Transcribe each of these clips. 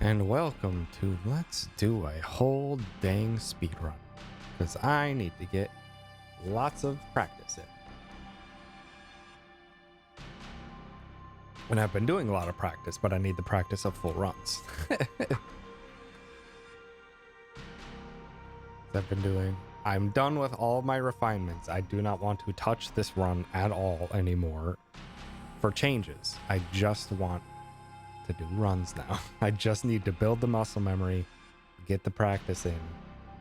And welcome to Let's Do a Whole Dang Speedrun, because I need to get lots of practice in. And I've been doing a lot of practice, but I need the practice of full runs. I'm done with all my refinements. I do not want to touch this run at all anymore for changes. I just want to do runs now. I just need to build the muscle memory, get the practice in,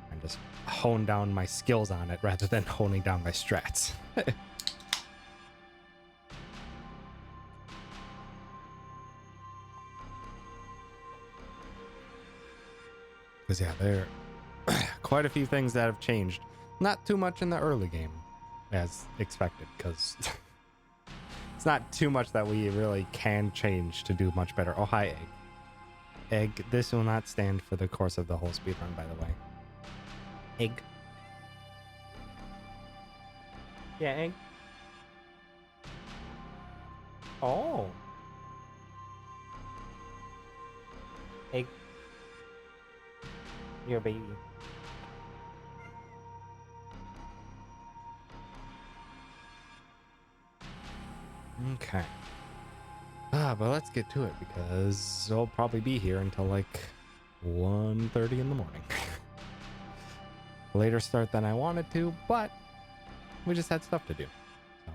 and just hone down my skills on it rather than honing down my strats. Because yeah, there are quite a few things that have changed. Not too much in the early game, as expected, because it's not too much that we really can change to do much better. Oh, hi, Egg. Egg, this will not stand for the course of the whole speedrun, by the way. Egg. Yeah, Egg. Oh. Egg. You're a baby. Okay. But let's get to it because I'll probably be here until like 1:30 in the morning. Later start than I wanted to, but we just had stuff to do. So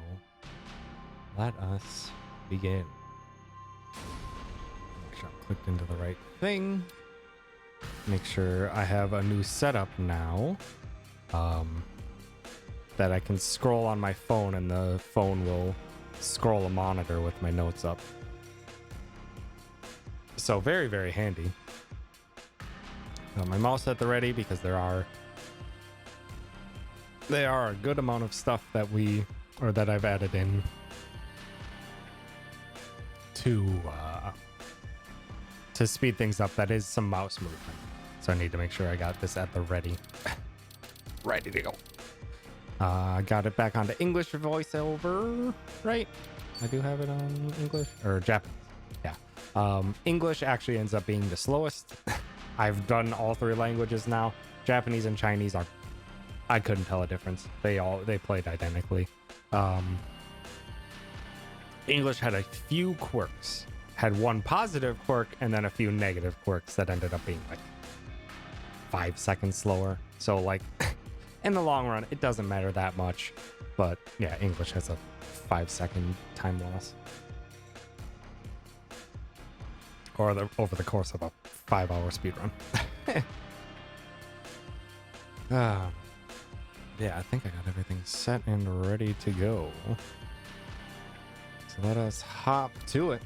let us begin. Make sure I'm clicked into the right thing. Make sure I have a new setup now. That I can scroll on my phone and the phone will scroll a monitor with my notes up. So very, very handy. Got my mouse at the ready because there are a good amount of stuff that that I've added in to speed things up. That is some mouse movement. So I need to make sure I got this at the ready. Ready to go. Got it back onto English voiceover, right? I do have it on English or Japanese. Yeah. English actually ends up being the slowest. I've done all three languages now. Japanese and Chinese I couldn't tell a difference. They played identically. English had a few quirks. Had one positive quirk and then a few negative quirks that ended up being like 5 seconds slower. So like in the long run, it doesn't matter that much. But yeah, English has a 5-second time loss. Or over the course of a 5-hour speedrun. Yeah, I think I got everything set and ready to go. So let us hop to it.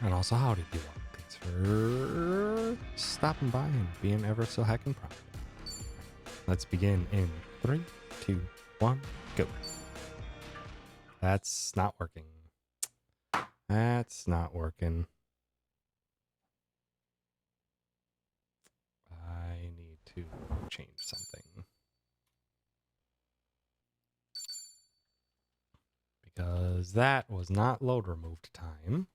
And also, howdy do Thanks for stopping by and being ever so heckin' prompt. Let's begin in 3, 2, 1, go. That's not working. That's not working. I need to change something. Because that was not load removed time.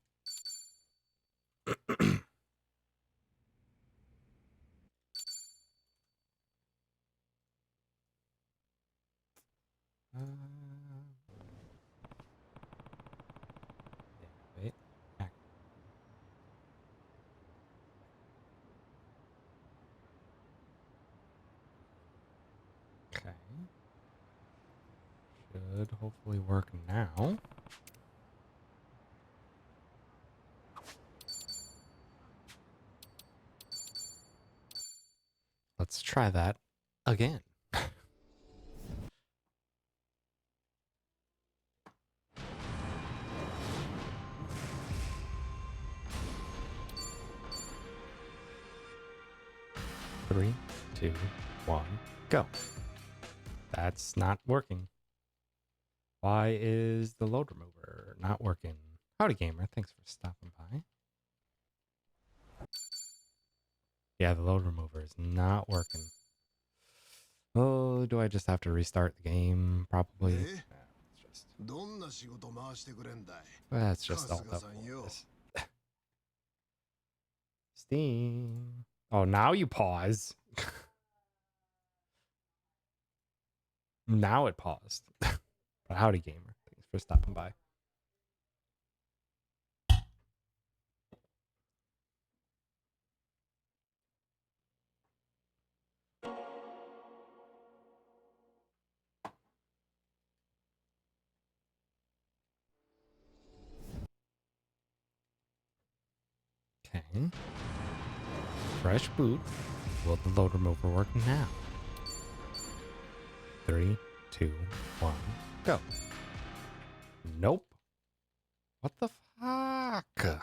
Wait. Okay. Should hopefully work now. Let's try that again. 3, 2, 1, go. That's not working. Why is the load remover not working? Howdy, gamer. Thanks for stopping by. Yeah, the load remover is not working. Oh, do I just have to restart the game? Probably. That's just all that was. Steam. Oh, now you pause. Now it paused. But howdy, gamer. Thanks for stopping by. Okay. Fresh boot. Will the load remover work now? 3, 2, 1, go. Nope. What the fuck?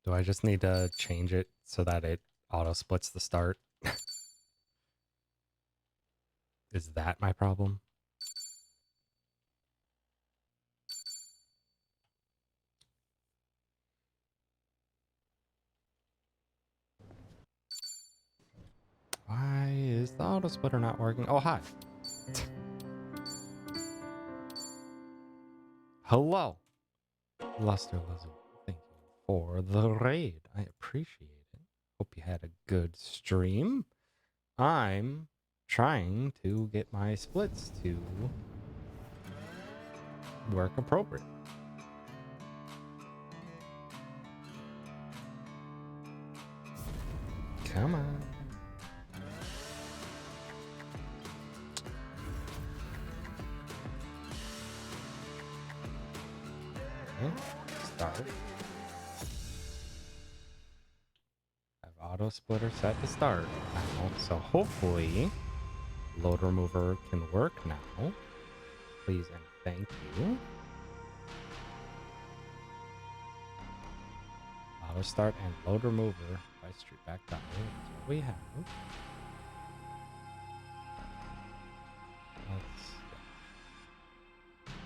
Do I just need to change it so that it auto splits the start? Is that my problem? Why is the auto splitter not working? Oh, hi. Hello. Luster Lizzle. Thank you for the raid. I appreciate it. Hope you had a good stream. I'm trying to get my splits to work appropriate. Come on. Okay. Start. Have auto splitter set to start now, so hopefully load remover can work now. Please and thank you. Auto start and load remover by Street Back Dial. That's what we have.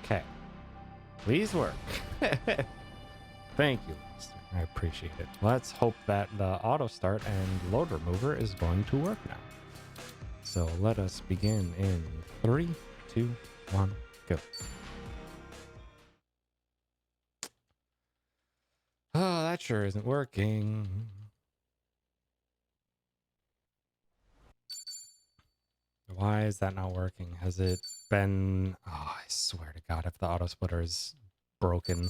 Okay. Please work. Thank you, Lester. I appreciate it. Let's hope that the auto start and load remover is going to work now. So let us begin in 3, 2, 1, go. Oh, that sure isn't working. Why is that not working? Has it been... Oh, I swear to God, if the auto splitter is broken.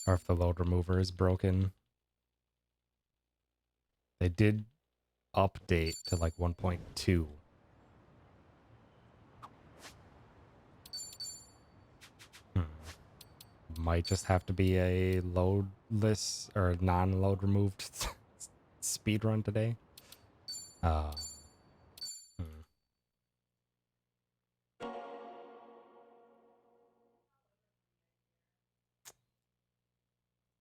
Or if the load remover is broken. They did update to like 1.2. Might just have to be a loadless or non-load removed speed run today.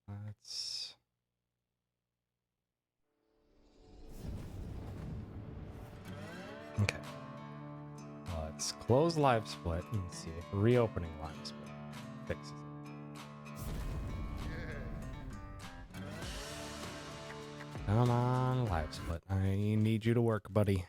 Let's... Okay. Let's close live split and see if reopening live split fixes it. Come on, live split. I need you to work, buddy.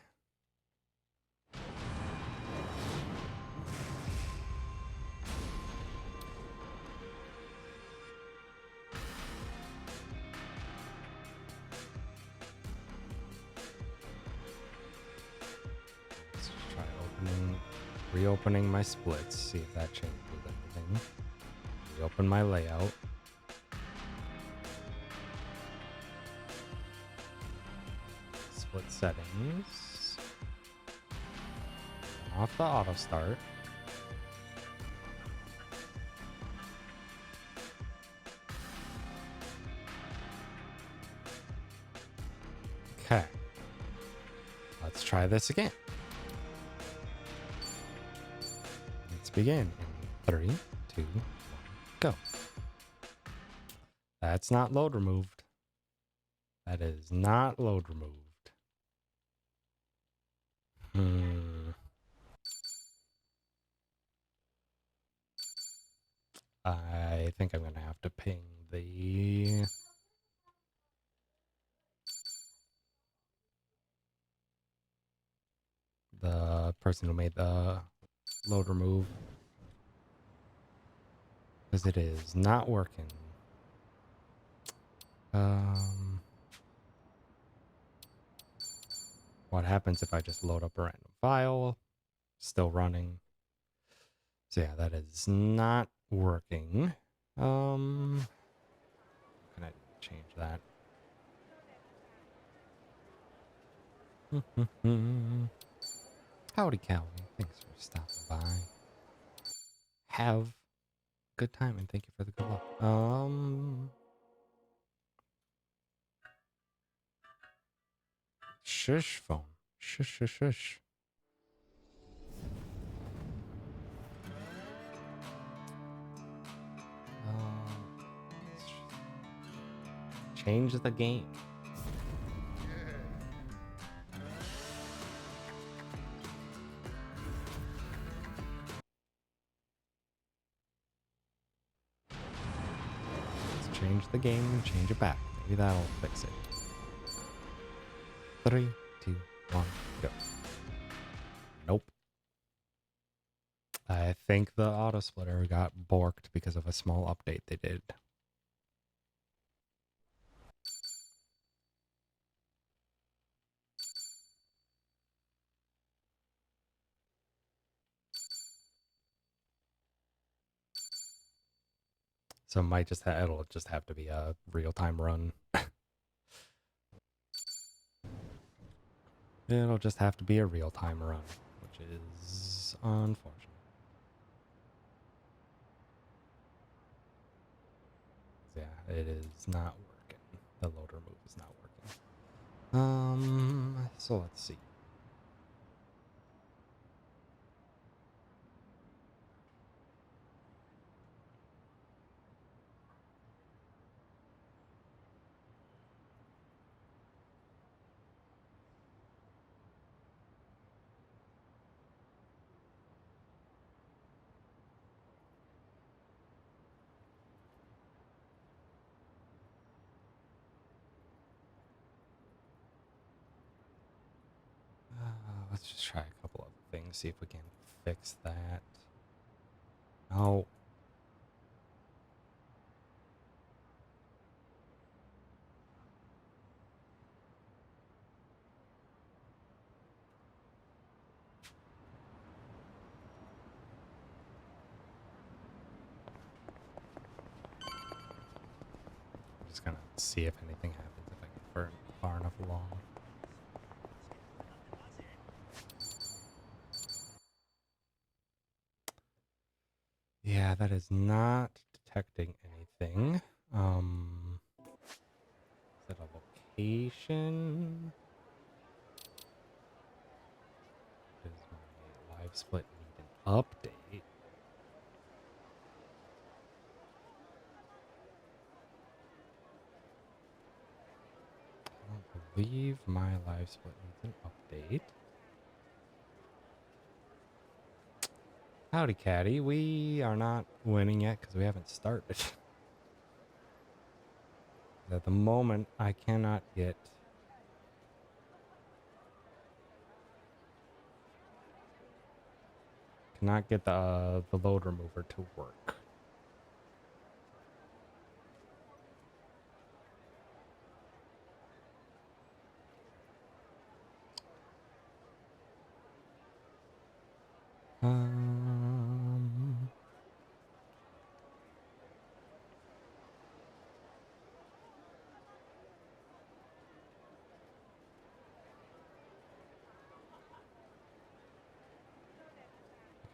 Let's try reopening my splits, see if that changes anything. Reopen my layout. Split settings. Turn off the auto start. Okay. Let's try this again. Let's begin in 3, 2, 1, go. That's not load removed. That is not load removed. I think I'm gonna have to ping the person who made the load remove, because it is not working. What happens if I just load up a random file? Still running. So yeah, that is not working. Can I change that? Howdy, Callie. Thanks for stopping by. Have a good time and thank you for the good luck. Shush phone. Shush, shush, shush. Change the game. Let's change the game and change it back. Maybe that'll fix it. 3, 2, 1, go. Nope. I think the auto splitter got borked because of a small update they did. So it might just it'll just have to be a real-time run. It'll just have to be a real-time run, which is unfortunate. Yeah, it is not working. The loader move is not working. So let's see. Let's just try a couple other things, see if we can fix that. Oh. I'm just gonna see if anything happens if I get far enough along. Yeah, that is not detecting anything. Is that a location? Does my live split need an update? I don't believe my live split needs an update. Howdy, Caddy. We are not winning yet because we haven't started. At the moment, I cannot get the load remover to work.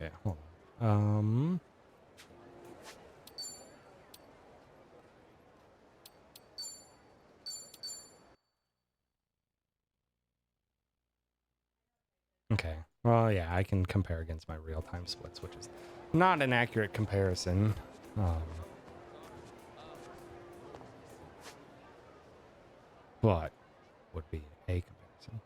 Okay, hold on. Okay. Well, yeah, I can compare against my real-time splits, which is not an accurate comparison. but would be a comparison.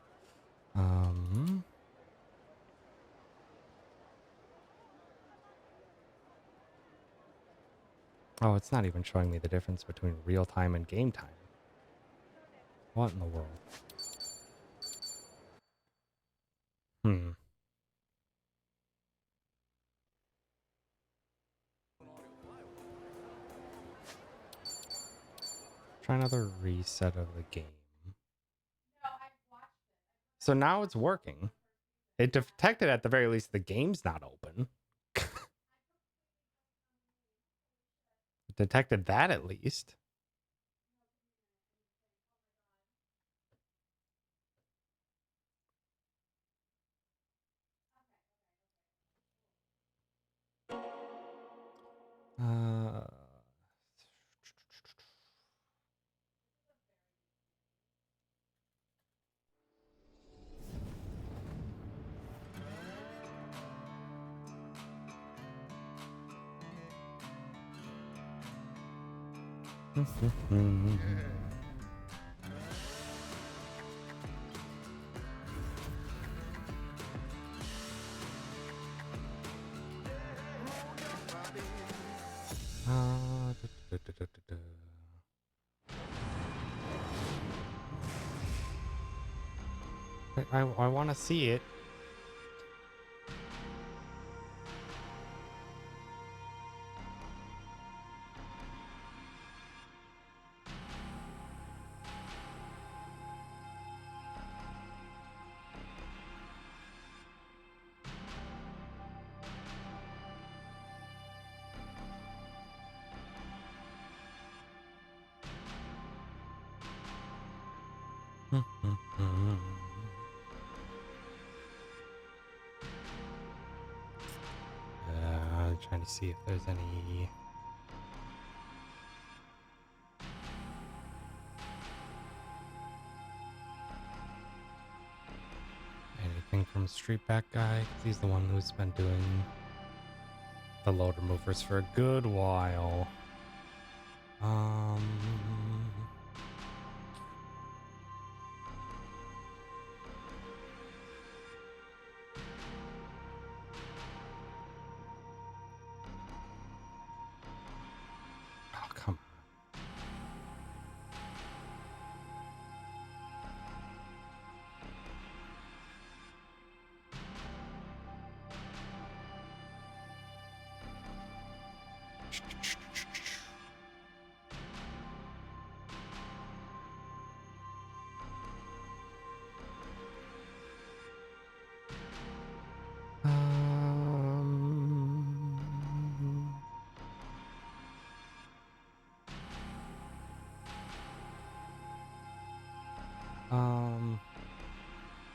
Oh, it's not even showing me the difference between real time and game time. What in the world? Try another reset of the game. So now it's working. It detected at the very least the game's not open. It detected that at least. I want to see it. Trying to see if there's anything from Streetback Guy. He's the one who's been doing the loader movers for a good while. Oh, come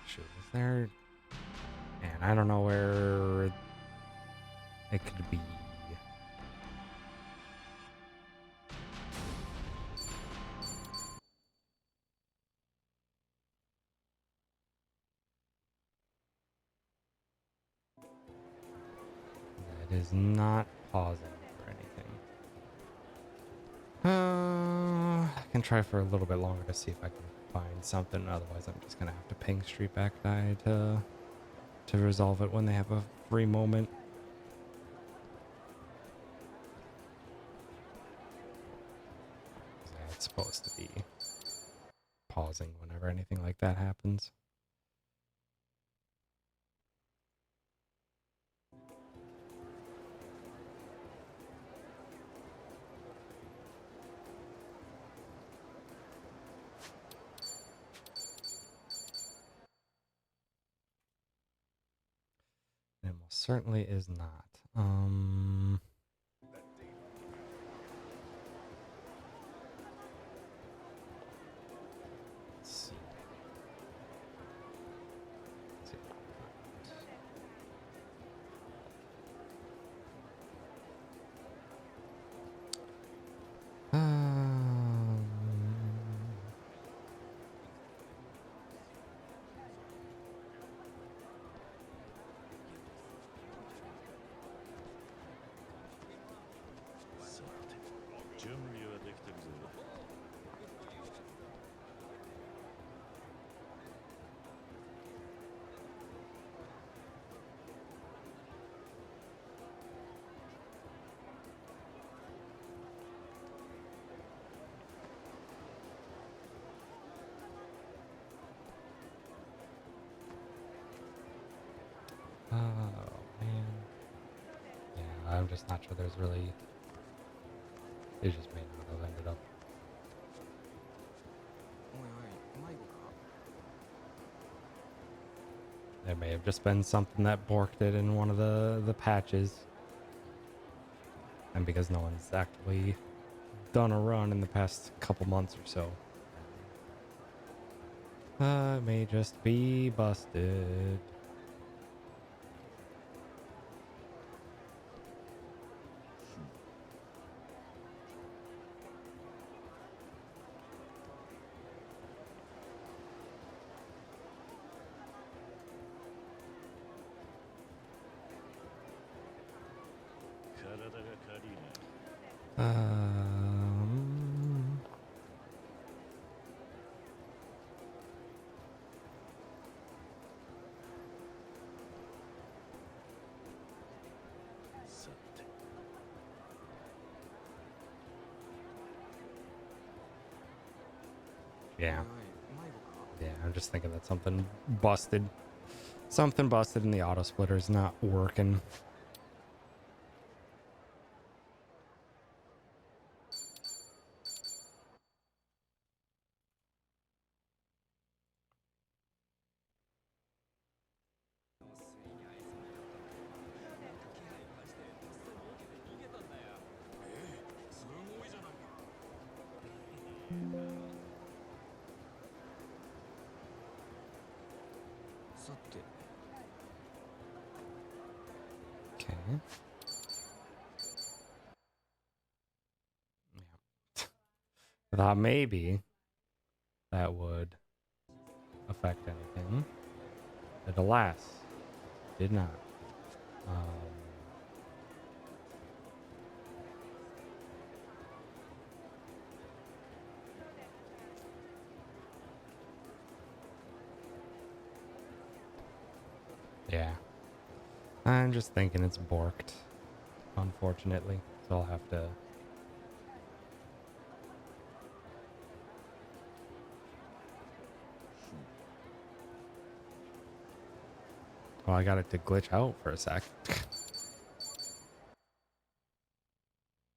shoot, is there? Man, I don't know where it could be. It is not pausing for anything. I can try for a little bit longer to see if I can find something. Otherwise, I'm just gonna have to ping Streetback Guy to resolve it when they have a free moment. Yeah, it's supposed to be pausing whenever anything like that happens. It most certainly is not. Let's see. I'm just not sure there's really... It just may not have ended up. There may have just been something that borked it in one of the patches. And because no one's actually done a run in the past couple months or so. It may just be busted. Um, yeah. Yeah, I'm just thinking that something busted. Something busted and the auto splitter's not working. Okay. Yeah. I thought maybe that would affect anything. But alas, did not. Yeah. I'm just thinking it's borked, unfortunately. So I'll have to... Well, I got it to glitch out for a sec.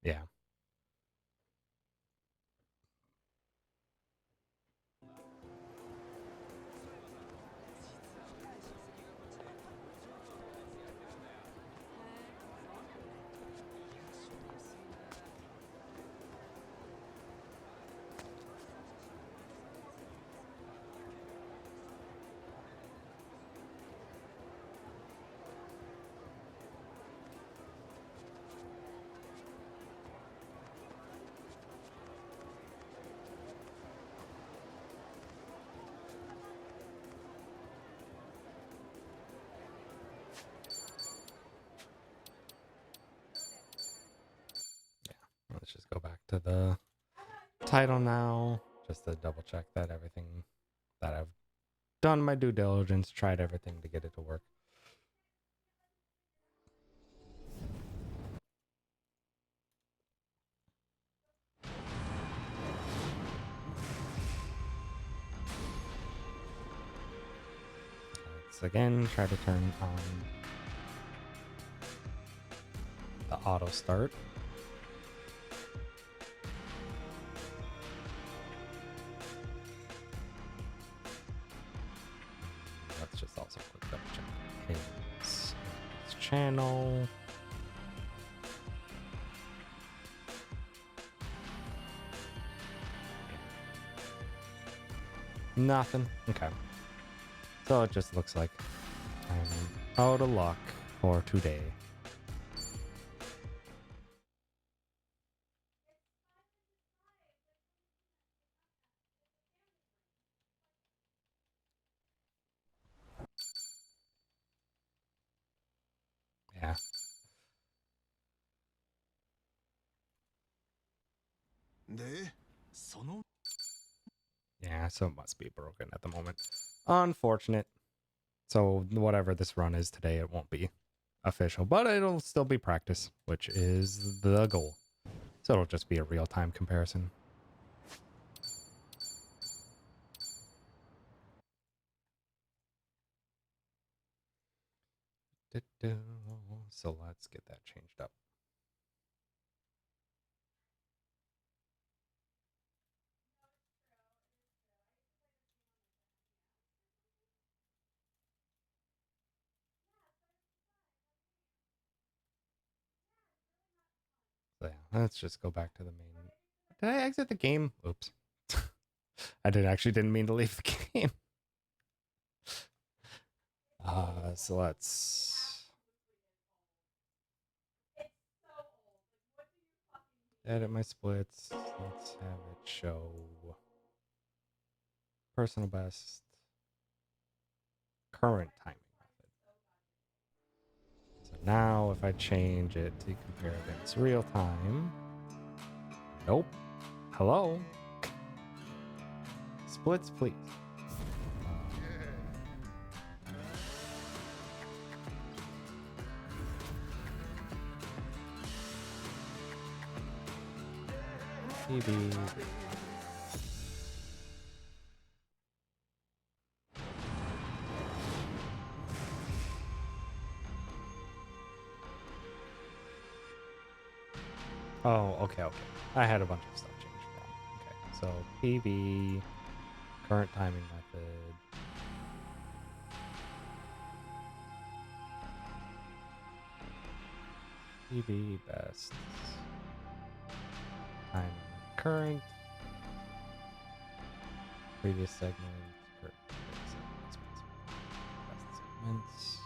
Yeah. Let's just go back to the title now, just to double check that everything that I've done my due diligence, tried everything to get it to work. Let's again try to turn on the auto start. Let's just also quick double check his channel. Nothing. Okay. So it just looks like I'm out of luck for today. Yeah. Yeah, so it must be broken at the moment. Unfortunate. So whatever this run is today, it won't be official, but it'll still be practice, which is the goal. So it'll just be a real-time comparison. So let's get that changed up. So yeah, let's just go back to the main. Did I exit the game? Oops. I didn't mean to leave the game. So let's edit my splits. Let's have it show personal best current timing method. So now if I change it to compare against real time, nope. Hello? Splits, please. TV. Oh, okay. I had a bunch of stuff changed wrong. Okay, so PV, current timing method. PV best timing current. Previous segment, current segments, best segments.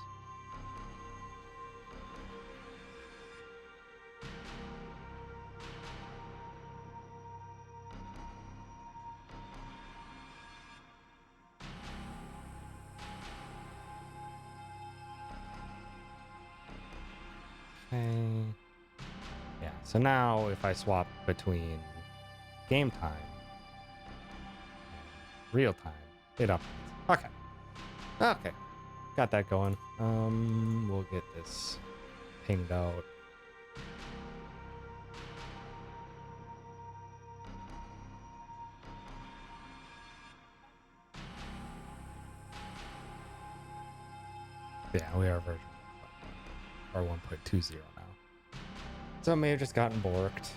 Okay. Yeah, so now if I swap between game time and real time, it updates. Okay. Got that going. We'll get this pinged out. Yeah, we are version 1.1 or 1.20 now. So it may have just gotten borked.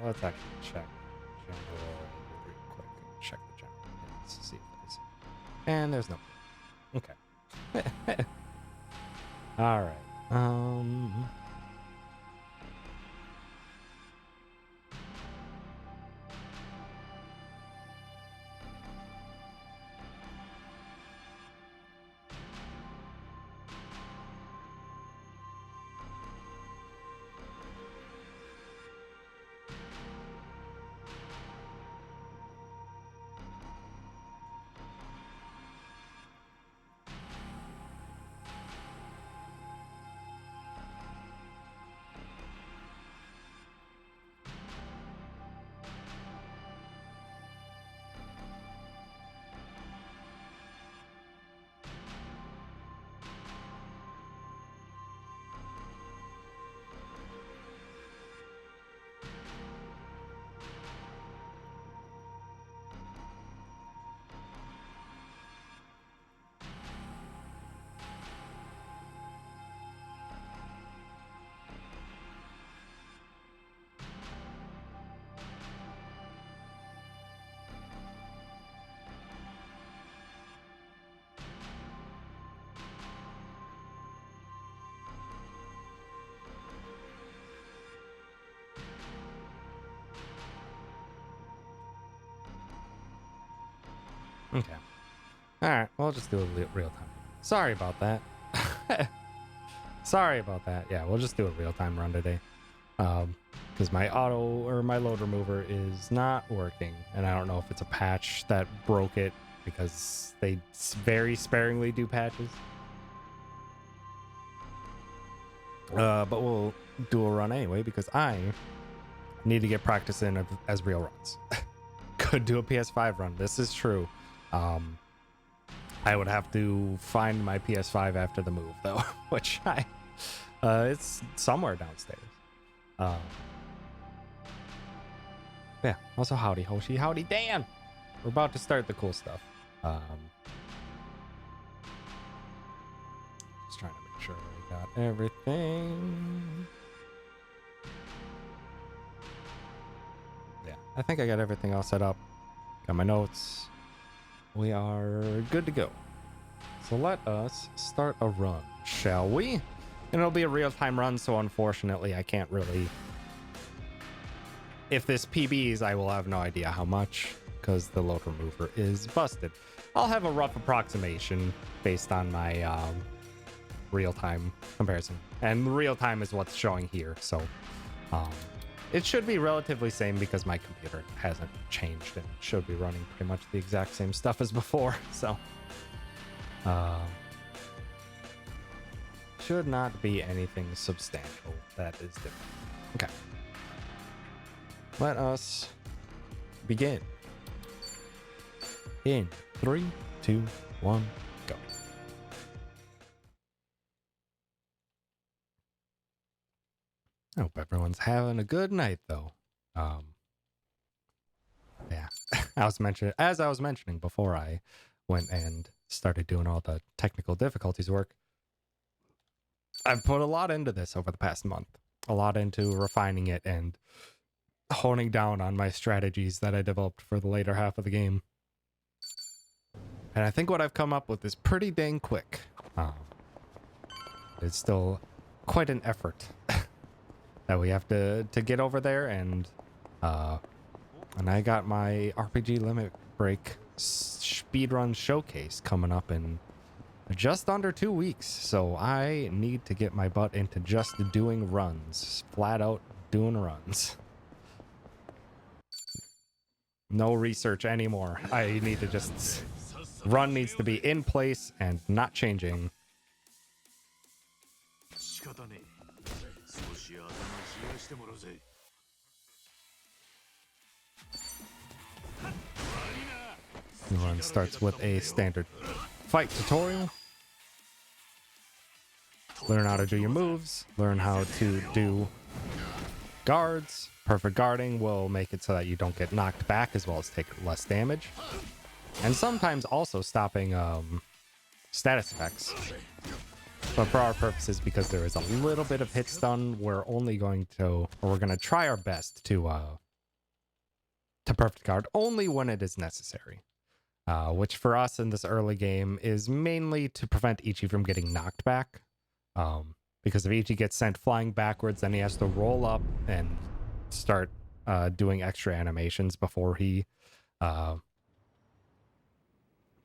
Let's actually check general real quick and check the general pins to see if there's. And there's no pin. Okay. All right. Okay. All right. We'll just do a real time. Sorry about that. Sorry about that. Yeah, we'll just do a real time run today. Because my my load remover is not working, and I don't know if it's a patch that broke it because they very sparingly do patches. But we'll do a run anyway because I need to get practice in as real runs. Could do a PS5 run. This is true. I would have to find my PS5 after the move though, which it's somewhere downstairs. Yeah. Also, howdy Hoshi, howdy Dan. We're about to start the cool stuff. Just trying to make sure I got everything. Yeah, I think I got everything all set up. Got my notes. We are good to go. So let us start a run, shall we? And it'll be a real-time run, so unfortunately I can't really... If this PBs, I will have no idea how much, because the load remover is busted. I'll have a rough approximation based on my real-time comparison. And real-time is what's showing here, so... it should be relatively same because my computer hasn't changed and should be running pretty much the exact same stuff as before, so... should not be anything substantial that is different. Okay. Let us begin. In 3, 2, 1, go. I hope everyone's having a good night, though. Yeah, as I was mentioning before I went and started doing all the technical difficulties work, I've put a lot into this over the past month. A lot into refining it and honing down on my strategies that I developed for the later half of the game. And I think what I've come up with is pretty dang quick. It's still quite an effort that we have to get over there, and I got my RPG Limit Break Speedrun Showcase coming up in just under 2 weeks, so I need to get my butt into just doing runs. Flat out doing runs. No research anymore. I need to just... Run needs to be in place and not changing. The run starts with a standard fight tutorial. Learn how to do your moves. Learn how to do guards. Perfect guarding will make it so that you don't get knocked back as well as take less damage. And sometimes also stopping status effects. But for our purposes, because there is a little bit of hit stun, we're going to try our best to perfect guard only when it is necessary. Which for us in this early game is mainly to prevent Ichi from getting knocked back. Because if Ichi gets sent flying backwards, then he has to roll up and start doing extra animations before he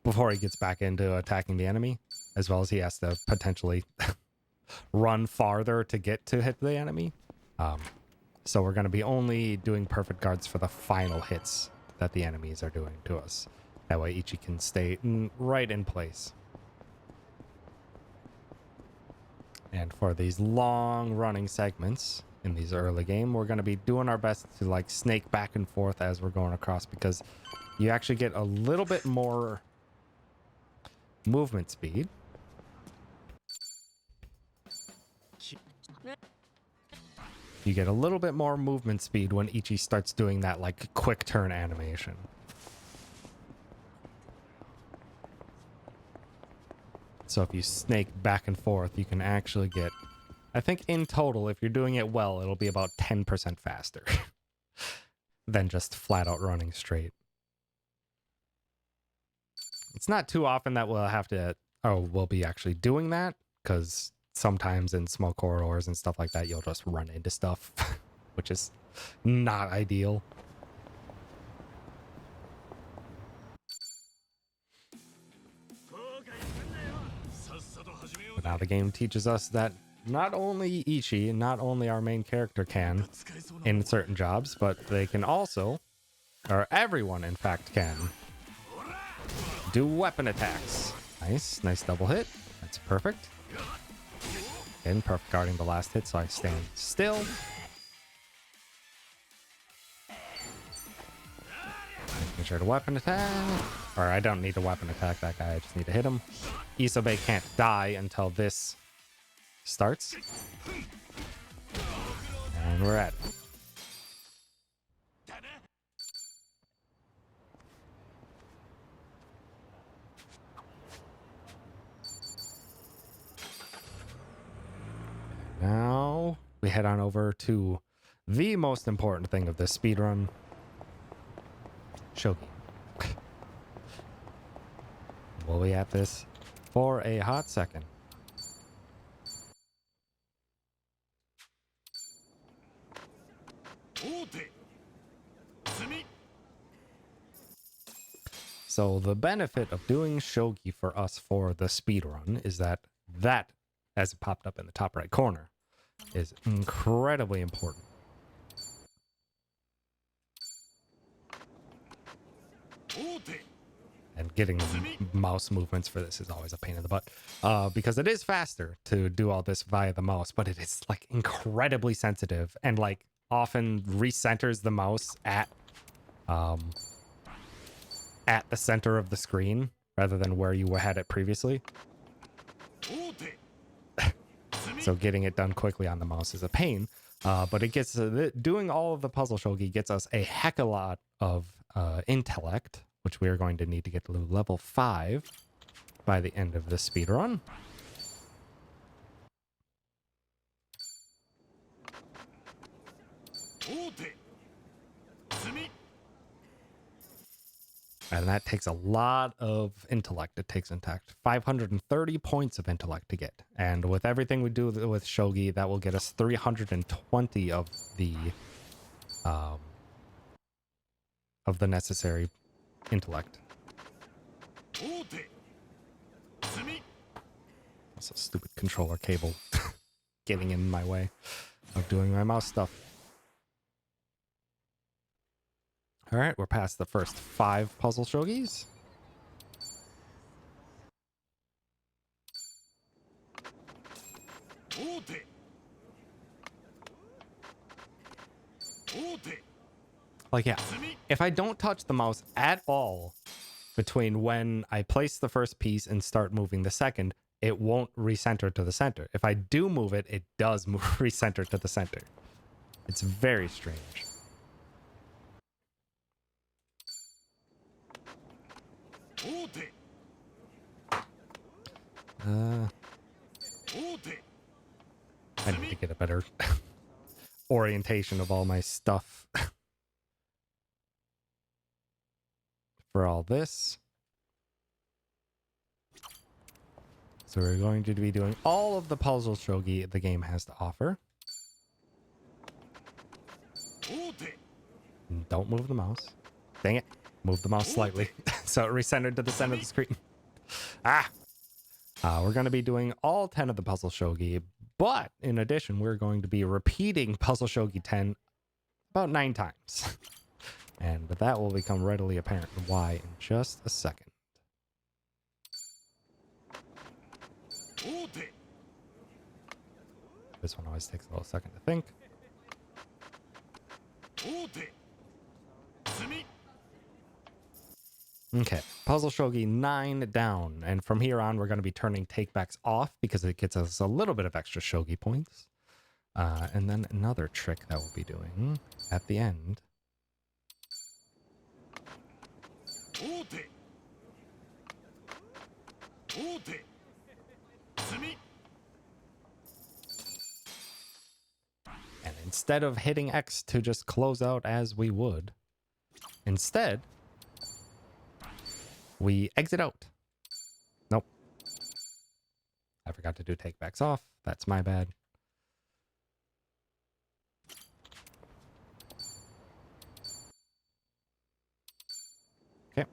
gets back into attacking the enemy, as well as he has to potentially run farther to get to hit the enemy. So we're going to be only doing perfect guards for the final hits that the enemies are doing to us. That way Ichi can stay right in place. And for these long running segments in these early game, we're going to be doing our best to like snake back and forth as we're going across, because you actually get a little bit more movement speed. You get a little bit more movement speed when Ichi starts doing that like quick turn animation. So if you snake back and forth, you can actually get, I think in total, if you're doing it well, it'll be about 10% faster than just flat out running straight. It's not too often that we'll be actually doing that, because sometimes in small corridors and stuff like that, you'll just run into stuff, which is not ideal. But now the game teaches us that not only Ichi, not only our main character can in certain jobs, but they can also, or everyone in fact can, do weapon attacks. Nice double hit. That's perfect. And perfect guarding the last hit, so I stand still. Making sure to weapon attack. Or I don't need to weapon attack that guy, I just need to hit him. Isobe can't die until this starts. And we're at it. Now we head on over to the most important thing of this speedrun, shogi. We'll be at this for a hot second. So the benefit of doing shogi for us for the speedrun is that as it popped up in the top right corner, is incredibly important. And getting mouse movements for this is always a pain in the butt, because it is faster to do all this via the mouse, but it is like incredibly sensitive and like often recenters the mouse at the center of the screen rather than where you had it previously. So getting it done quickly on the mouse is a pain, but it gets doing all of the puzzle shogi gets us a heck of a lot of intellect, which we are going to need to get to level 5 by the end of the speedrun. And that takes a lot of intellect. It takes intact 530 points of intellect to get. And with everything we do with shogi, that will get us 320 of the necessary intellect. That's a stupid controller cable getting in my way of doing my mouse stuff. All right, we're past the first 5 puzzle shogis. Like, yeah, if I don't touch the mouse at all between when I place the first piece and start moving the second, it won't recenter to the center. If I do move it, it does move recenter to the center. It's very strange. I need to get a better orientation of all my stuff for all this. So we're going to be doing all of the puzzle shogi the game has to offer. Don't move the mouse. Dang it. Move the mouse slightly so it recentered to the center of the screen. We're going to be doing all 10 of the puzzle shogi, but in addition, we're going to be repeating puzzle shogi 10 about 9 times. And that will become readily apparent why in just a second. This one always takes a little second to think. Okay, puzzle shogi 9 down, and from here on we're going to be turning takebacks off because it gets us a little bit of extra shogi points. And then another trick that we'll be doing at the end. And instead of hitting X to just close out as we would, instead we exit out. Nope. I forgot to do takebacks off. That's my bad. Okay.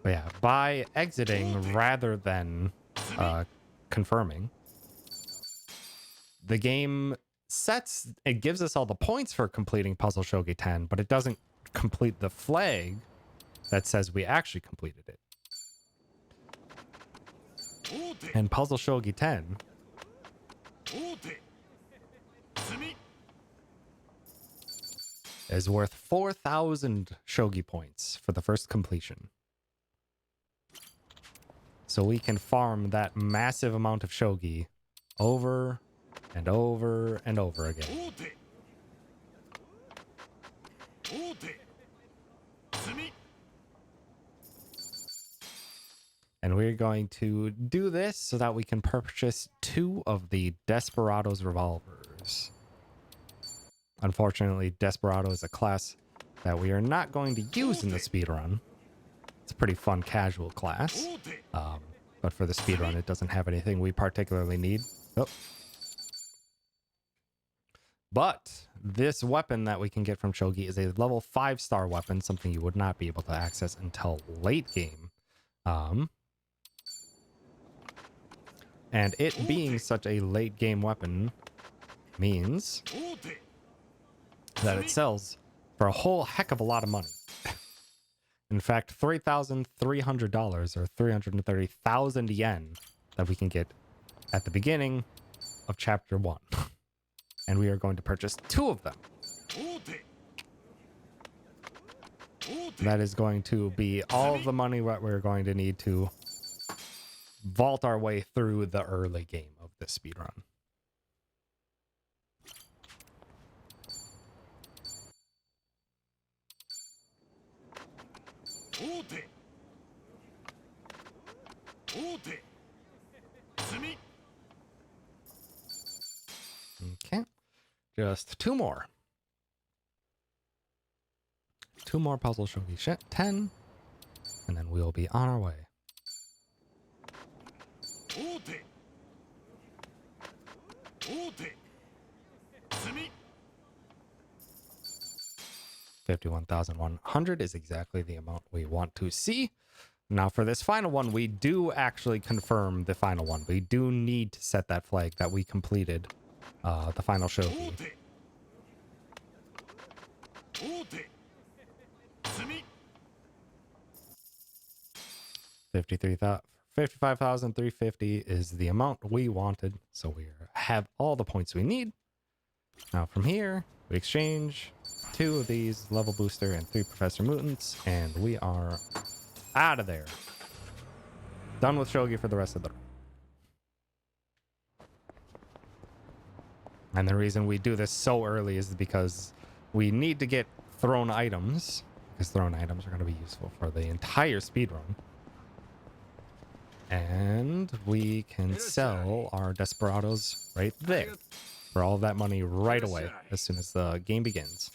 But yeah, by exiting rather than confirming, the game it gives us all the points for completing puzzle shogi 10, but it doesn't complete the flag that says we actually completed it. And puzzle shogi 10 is worth 4,000 shogi points for the first completion. So we can farm that massive amount of shogi over and over and over again. And we're going to do this so that we can purchase 2 of the Desperado's revolvers. Unfortunately, Desperado is a class that we are not going to use in the speedrun. It's a pretty fun casual class. But for the speedrun, it doesn't have anything we particularly need. Oh. But this weapon that we can get from Shogi is a level 5-star weapon, something you would not be able to access until late game. And it being such a late game weapon means that it sells for a whole heck of a lot of money. In fact, $3,300 or 330,000 yen that we can get at the beginning of chapter 1. And we are going to purchase 2 of them. That is going to be all of the money that we're going to need to vault our way through the early game of this speedrun. Okay, just 2 more. 2 more puzzle shogi shit, 10, and then we'll be on our way. $51,100 is exactly the amount we want to see. Now for this final one, we do actually confirm the final one. We do need to set that flag that we completed the final shogi. 55,350 is the amount we wanted, so we have all the points we need. Now from here, we exchange 2 of these level booster and 3 Professor Mutants, and we are out of there. Done with shogi for the rest of the run. And the reason we do this so early is because we need to get thrown items, because thrown items are going to be useful for the entire speedrun. And we can sell our Desperados right there for all of that money right away as soon as the game begins.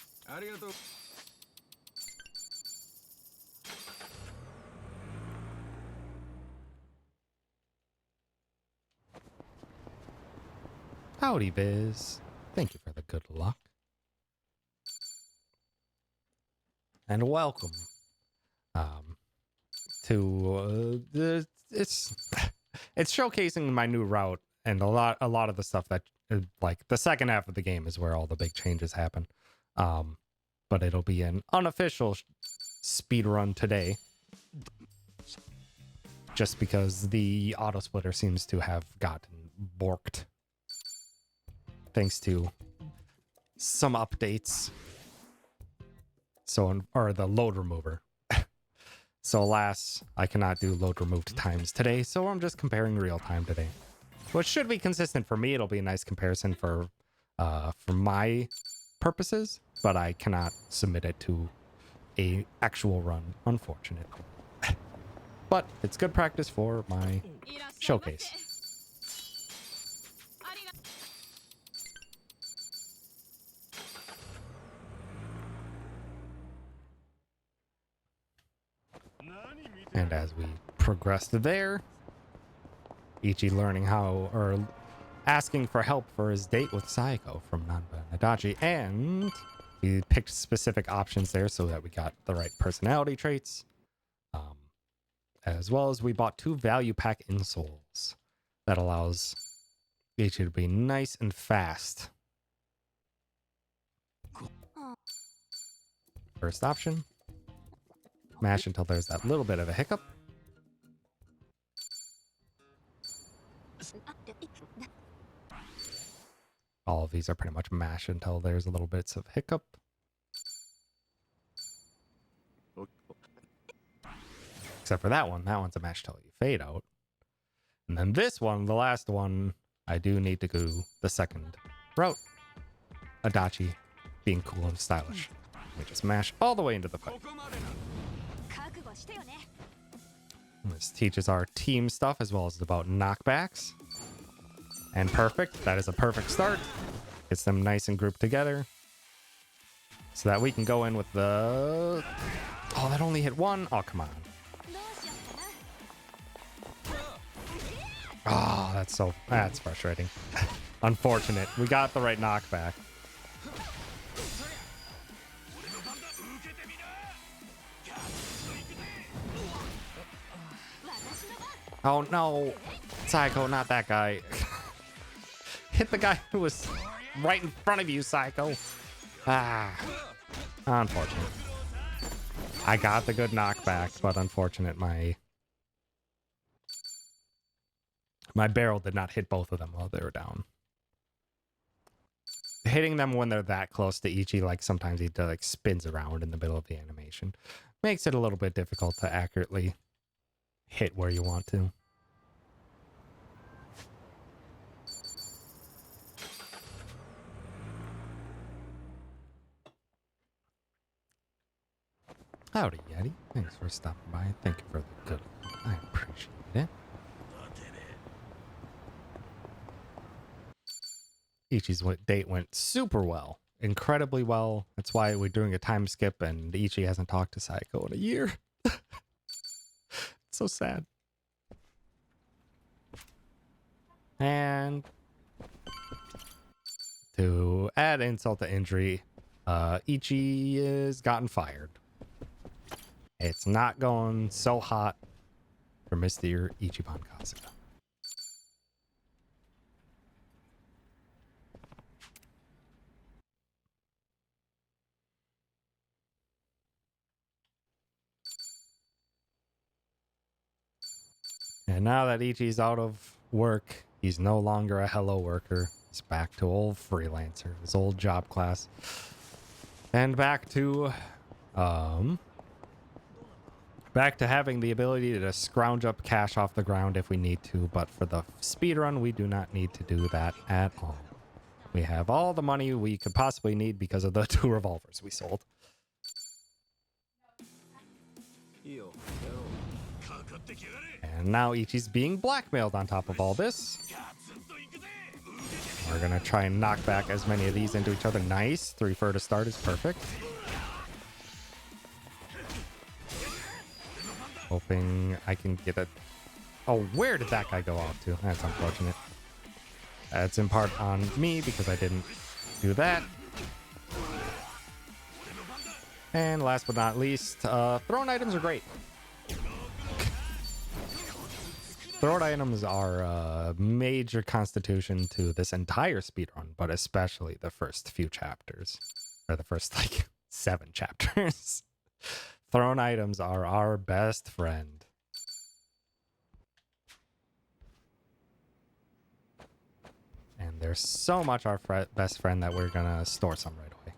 Howdy, Biz. Thank you for the good luck. And welcome to it's showcasing my new route, and a lot of the stuff that like the second half of the game is where all the big changes happen. But it'll be an unofficial speed run today, just because the auto splitter seems to have gotten borked thanks to some updates. So, or the load remover. So alas, I cannot do load removed times today, so I'm just comparing real time today. Which should be consistent for me. It'll be a nice comparison for my purposes, but I cannot submit it to a actual run, unfortunately. But it's good practice for my showcase. And as we progressed there, Ichi learning how, or asking for help for his date with Saiko from Nanba Nadachi, and we picked specific options there so that we got the right personality traits, as well as we bought 2 value pack insoles that allows Ichi to be nice and fast. First option, mash until there's that little bit of a hiccup. All of these are pretty much mash until there's a little bits of hiccup. Except for that one. That one's a mash till you fade out. And then this one, the last one, I do need to go the second route. Adachi being cool and stylish. We just mash all the way into the fight. This teaches our team stuff as well as about knockbacks. And perfect. That is a perfect start. Gets them nice and grouped together. so that we can go in with the... Oh, that only hit one? Oh, come on. Oh, that's frustrating. Unfortunate. We got the right knockback. Oh no, Psycho, not that guy. Hit the guy who was right in front of you, Psycho. Ah, unfortunate. I got the good knockback, but unfortunate, my barrel did not hit both of them while they were down. Hitting them when they're that close to Ichi, like sometimes he like spins around in the middle of the animation, makes it a little bit difficult to accurately hit where you want to. Howdy, Yeti. Thanks for stopping by. Thank you for the good. I appreciate it. Ichi's date went super well. Incredibly well. That's why we're doing a time skip and Ichi hasn't talked to Saiko in a year. So sad. And to add insult to injury, Ichi is gotten fired. It's not going so hot for Mr. Ichiban Kasuga. And now that Ichi's out of work, he's no longer a hello worker. He's back to old freelancer, his old job class. And back to having the ability to scrounge up cash off the ground if we need to, but for the speedrun, we do not need to do that at all. We have all the money we could possibly need because of the 2 revolvers we sold. And now Ichi's being blackmailed on top of all this. We're gonna try and knock back as many of these into each other. Nice. 3-4 to start is perfect. Hoping I can get a... Oh, where did that guy go off to? That's unfortunate. That's in part on me because I didn't do that. And last but not least, thrown items are great. Thrown items are a major constitution to this entire speedrun, but especially the first few chapters. Or the first, like, 7 chapters. Thrown items are our best friend. And they're so much our best friend that we're gonna store some right away.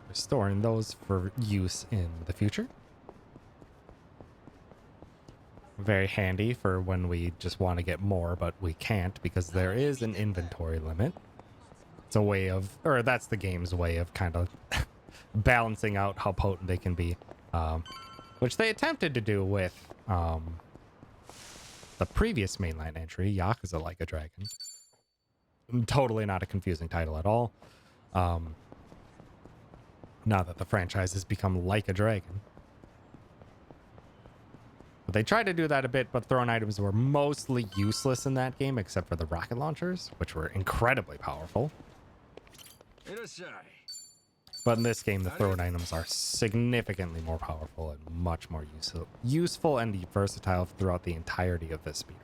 We're storing those for use in the future. Very handy for when we just want to get more, but we can't because there is an inventory limit. It's a way of, or that's the game's way of kind of balancing out how potent they can be, which they attempted to do with the previous mainline entry, Yakuza Like a Dragon. Totally not a confusing title at all. Now that the franchise has become Like a Dragon. But they tried to do that a bit, but thrown items were mostly useless in that game, except for the rocket launchers, which were incredibly powerful. But in this game, the thrown items are significantly more powerful and much more useful and versatile throughout the entirety of this speedrun.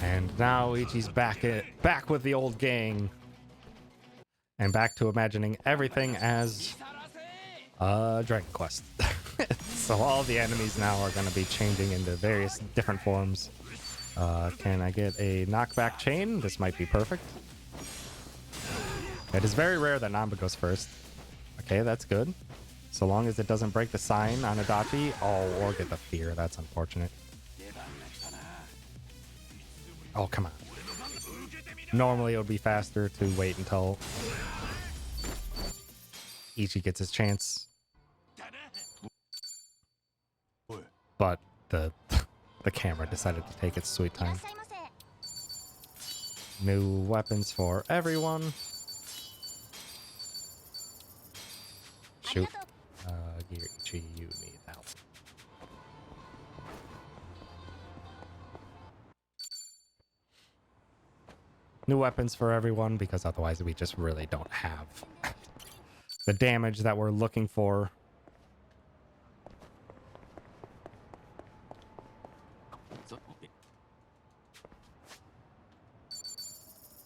And now Ichi's back with the old gang. And back to imagining everything as Dragon Quest. So all the enemies now are going to be changing into various different forms. Can I get a knockback chain? This might be perfect. It is very rare that Namba goes first. Okay, that's good. So long as it doesn't break the sign on Adachi. Oh, or get the fear. That's unfortunate. Oh, come on. Normally it would be faster to wait until Ichi gets his chance. But the camera decided to take its sweet time. New weapons for everyone. Shoot. Ichi, you need help. New weapons for everyone, because otherwise we just really don't have the damage that we're looking for.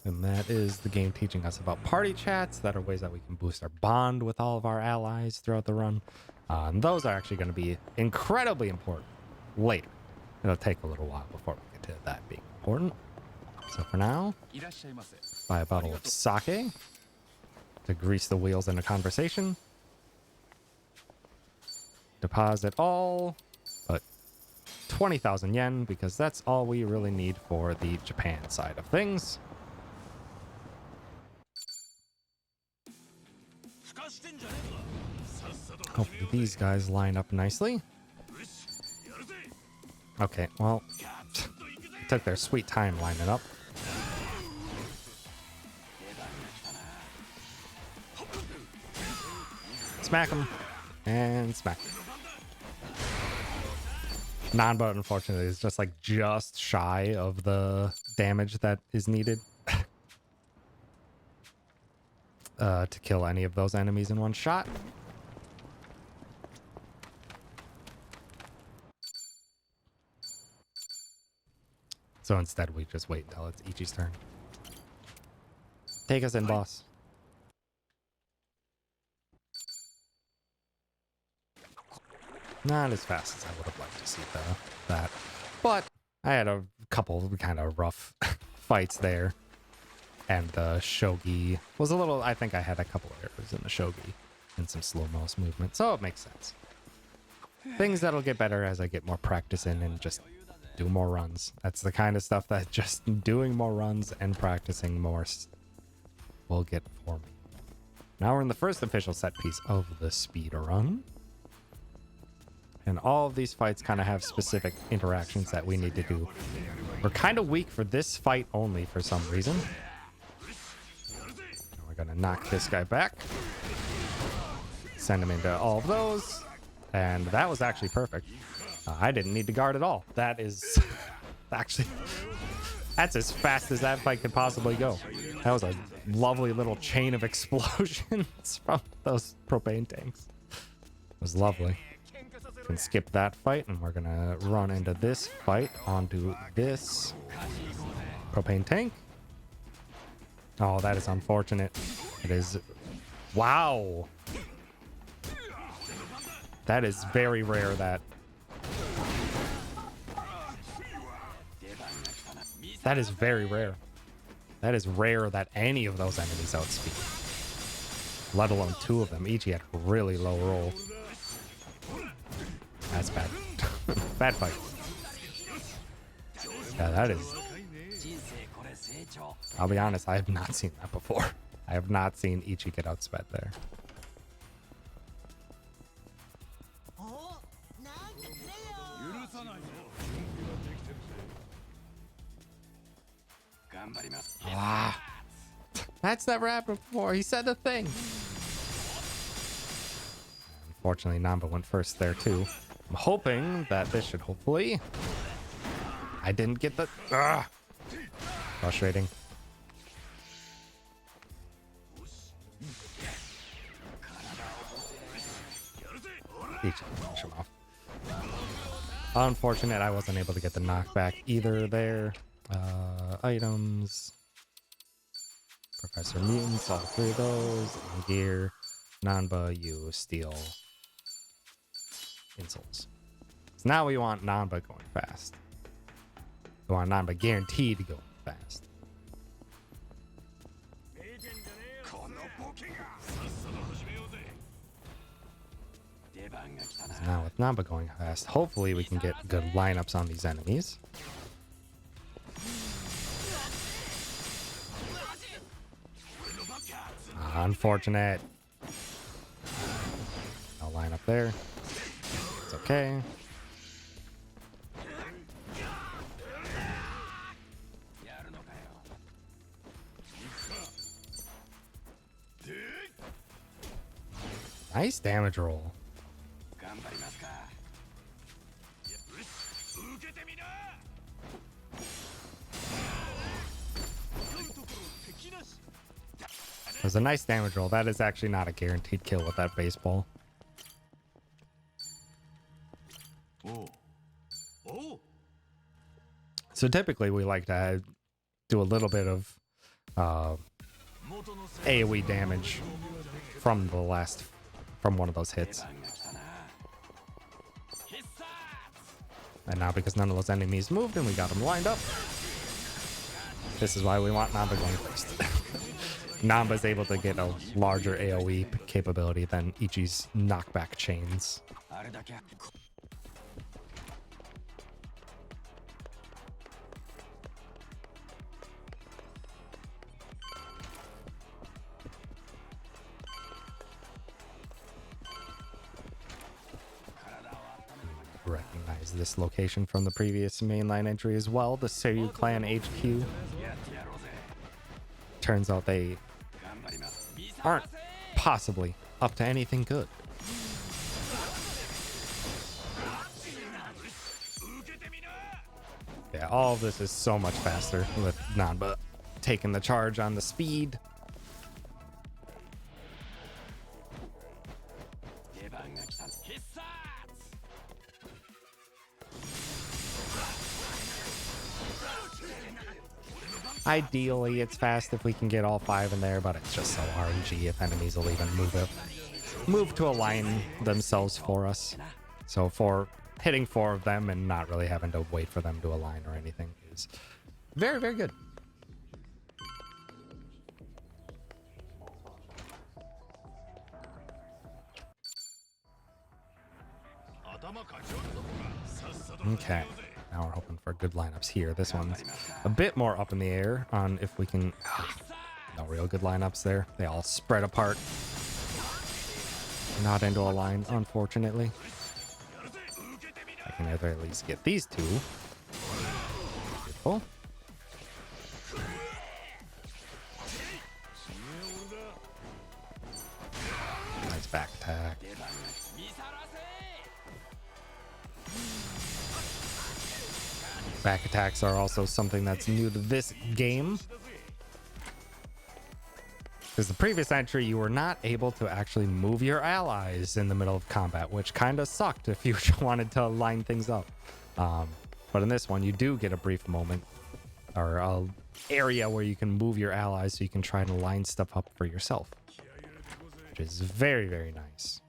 And that is the game teaching us about party chats that are ways that we can boost our bond with all of our allies throughout the run. And those are actually going to be incredibly important later. It'll take a little while before we get to that being important. So for now, buy a bottle of sake to grease the wheels in a conversation. Deposit all, but 20,000 yen, because that's all we really need for the Japan side of things. Hopefully these guys line up nicely. Okay, well, took their sweet time lining up. Smack him and smack him. Non-boat, unfortunately, is just like just shy of the damage that is needed to kill any of those enemies in one shot. So instead, we just wait until it's Ichi's turn. Take us in, boss. Not as fast as I would have liked to see that. But I had a couple kind of rough fights there. And the shogi was a little... I think I had a couple errors in the shogi and some slow-mo's movement. So it makes sense. Things that'll get better as I get more practice in and just do more runs. That's the kind of stuff that just doing more runs and practicing more will get for me. Now we're in the first official set piece of the speedrun. And all of these fights kind of have specific interactions that we need to do. We're kind of weak for this fight only for some reason. We're going to knock this guy back. Send him into all of those. And that was actually perfect. I didn't need to guard at all. That is actually... That's as fast as that fight could possibly go. That was a lovely little chain of explosions from those propane tanks. It was lovely. Can skip that fight, and we're gonna run into this fight onto this propane tank. Oh, that is unfortunate. It is... Wow! That is very rare that... That is very rare. That is rare that any of those enemies outspeed. Let alone two of them. Ichi had a really low roll. That's bad. Bad fight. Yeah, that is... I'll be honest, I have not seen that before. I have not seen Ichi get outsped there. Ah, that's never happened before. He said the thing. Unfortunately, Namba went first there too. I'm hoping that this should hopefully... I didn't get the... Frustrating. Finish him off. Unfortunate I wasn't able to get the knockback either there. Items. Professor Mutants, all three of those. And gear. Nanba, you steal insults. So now we want Nanba going fast. We want Nanba guaranteed to go fast. So now with Nanba going fast, hopefully we can get good lineups on these enemies. Unfortunate. I'll line up there. It's okay. Nice damage roll. It was a nice damage roll. That is actually not a guaranteed kill with that baseball. So typically we like to do a little bit of AoE damage from one of those hits. And now because none of those enemies moved and we got them lined up, this is why we want Namba going first. Namba is able to get a larger AoE capability than Ichi's knockback chains. Recognize this location from the previous mainline entry as well, the Seiryu Clan HQ. Turns out they aren't possibly up to anything good. Yeah, all of this is so much faster with Namba taking the charge on the speed. Ideally, it's fast if we can get all 5 in there, but it's just so RNG if enemies will even move to align themselves for us. So for hitting 4 of them and not really having to wait for them to align or anything is very, very good. Okay. Now we're hoping for good lineups here. This one's a bit more up in the air on if we can... no real good lineups there. They all spread apart. Not into a line, unfortunately. I can either at least get these 2. Beautiful. Nice back attack. Back attacks are also something that's new to this game. Because the previous entry, you were not able to actually move your allies in the middle of combat, which kind of sucked if you wanted to line things up. But in this one, you do get a brief moment or an area where you can move your allies so you can try to line stuff up for yourself, which is very, very nice.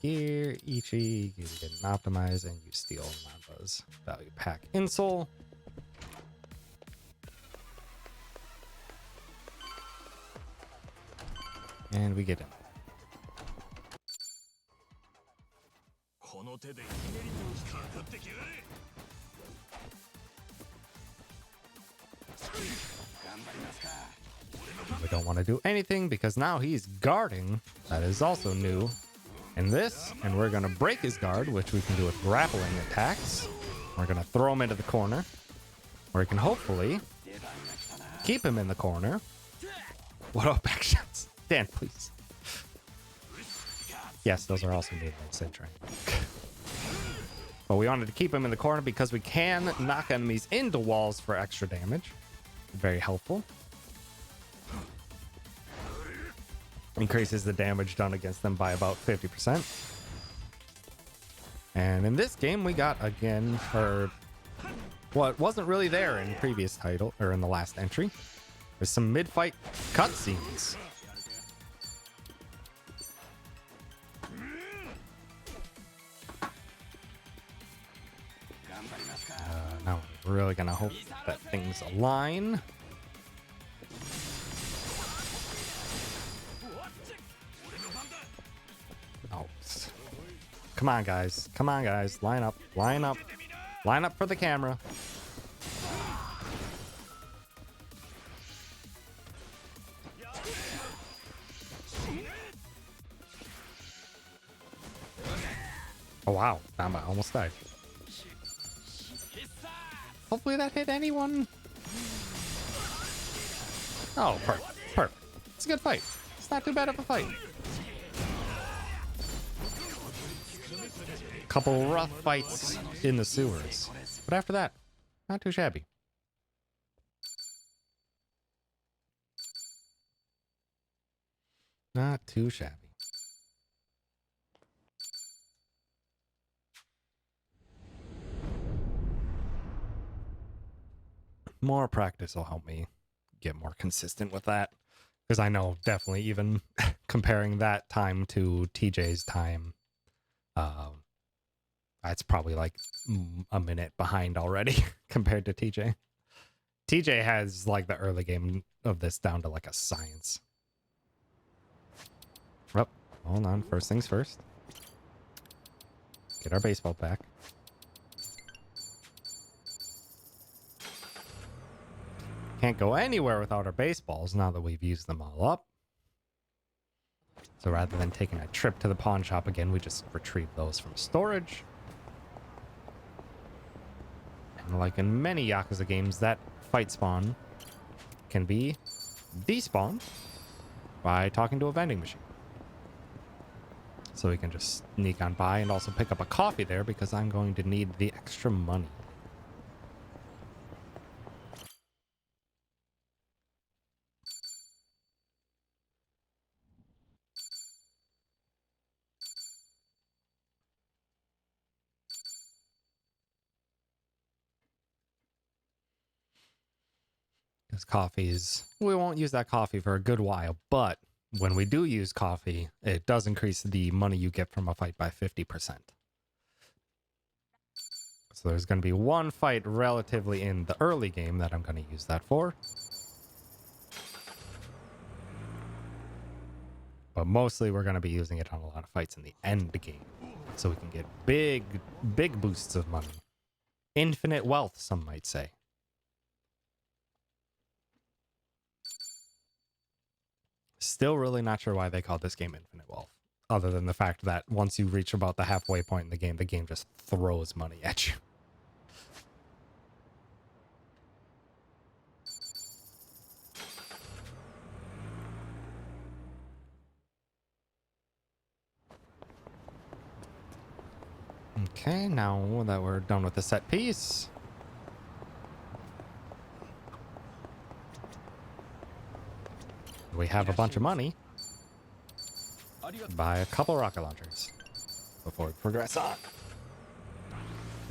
Here, Ichi, you get an optimize and you steal Namba's value pack insole. And we get him. We don't want to do anything because now he's guarding. That is also new in this, and we're going to break his guard, which we can do with grappling attacks. We're going to throw him into the corner, where we can hopefully keep him in the corner. What about back shots? Dan, please. Yes, those are also new in Century. But we wanted to keep him in the corner because we can knock enemies into walls for extra damage. Very helpful. Increases the damage done against them by about 50%. And in this game, we got again for what wasn't really there in previous title or in the last entry. There's some mid-fight cutscenes. Now we're really gonna hope that things align. Oh, come on, guys! Come on, guys! Line up! Line up! Line up for the camera! Oh, wow. I almost died. Hopefully that hit anyone. Oh, perfect. Perfect. It's a good fight. It's not too bad of a fight. Couple rough fights in the sewers. But after that, not too shabby. Not too shabby. More practice will help me get more consistent with that. Because I know definitely even comparing that time to TJ's time, it's probably like a minute behind already compared to TJ. TJ has like the early game of this down to like a science. Oh, hold on. First things first. Get our baseball back. Can't go anywhere without our baseballs now that we've used them all up. So rather than taking a trip to the pawn shop again, we just retrieve those from storage. And like in many Yakuza games, that fight spawn can be despawned by talking to a vending machine. So we can just sneak on by and also pick up a coffee there because I'm going to need the extra money. Because coffees, we won't use that coffee for a good while, but when we do use coffee, it does increase the money you get from a fight by 50%. So there's going to be one fight relatively in the early game that I'm going to use that for. But mostly we're going to be using it on a lot of fights in the end game. So we can get big boosts of money. Infinite wealth, some might say. Still really not sure why they called this game Infinite Wealth. Other than the fact that once you reach about the halfway point in the game just throws money at you. Okay, now that we're done with the set piece, we have a bunch of money. Buy a couple rocket launchers before we progress on.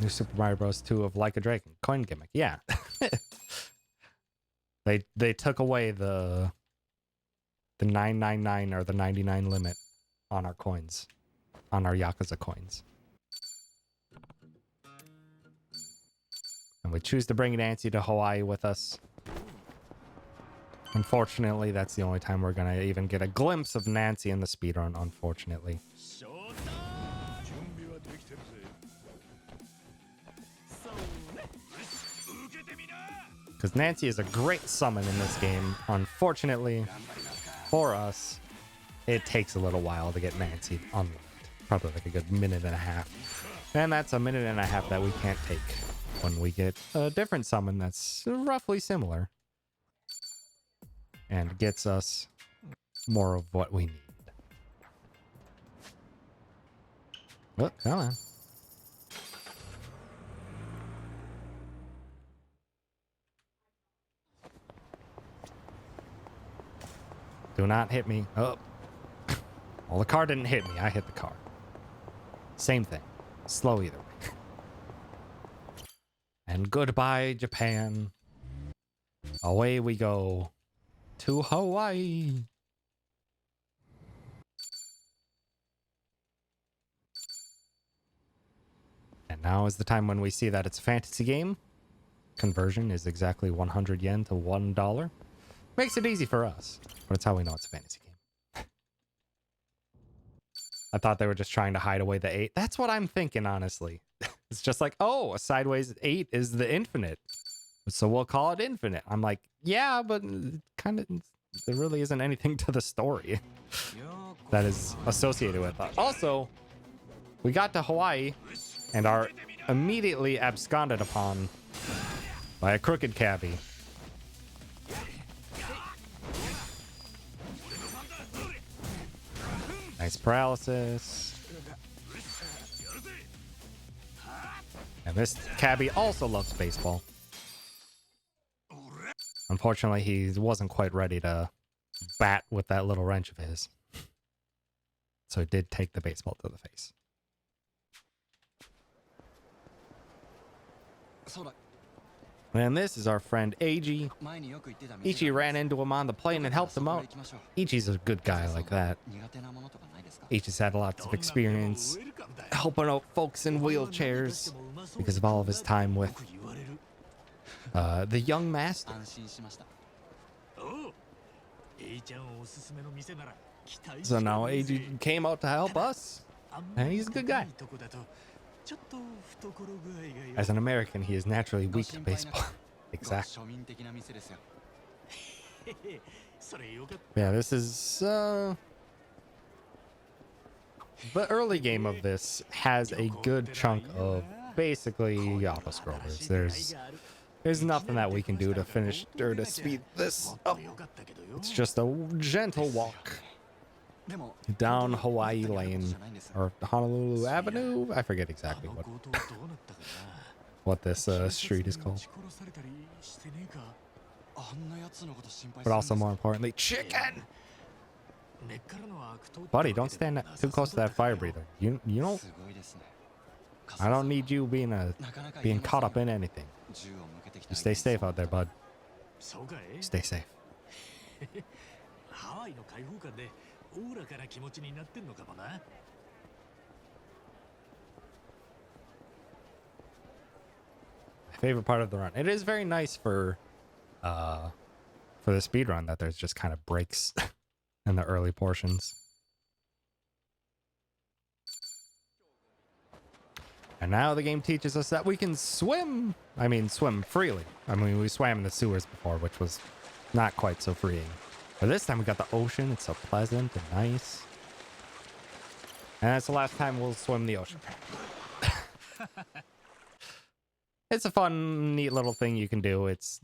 New Super Mario Bros. 2 of Like a Dragon. Coin gimmick. Yeah. They took away the 999 or the 99 limit on our coins. On our Yakuza coins. And we choose to bring Nancy to Hawaii with us. Unfortunately, that's the only time we're going to even get a glimpse of Nancy in the speedrun, unfortunately. Because Nancy is a great summon in this game. Unfortunately, for us, it takes a little while to get Nancy unlocked. Probably like a good minute and a half. And that's a minute and a half that we can't take when we get a different summon that's roughly similar. And gets us more of what we need. Oh, come on. Do not hit me. Oh. Well, the car didn't hit me. I hit the car. Same thing. Slow either way. And goodbye, Japan. Away we go. To Hawaii. And now is the time when we see that it's a fantasy game. Conversion is exactly 100 yen to $1. Makes it easy for us, but it's how we know it's a fantasy game. I thought they were just trying to hide away the 8. That's what I'm thinking, honestly. It's just like, oh, a sideways 8 is the infinite. So we'll call it infinite. I'm like, yeah, but kind of... there really isn't anything to the story that is associated with that. Also, We got to Hawaii and are immediately absconded upon by a crooked cabbie. Nice paralysis. And this cabbie also loves baseball. Unfortunately, he wasn't quite ready to bat with that little wrench of his. So he did take the baseball to the face. And this is our friend Eiji. Ichi ran into him on the plane and helped him out. Ichi's a good guy like that. Ichi's had lots of experience helping out folks in wheelchairs because of all of his time with the young master. So now Eiji came out to help us, and he's a good guy. As an American, he is naturally weak to baseball. Exactly. Yeah, this is the early game of this has a good chunk of basically auto-scrollers. There's nothing that we can do to finish or to speed this up. It's just a gentle walk down Hawaii Lane or Honolulu Avenue. I forget exactly what this street is called. But also more importantly, chicken. Buddy, don't stand too close to that fire breather. You know, I don't need you being caught up in anything. You stay safe out there, bud. Stay safe. My favorite part of the run. It is very nice for the speed run that there's just kind of breaks in the early portions. And now the game teaches us that we can swim. I mean, swim freely. I mean, we swam in the sewers before, which was not quite so freeing. But this time we got the ocean. It's so pleasant and nice. And that's the last time we'll swim the ocean. It's a fun, neat little thing you can do. It's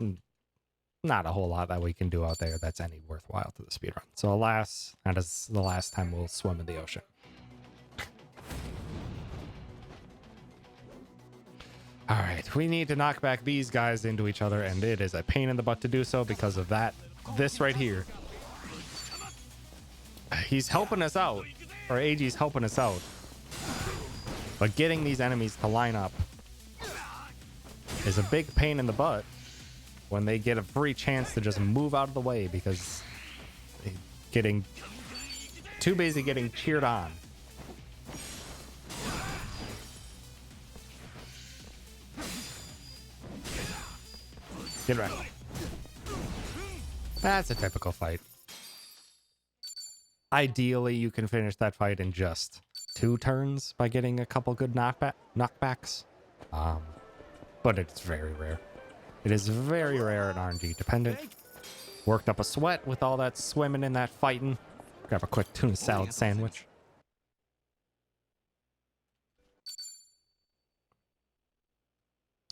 not a whole lot that we can do out there that's any worthwhile to the speedrun. So alas, that is the last time we'll swim in the ocean. All right, we need to knock back these guys into each other, and it is a pain in the butt to do so because of this right here. He's helping us out, or Eiji's helping us out. But getting these enemies to line up is a big pain in the butt when they get a free chance to just move out of the way because they're getting too busy getting cheered on. Get right. That's a typical fight. Ideally, you can finish that fight in just 2 turns by getting a couple good knockbacks. But it's very rare. It is very rare and RNG dependent. Worked up a sweat with all that swimming and that fighting. Grab a quick tuna salad sandwich.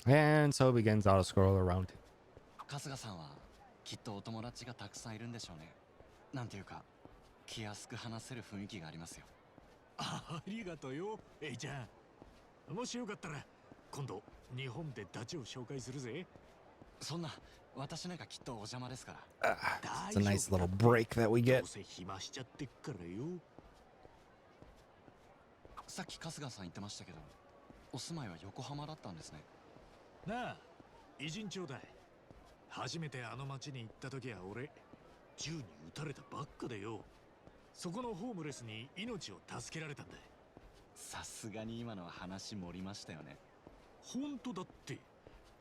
And so begins auto-scroller round 2. 春日さんはきっとお友達がたくさんいるんでしょうね。なんていうか気安く話せる雰囲気がありますよ。ありがとうよ、エイちゃん。もしよかったら今度日本でダチを紹介するぜ。そんな私なんかきっとお邪魔ですから。It's a nice little break that we get. どうせ暇しちゃってっからよ。さっき春日さん言ってましたけど、お住まいは横浜だったんですね。なあ、偉人ちょうだい。初めてあの町に行った時は俺銃に撃たれたばっかでよ。そこのホームレスに命を助けられたんだ。さすがに今のは話盛りましたよね。本当だって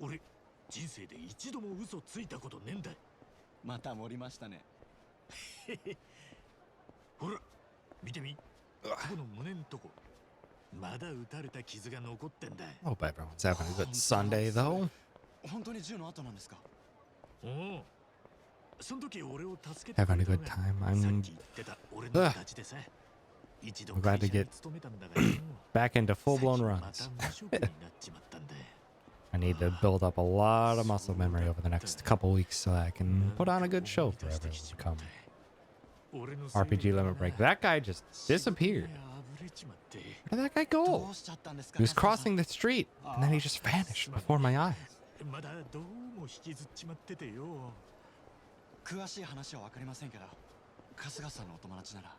俺人生で一度も嘘ついたことねえんだ。また盛りましたね。ほら見てみ、ここの胸んとこまだ撃たれた傷が残ってんだ。 Hope everyone's having a good Sunday though. 本当に銃の後なんですか？おお、その時俺を助けて Having a good time. さっき言ってた俺のたちでさ。I'm glad to get back into full-blown runs. I need to build up a lot of muscle memory over the next couple weeks so I can put on a good show for everyone to come. RPG limit break. That guy just disappeared. Where did that guy go? He was crossing the street and then he just vanished before my eyes. 詳しい話は分かりませんけど、春日さんのお友達なら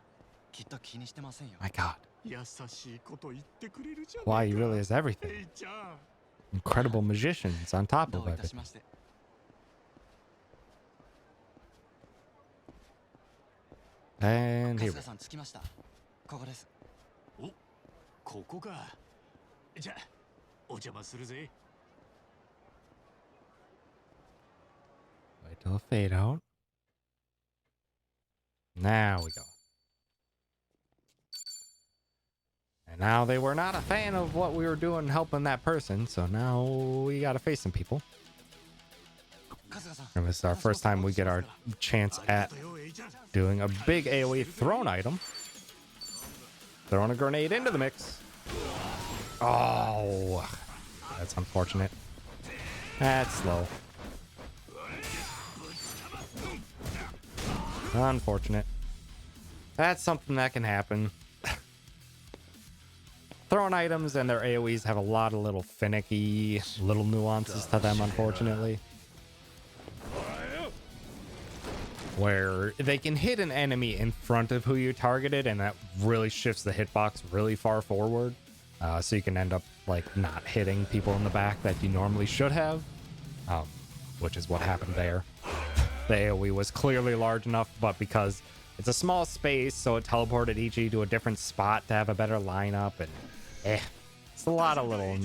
きっと気にしてませんよ。 My God. 優しいこと言ってくれるじゃん。 Why, he really is everything. Incredible magicians on top ど of ういたし everything. まして。 And here 春 we 日さん着きました。ここです。お、ここか。じゃあお邪魔するぜ。 Wait till it fade out. Now we go. And now they were not a fan of what we were doing helping that person, so now we gotta face some people. 春日さん。 And this is our first time we get our chance at doing a big AoE thrown item. Throwing a grenade into the mix. Oh, that's unfortunate. That's slow. Unfortunate. That's something that can happen. Throwing items and their AoEs have a lot of little finicky little nuances to them, unfortunately. Where they can hit an enemy in front of who you targeted, and that really shifts the hitbox really far forward. So you can end up like not hitting people in the back that you normally should have. Which is what happened there. The AoE was clearly large enough, but because it's a small space, so it teleported Ichi to a different spot to have a better lineup, and it's a lot of little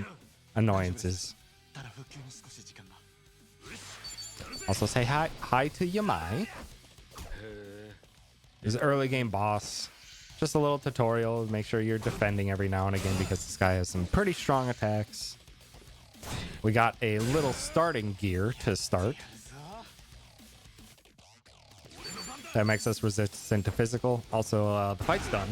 annoyances. Also say hi to Yamai. He's an early game boss. Just a little tutorial. Make sure you're defending every now and again because this guy has some pretty strong attacks. We got a little starting gear to start. That makes us resistant to physical. Also, the fight's done.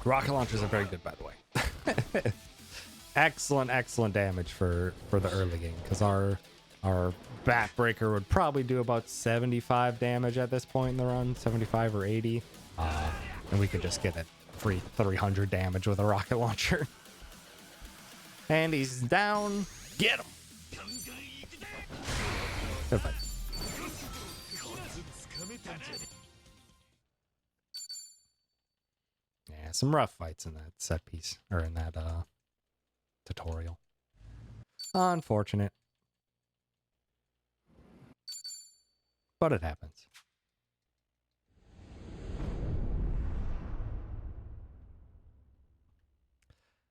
Rocket launchers are very good, by the way. excellent damage for the early game, because our backbreaker would probably do about 75 damage at this point in the run, 75 or 80, and we could just get it free 300 damage with a rocket launcher. And he's down. Get him. Good fight. Yeah, some rough fights in that set piece, or in that tutorial. Unfortunate. But it happens.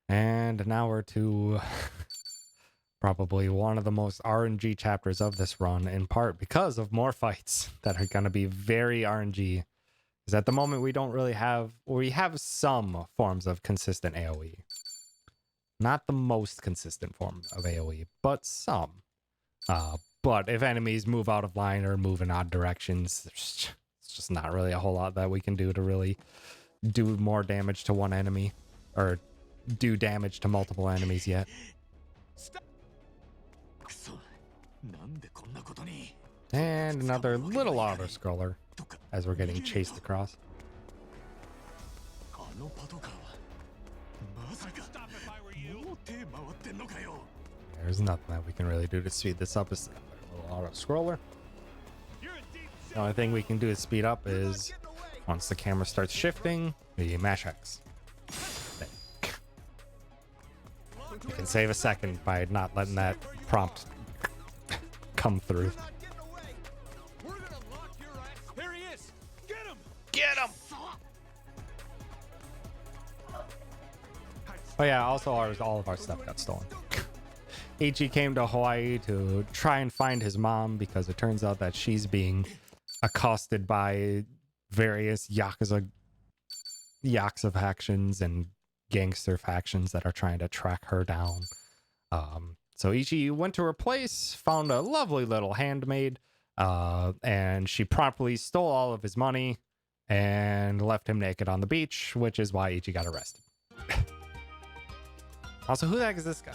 And now we're to probably one of the most RNG chapters of this run, in part because of more fights that are going to be very RNG. Because at the moment we don't really have, we have some forms of consistent AoE. Not the most consistent form of AoE, but some. But if enemies move out of line or move in odd directions, it's just not really a whole lot that we can do to really do more damage to one enemy, or do damage to multiple enemies yet. And another little auto-scroller as we're getting chased across. There's nothing that we can really do to speed this up. It's a little auto-scroller. The only thing we can do to speed up is once the camera starts shifting, we mash X. You can save a second by not letting that prompt come through. Get him! Oh yeah, also all of our stuff got stolen. Ichi came to Hawaii to try and find his mom because it turns out that she's being accosted by various Yakuza factions and gangster factions that are trying to track her down. So Ichi went to her place, found a lovely little handmaid, and she promptly stole all of his money and left him naked on the beach, which is why Ichi got arrested. Also, who the heck is this guy?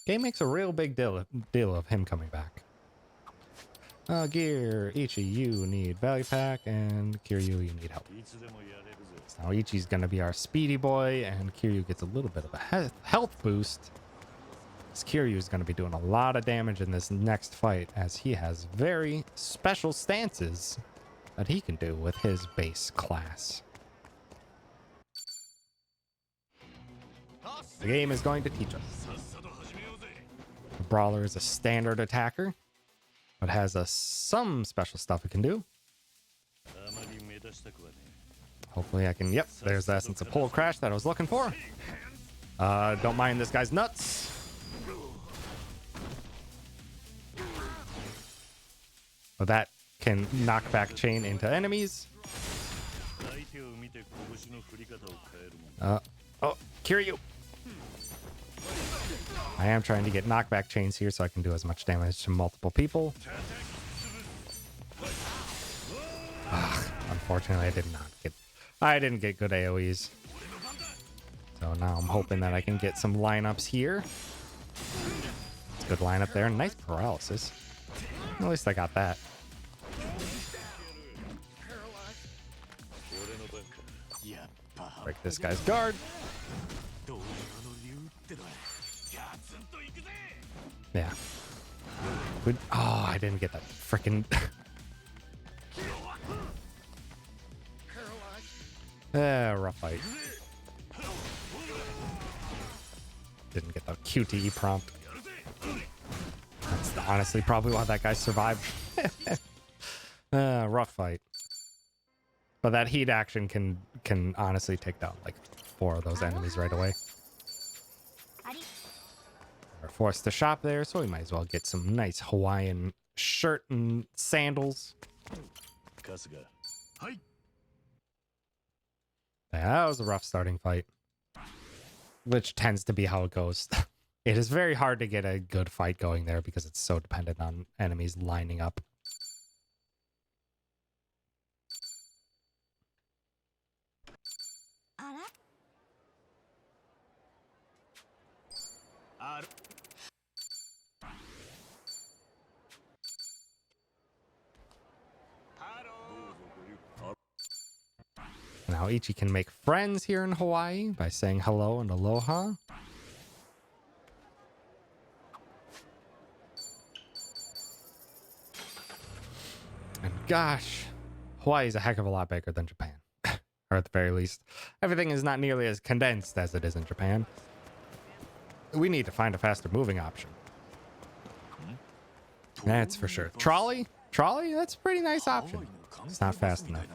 Game makes a real big deal of him coming back. Gear, Ichi, you need value pack, and Kiryu, you need help. So now Ichi's gonna be our speedy boy, and Kiryu gets a little bit of a health boost. This Kiryu is gonna be doing a lot of damage in this next fight, as he has very special stances that he can do with his base class. The game is going to teach us. The Brawler is a standard attacker, but has some special stuff it can do. Hopefully I can, yep, there's the essence of pole crash that I was looking for. Don't mind this guy's nuts. But that can knock back chain into enemies. Oh, Kiryu. I am trying to get knockback chains here so I can do as much damage to multiple people. Unfortunately, I didn't get good AoEs. So now I'm hoping that I can get some lineups here. It's a good lineup there. Nice paralysis. At least I got that. Break this guy's guard. Yeah. Good. Oh, I didn't get that freaking. Rough fight. Didn't get the QTE prompt. That's honestly probably why that guy survived. Rough fight. But that heat action can honestly take down like 4 of those enemies right away. We're forced to shop there, so we might as well get some nice Hawaiian shirt and sandals. Yeah, that was a rough starting fight, which tends to be how it goes. It is very hard to get a good fight going there because it's so dependent on enemies lining up. Now Ichi can make friends here in Hawaii by saying hello and aloha. And gosh, Hawaii is a heck of a lot bigger than Japan. Or at the very least, everything is not nearly as condensed as it is in Japan. We need to find a faster moving option. That's for sure. Trolley? Trolley? That's a pretty nice option. It's not fast enough.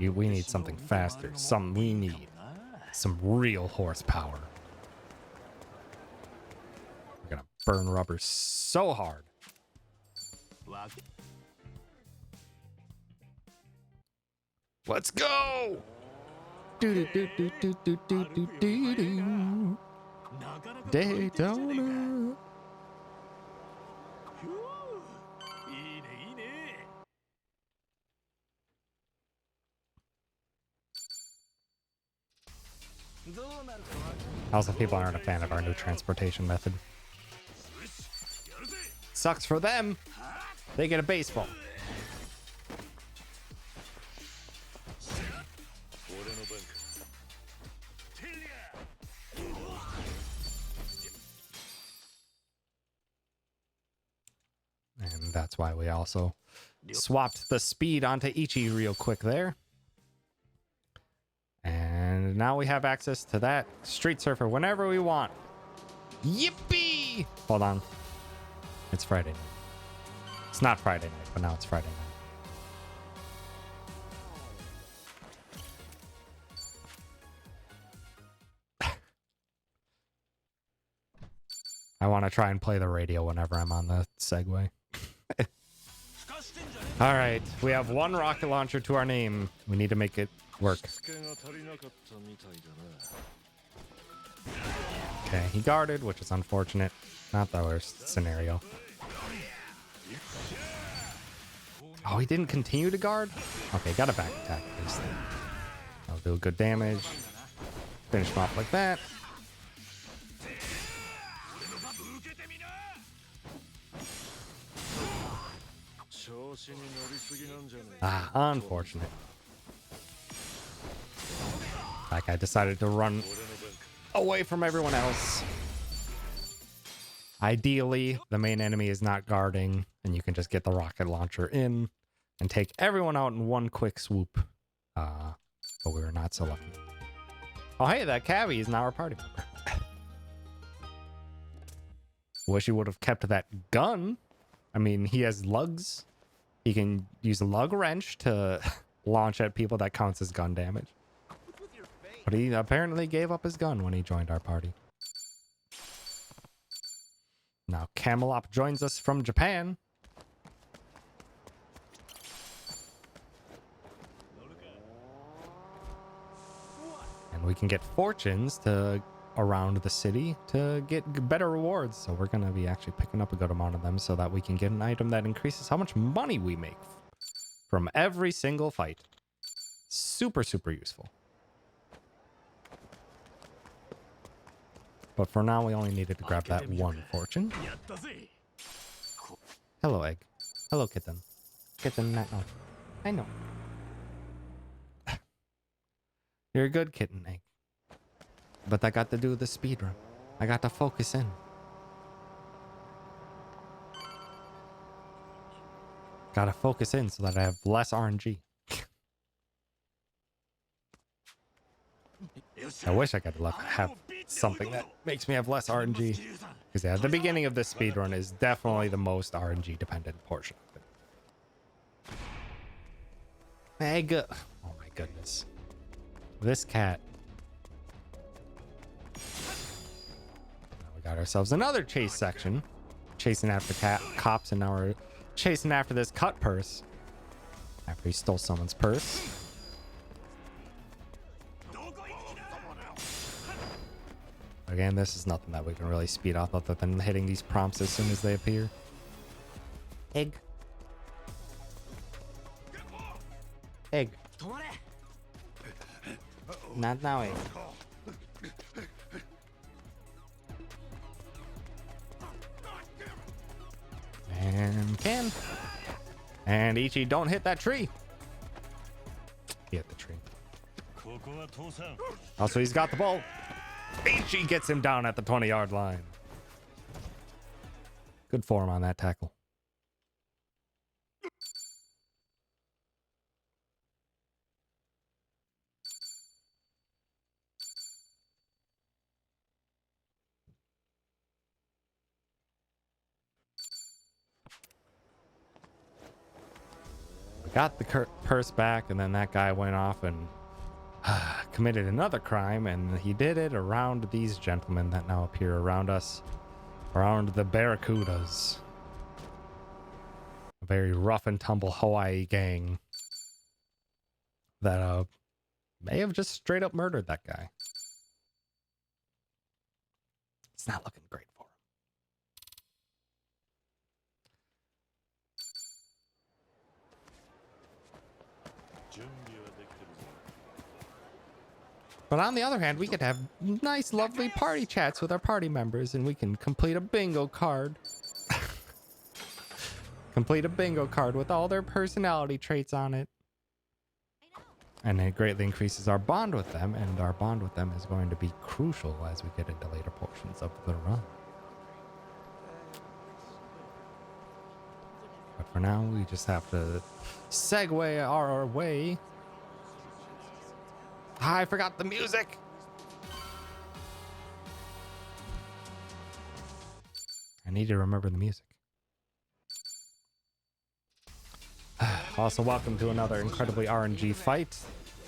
We need something faster. We need some real horsepower. We're gonna burn rubber so hard. Let's go! Daytona. Also, people aren't a fan of our new transportation method. Sucks for them. They get a baseball. And that's why we also swapped the speed onto Ichi real quick there. And now we have access to that Street Surfer whenever we want. Yippee! Hold on. It's Friday night. It's not Friday night, but now it's Friday night. I want to try and play the radio whenever I'm on the Segway. All right, we have one rocket launcher to our name. We need to make it work. Okay, he guarded, which is unfortunate. Not the worst scenario. Oh, he didn't continue to guard? Okay, got a back attack at least. That'll do good damage. Finish him off like that. Ah, unfortunate. That guy decided to run away from everyone else. Ideally, the main enemy is not guarding, and you can just get the rocket launcher in and take everyone out in one quick swoop. But we were not so lucky. Oh, hey, that cabbie is now our party member. Wish he would have kept that gun. I mean, he has lugs. He can use a lug wrench to launch at people. That counts as gun damage. But he apparently gave up his gun when he joined our party. Now Camelop joins us from Japan. And we can get fortunes to around the city to get better rewards. So we're going to be actually picking up a good amount of them so that we can get an item that increases how much money we make from every single fight. Super, super useful. But for now, we only needed to grab that one fortune. Hello, egg. Hello, kitten. Kitten, no. I know. You're a good kitten, egg. But I got to do the speedrun. I got to focus in. Gotta focus in so that I have less RNG. I wish I could have something that makes me have less RNG. Because yeah, the beginning of this speedrun is definitely the most RNG dependent portion of it. Egg. Oh my goodness. This cat. Now we got ourselves another chase section. Chasing after cops, and now we're chasing after this cut purse. After he stole someone's purse. Again, this is nothing that we can really speed up other than hitting these prompts as soon as they appear. Egg. Egg. Not now, egg. And can. And Ichi, don't hit that tree. He hit the tree. Also, he's got the ball. Ichi gets him down at the 20-yard line. Good form on that tackle. We got the purse back, and then that guy went off and committed another crime, and he did it around these gentlemen that now appear around us, around the Barracudas. A very rough and tumble Hawaii gang that may have just straight up murdered that guy. It's not looking great for him. But on the other hand, we could have nice, lovely party chats with our party members, and we can complete a bingo card. Complete a bingo card with all their personality traits on it. And it greatly increases our bond with them, and our bond with them is going to be crucial as we get into later portions of the run. But for now, we just have to segue our way. I forgot the music. I need to remember the music. Also, welcome to another incredibly RNG fight,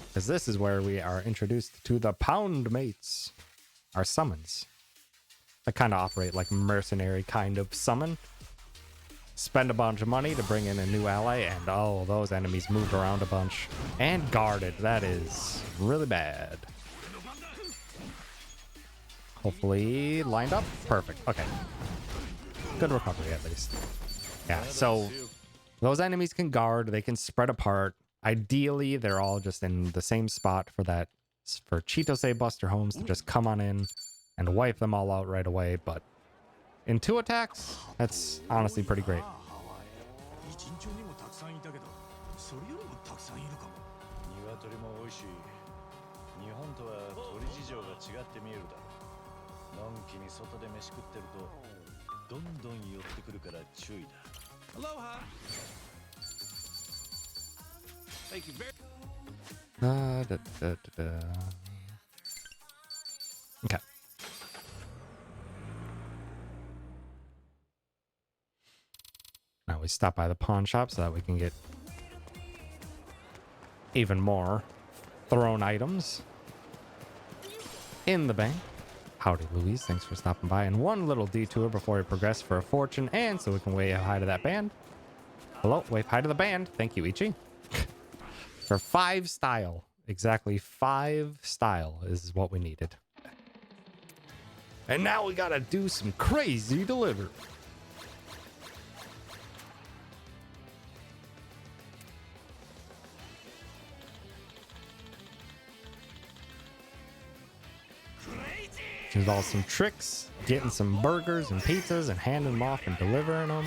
because this is where we are introduced to the Pound Mates, our summons. They kind of operate like mercenary kind of summon. Spend a bunch of money to bring in a new ally, and oh, those enemies moved around a bunch. And guarded. That is really bad. Hopefully lined up. Perfect. Okay. Good recovery at least. Yeah, so those enemies can guard. They can spread apart. Ideally, they're all just in the same spot for that, for Chitose Buster Homes to just come on in and wipe them all out right away. But in 2 attacks, that's honestly pretty great. 一日にもたくさんいたけど、それよりもたくさんいるかも。鶏も多いし、日本とは鳥事情が違って見えるだろう。のんきに外で飯食ってると、どんどん寄ってくるから注意だ。Aloha. Thank you very. Okay. Now we stop by the pawn shop so that we can get even more thrown items in the bank. Howdy, Louise. Thanks for stopping by. And one little detour before we progress for a fortune and so we can wave hi to that band. Hello, wave hi to the band. Thank you, Ichi. For 5 style. Exactly 5 style is what we needed. And now we gotta do some crazy delivery. Involves some tricks, getting some burgers and pizzas and handing them off and delivering them.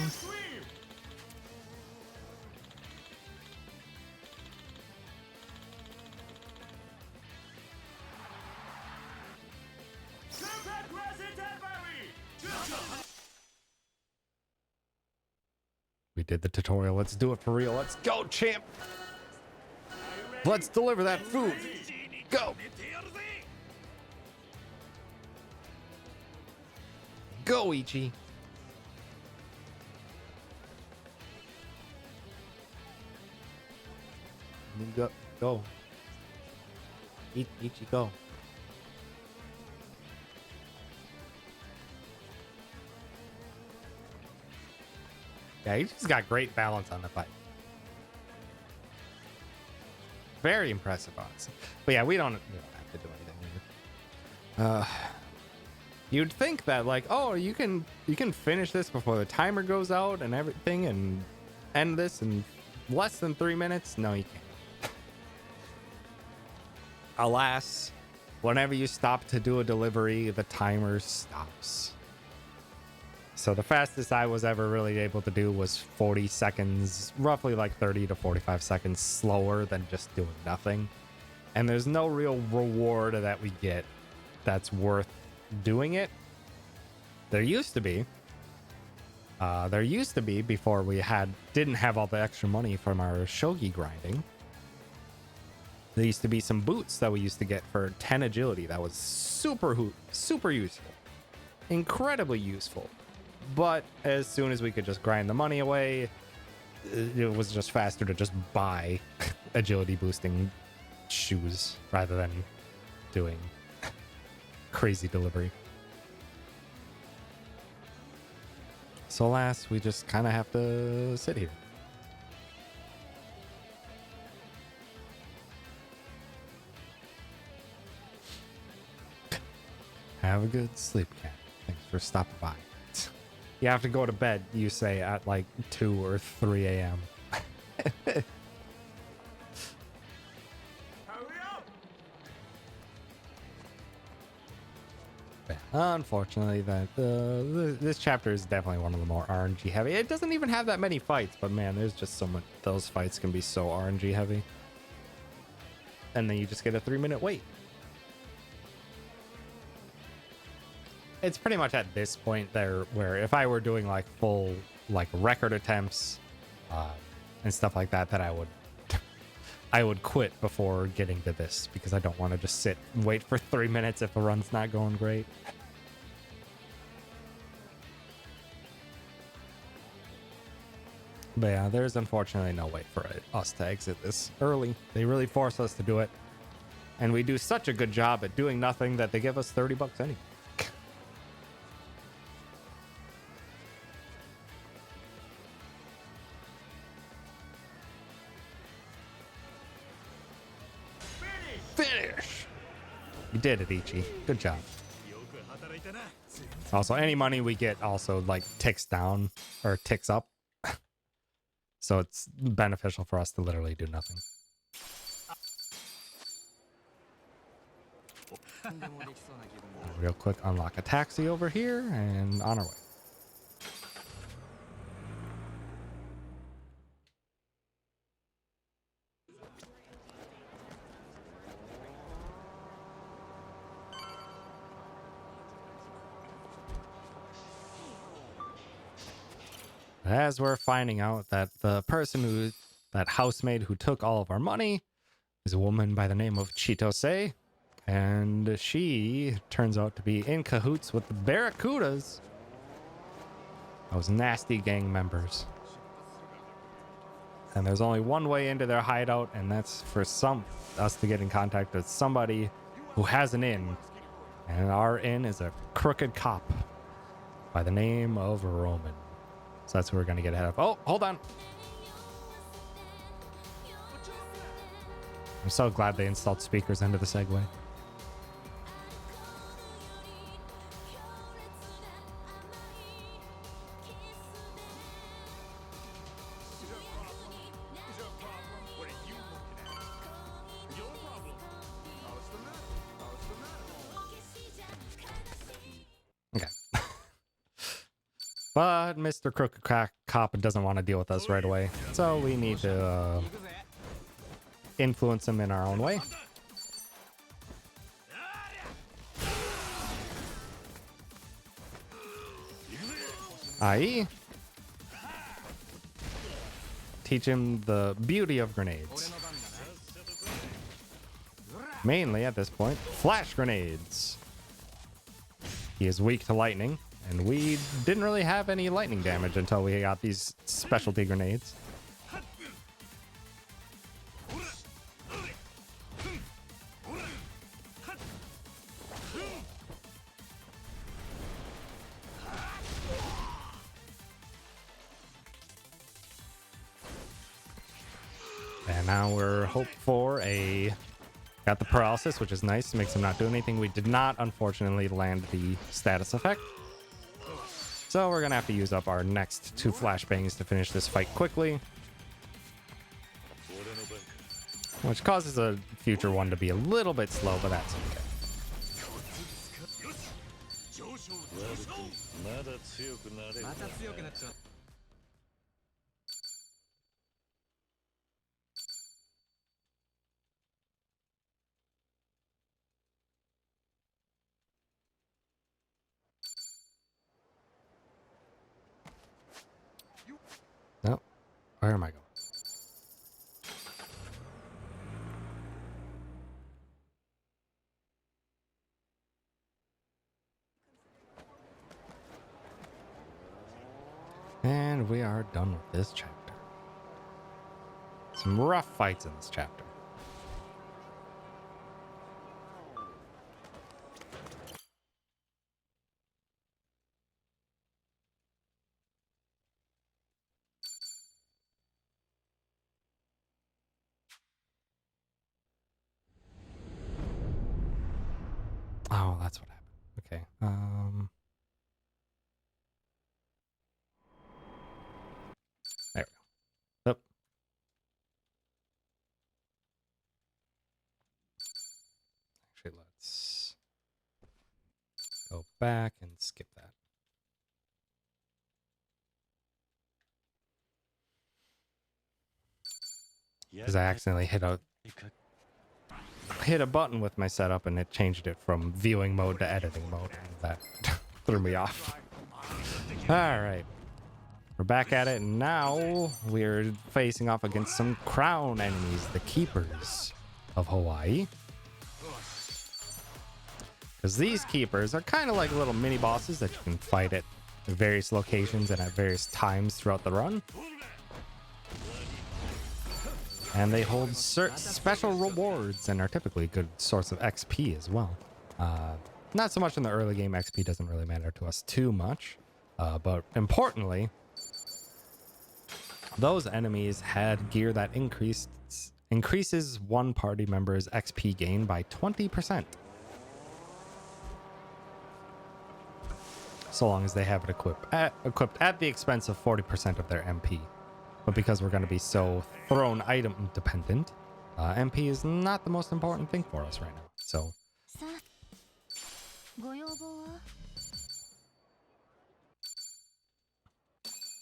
We did the tutorial. Let's do it for real. Let's go, champ. Let's deliver that food. Go. Go, Ichi. Go. Go. Ichi, go. Yeah, he just got great balance on the fight. Very impressive, honestly. But yeah, we don't have to do anything here. You'd think that like, oh, you can finish this before the timer goes out and everything and end this in less than 3 minutes. No, you can't. Alas, whenever you stop to do a delivery, the timer stops. So the fastest I was ever really able to do was 40 seconds, roughly like 30 to 45 seconds slower than just doing nothing. And there's no real reward that we get that's worth doing it. There used to be. Before we didn't have all the extra money from our shogi grinding. There used to be some boots that we used to get for 10 agility. That was super useful. Incredibly useful. But as soon as we could just grind the money away, it was just faster to just buy agility boosting shoes rather than doing crazy delivery. So alas, we just kind of have to sit here. Have a good sleep, cat. Thanks for stopping by. You have to go to bed, you say, at like 2 or 3 a.m. Unfortunately, this chapter is definitely one of the more RNG heavy. It doesn't even have that many fights, but man, there's just so much. Those fights can be so RNG heavy. And then you just get a 3-minute wait. It's pretty much at this point there where if I were doing like full like record attempts and stuff like that, I would quit before getting to this because I don't want to just sit and wait for 3 minutes if the run's not going great. But yeah, there's unfortunately no way for us to exit this early. They really force us to do it. And we do such a good job at doing nothing that they give us $30 anyway. Finish! You did it, Ichi. Good job. Also, any money we get also like ticks down or ticks up. So it's beneficial for us to literally do nothing. Real quick, unlock a taxi over here and on our way. As we're finding out that that housemaid who took all of our money is a woman by the name of Chitose, and she turns out to be in cahoots with the Barracudas, those nasty gang members. And there's only one way into their hideout, and that's for us to get in contact with somebody who has an inn, and our inn is a crooked cop by the name of Roman. So that's who we're going to get ahead of. Oh, hold on. I'm so glad they installed speakers into the Segway. Okay. But Mr. Crooked Cop doesn't want to deal with us right away. So we need to influence him in our own way. I.e., teach him the beauty of grenades. Mainly at this point, flash grenades. He is weak to lightning, and we didn't really have any lightning damage until we got these specialty grenades. And now we're hope for got the paralysis, which is nice. Makes him not do anything. We did not, unfortunately, land the status effect. So we're going to have to use up our next 2 flashbangs to finish this fight quickly. Which causes a future one to be a little bit slow, but that's okay. No, where am I going? And we are done with this chapter. Some rough fights in this chapter. Oh, that's what happened. Okay. There we go. Up. Actually, let's go back and skip that. Because I accidentally hit a button with my setup and it changed it from viewing mode to editing mode. And that threw me off. All right. We're back at it, and now we're facing off against some crown enemies, the Keepers of Hawaii. Because these Keepers are kind of like little mini bosses that you can fight at various locations and at various times throughout the run. And they hold special rewards and are typically a good source of XP as well. Not so much in the early game, XP doesn't really matter to us too much. But importantly, those enemies had gear that increases one party member's XP gain by 20%. so long as they have it equipped at the expense of 40% of their MP. But because we're going to be so throne item dependent, MP is not the most important thing for us right now. So, さあ、ご要望は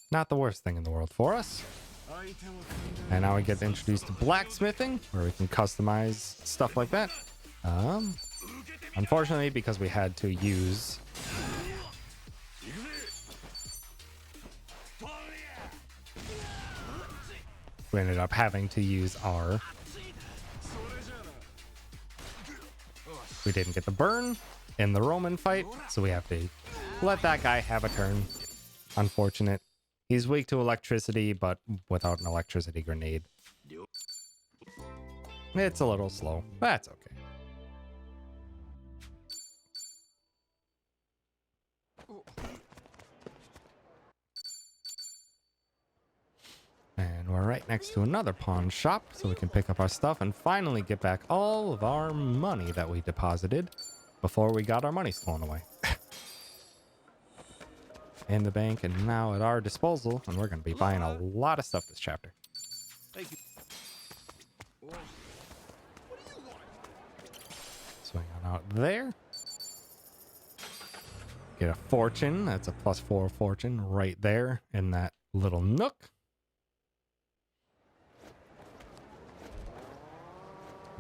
not the worst thing in the world for us. And now we get introduced to blacksmithing, where we can customize stuff like that. Unfortunately, because we had to use we ended up having to use our we didn't get the burn in the Roman fight, so we have to let that guy have a turn. Unfortunate. He's weak to electricity, but without an electricity grenade. It's a little slow. That's okay. And we're right next to another pawn shop, so we can pick up our stuff and finally get back all of our money that we deposited before we got our money stolen away. In the bank and now at our disposal, and we're going to be buying a lot of stuff this chapter. Thank you. Swing on out there. Get a fortune. That's a +4 fortune right there in that little nook.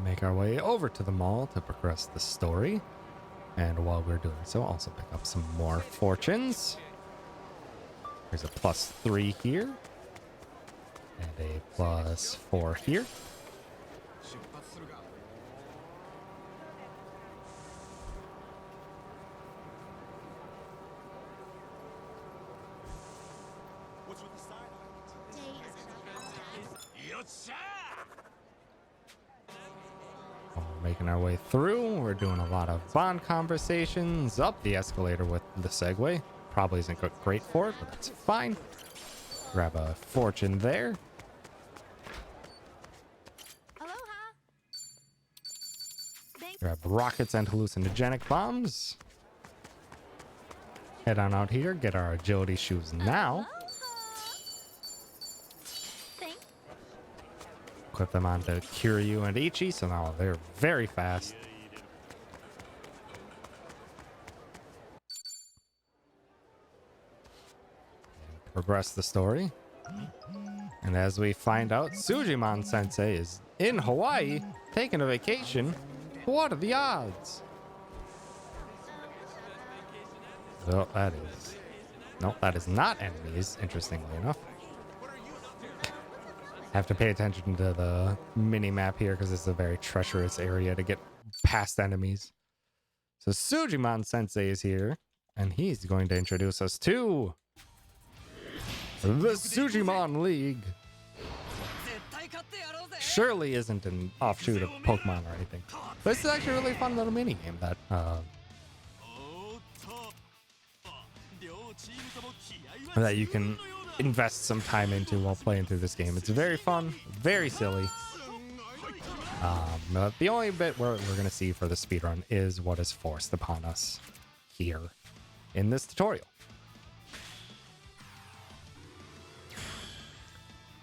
Make our way over to the mall to progress the story. And while we're doing so, also pick up some more fortunes. There's a +3 here. And a +4 here. Making our way through. We're doing a lot of bond conversations up the escalator with the Segway. Probably isn't great for it, but that's fine. Grab a fortune there. Aloha. Grab rockets and hallucinogenic bombs. Head on out here, get our agility shoes now. Equip them onto Kiryu and Ichi, so now they're very fast. And progress the story. And as we find out, Sujimon Sensei is in Hawaii, taking a vacation. What are the odds? So that is... Nope, that is not enemies, interestingly enough. Have to pay attention to the mini-map here because it's a very treacherous area to get past enemies. So Sujimon Sensei is here, and he's going to introduce us to the Sujimon League. Surely isn't an offshoot of Pokemon or anything. But this is actually a really fun little mini-game that you can invest some time into while playing through this game. It's very fun, very silly. The only bit where we're going to see for the speedrun is what is forced upon us here in this tutorial.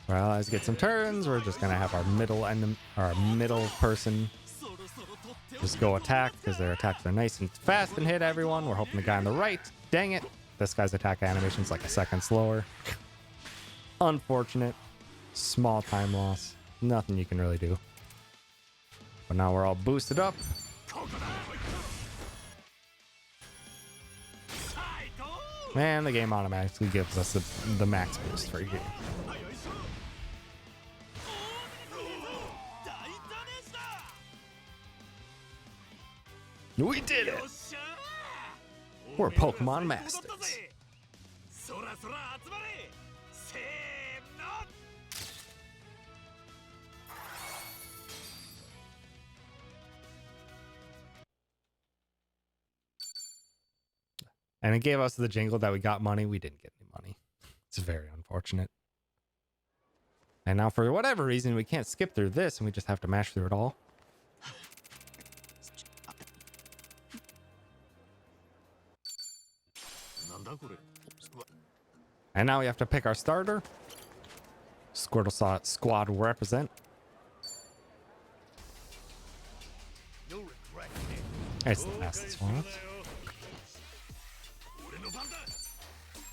Well, as we get some turns, we're just going to have our middle person just go attack because their attacks are nice and fast and hit everyone. We're hoping the guy on the right, dang it, this guy's attack animation's like a second slower. Unfortunate. Small time loss. Nothing you can really do. But now we're all boosted up. And the game automatically gives us the max boost for your game. We did it! We're Pokemon Masters. And it gave us the jingle that we got money. We didn't get any money. It's very unfortunate. And now for whatever reason, we can't skip through this and we just have to mash through it all. And now we have to pick our starter. Squirtle Squad represent. It's the fastest one.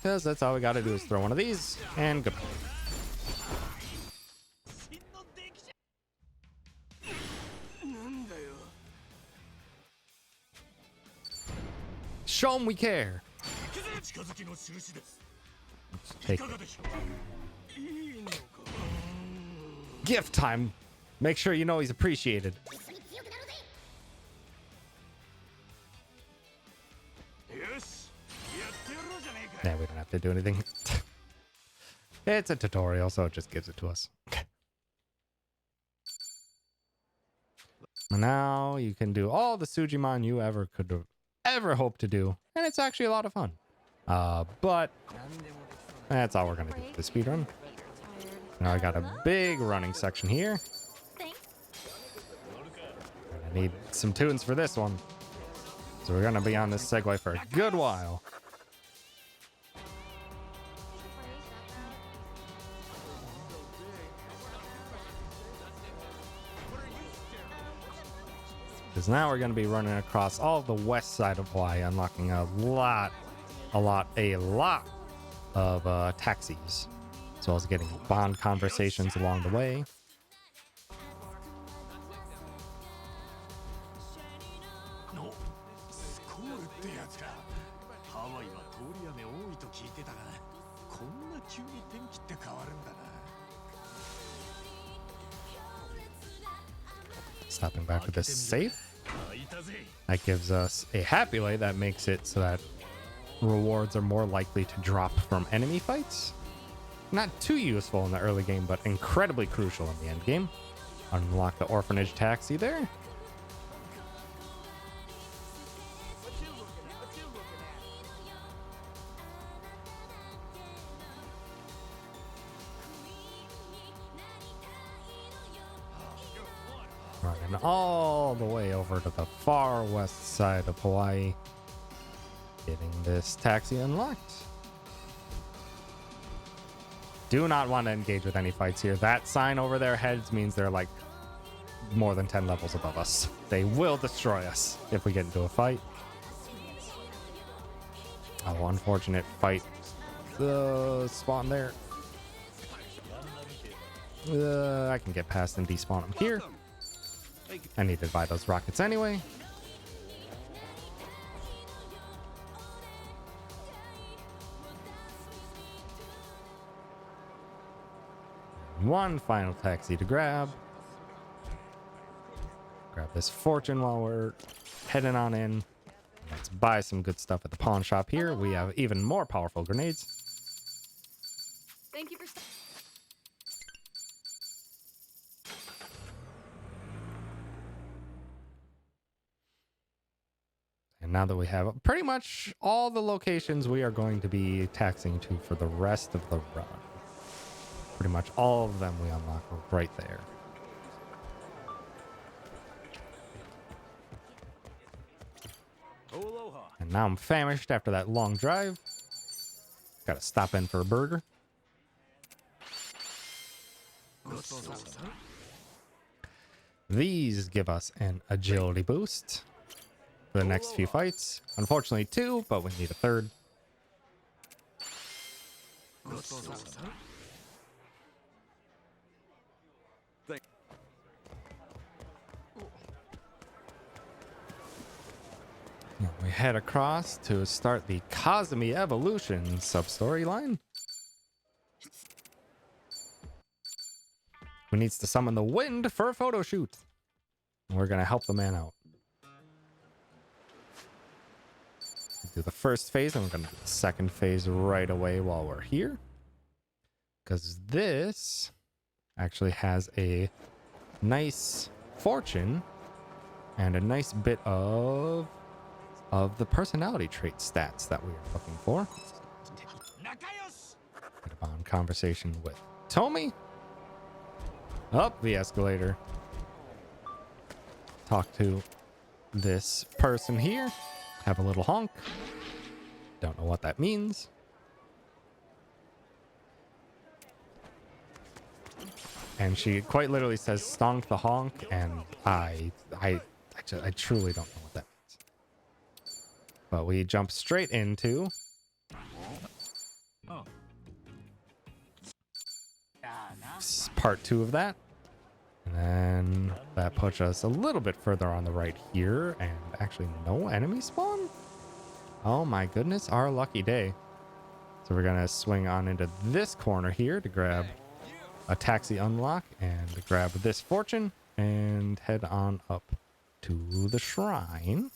Because that's all we got to do is throw one of these and go. Show 'em we care. Take it. Gift time. Make sure you know he's appreciated. Yeah, we don't have to do anything. It's a tutorial, so it just gives it to us. Now you can do all the Sujimon you could ever hope to do, and it's actually a lot of fun. But that's all we're gonna do for the speedrun. Now I got a big running section here. I need some tunes for this one, so we're gonna be on this Segway for a good while. Because now we're going to be running across all the west side of Hawaii, unlocking a lot of taxis, as well as getting bond conversations along the way. Stopping back with this safe. That gives us a happy light that makes it so that rewards are more likely to drop from enemy fights. Not too useful in the early game, but incredibly crucial in the end game. Unlock the orphanage taxi there. Running all the way over to the far west side of Hawaii. Getting this taxi unlocked. Do not want to engage with any fights here. That sign over their heads means they're like more than 10 levels above us. They will destroy us if we get into a fight. Oh, unfortunate fight. Spawn there. I can get past and despawn them here. I need to buy those rockets anyway. One final taxi to grab. Grab this fortune while we're heading on in. Let's buy some good stuff at the pawn shop here. We have even more powerful grenades. Thank you for. And now that we have pretty much all the locations we are going to be taxing to for the rest of the run. Pretty much all of them we unlock right there. And now I'm famished after that long drive. Gotta stop in for a burger. These give us an agility boost for the next few fights. Unfortunately 2, but we need a 3rd. Now we head across to start the Kazumi Evolution sub-story line. Who needs to summon the wind for a photo shoot? We're gonna help the man out. Do the first phase, and we're gonna do the second phase right away while we're here. Because this actually has a nice fortune and a nice bit of the personality trait stats that we are looking for. Get a bond conversation with Tomi. Up the escalator. Talk to this person here. Have a little honk. Don't know what that means. And she quite literally says "stonk the honk," and I truly don't know what that means. But we jump straight into part 2 of that. And then that puts us a little bit further on the right here, and actually no enemy spawn? Oh my goodness, our lucky day. So we're gonna swing on into this corner here to grab a taxi unlock and grab this fortune and head on up to the shrine.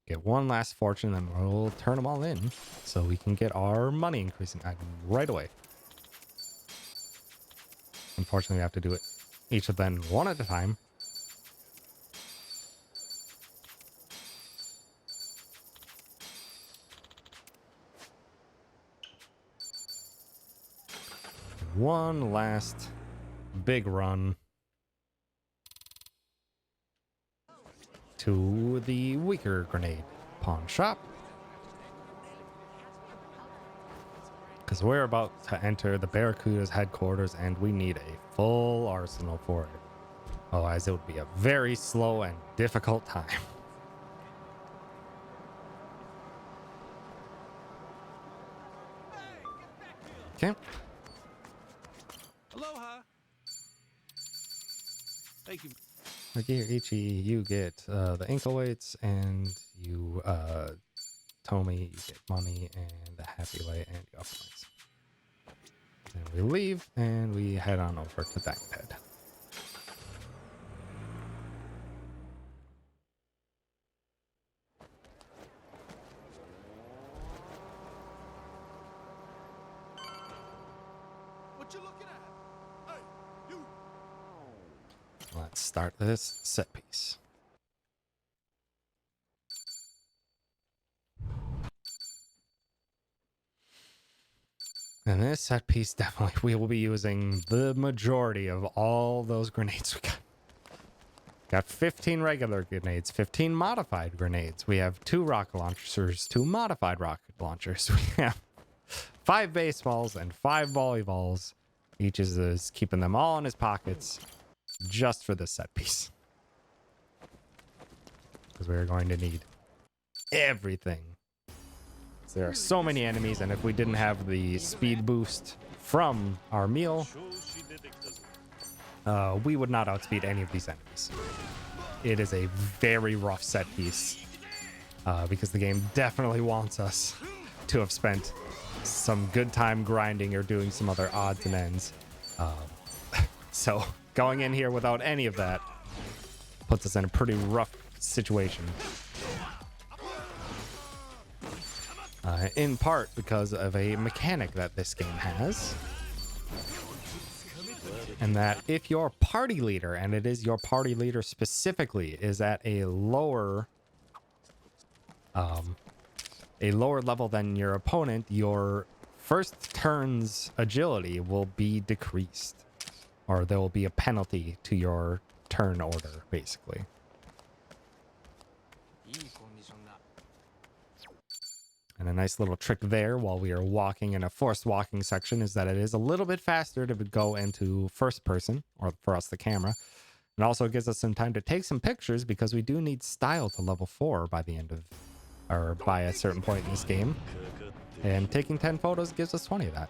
Get one last fortune, and we'll turn them all in so we can get our money increasing item right away. Unfortunately, we have to do it each of them one at a time. One last big run to the weaker grenade pawn shop, because we're about to enter the Barracuda's headquarters and we need a full arsenal for it. Otherwise, it would be a very slow and difficult time. Okay. Aloha. Thank you. Here, Ichi, you get the ankle weights, and you, Tomy, you get money and the happy light and the upgrades. And we leave, and we head on over to Backped. What you looking at? Hey, you. Let's start this set piece. And this set piece, definitely, we will be using the majority of all those grenades we got. Got 15 regular grenades, 15 modified grenades. We have 2 rocket launchers, 2 modified rocket launchers. We have 5 baseballs and 5 volleyballs. Each is keeping them all in his pockets just for this set piece. Because we're going to need everything. There are so many enemies, and if we didn't have the speed boost from our meal, we would not outspeed any of these enemies. It is a very rough set piece, because the game definitely wants us to have spent some good time grinding or doing some other odds and ends. So going in here without any of that puts us in a pretty rough situation. In part because of a mechanic that this game has. And that if your party leader, and it is your party leader specifically, is at a lower level than your opponent, your first turn's agility will be decreased. Or there will be a penalty to your turn order, basically. And a nice little trick there while we are walking in a forced walking section is that it is a little bit faster to go into first person, or for us, the camera. And also gives us some time to take some pictures because we do need style to level 4 by the end of, or by a certain point in this game. And taking 10 photos gives us 20 of that.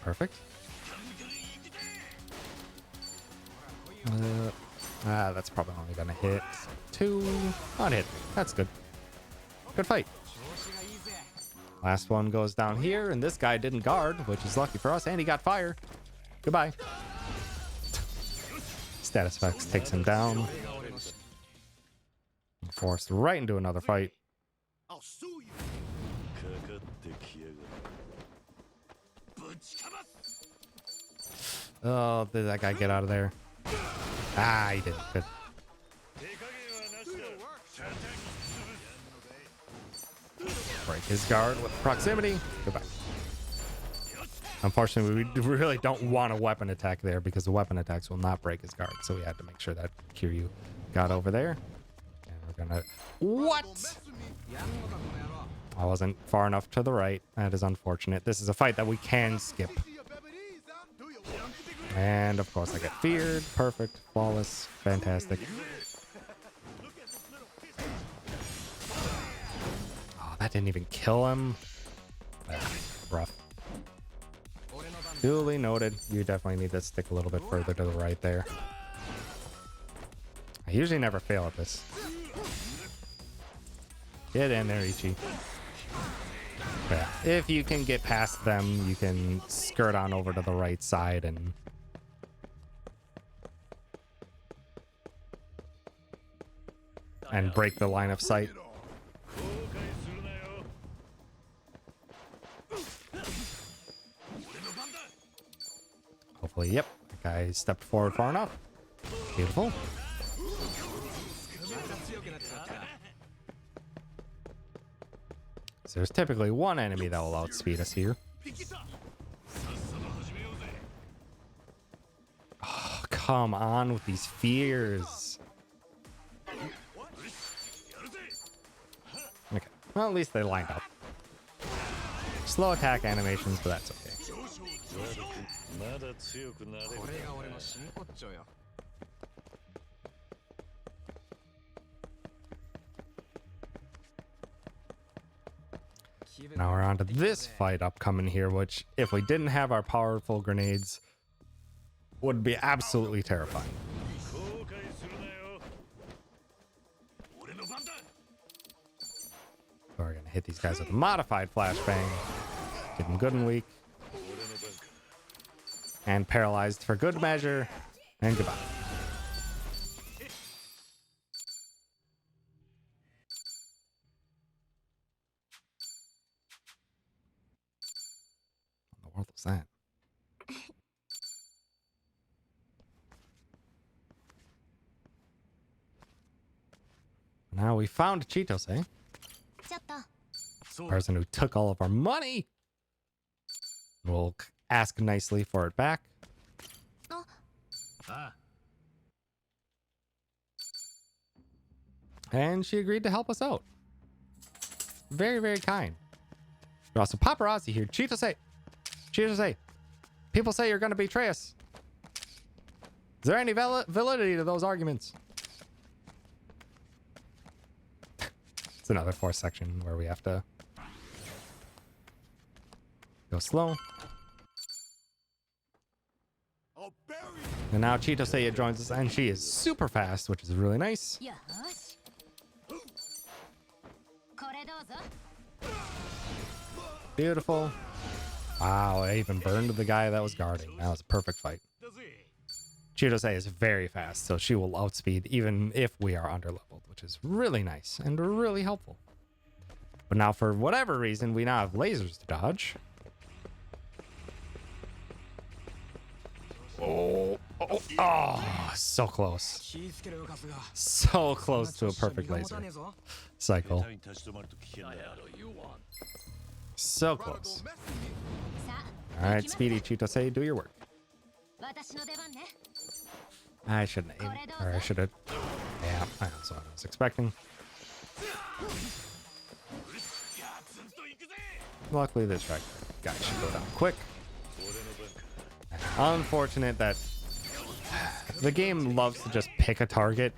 Perfect. That's probably only gonna hit 2. On hit. That's good. Good fight. Last one goes down here, and this guy didn't guard, which is lucky for us, and he got fire. Goodbye. Status effects takes him down. Forced right into another fight. I'll sue you. Oh, did that guy get out of there? Ah, he didn't. Good. Break his guard with proximity. Goodbye. Unfortunately, we really don't want a weapon attack there because the weapon attacks will not break his guard. So we had to make sure that Kiryu got over there. gonna... What? I wasn't far enough to the right. That is unfortunate. This is a fight that we can skip. And of course I get feared. Perfect. Flawless. Fantastic. Oh, that didn't even kill him. Rough. Duly noted. You definitely need to stick a little bit further to the right there. I usually never fail at this. Get in there, Ichi. Yeah. If you can get past them, you can skirt on over to the right side and break the line of sight. Hopefully, yep. That guy stepped forward far enough. Beautiful. So there's typically one enemy that will outspeed us here. Oh, come on with these fears. Okay. Well, at least they lined up. Slow attack animations, but that's okay. Now we're on to this fight upcoming here, which, if we didn't have our powerful grenades, would be absolutely terrifying. So we're going to hit these guys with a modified flashbang. Get them good and weak. And paralyzed for good measure. And goodbye. What the world was that? Now we found Cheetos, eh? Person who took all of our money. We'll ask nicely for it back. And she agreed to help us out. Very, very kind. Also, paparazzi here. Cheetos, Cheetos, people say you're going to betray us. Is there any validity to those arguments? It's another fourth section where we have to go slow. And now Cheetos joins us, and she is super fast, which is really nice. Beautiful. Wow, I even burned the guy that was guarding. That was a perfect fight. Cheetos is very fast, so she will outspeed even if we are underleveled, which is really nice and really helpful. But now, for whatever reason, we now have lasers to dodge. Oh, so close. So close to a perfect laser cycle. So close. All right, Speedy Cheetos, do your work. I shouldn't have aimed, or I should have. Yeah, that's what I was expecting. Luckily, this guy should go down quick. Unfortunate that the game loves to just pick a target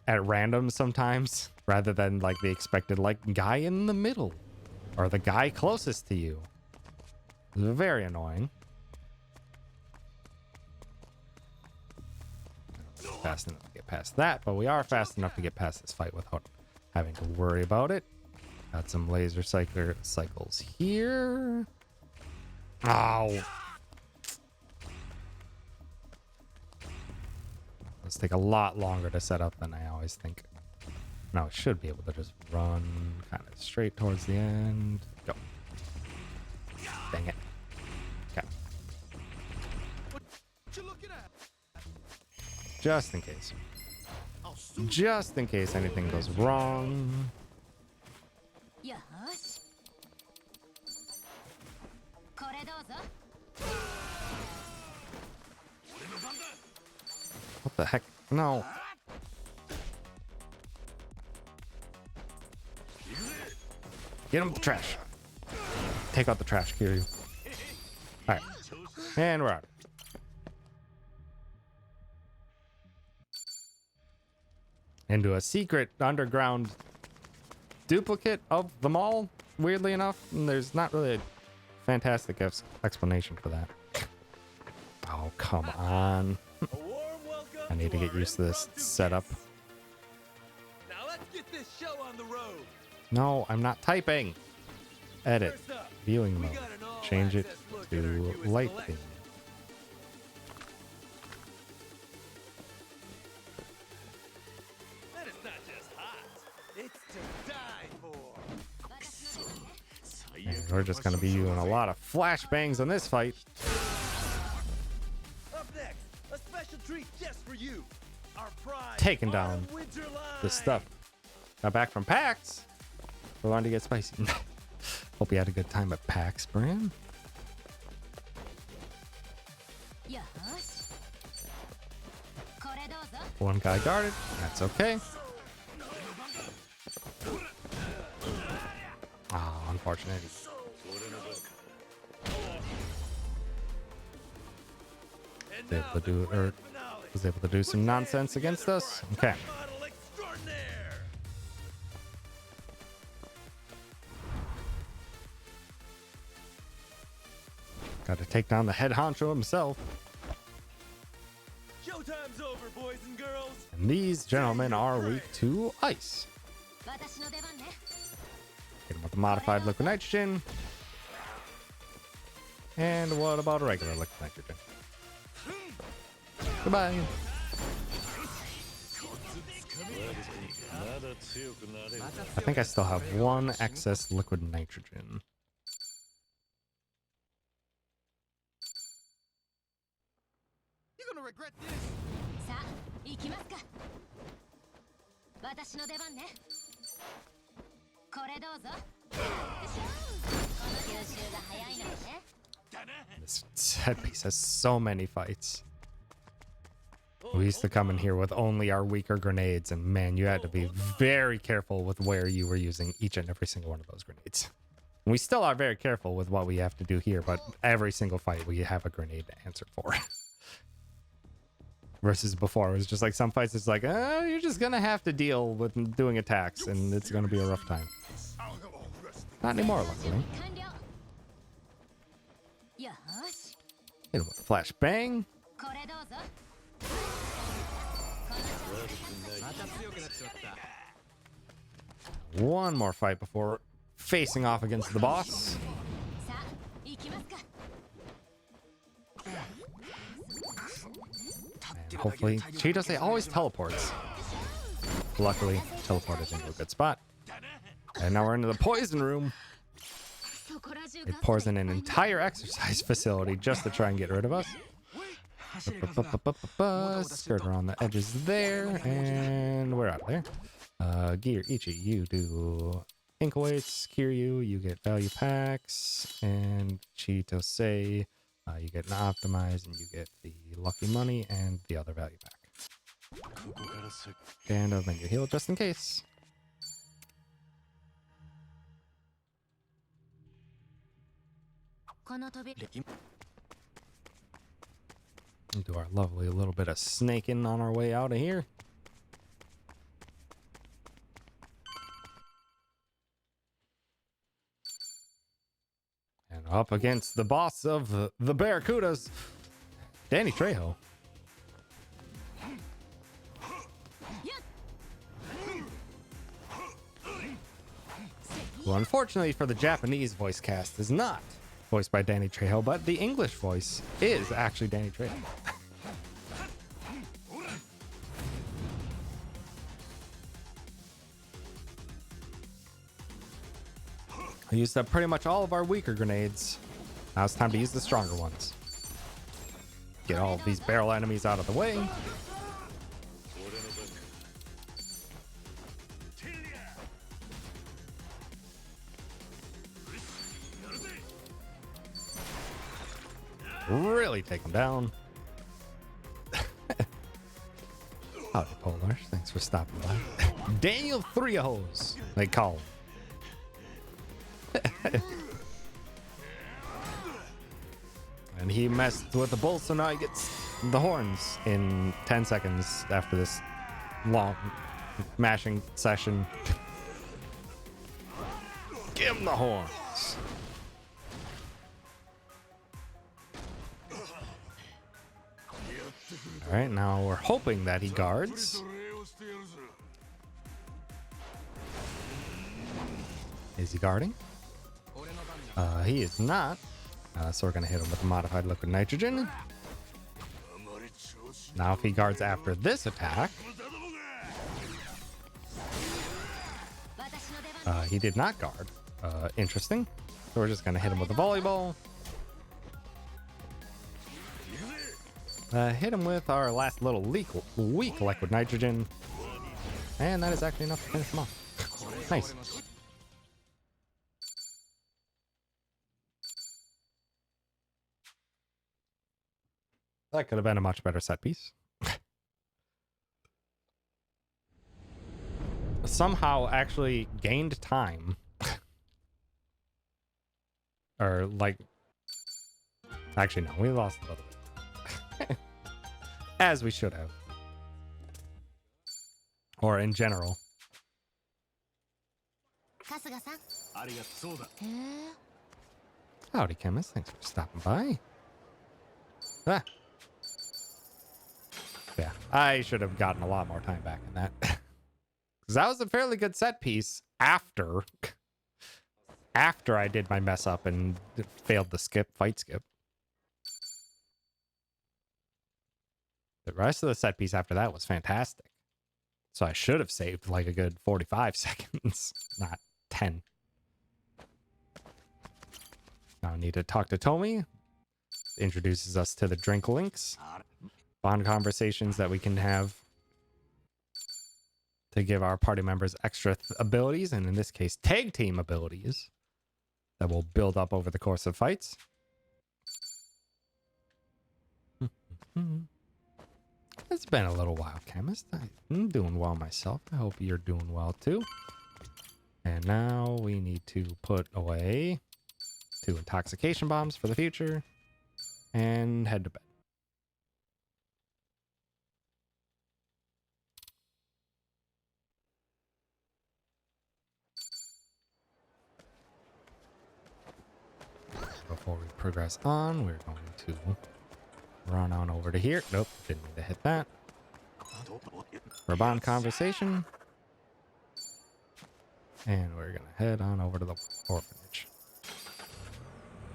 at random sometimes, rather than like the expected, like, guy in the middle or the guy closest to you. It's very annoying. Fast enough to get past that, but we are fast enough to get past this fight without having to worry about it. Got some laser cycles here. Ow. Let's take a lot longer to set up than I always think. Now I should be able to just run kind of straight towards the end. Go. Dang it. Okay. Just in case. Just in case anything goes wrong. What the heck? No. Get him with the trash. Take out the trash, Kiryu. Alright. And we're out. Into a secret underground duplicate of the mall, weirdly enough. And there's not really a fantastic explanation for that. Oh, come on. I need to get used to this setup. Now let's get this show on the road. No, I'm not typing. Edit. First up, Viewing we mode. got an all Change it access look at our to newest light collection. theme. And it's not just hot, it's to die for. And we're just going to be doing a lot of flashbangs on this fight. Up next, a special treat just for you. Our prize Taking down Autumn Winter line. The stuff. Got back from PAX. We're on to get spicy. Hope you had a good time at PAX, Bram. One guy guarded. That's okay. Ah, unfortunate. And Was able to do, or was able to do some nonsense against us. Okay. model extraordinaire. Got to take down the head honcho himself. Showtime's over, boys and girls. And these gentlemen are weak to ice. Hit him with the modified liquid nitrogen. And what about regular liquid nitrogen? Goodbye. I think I still have one excess liquid nitrogen. You're gonna regret this. さあ行きますか私の出番ねこれどうぞこの吸収が早いのよね This headpiece has so many fights. We used to come in here with only our weaker grenades, and man, you had to be very careful with where you were using each and every single one of those grenades. And we still are very careful with what we have to do here, but every single fight we have a grenade to answer for. Versus before, it was just like some fights, it's like, you're just gonna have to deal with doing attacks, and it's gonna be a rough time. Not anymore, luckily. 完了よし Hit him with a flash bang. これどうぞ One more fight before facing off against the boss. さあ行きますか And hopefully, Cheetos always teleports. Luckily, teleported into a good spot. And now we're into the poison room. そこら中 It pours in an entire exercise facility just to try and get rid of us. Skirt around the edges there, and we're out of there. Gear Ichi, you do ink weights. Kiryu, you get value packs, and Chitose, you get an optimize, and you get the lucky money and the other value pack. And a menu heal just in case. Do our lovely little bit of snaking on our way out of here. And up against the boss of the Barracudas, Danny Trejo. Who unfortunately for the Japanese voice cast is not voiced by Danny Trejo, but the English voice is actually Danny Trejo. I used up pretty much all of our weaker grenades. Now it's time to use the stronger ones. Get all of these barrel enemies out of the way. Really take them down. Howdy, Polar. Thanks for stopping by. Daniel Threehose, they call him. And he messed with the bull, so now he gets the horns in 10 seconds after this long mashing session. Give him the horns. All right, now we're hoping that he guards. Is he guarding? He is not. So we're gonna hit him with the modified liquid nitrogen. Now if he guards after this attack, he did not guard. Interesting. So we're just gonna hit him with a volleyball. Hit him with our last little weak liquid nitrogen. And that is actually enough to finish him off. Nice. That could have been a much better set piece. Somehow actually gained time. Or like... Actually, no, we lost a little bit. As we should have. Or in general. Howdy, chemist. Thanks for stopping by. Ah. Yeah, I should have gotten a lot more time back in that. Because that was a fairly good set piece after I did my mess up and failed the fight skip. The rest of the set piece after that was fantastic. So I should have saved like a good 45 seconds, not 10. Now I need to talk to Tomy. Introduces us to the drink links. Bond conversations that we can have to give our party members extra abilities, and in this case, tag team abilities that will build up over the course of fights. It's been a little while, chemist. I'm doing well myself. I hope you're doing well too. And now we need to put away 2 intoxication bombs for the future and head to bed. Before we progress on, we're going to run on over to here. Nope, didn't need to hit that. For a bond conversation. And we're going to head on over to the orphanage.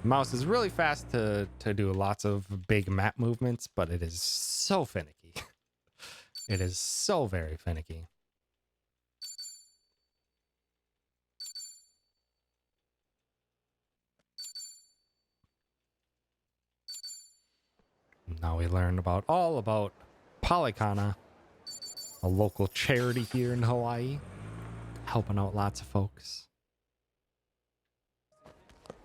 Mouse is really fast to do lots of big map movements, but it is so finicky. It is so very finicky. Now we learned all about Polycana, a local charity here in Hawaii, helping out lots of folks.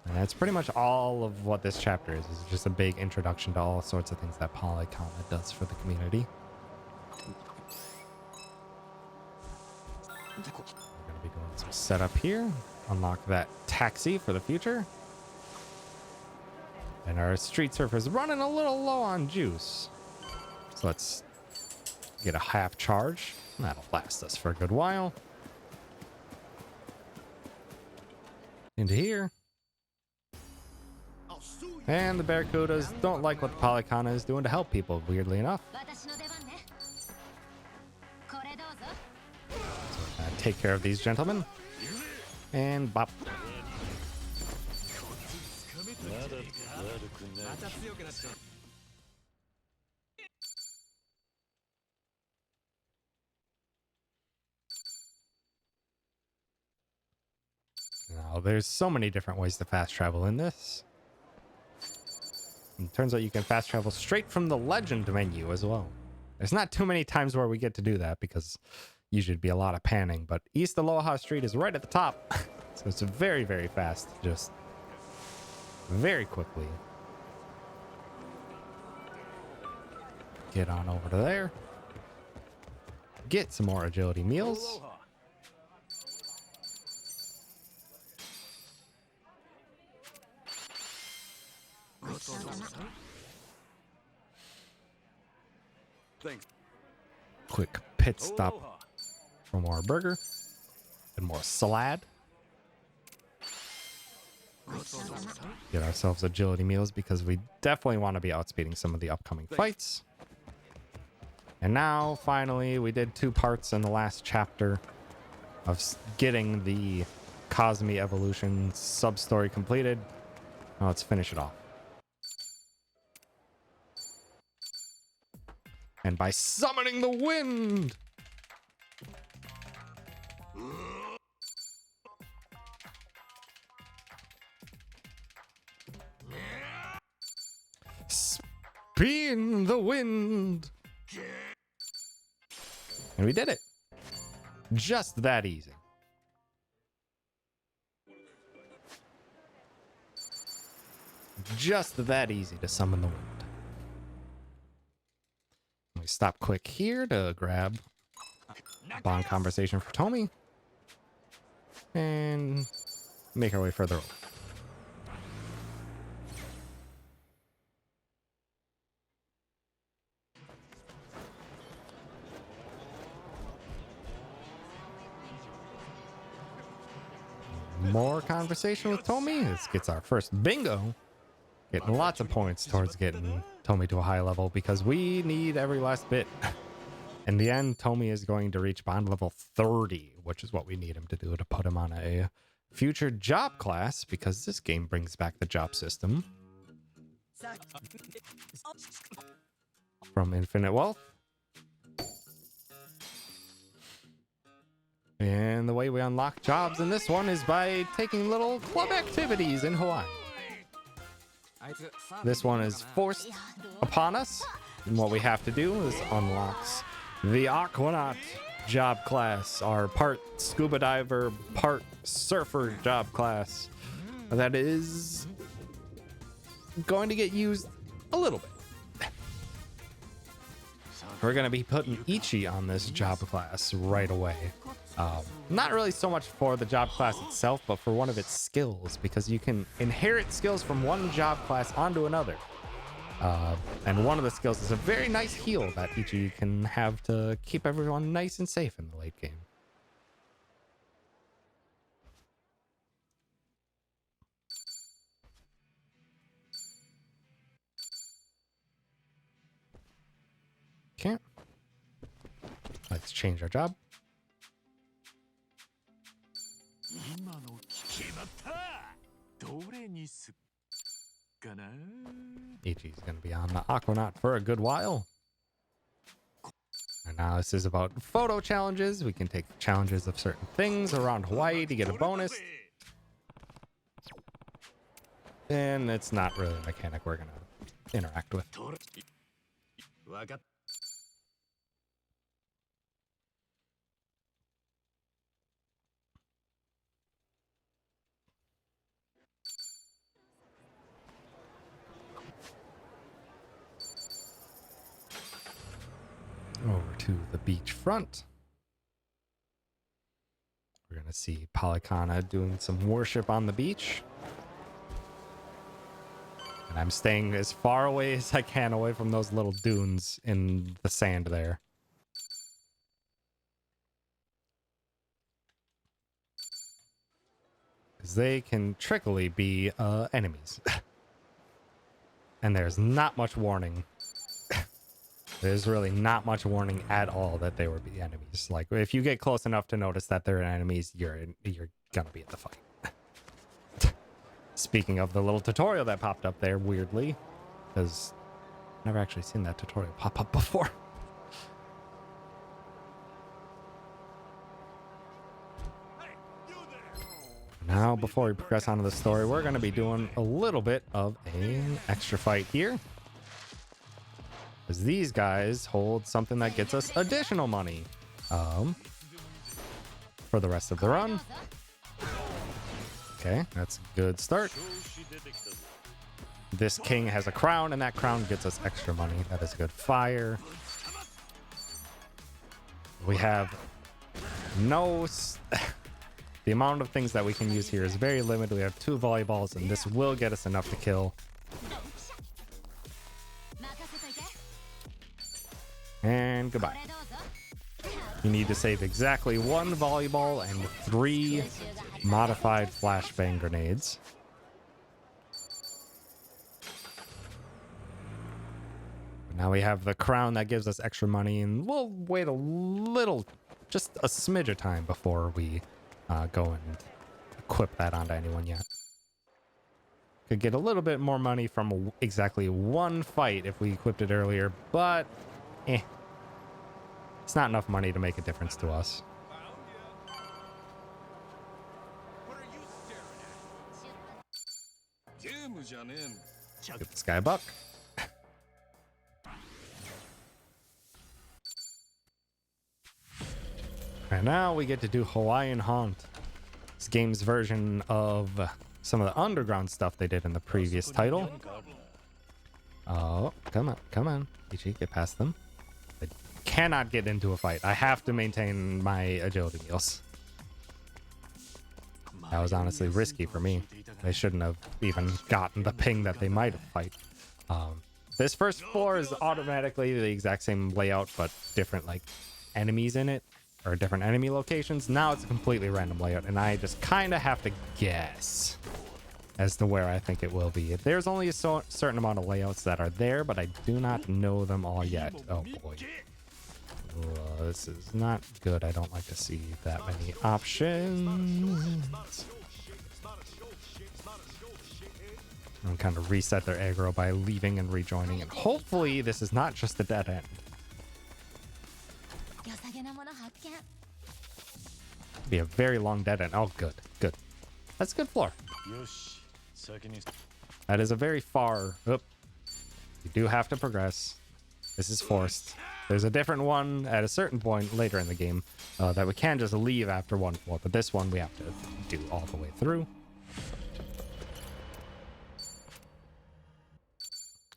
And that's pretty much all of what this chapter is just a big introduction to all sorts of things that Polycana does for the community. We're going to be doing some setup here, unlock that taxi for the future. And our street surfer's running a little low on juice. So let's get a half charge. That'll last us for a good while. Into here. And the Barracudas don't like what the Polycana is doing to help people, weirdly enough. So we're gonna take care of these gentlemen. And bop. Now, there's so many different ways to fast travel in this. And it turns out you can fast travel straight from the legend menu as well. There's not too many times where we get to do that because usually it'd be a lot of panning, but East Aloha Street is right at the top. So it's very, very fast. Just very quickly. Get on over to there. Get some more agility meals. Thanks. Quick pit stop Aloha. for more burger and more salad. Get ourselves agility meals because we definitely want to be outspeeding some of the upcoming fights. And now, finally, we did 2 parts in the last chapter of getting the Cosme Evolution sub-story completed. Now let's finish it off. And by summoning the wind! Spin the wind! And we did it. Just that easy. Just that easy to summon the wind. Let me stop quick here to grab a bond conversation for Tommy. And make our way further over. More conversation with Tommy. This gets our first bingo. Getting lots of points towards getting Tommy to a high level because we need every last bit. In the end, Tommy is going to reach bond level 30, which is what we need him to do to put him on a future job class because this game brings back the job system from Infinite Wealth. And the way we unlock jobs in this one is by taking little club activities in Hawaii. This one is forced upon us, and what we have to do is unlocks the Aquanaut job class, our part scuba diver, part surfer job class. That is going to get used a little bit. We're going to be putting Ichi on this job class right away. Not really so much for the job class itself, but for one of its skills, because you can inherit skills from one job class onto another. And one of the skills is a very nice heal that Ichi can have to keep everyone nice and safe in the late game. Okay. Let's change our job. Ichi's gonna be on the Aquanaut for a good while. And now this is about photo challenges. We can take challenges of certain things around Hawaii to get a bonus. And it's not really a mechanic we're gonna interact with. Over to the beach front. We're going to see Polycana doing some worship on the beach. And I'm staying as far away as I can away from those little dunes in the sand there. Because they can trickily be enemies. And there's not much warning. There's really not much warning at all that they would be enemies. Like, if you get close enough to notice that they're enemies, you're gonna be in the fight. Speaking of the little tutorial that popped up there, weirdly, because I've never actually seen that tutorial pop up before. Now, before we progress on to the story, we're going to be doing a little bit of an extra fight here. Because these guys hold something that gets us additional money for the rest of the run. Okay, that's a good start. This king has a crown, and that crown gets us extra money. That is good. Fire. We have no... The amount of things that we can use here is very limited. We have 2 volleyballs, and this will get us enough to kill. And goodbye. You need to save exactly 1 volleyball and 3 modified flashbang grenades. Now we have the crown that gives us extra money, and we'll wait a little, just a smidge of time before we go and equip that onto anyone yet. Could get a little bit more money from exactly 1 fight if we equipped it earlier, but it's not enough money to make a difference to us. Give this guy a buck. And now we get to do Hawaiian Haunt. This game's version of some of the underground stuff they did in the previous title. Oh, come on. Ichi, get past them. I cannot get into a fight. I have to maintain my agility meals. That was honestly risky for me. They shouldn't have even gotten the ping that they might have fight. This first floor is automatically the exact same layout, but different like enemies in it, or different enemy locations. Now it's a completely random layout, and I just kind of have to guess as to where I think it will be. There's only a certain amount of layouts that are there, but I do not know them all yet. Oh boy. This is not good. I don't like to see that many options. And kind of reset their aggro by leaving and rejoining, and hopefully this is not just a dead end. Be a very long dead end. Oh, good. That's a good floor. That is a very far. You do have to progress. This is forced. There's a different one at a certain point later in the game that we can just leave after 1 floor, but this one we have to do all the way through.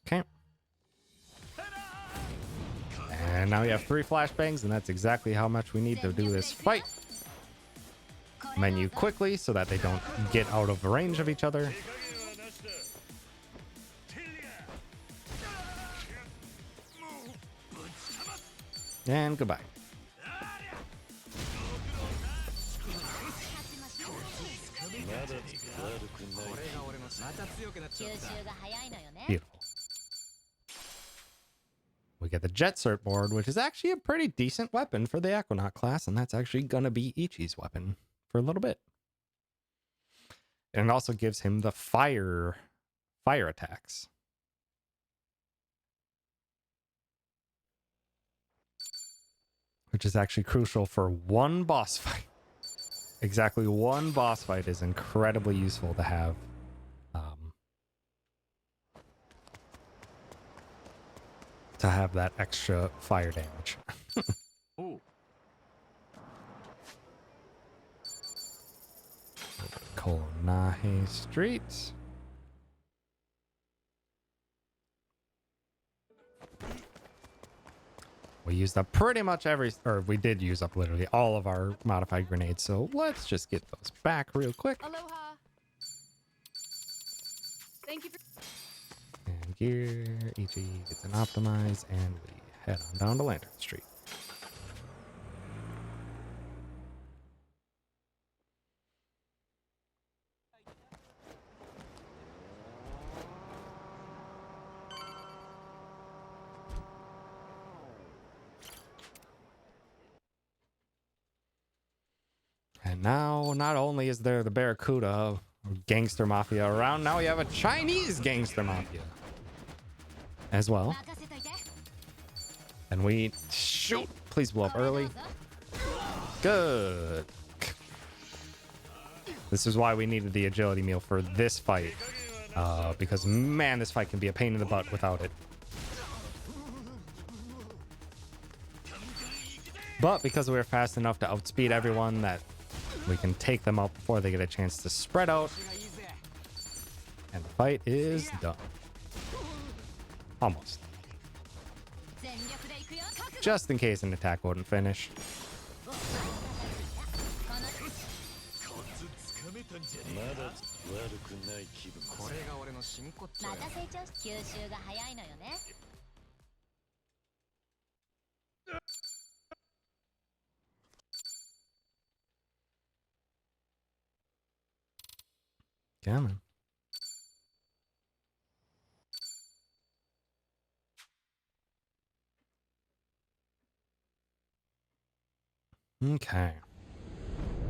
Okay. And now we have 3 flashbangs, and that's exactly how much we need to do this fight. Menu quickly so that they don't get out of range of each other. And goodbye. Beautiful. We get the Jet Cert board, which is actually a pretty decent weapon for the Aquanaut class, and that's actually going to be Ichi's weapon for a little bit. And it also gives him the fire attacks. Which is actually crucial for 1 boss fight. Exactly 1 boss fight is incredibly useful to have. To have that extra fire damage. Konahe Street. We used up pretty much we did use up literally all of our modified grenades, so let's just get those back real quick. Aloha. Thank you for... And gear, Ichi gets an optimize, and we head on down to Lantern Street. And now, not only is there the Barracuda gangster mafia around, now we have a Chinese gangster mafia as well. And we shoot. Please blow up early. Good. This is why we needed the agility meal for this fight. Because man, this fight can be a pain in the butt without it. But because we're fast enough to outspeed everyone, that we can take them out before they get a chance to spread out. And the fight is done. Almost. Just in case an attack wouldn't finish. Come on. Okay.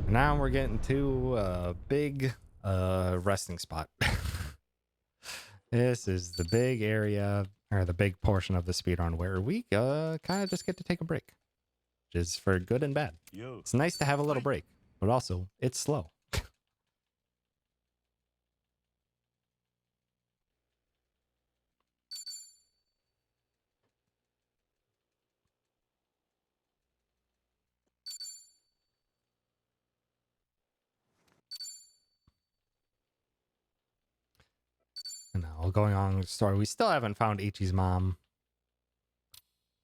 Now we're getting to a big resting spot. This is the big area, or the big portion of the speedrun where we kind of just get to take a break, which is for good and bad. Yo. It's nice to have a little break, but also it's slow. And now going on with the story, we still haven't found Ichi's mom.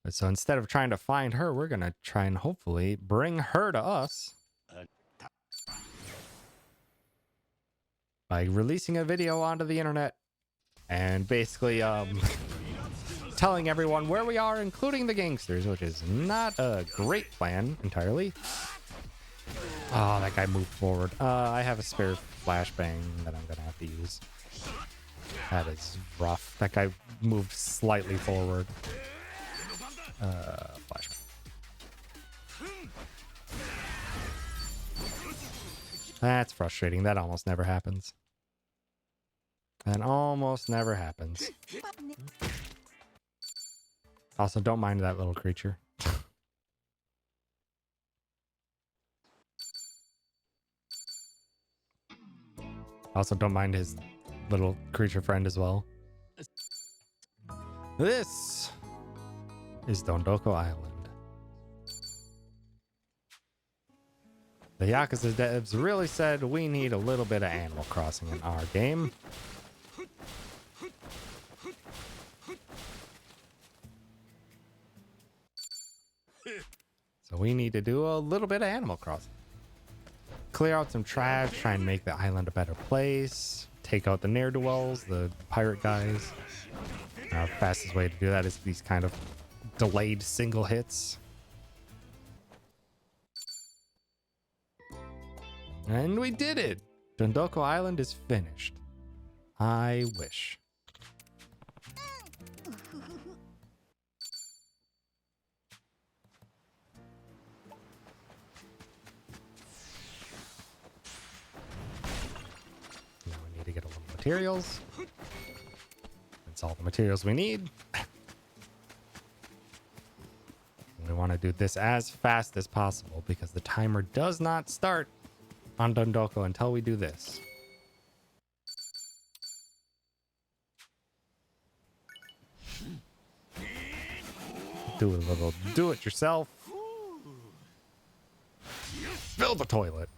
So instead of trying to find her, we're going to try and hopefully bring her to us by releasing a video onto the internet and basically telling everyone where we are, including the gangsters, which is not a great plan entirely. Oh, that guy moved forward. I have a spare flashbang that I'm going to have to use. That is rough. That guy moved slightly forward. Flashbang. That's frustrating. That almost never happens. That almost never happens. Also, don't mind that little creature. Also, don't mind his little creature friend as well. This is Dondoko Island. The Yakuza devs really said we need a little bit of Animal Crossing in our game. So we need to do a little bit of Animal Crossing. Clear out some trash, try and make the island a better place. Take out the ne'er-do-wells, the pirate guys. Fastest way to do that is these kind of delayed single hits. And we did it! Dondoko Island is finished. I wish. Now we need to get a little materials. That's all the materials we need. We want to do this as fast as possible because the timer does not start on Dondoko until we do this. Do a little do it yourself. Fill the toilet.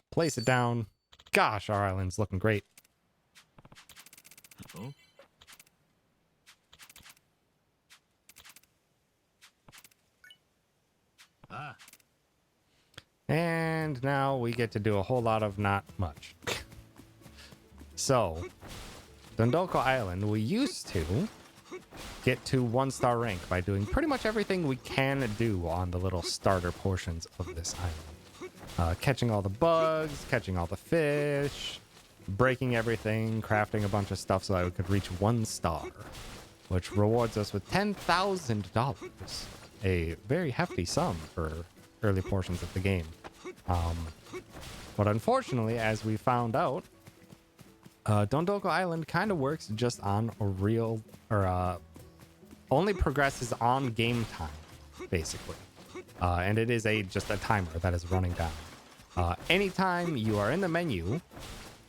Place it down. Gosh, our island's looking great. Oh? Ah. And now we get to do a whole lot of not much. So, Dondoko Island, we used to get to 1-star rank by doing pretty much everything we can do on the little starter portions of this island. Catching all the bugs, catching all the fish, breaking everything, crafting a bunch of stuff so that we could reach 1 star, which rewards us with $10,000. A very hefty sum for early portions of the game. But unfortunately, as we found out, Dondoko Island kind of works just on a real, or only progresses on game time, basically. And it is just a timer that is running down. Anytime you are in the menu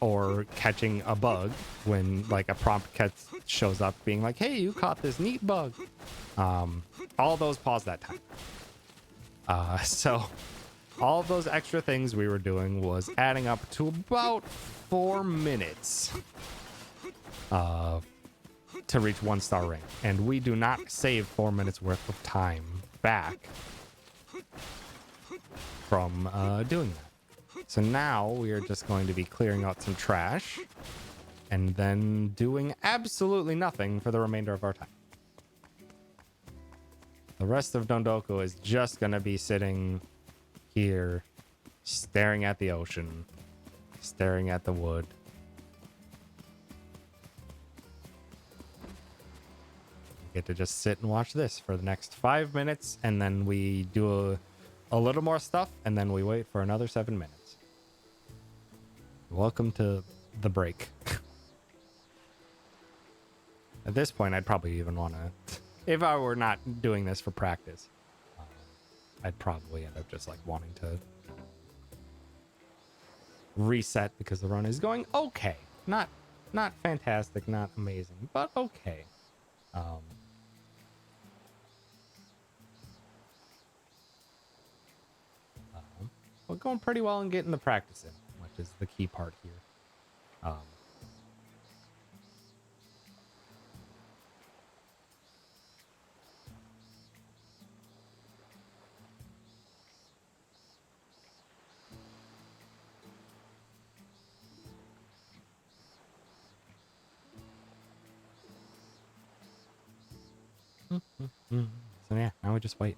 or catching a bug, when like a prompt shows up being like, hey, you caught this neat bug, all those pause that time. So all of those extra things we were doing was adding up to about 4 minutes to reach 1-star rank. And we do not save 4 minutes worth of time back from doing that. So now we are just going to be clearing out some trash and then doing absolutely nothing for the remainder of our time. The rest of Dondoko is just gonna be sitting here, staring at the ocean, staring at the wood. Get to just sit and watch this for the next 5 minutes, and then we do a little more stuff, and then we wait for another 7 minutes. Welcome to the break. At this point, I'd probably even want to, if I were not doing this for practice, I'd probably end up just like wanting to reset because the run is going okay. Not fantastic, not amazing, but okay. We're going pretty well and getting the practice in, which is the key part here. So yeah, now we just wait.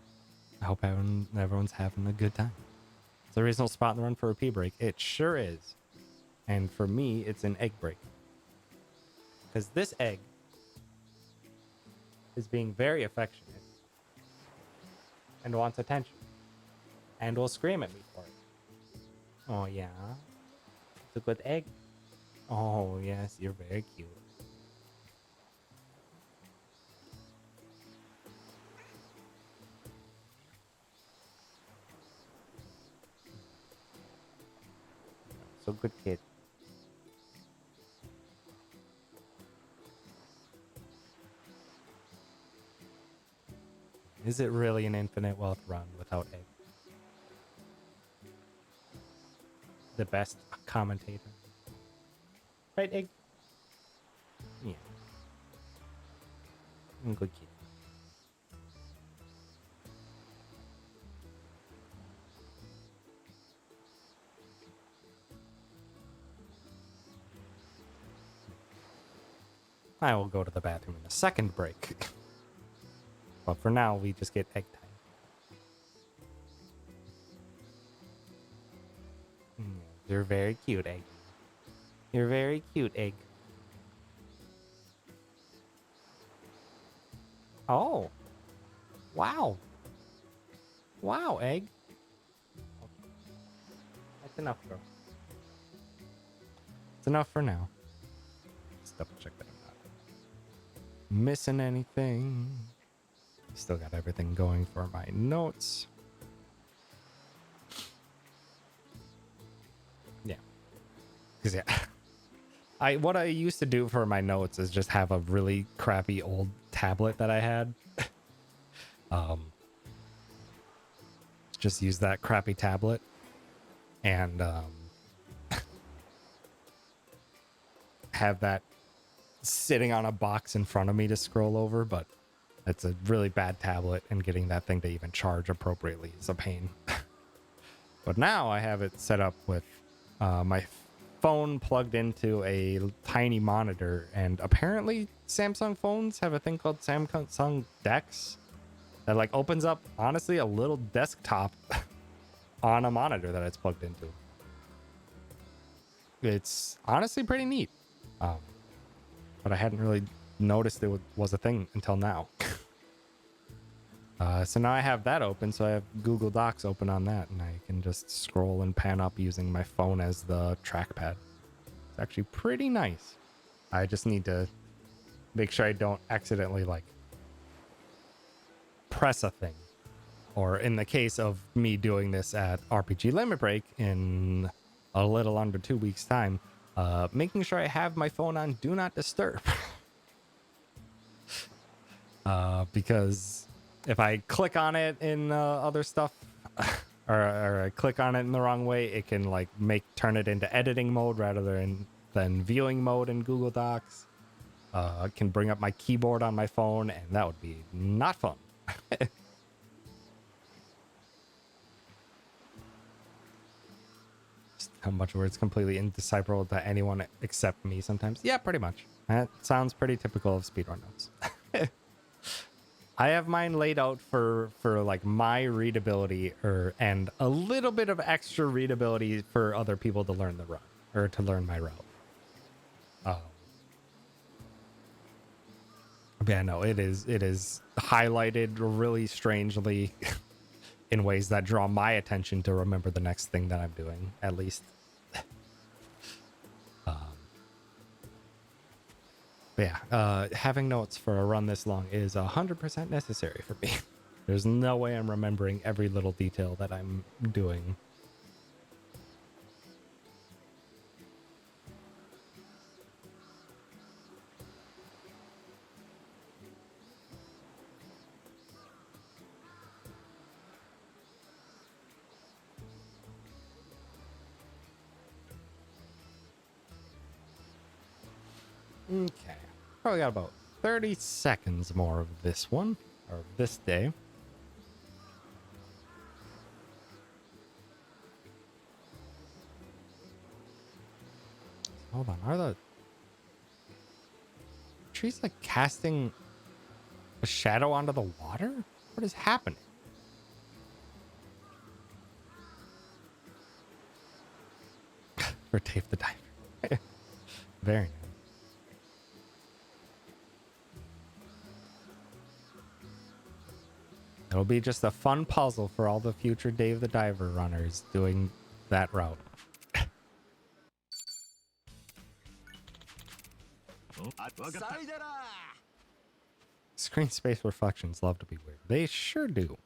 I hope everyone's having a good time. It's a reasonable spot in the run for a pee break. It sure is. And for me, it's an egg break. Because this egg is being very affectionate and wants attention. And will scream at me for it. Oh yeah? It's a good egg. Oh yes, you're very cute. So good kid. Is it really an infinite wealth run without egg? The best commentator. Right, egg? Yeah. Good kid. I will go to the bathroom in a second break. But for now, we just get egg time. You're very cute, egg. You're very cute, egg. Oh. Wow. Wow, egg. That's enough, bro. It's enough for now. Let's double check that I'm not missing anything. Still got everything going for my notes. Yeah. Because yeah. What I used to do for my notes is just have a really crappy old tablet that I had. Just use that crappy tablet and have that sitting on a box in front of me to scroll over, but it's a really bad tablet, and getting that thing to even charge appropriately is a pain. But now I have it set up with my phone plugged into a tiny monitor, and apparently Samsung phones have a thing called Samsung DeX that like opens up, honestly, a little desktop on a monitor that it's plugged into. It's honestly pretty neat. But I hadn't really noticed it was a thing until now. So now I have that open, so I have Google Docs open on that, and I can just scroll and pan up using my phone as the trackpad. It's actually pretty nice. I just need to make sure I don't accidentally like press a thing. Or in the case of me doing this at RPG Limit Break in a little under 2 weeks time, making sure I have my phone on Do Not Disturb. Because if I click on it in other stuff, or I click on it in the wrong way, it can like turn it into editing mode rather than viewing mode in Google Docs. I can bring up my keyboard on my phone, and that would be not fun. Just how much where it's completely indecipherable to anyone except me sometimes. Yeah, pretty much. That sounds pretty typical of speedrun notes. I have mine laid out for like my readability and a little bit of extra readability for other people to learn the route or to learn my route. Yeah, no, it is highlighted really strangely in ways that draw my attention to remember the next thing that I'm doing, at least. Yeah, having notes for a run this long is 100% necessary for me. There's no way I'm remembering every little detail that I'm doing. Okay. Probably got about 30 seconds more of this one, or this day. Hold on, are the trees like casting a shadow onto the water? What is happening? For Dave the Diver. Very nice. It'll be just a fun puzzle for all the future Dave the Diver runners doing that route. Screen space reflections love to be weird. They sure do.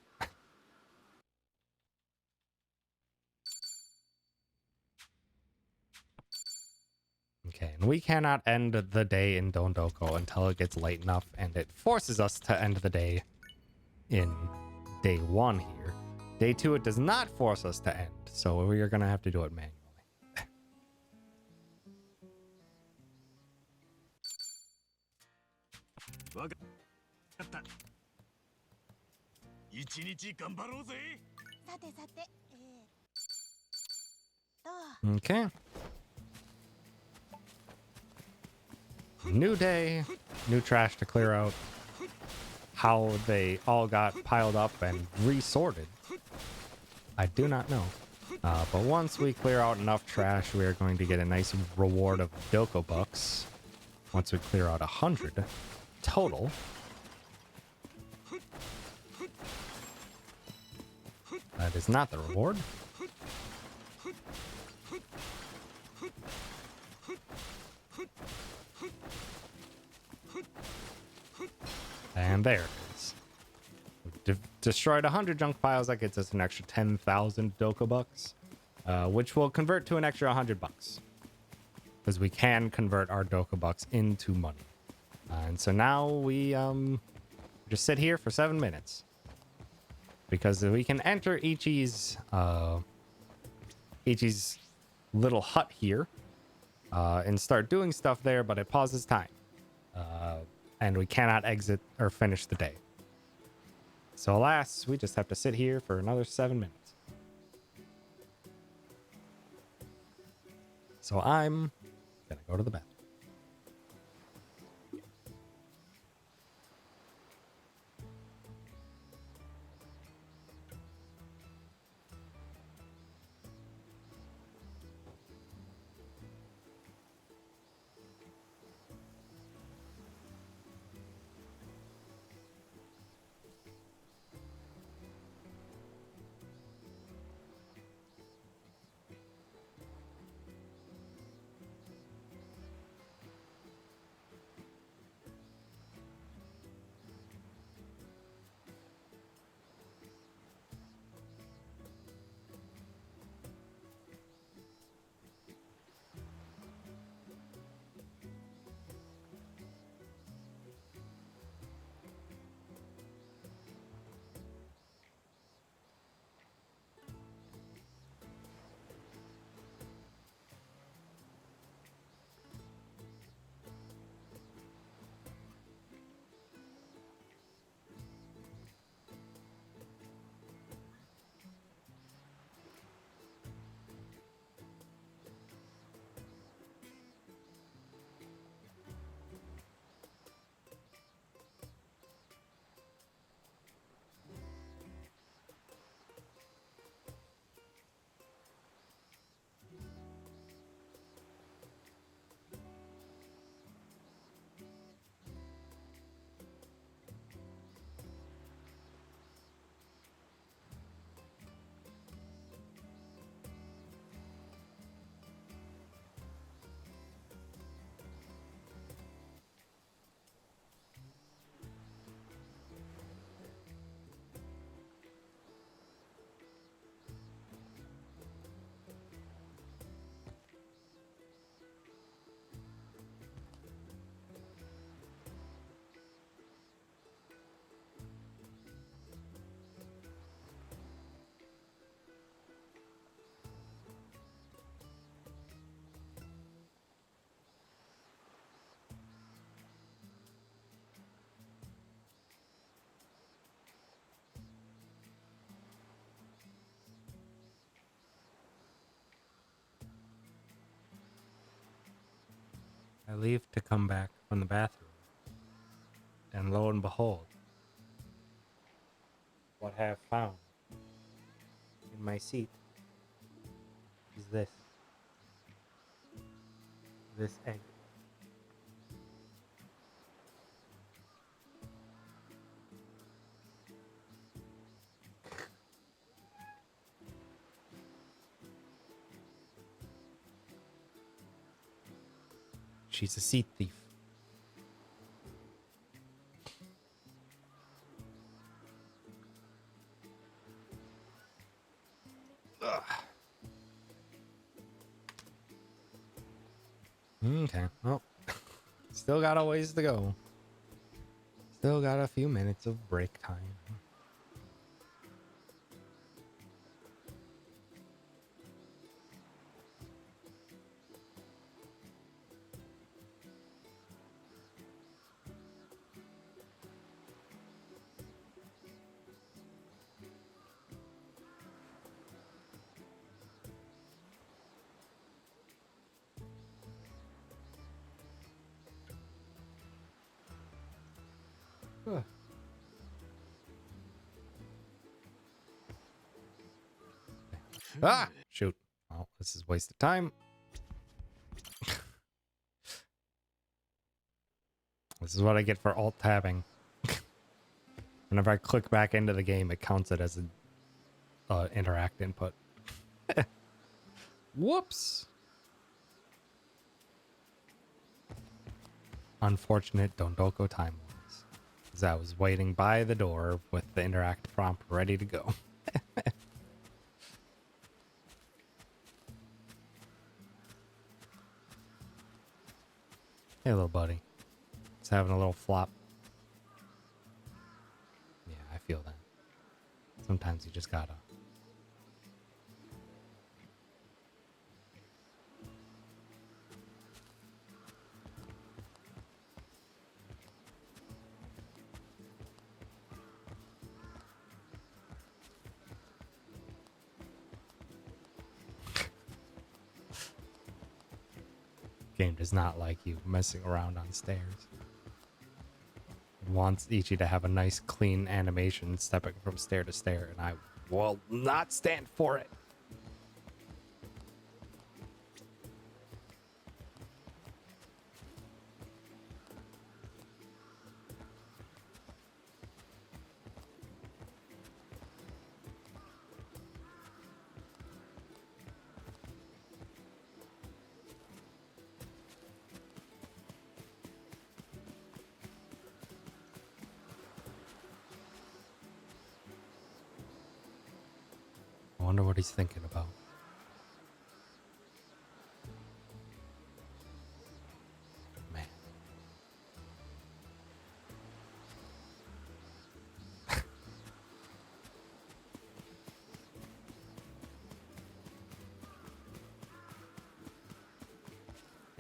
Okay, and we cannot end the day in Dondoko until it gets late enough, and it forces us to end the day in day 1 here. Day 2, it does not force us to end, so we are going to have to do it manually. 一日頑張ろうぜ。さてさて、Okay. New day, new trash to clear out. How they all got piled up and resorted, I do not know. But once we clear out enough trash, we are going to get a nice reward of Doko bucks. Once we clear out 100 total. That is not the reward. And there it is. We've destroyed 100 junk piles. That gets us an extra 10,000 Doko bucks, which will convert to an extra 100 bucks. Because we can convert our Doko bucks into money. And so now we just sit here for 7 minutes. Because we can enter Ichi's little hut here and start doing stuff there, but it pauses time. And we cannot exit or finish the day. So alas, we just have to sit here for another 7 minutes. So I'm gonna go to the bathroom. I leave to come back from the bathroom. And lo and behold, what I have found in my seat is this. This egg. She's a seat thief. Ugh. Okay, well, still got a ways to go. Still got a few minutes of break time. Ugh. Ah! Shoot. Well, this is a waste of time. This is what I get for alt-tabbing. Whenever I click back into the game, it counts it as an interact input. Whoops! Unfortunate Dondoko time loss. As I was waiting by the door with the interact prompt ready to go. Hey, little buddy. It's having a little flop. Yeah, I feel that. Sometimes you just gotta. Game does not like you messing around on stairs. It wants Ichi to have a nice clean animation stepping from stair to stair, and I will not stand for it. I wonder what he's thinking about. Man.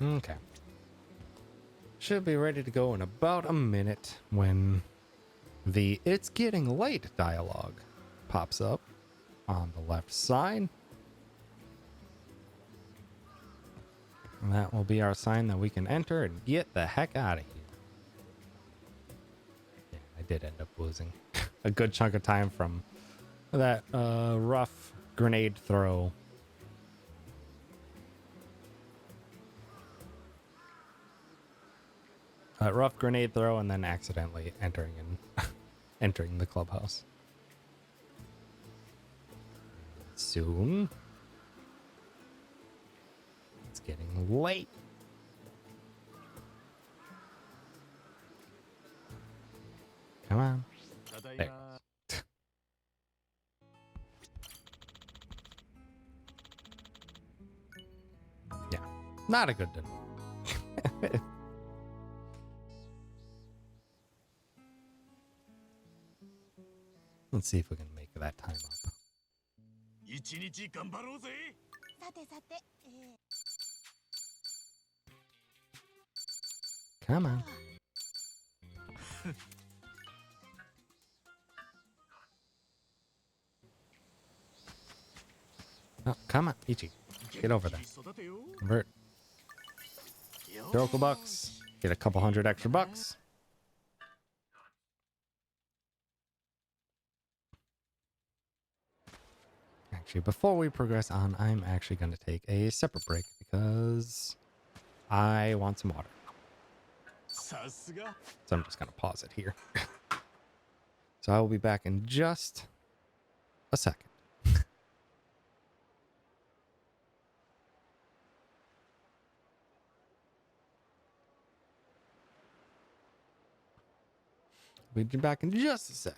Okay. Should be ready to go in about a minute when the "It's getting late" dialogue pops up on the left side. And that will be our sign that we can enter and get the heck out of here. Yeah, I did end up losing a good chunk of time from that rough grenade throw. Rough grenade throw and then accidentally entering the clubhouse. Soon. It's getting late. Come on. There. Yeah, not a good dinner. Let's see if we can make that time up. 一日頑張ろうぜ。さてさて、Come on. Oh, come on, Ichi. Get over there. Convert. よ Miracle bucks. Get a couple hundred extra bucks. Actually, before we progress on, I'm actually going to take a separate break because I want some water. So I'm just going to pause it here. So I will be back in just a second. We'll be back in just a sec.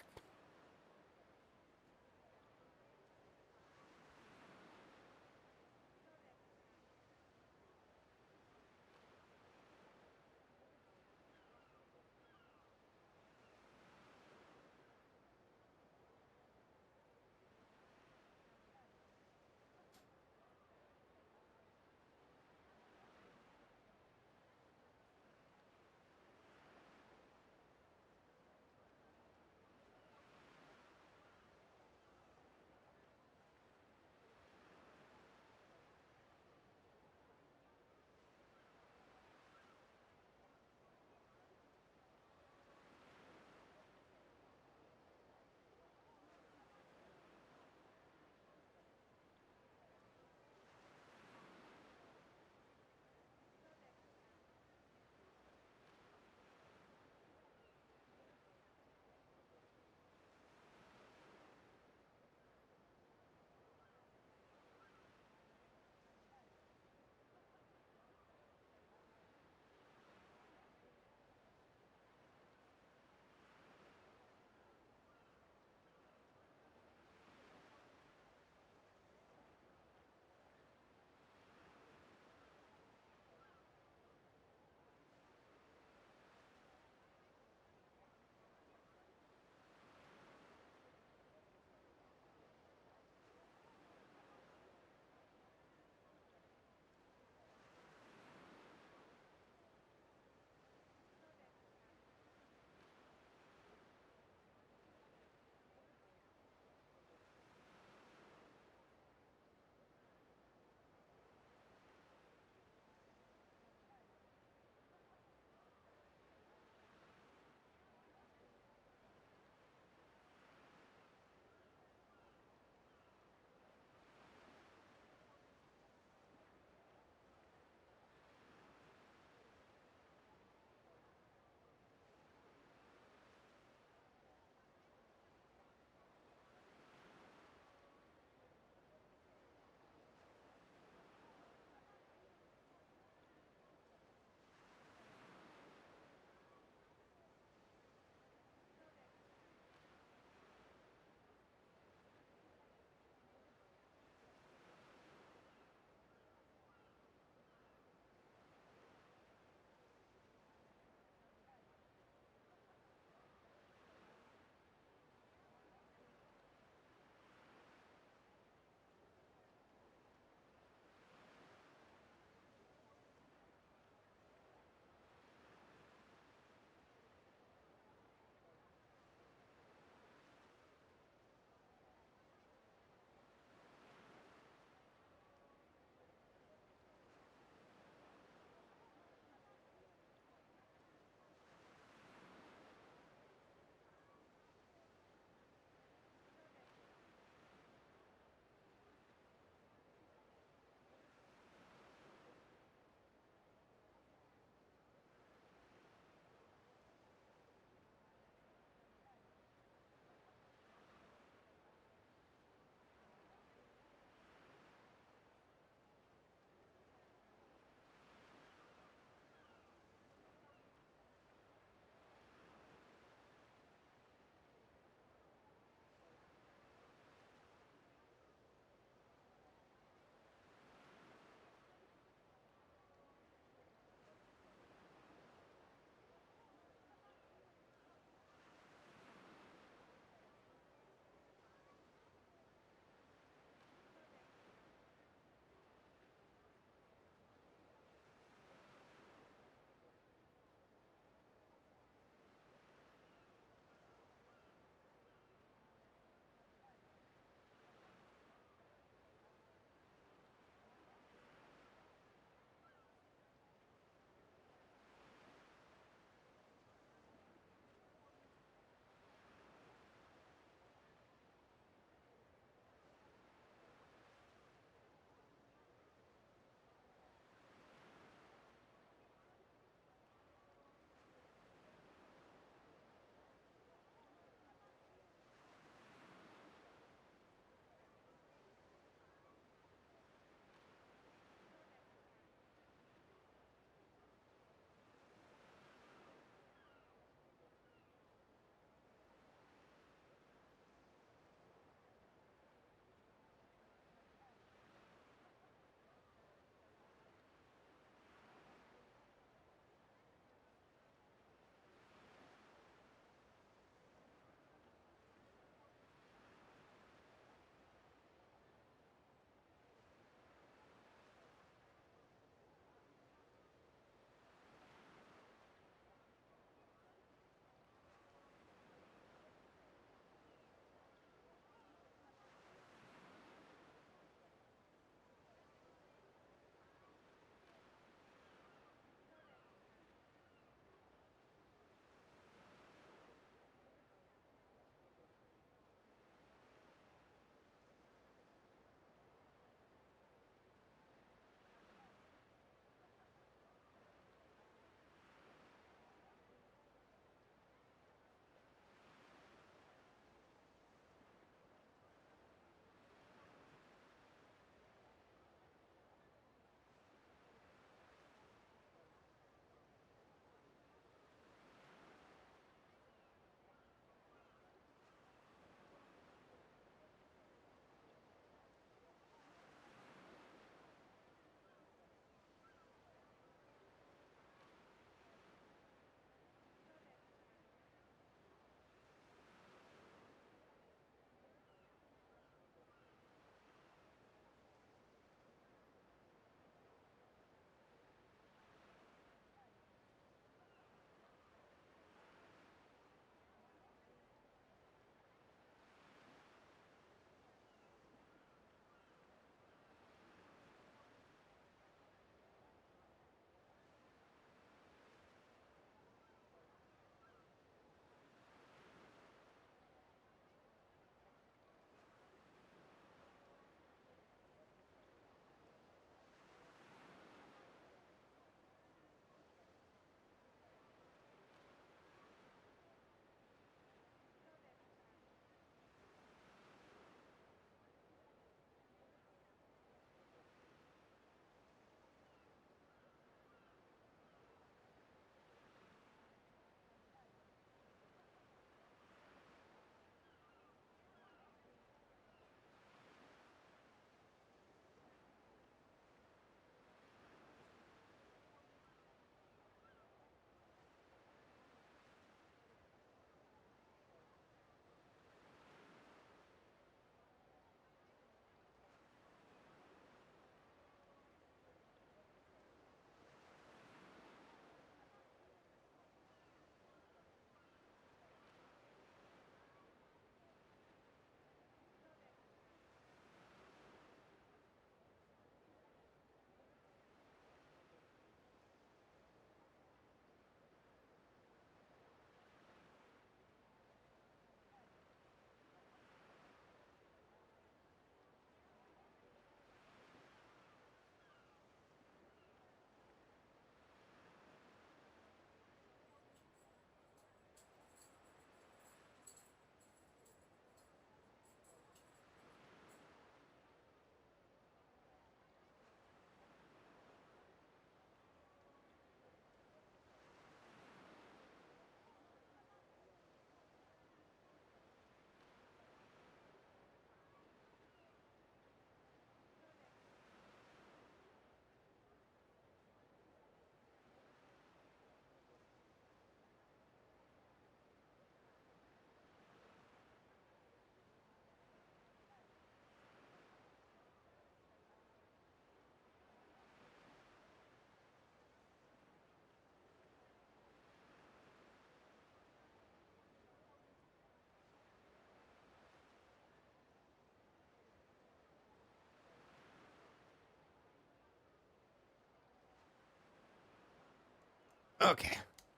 Okay.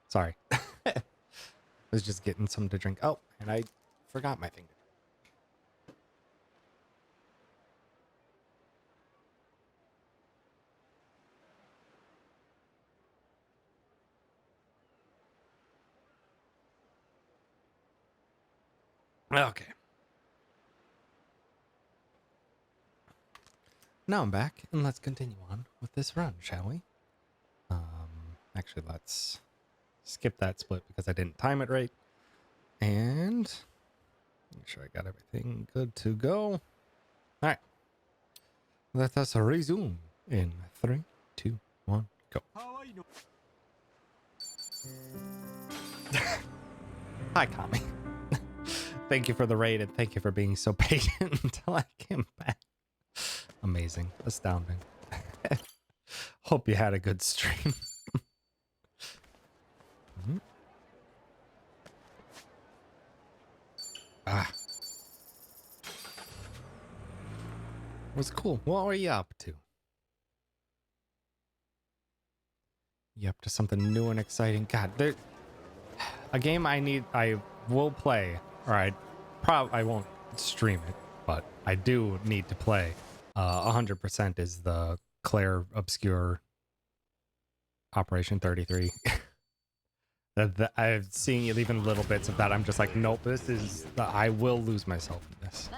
Sorry. I was just getting something to drink. Oh, and I forgot my thing. Okay. Now I'm back, and let's continue on with this run, shall we? Actually, let's skip that split because I didn't time it right. And make sure I got everything good to go. All right. Let us resume in 3, 2, 1, go. Hi, Kami. Thank you for the raid and thank you for being so patient until I came back. Amazing. Astounding. Hope you had a good stream. Ah. Was cool. What are you up to? You up to something new and exciting? God, there. A game I will play, or I won't stream it, but I do need to play. 100% is the Claire Obscure Operation 33. I've seen even little bits of that. I'm just like, nope, this is. I will lose myself in this.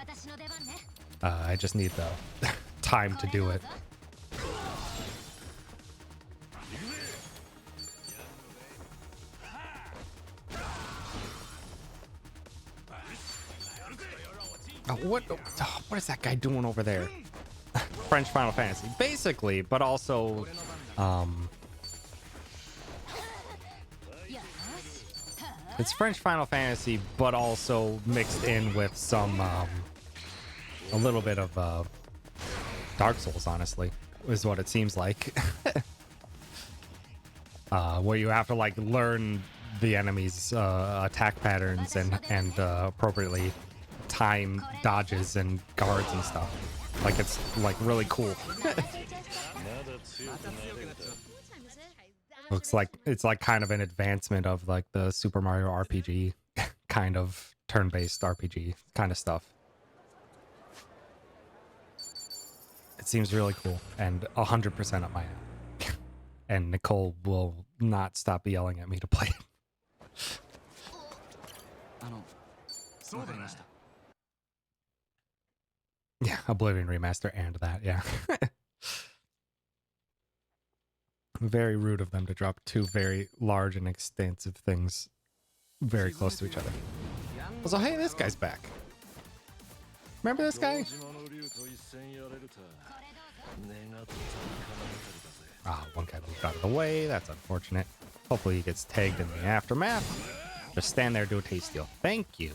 I just need the time to do it. Oh, what is that guy doing over there? French Final Fantasy, basically, but also, it's French Final Fantasy, but also mixed in with some, a little bit of Dark Souls, honestly, is what it seems like. Where you have to like learn the enemy's attack patterns and appropriately time dodges and guards and stuff. Like it's like really cool. Looks like it's like kind of an advancement of like the Super Mario RPG kind of turn-based RPG kind of stuff. It seems really cool and 100% up my alley. And Nicole will not stop yelling at me to play it. Yeah, Oblivion Remaster and that, yeah. Very rude of them to drop two very large and extensive things very close to each other. Also, hey, this guy's back. Remember this guy? Ah, one guy moved out of the way. That's unfortunate. Hopefully he gets tagged in the aftermath. Just stand there, do a taste steal. Thank you.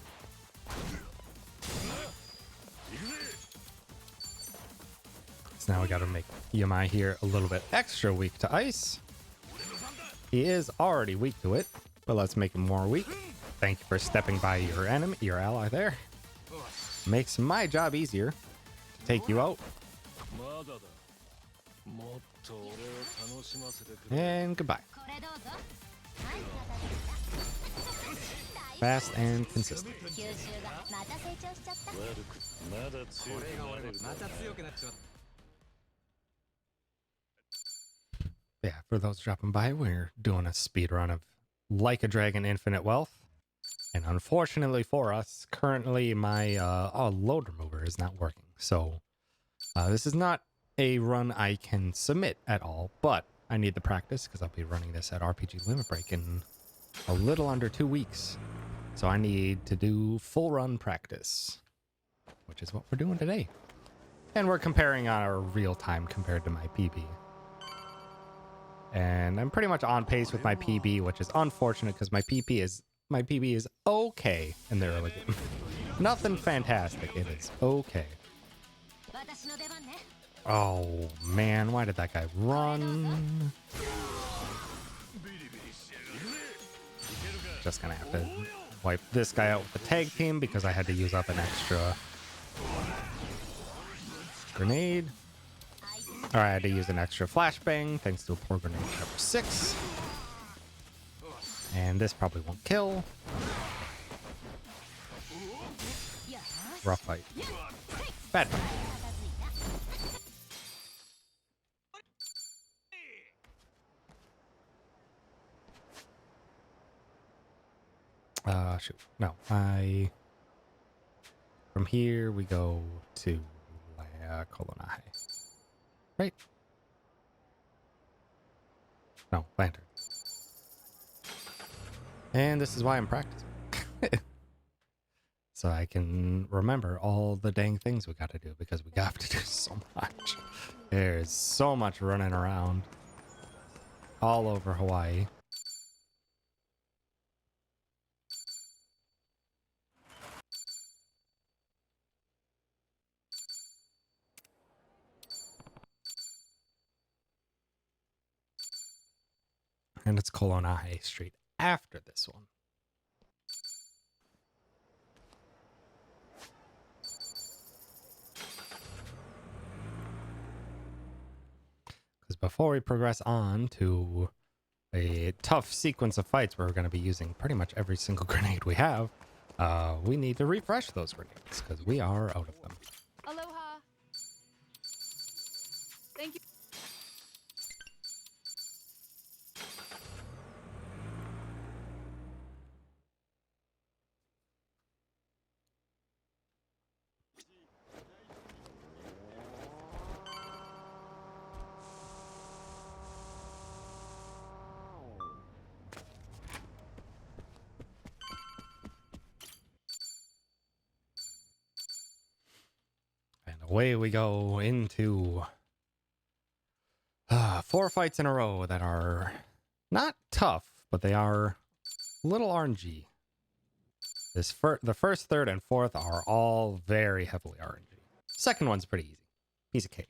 So now we gotta make Yamai here a little bit extra weak to ice. He is already weak to it, but let's make him more weak. Thank you for stepping by your ally there. Makes my job easier to take you out. And goodbye. Fast and consistent. Yeah, for those dropping by, we're doing a speed run of Like a Dragon Infinite Wealth. And unfortunately for us, currently my load remover is not working. So this is not a run I can submit at all, but I need the practice because I'll be running this at RPG Limit Break in a little under 2 weeks. So I need to do full run practice, which is what we're doing today. And we're comparing our real time compared to my PB. And I'm pretty much on pace with my PB, which is unfortunate because my PB is okay in the early game. Nothing fantastic. It is okay. Oh man, why did that guy run? Just gonna have to wipe this guy out with the tag team because I had to use up an extra grenade. Or I had to use an extra flashbang thanks to a poor grenade number 6. And this probably won't kill. Rough fight. Bad fight. Shoot. No, from here we go to Colonai. Right? No, Lantern. And this is why I'm practicing. So I can remember all the dang things we got to do, because we got to do so much. There's so much running around all over Hawaii. And it's Kolonai Street after this one. Because before we progress on to a tough sequence of fights where we're going to be using pretty much every single grenade we have, we need to refresh those grenades because we are out of them. Aloha. Thank you. And away we go into 4 fights in a row that are not tough, but they are a little RNG. The first, third, and fourth are all very heavily RNG. Second one's pretty easy. Piece of cake.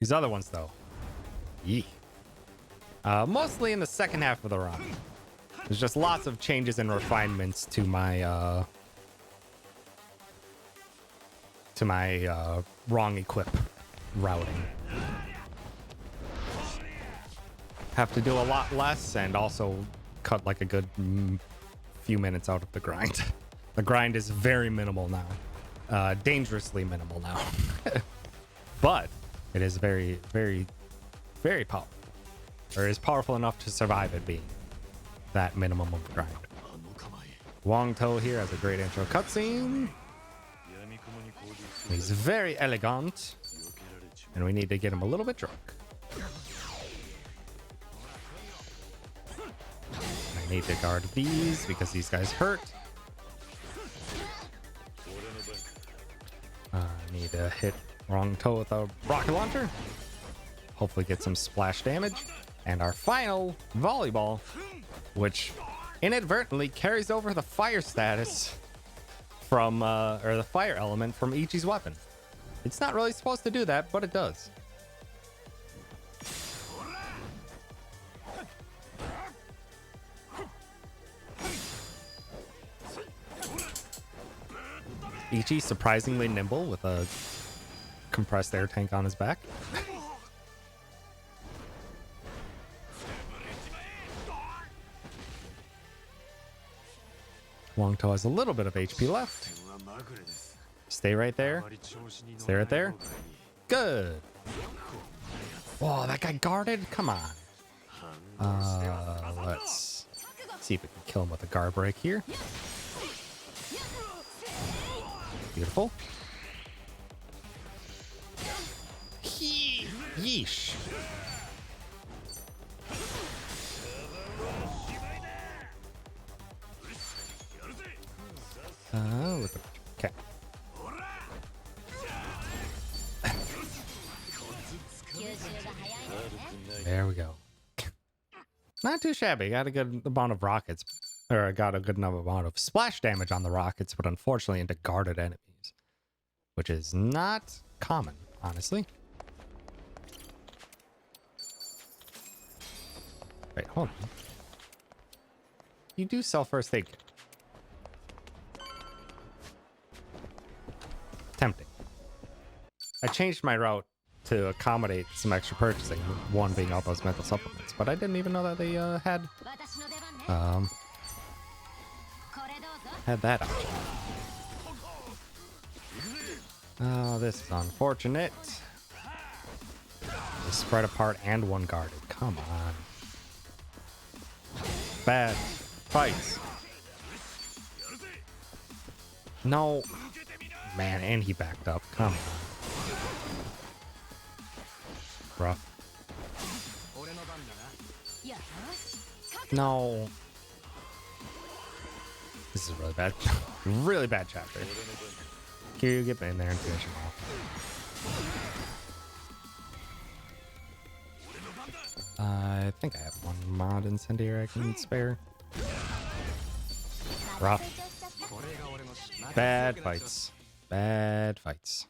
These other ones, though. Yee. Mostly in the second half of the run. There's just lots of changes and refinements to my wrong equip routing. Have to do a lot less and also cut like a good few minutes out of the grind. The grind is very minimal now. Dangerously minimal now. But it is very, very, very powerful. Or is powerful enough to survive it being that minimum of grind. Wong To here has a great intro cutscene. He's very elegant. And we need to get him a little bit drunk. I need to guard these because these guys hurt. I need to hit Wrong Toe with a rocket launcher. Hopefully get some splash damage. And our final volleyball, which inadvertently carries over the fire status from, or the fire element from Ichi's weapon. It's not really supposed to do that, but it does. Ichi surprisingly nimble with a compressed air tank on his back. Wong To has a little bit of HP left. Stay right there. Stay right there. Good. Whoa, that guy guarded? Come on. Let's see if we can kill him with a guard break here. Beautiful. Yeesh. Okay. There we go. Not too shabby. Got a good amount of rockets, or I got a good enough amount of splash damage on the rockets, but unfortunately into guarded enemies, which is not common, honestly. Wait, hold on. You do sell first aid kit. Tempting. I changed my route to accommodate some extra purchasing. One being all those mental supplements, but I didn't even know that they had 私の出番ね。これどうぞ。 had that option. Oh, this is unfortunate. They spread apart and one guarded. Come on. Bad fights. No. Man, and he backed up. Come on. Rough. 俺の番だな。よし。 No. This is really bad. Really bad chapter. Kiryu, get in there and finish him off. I think I have one mod incendiary I can spare. Rough. これが俺の Bad fights. Bad fights.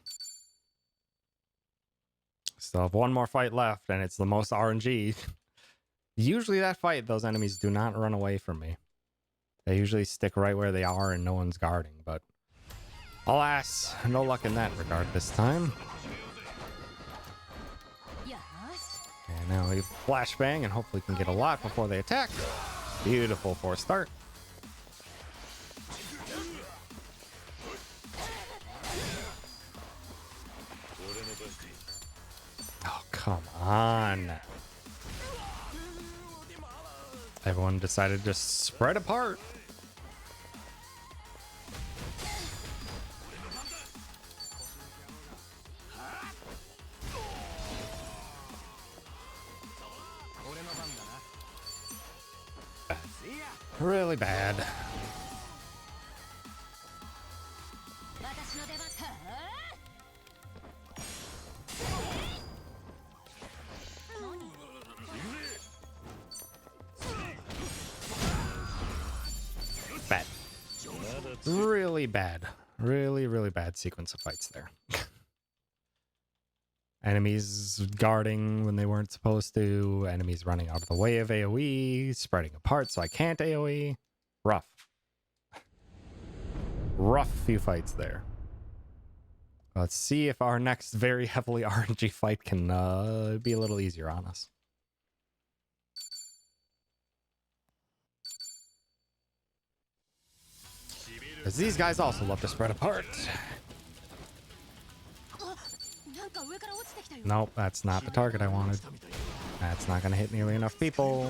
Still have one more fight left, and it's the most RNG. Usually that fight, those enemies do not run away from me. They usually stick right where they are and no one's guarding, but alas, no luck in that regard this time. よし。 And now we flashbang and hopefully can get a lot before they attack. Beautiful for start. Oh, come on. Everyone decided to just spread apart. Really bad. 私の出番。Bad. Really bad. Really, really bad sequence of fights there. Enemies guarding when they weren't supposed to. Enemies running out of the way of AoE. Spreading apart so I can't AoE. Rough. Rough few fights there. Let's see if our next very heavily RNG fight can be a little easier on us. Because these guys also love to spread apart. なんか上から落ちてきたよ。 Nope, that's not the target I wanted. That's not going to hit nearly enough people.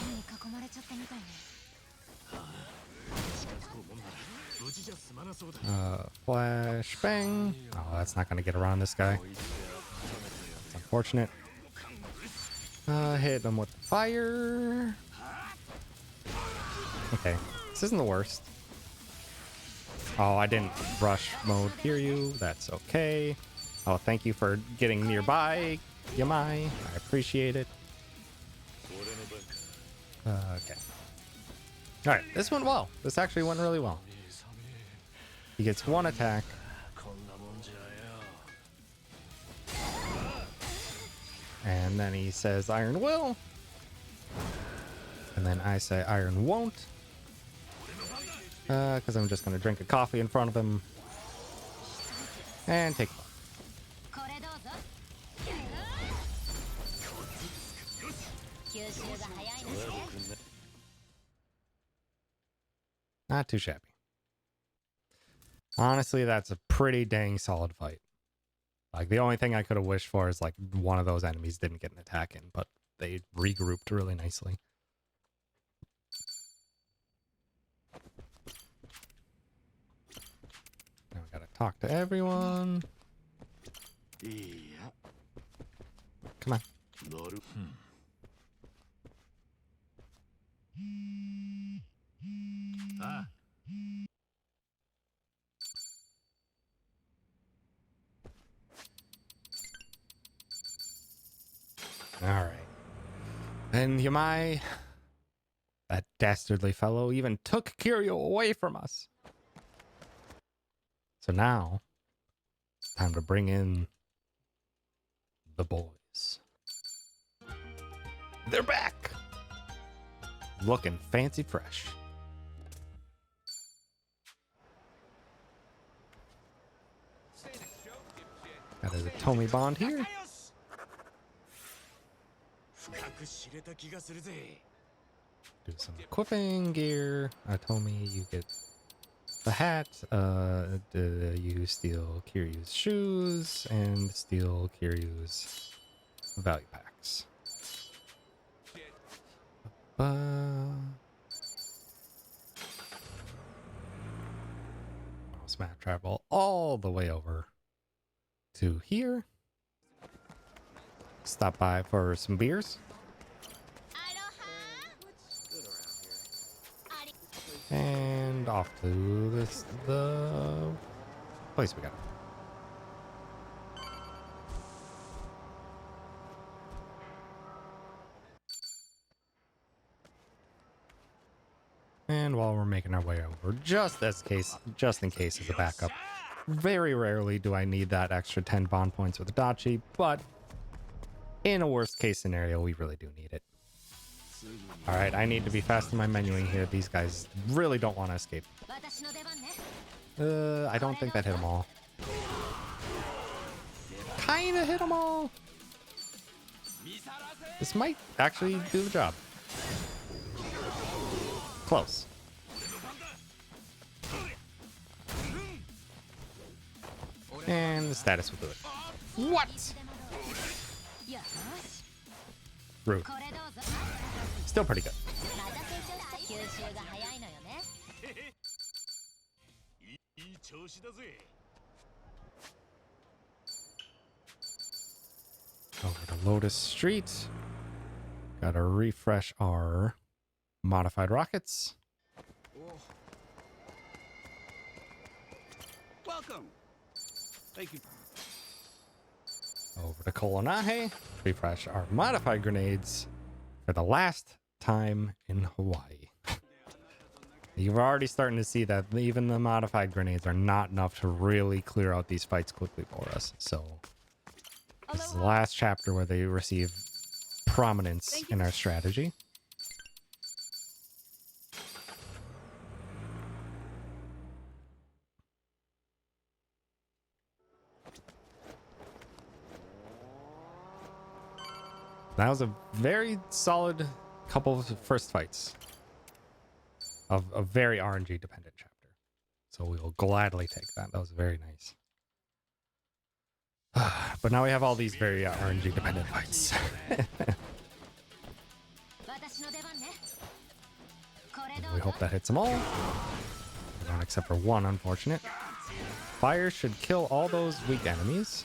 に囲まれちゃったみたいね。 Flashbang. Oh, that's not going to get around this guy. It's unfortunate. Hit him with fire. Okay, this isn't the worst. Oh, I didn't rush mode Kiryu. That's okay. Oh, thank you for getting nearby, Yamai. I appreciate it. Okay. All right, this went well. This actually went really well. He gets one attack. And then he says Iron Will. And then I say Iron Won't. Because I'm just going to drink a coffee in front of him. And take a look. これどうぞ。吸収が早いのね。 Not too shabby. Honestly, that's a pretty dang solid fight. Like, the only thing I could have wished for is, like, one of those enemies didn't get an attack in, but they regrouped really nicely. Now we gotta talk to everyone. Come on. All right. And Yamai, that dastardly fellow, even took Kiryu away from us. So now, it's time to bring in the boys. They're back! Looking fancy fresh. Got a Tomy bond here. 深く知れた気がするぜ。 Do some equipping gear. Tomy, you get the hat. You steal Kiryu's shoes and steal Kiryu's value packs. Mouse map travel all the way over to here. Stop by for some beers. And off to the place we got. And while we're making our way over, just in case as a backup, very rarely do I need that extra 10 bond points with Adachi, but in a worst case scenario, we really do need it. All right, I need to be fast in my menuing here. These guys really don't want to escape. I don't think that hit them all. Kinda hit them all. This might actually do the job. Close. And the status will do it. What? Rude. Still pretty good. Over to Lotus Street. Gotta refresh our modified rockets. Welcome. Thank you. Over to Kolonahe. Refresh our modified grenades for the last time in Hawaii. You're already starting to see that even the modified grenades are not enough to really clear out these fights quickly for us. So this is the last chapter where they receive prominence in our strategy. That was a very solid couple of first fights of a very RNG dependent chapter. So we will gladly take that. That was very nice. But now we have all these very RNG dependent fights. We hope that hits them all. Except for one, unfortunate. Fire should kill all those weak enemies.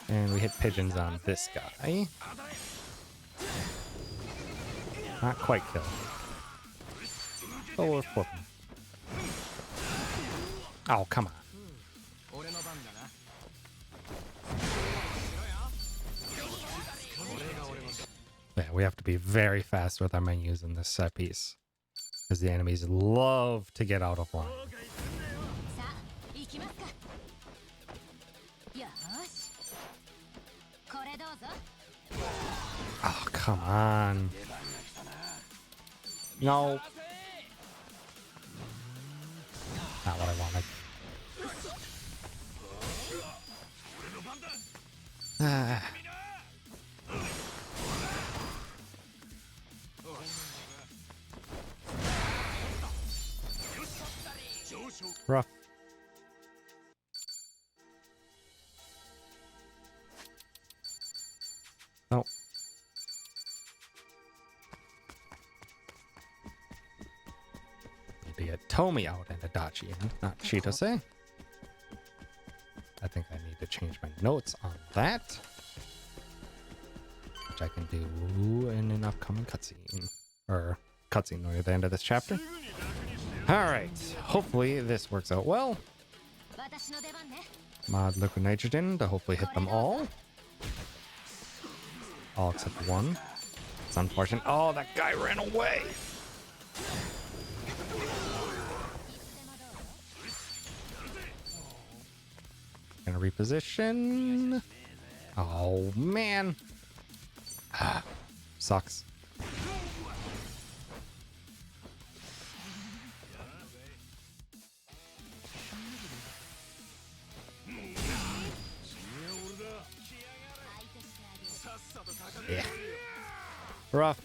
And we hit pigeons on this guy. Not quite kill. Oh, we're flipping. Oh, come on. Yeah, we have to be very fast with our menus in this set piece. Because the enemies love to get out of line. Oh, come on. No. Not what I wanted. Rough. Nope. Need to get Tomy out and Adachi in, not Chitose. I think I need to change my notes on that. Which I can do in an upcoming cutscene. Or cutscene near the end of this chapter. Alright, hopefully this works out well. Mod liquid nitrogen to hopefully hit them all. All except one. It's unfortunate. Oh, that guy ran away! Gonna reposition. Oh, man. Sucks. Yeah. Rough.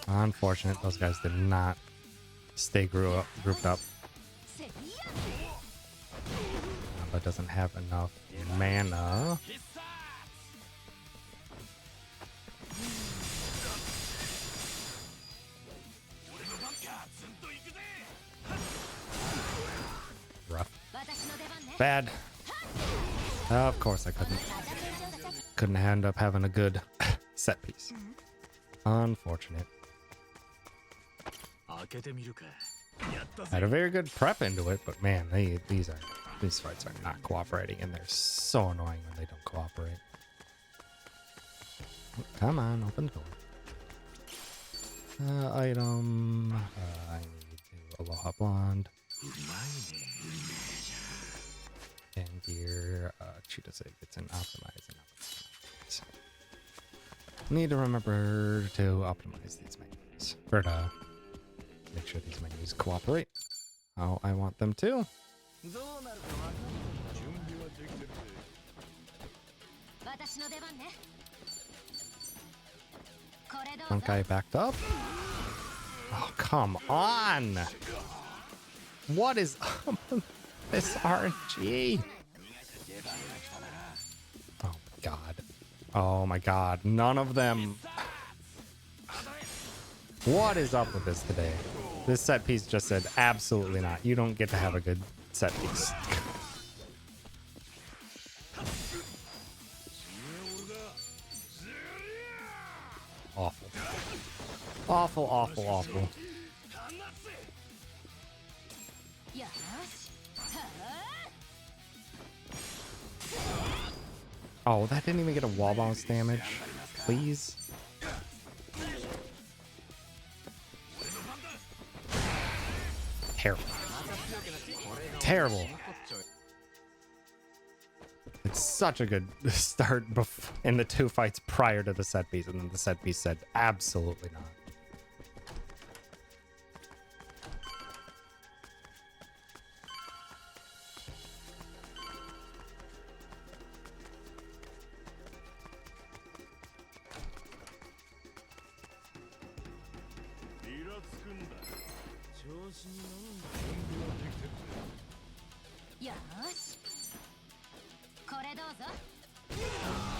Unfortunate, those guys did not stay grouped up. But doesn't have enough mana. Rough. Bad. Of course I couldn't end up having a good set piece. Unfortunate. Had a very good prep into it, but man, these fights are not cooperating, and they're so annoying when they don't cooperate. Come on, open door. Item. I need to Aloha Blonde. And gear. Cheetah Sig. It's an optimize and optimize. Need to remember to optimize these menus. Or to make sure these menus cooperate how I want them to. One guy backed up. Oh, come on. What is up with this RNG? Oh, my God. Oh, my God. None of them. What is up with this today? This set piece just said absolutely not. You don't get to have a good set piece. Awful. Awful, awful, awful. Oh, that didn't even get a wall bounce damage. Please. Terrible. Terrible. It's such a good start in the two fights prior to the set piece, and then the set piece said absolutely not.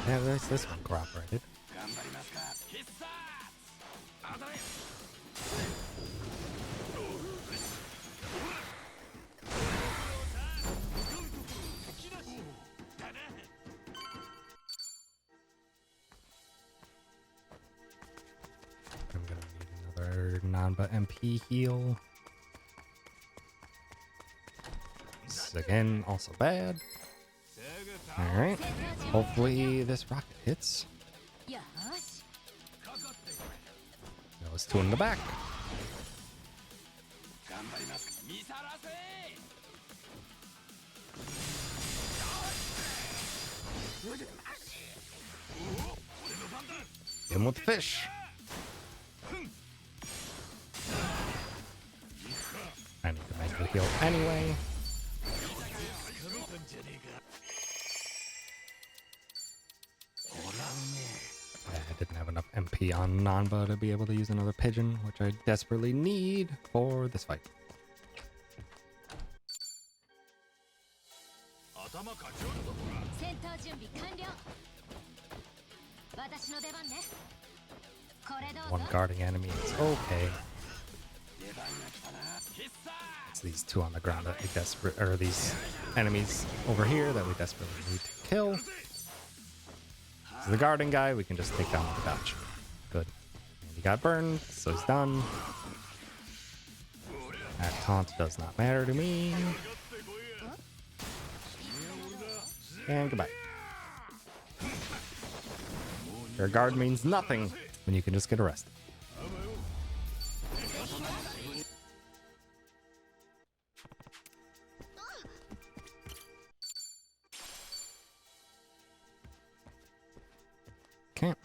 Yeah, this one cooperated. I'm gonna need another Nanba MP heal. This is again also bad. Alright. Hopefully this rocket hits. That was two in the back. Get him with the fish. I need to make the heal anyway. I didn't have enough MP on Nanba to be able to use another pigeon, which I desperately need for this fight. One guarding enemy is okay. It's these two on the ground that we or these enemies over here that we desperately need to kill. So the guarding guy, we can just take down with the dodge. Good. And he got burned, so he's done. That taunt does not matter to me. And goodbye. Your guard means nothing when you can just get arrested. Okay.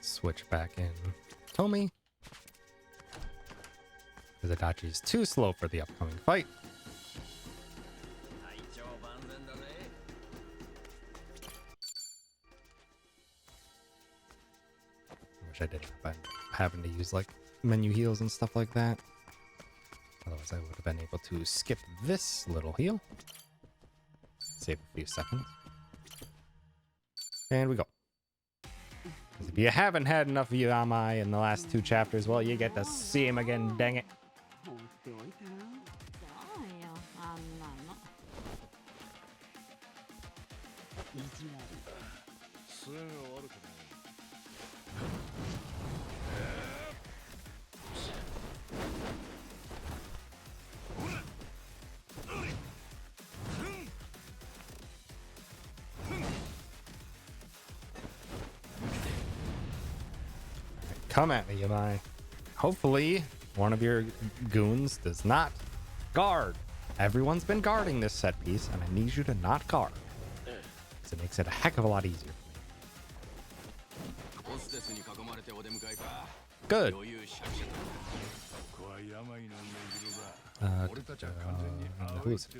Switch back in Tomy. because Adachi is too slow for the upcoming fight. I wish I didn't have having to use like menu heals and stuff like that. Otherwise, I would have been able to skip this little heal. Save a few seconds. And we go. If you haven't had enough of Yamai in the last 2 chapters, well, you get to see him again, dang it. すぐ終わるかな。Come at me, Yamai. Hopefully, one of your goons does not guard. Everyone's been guarding this set piece, and I need you to not guard. Because it makes it a heck of a lot easier for me. Good. Who's it?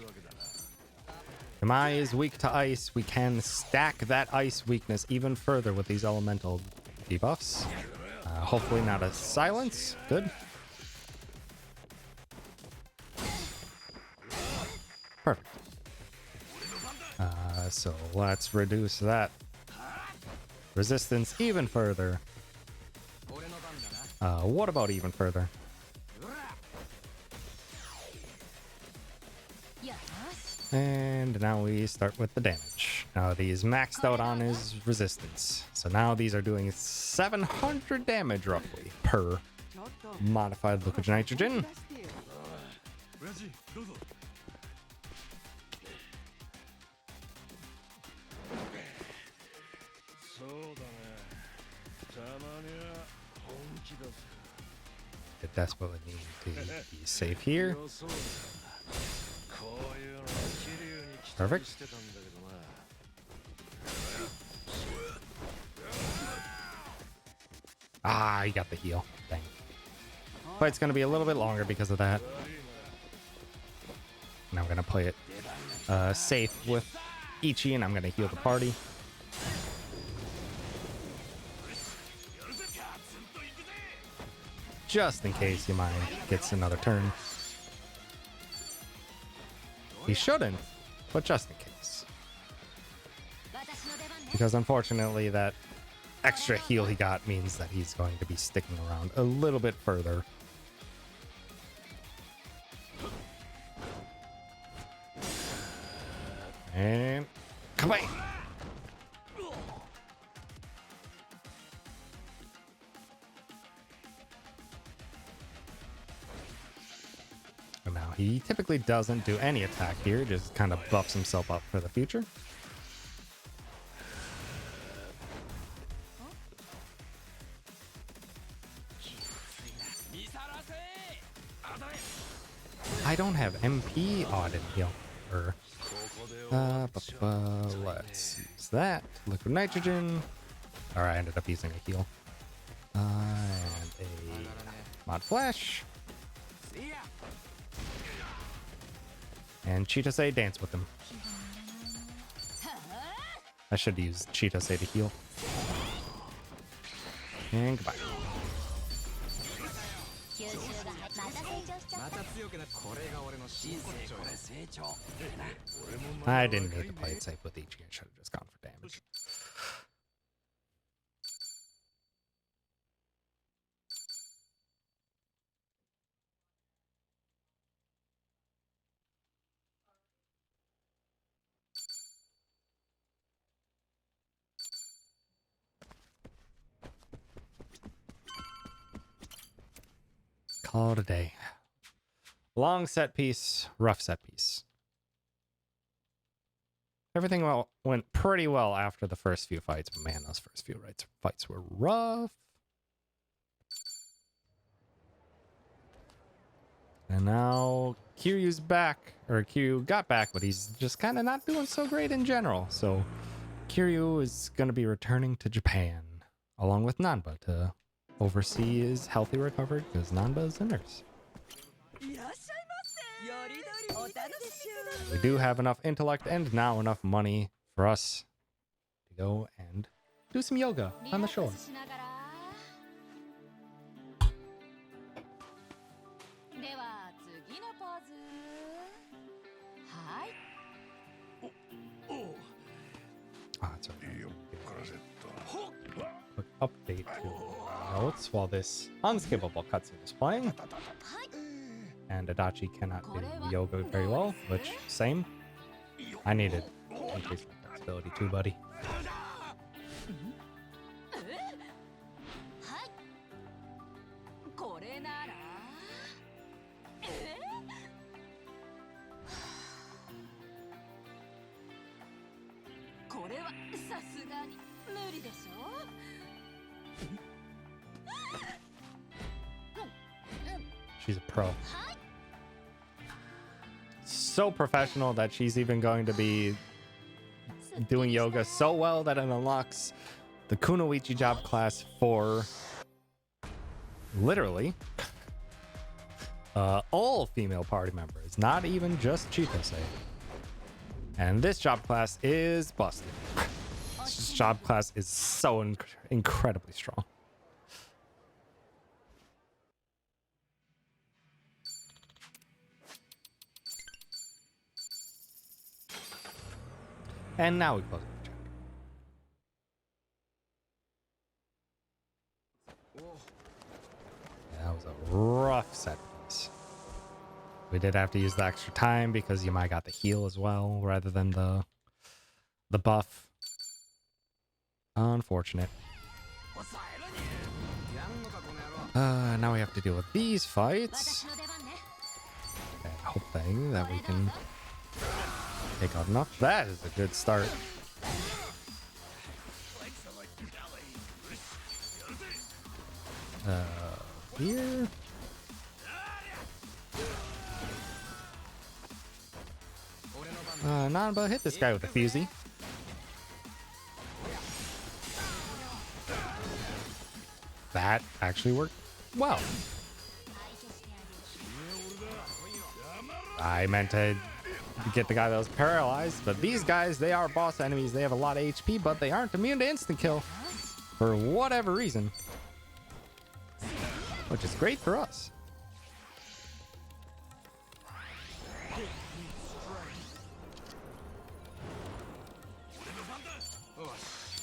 Yamai is weak to ice. We can stack that ice weakness even further with these elemental debuffs. Hopefully not a silence. Good. Perfect. So let's reduce that resistance even further. What about even further? And now we start with the damage. Now he's maxed out on his resistance. So now these are doing 700 damage roughly per modified liquid nitrogen. I desperately need to be safe here. Perfect. Ah, he got the heal. Dang. Fight's gonna be a little bit longer because of that. And I'm gonna play it safe with Ichi, and I'm gonna heal the party. Just in case Yamai gets another turn. He shouldn't, but just in case. Because unfortunately that extra heal he got means that he's going to be sticking around a little bit further. And come on. Now he typically doesn't do any attack here, just kind of buffs himself up for the future. I don't have MP audit heal. Let's use that. Liquid nitrogen. Alright, I ended up using a heal. And a mod flash. And Cheetah dance with him. I should use Cheetah to heal. And goodbye. I didn't need to play it safe with Ichi. I should have just gone for damage. Call it a day. Long set piece, rough set piece. Everything went pretty well after the first few fights, but man, those first few fights were rough. And now Kiryu's back, or Kiryu got back, but he's just kind of not doing so great in general. So Kiryu is going to be returning to Japan, along with Nanba, to oversee his healthy recovery, because Nanba is a nurse. We do have enough intellect and now enough money for us to go and do some yoga on the shore. では次のポーズ。はい。 Ah, that's right. Quick update to notes while this unskippable cutscene is playing. And Adachi cannot do yoga very well, which, same. I needed to increase my flexibility too, buddy. はい。これなら。これはさすがに無理でしょ。 She's a pro. So professional that she's even going to be doing yoga so well that it unlocks the Kunoichi job class for literally all female party members, not even just Chitose. And this job class is busted. This job class is so incredibly strong. And now we close the chapter. Yeah, that was a rough set piece. We did have to use the extra time because Yamai got the heal as well, rather than the buff. Unfortunate. Now we have to deal with these fights. And hoping that we can take out enough. That is a good start. Here. Nanba, hit this guy with a fusee. That actually worked well. I meant to get the guy that was paralyzed, but these guys, they are boss enemies. They have a lot of HP, but they aren't immune to instant kill for whatever reason, which is great for us.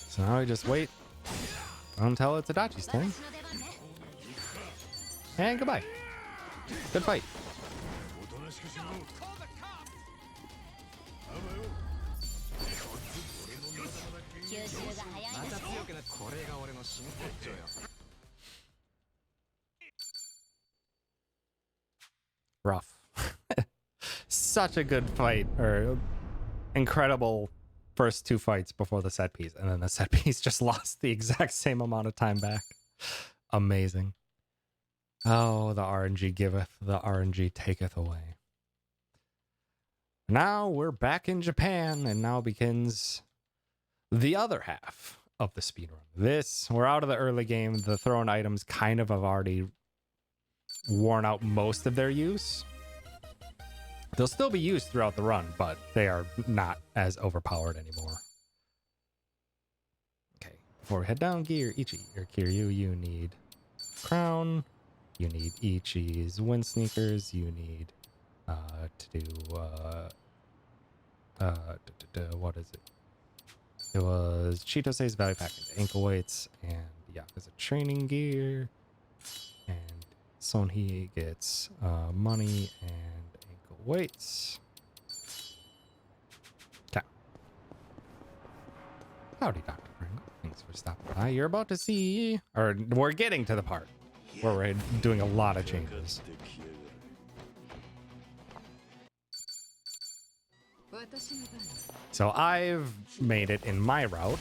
So now we just wait until it's Adachi's turn. And goodbye. Good fight. Rough. Such a good fight, or incredible first two fights before the set piece, and then the set piece just lost the exact same amount of time back. Amazing. Oh, the RNG giveth, the RNG taketh away. Now we're back in Japan, and now begins the other half of the speedrun. We're out of the early game. The thrown items kind of have already worn out most of their use. They'll still be used throughout the run, but they are not as overpowered anymore. Okay, before we head down, Gear Ichi or Kiryu, you need crown. You need Ichi's wind sneakers. You need to do what is it? It was Chitose's value pack into ankle weights, and yeah, there's a training gear, and Sonhee gets money and ankle weights. Okay. Howdy, Dr. Pringle. Thanks for stopping by. You're about to see, or we're getting to the part where we're doing a lot of changes. So I've made it in my route.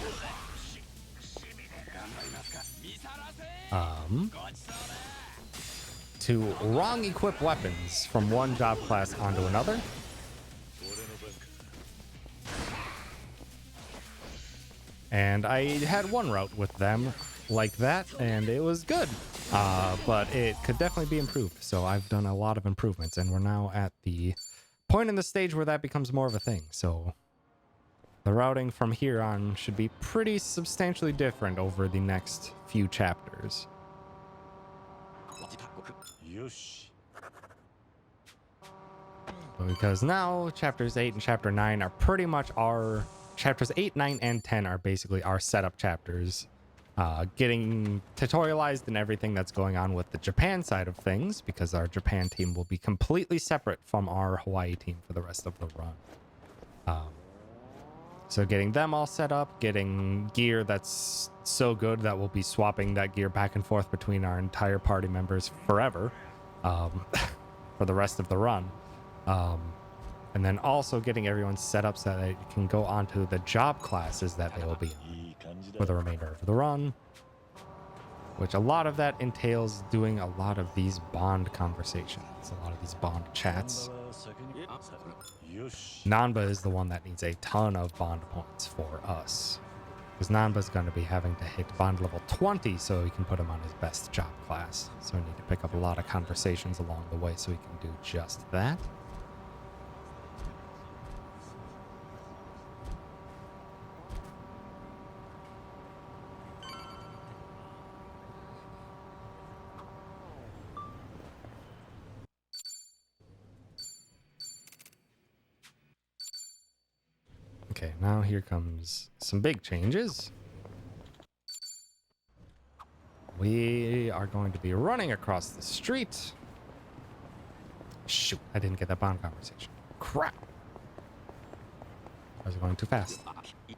To wrong equip weapons from one job class onto another. And I had one route with them like that, and it was good. but it could definitely be improved. So I've done a lot of improvements, and we're now at the point in the stage where that becomes more of a thing. So the routing from here on should be pretty substantially different over the next few chapters.よし Because now chapters 8 and chapter 9 are pretty much our chapters 8, 9, and 10 are basically our setup chapters. Getting tutorialized and everything that's going on with the Japan side of things, because our Japan team will be completely separate from our Hawaii team for the rest of the run. So getting them all set up, getting gear that's so good that we'll be swapping that gear back and forth between our entire party members forever, for the rest of the run. And then also getting everyone set up so that it can go onto the job classes that they will be on いい感じだ for the remainder of the run, which a lot of that entails doing a lot of these bond conversations, a lot of these bond chats. ナンバは先によし Nanba is the one that needs a ton of bond points for us, because Nanba's going to be having to hit bond level 20 so he can put him on his best job class. So we need to pick up a lot of conversations along the way so he can do just that. Okay, now here comes some big changes. We are going to be running across the street. Shoot, I didn't get that bond conversation. Crap. I was going too fast. い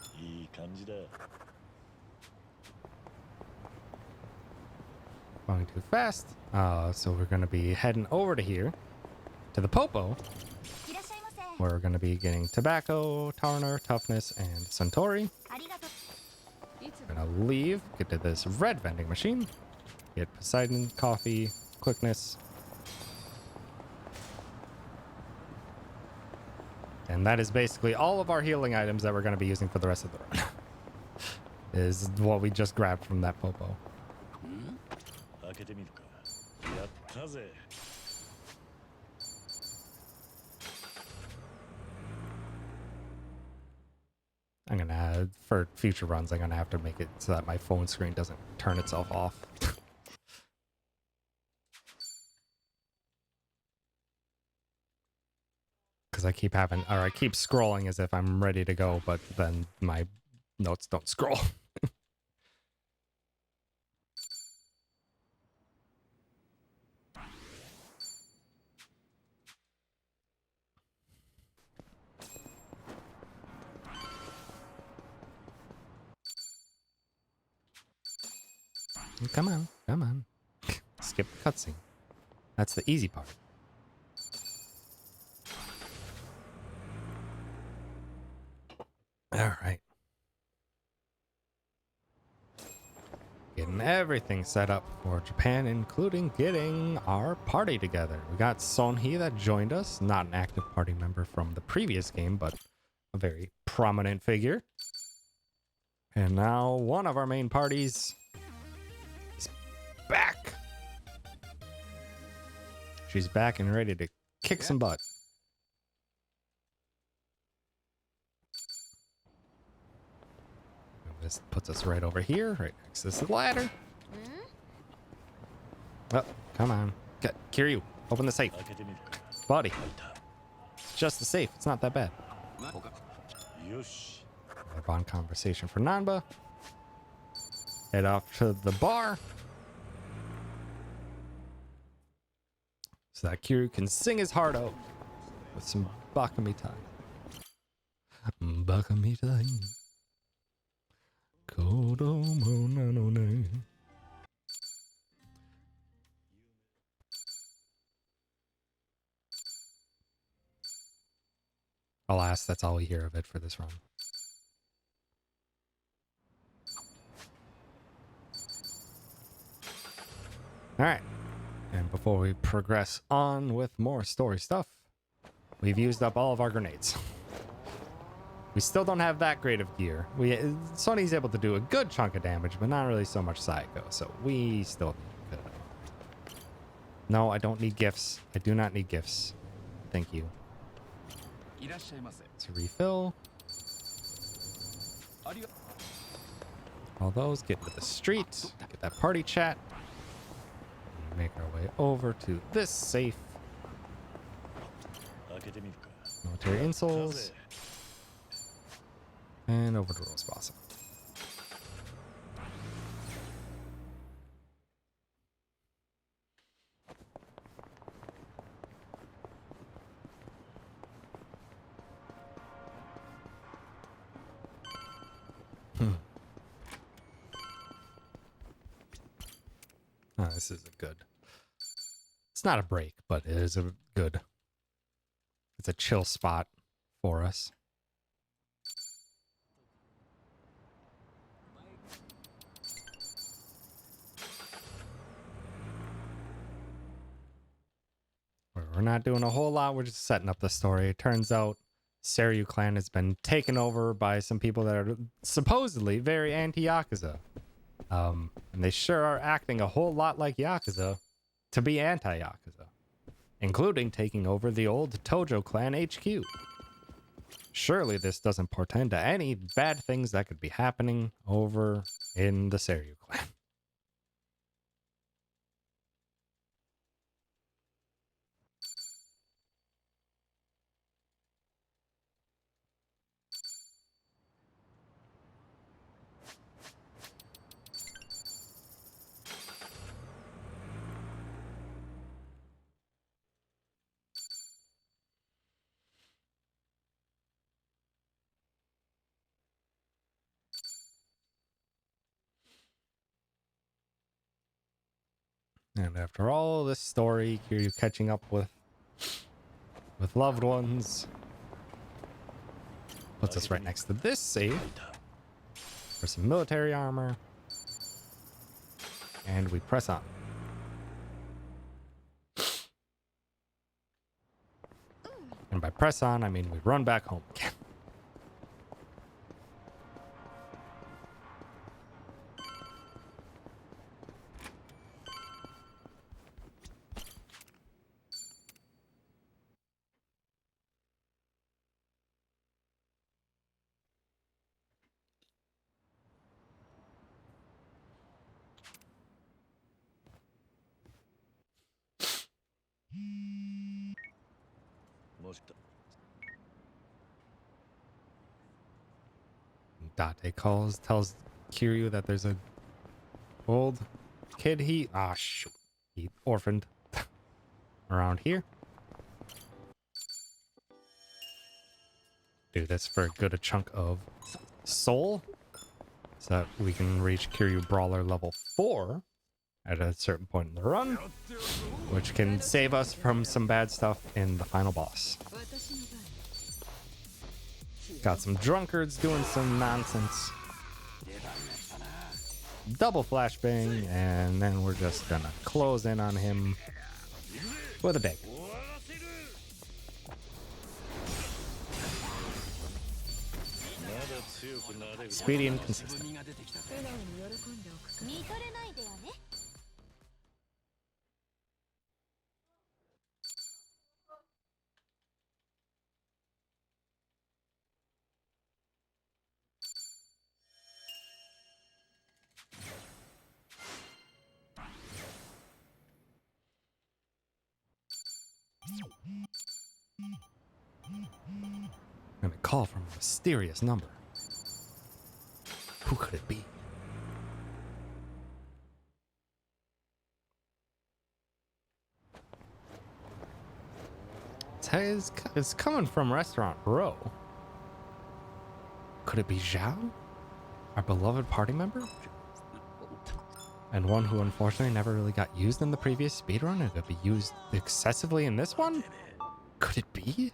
い感じだ Going too fast. So we're going to be heading over to here, to the Popo, いらっしゃいませ。 where we're going to be getting tobacco, Tarner, toughness, and Suntory. ありがとう。 We're going to leave, get to this red vending machine, get Poseidon, coffee, quickness. And that is basically all of our healing items that we're going to be using for the rest of the run. Is what we just grabbed from that Popo. 開けてみるかやったぜ I'm going to, for future runs, I'm going to have to make it so that my phone screen doesn't turn itself off. Because I keep having, or I keep scrolling as if I'm ready to go, but then my notes don't scroll. Come on, come on. Skip the cutscene. That's the easy part. All right. Getting everything set up for Japan, including getting our party together. We got Sonhee that joined us, not an active party member from the previous game, but a very prominent figure. And now one of our main parties is back. She's back and ready to kick some butt. This puts us right over here, right next to this ladder. Oh, come on. Kiryu, open the safe. 開けてみるか Buddy, it's just a safe. It's not that bad. よし Our bond conversation for Nanba. Head off to the bar. So that Kiryu can sing his heart out with some Bakamitai. Bakamitai. Kodomo nanone. Alas, that's all we hear of it for this run. Alright, and before we progress on with more story stuff, we've used up all of our grenades. We still don't have that great of gear. Sonny's able to do a good chunk of damage, but not really so much Saiko, so we still need a bit of No, I don't need gifts. I do not need gifts. Thank you. いらっしゃいませ。 To refill. ありが All those, get to the street, get that party chat, and make our way over to this safe. 開けてみるか。 Military insoles. And over to Rose Blossom. Oh, this is a good. It's not a break, but it is a good. It's a chill spot for us. We're not doing a whole lot. We're just setting up the story. It turns out Seiryu clan has been taken over by some people that are supposedly very anti-Yakuza. And they sure are acting a whole lot like Yakuza to be anti-Yakuza, including taking over the old Tojo clan HQ. Surely this doesn't portend to any bad things that could be happening over in the Seiryu clan. And after all this story, you're catching up with loved ones. Puts us right next to this safe for some military armor. And we press on. And by press on, I mean we run back home again. Date tells Kiryu that there's a old kid he orphaned around here. Do this for a good chunk of soul so that we can reach Kiryu Brawler level 4 at a certain point in the run, which can save us from some bad stuff in the final boss. Got some drunkards doing some nonsense. Double flashbang, and then we're just gonna close in on him with a dagger. Speedy and consistent. 見とれないでよね。And a call from a mysterious number. Who could it be? It's coming from Restaurant Row. Could it be Zhao? Our beloved party member? And one who unfortunately never really got used in the previous speedrun and could be used excessively in this one? Could it be?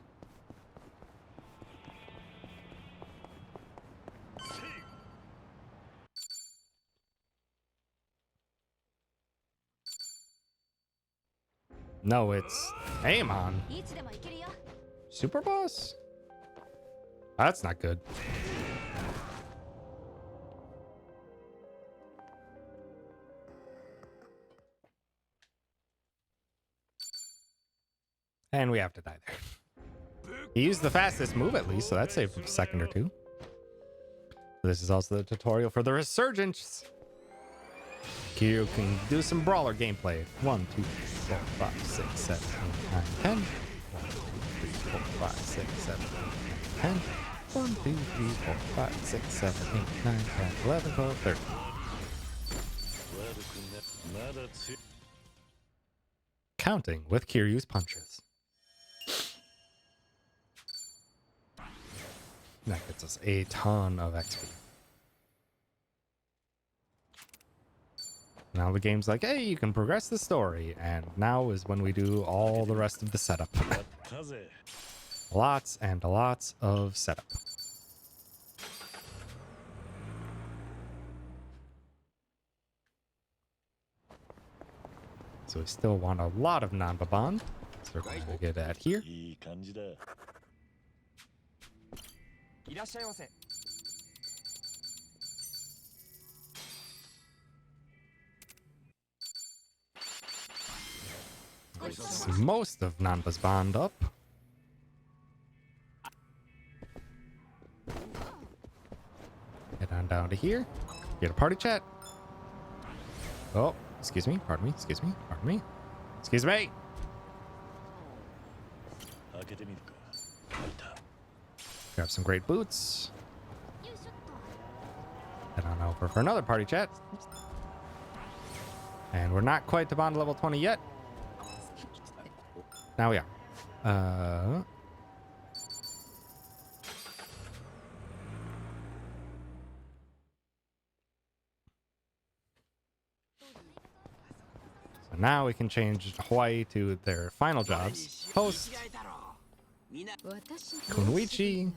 No, it's Amon. いつでも行けるよ。 Super boss? That's not good. And we have to die there. He used the fastest move at least, so that saved him a second or two. This is also the tutorial for the Resurgence. Kiryu can do some brawler gameplay. 1, 2, 3, 4, 5, 6, 7, 8, 9, 10. 1, 2, 3, 4, 5, 6, 7, 8, 9, 10. 1, 2, 3, 4, 5, 6, 7, 8, 9, 10, 11, 12, 13. Counting with Kiryu's punches. That gets us a ton of XP. Now the game's like, hey, you can progress the story. And now is when we do all the rest of the setup. Lots and lots of setup. So we still want a lot of Nanba Bond. So we're going to get that here. It's most of Nanba's Bond up. Head on down to here. Get a party chat. Oh, excuse me, pardon me, excuse me, pardon me. Excuse me! Grab some great boots. Head on over for another party chat. And we're not quite to Bond level 20 yet. Now we are. So now we can change Hawaii to their final jobs. Host, Kunoichi,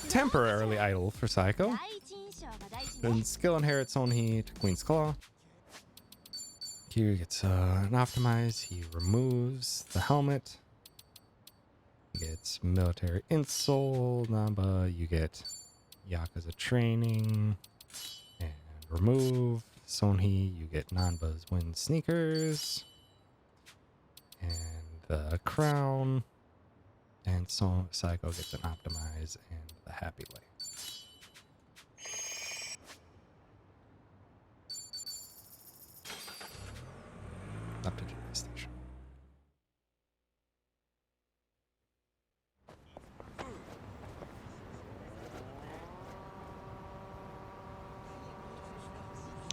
temporarily idle for Saiko. Then skill inherits Sonhi to Queen's Claw. Kiryu gets an optimize. He removes the helmet. He gets military insole. Nanba, you get Yakuza training and remove. Sonhi, you get Nanba's wind sneakers and the crown. And so Saiko gets an optimize and the happy way. Up to Jedi Station.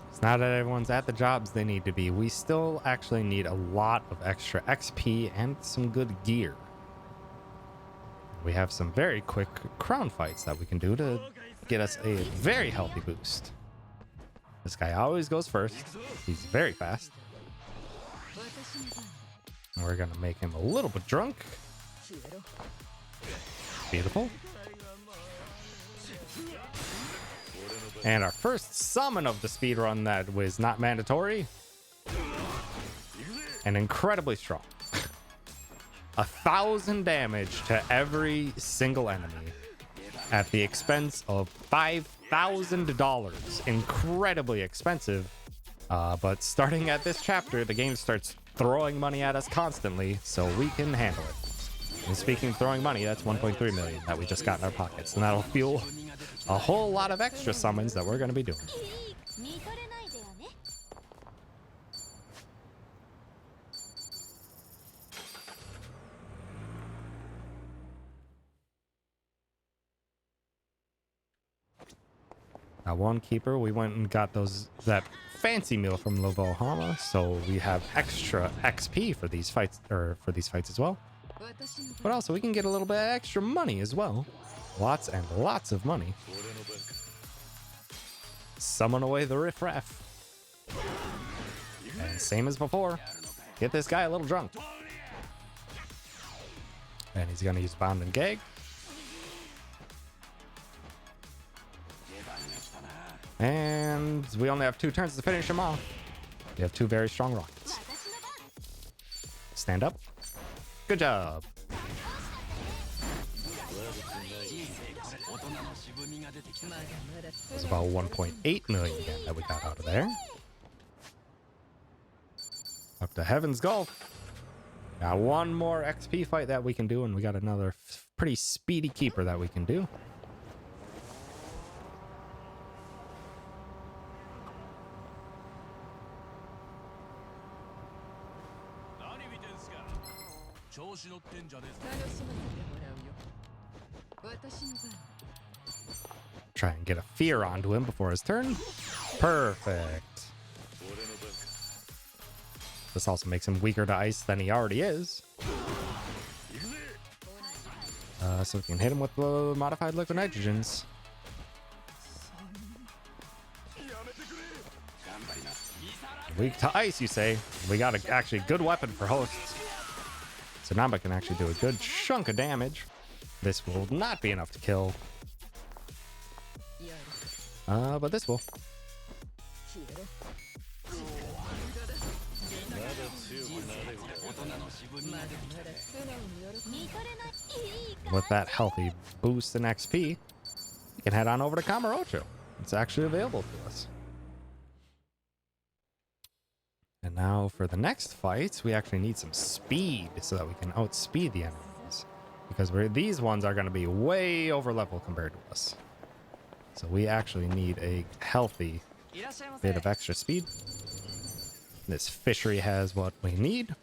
It's not that everyone's at the jobs they need to be. We still actually need a lot of extra XP and some good gear. We have some very quick crown fights that we can do to get us a very healthy boost. This guy always goes first. He's very fast. And we're gonna make him a little bit drunk. Beautiful. And our first summon of the speedrun that was not mandatory. And incredibly strong. 1,000 damage to every single enemy at the expense of $5,000. Incredibly expensive. But starting at this chapter, the game starts throwing money at us constantly, so we can handle it. And speaking of throwing money, that's 1.3 million that we just got in our pockets, and that'll fuel a whole lot of extra summons that we're going to be doing. Now, one keeper, we went and got that fancy meal from Lobohama, so we have extra XP for these fights, as well. But also, we can get a little bit of extra money as well. Lots and lots of money. Summon away the riffraff. And same as before, get this guy a little drunk. And he's gonna use Bound and Gag. And we only have 2 turns to finish him off. We have 2 very strong rockets. Stand up. Good job. It was about 1.8 million yen that we got out of there. Up to Heaven's Gulf. Got one more XP fight that we can do, and we got another pretty speedy keeper that we can do. Try and get a fear onto him before his turn. Perfect. This also makes him weaker to ice than he already is. So we can hit him with the modified liquid nitrogens. Weak to ice, you say? We got a actually good weapon for hosts. So Namba can actually do a good chunk of damage. This will not be enough to kill. But this will. With that healthy boost in XP, we can head on over to Kamurocho. It's actually available to us. And now for the next fights, we actually need some speed so that we can outspeed the enemies. Because these ones are going to be way over level compared to us. So we actually need a healthy bit of extra speed. This fishery has what we need.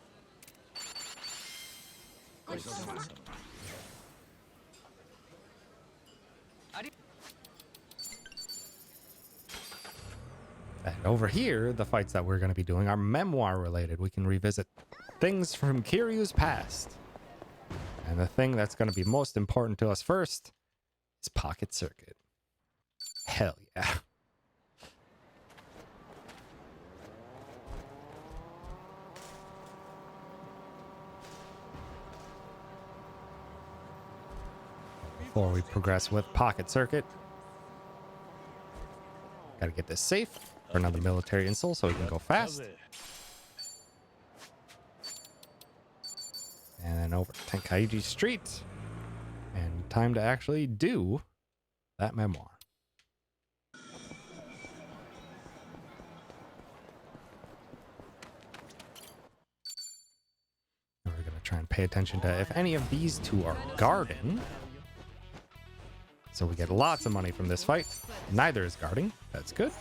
And over here, the fights that we're going to be doing are memoir related. We can revisit things from Kiryu's past. And the thing that's going to be most important to us first is Pocket Circuit. Hell yeah. Before we progress with Pocket Circuit, gotta get this safe for another military insult so we can go fast. And then over to Tenkaichi Street. And time to actually do that memoir. And we're gonna try and pay attention to if any of these two are guarding. So we get lots of money from this fight. Neither is guarding. That's good.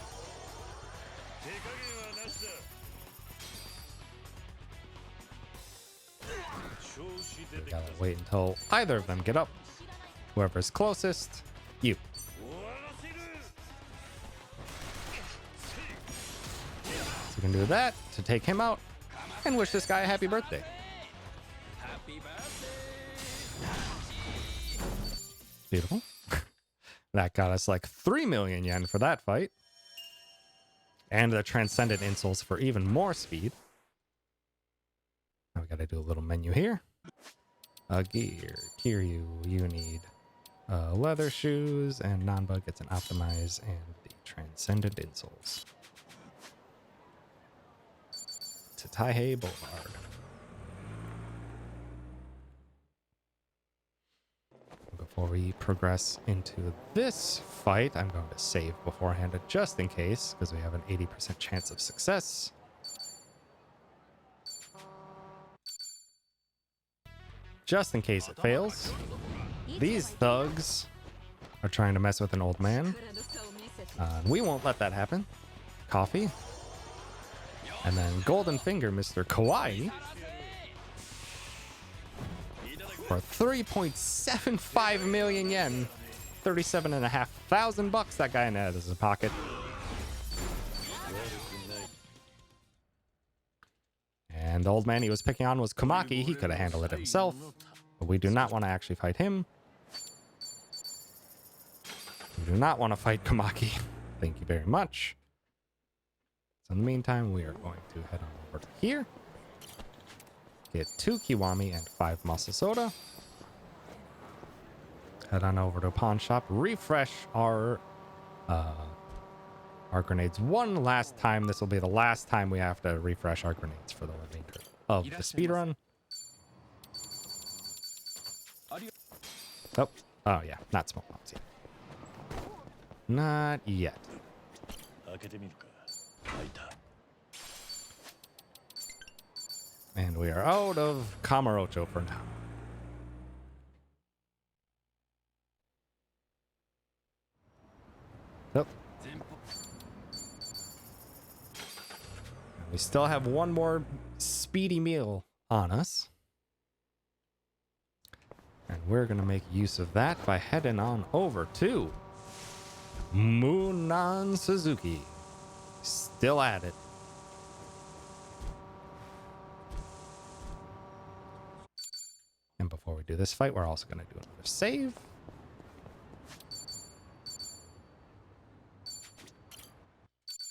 We gotta wait until either of them get up. Whoever's closest, you. So we can do that to take him out and wish this guy a happy birthday. Beautiful. That got us like 3 million yen for that fight. And the Transcendent Insoles for even more speed. Now we gotta do a little menu here. Gear. Kiryu, you need leather shoes, and Nanba gets an Optimize and the Transcendent Insoles. To Taihei Boulevard. Before we progress into this fight, I'm going to save beforehand just in case, because we have an 80% chance of success. Just in case it fails. These thugs are trying to mess with an old man. We won't let that happen. Coffee. And then Golden Finger, Mr. Kawaii. For 3.75 million yen. 37,500 bucks that guy had in his pocket. And the old man he was picking on was Komaki. He could have handled it himself. But we do not want to actually fight him. We do not want to fight Komaki. Thank you very much. So in the meantime, we are going to head on over to here. Get 2 Kiwami and 5 Muscle Soda. Head on over to a pawn shop. Refresh our grenades one last time. This will be the last time we have to refresh our grenades for the remainder of the speedrun. Oh yeah, not smoke bombs yet. Not yet. And And we are out of Kamurocho for now. Yep. We still have one more speedy meal on us. And we're going to make use of that by heading on over to Munan Suzuki. Still at it. And before we do this fight, we're also going to do another save.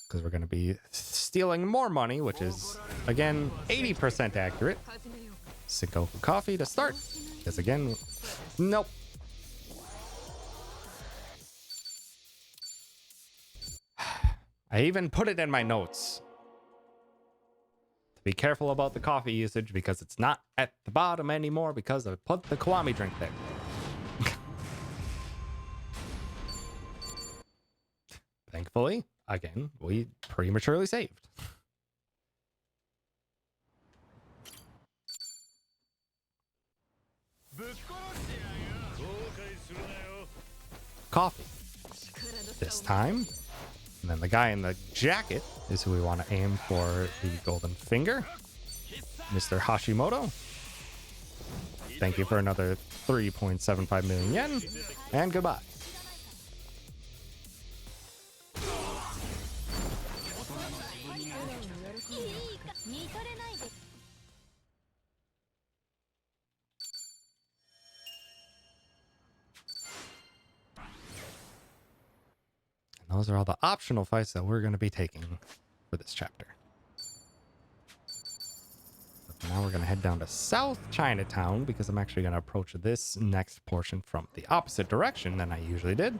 Because we're going to be stealing more money, which is, again, 80% accurate. Sengoku Coffee to start. Because again, nope. I even put it in my notes. To be careful about the coffee usage because it's not at the bottom anymore because I put the Kiwami drink there. Thankfully, again, we prematurely saved. Coffee. This time. And then the guy in the jacket is who we want to aim for the golden finger. Mr. Hashimoto. Thank you for another 3.75 million yen. And goodbye. Those are all the optional fights that we're going to be taking for this chapter. But now we're going to head down to South Chinatown because I'm actually going to approach this next portion from the opposite direction than I usually did.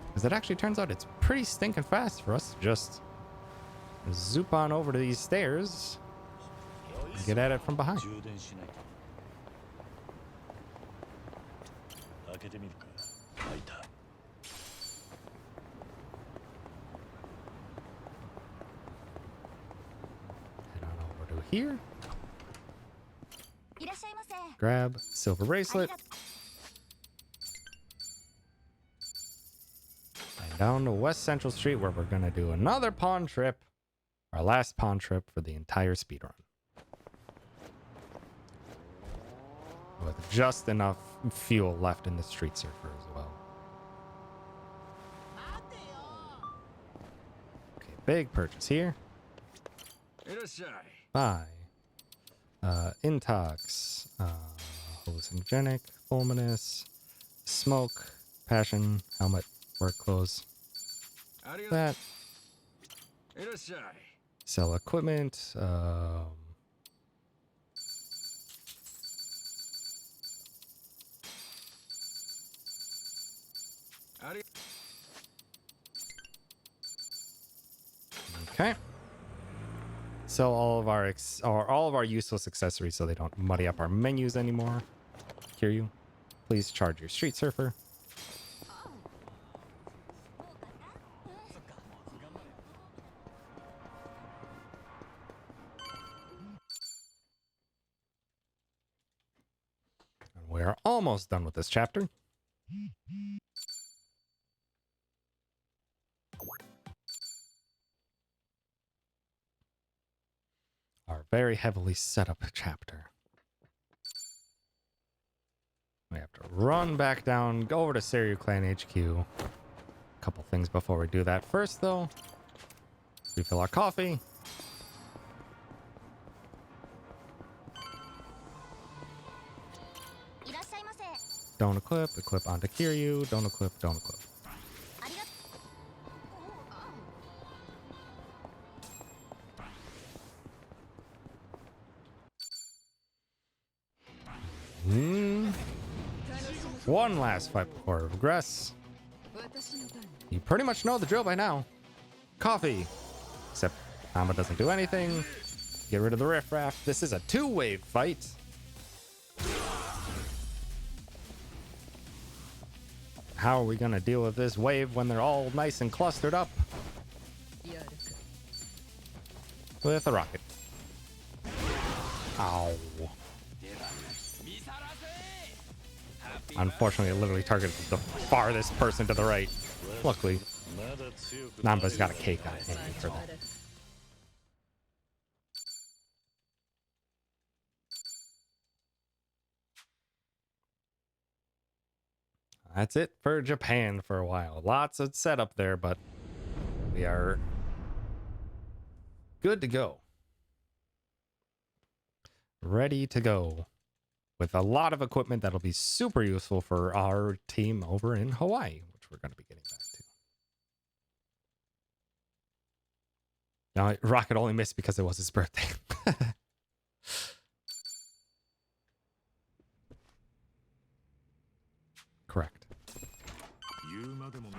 Because it actually turns out it's pretty stinking fast for us to just zoop on over to these stairs and get at it from behind. Here. Grab silver bracelet. And down to West Central Street where we're going to do another pawn trip. Our last pawn trip for the entire speedrun. With just enough fuel left in the Street Surfer as well. Okay, big purchase here. Buy. Intox. Hallucinogenic. Fulminous. Smoke. Passion. Helmet. Work clothes. That. Sell equipment. Okay. Sell all of our useless accessories so they don't muddy up our menus anymore. Kiryu, please charge your Street Surfer. And we are almost done with this chapter. Our very heavily set up chapter. We have to run back down, go over to Seiryu Clan HQ. A couple things before we do that. First, though, refill our coffee. Don't equip, equip onto Kiryu. Don't equip, don't equip. One last fight before we progress. You pretty much know the drill by now. Coffee. Except Amma doesn't do anything. Get rid of the riffraff. This is a two-wave fight. How are we going to deal with this wave when they're all nice and clustered up? With a rocket. Ow. Unfortunately, it literally targeted the farthest person to the right. Luckily, Namba's got a cake on hand for that. That's it for Japan for a while. Lots of setup there, but we are good to go. Ready to go. With a lot of equipment that'll be super useful for our team over in Hawaii, which we're going to be getting back to. Now, Rocket only missed because it was his birthday. Correct.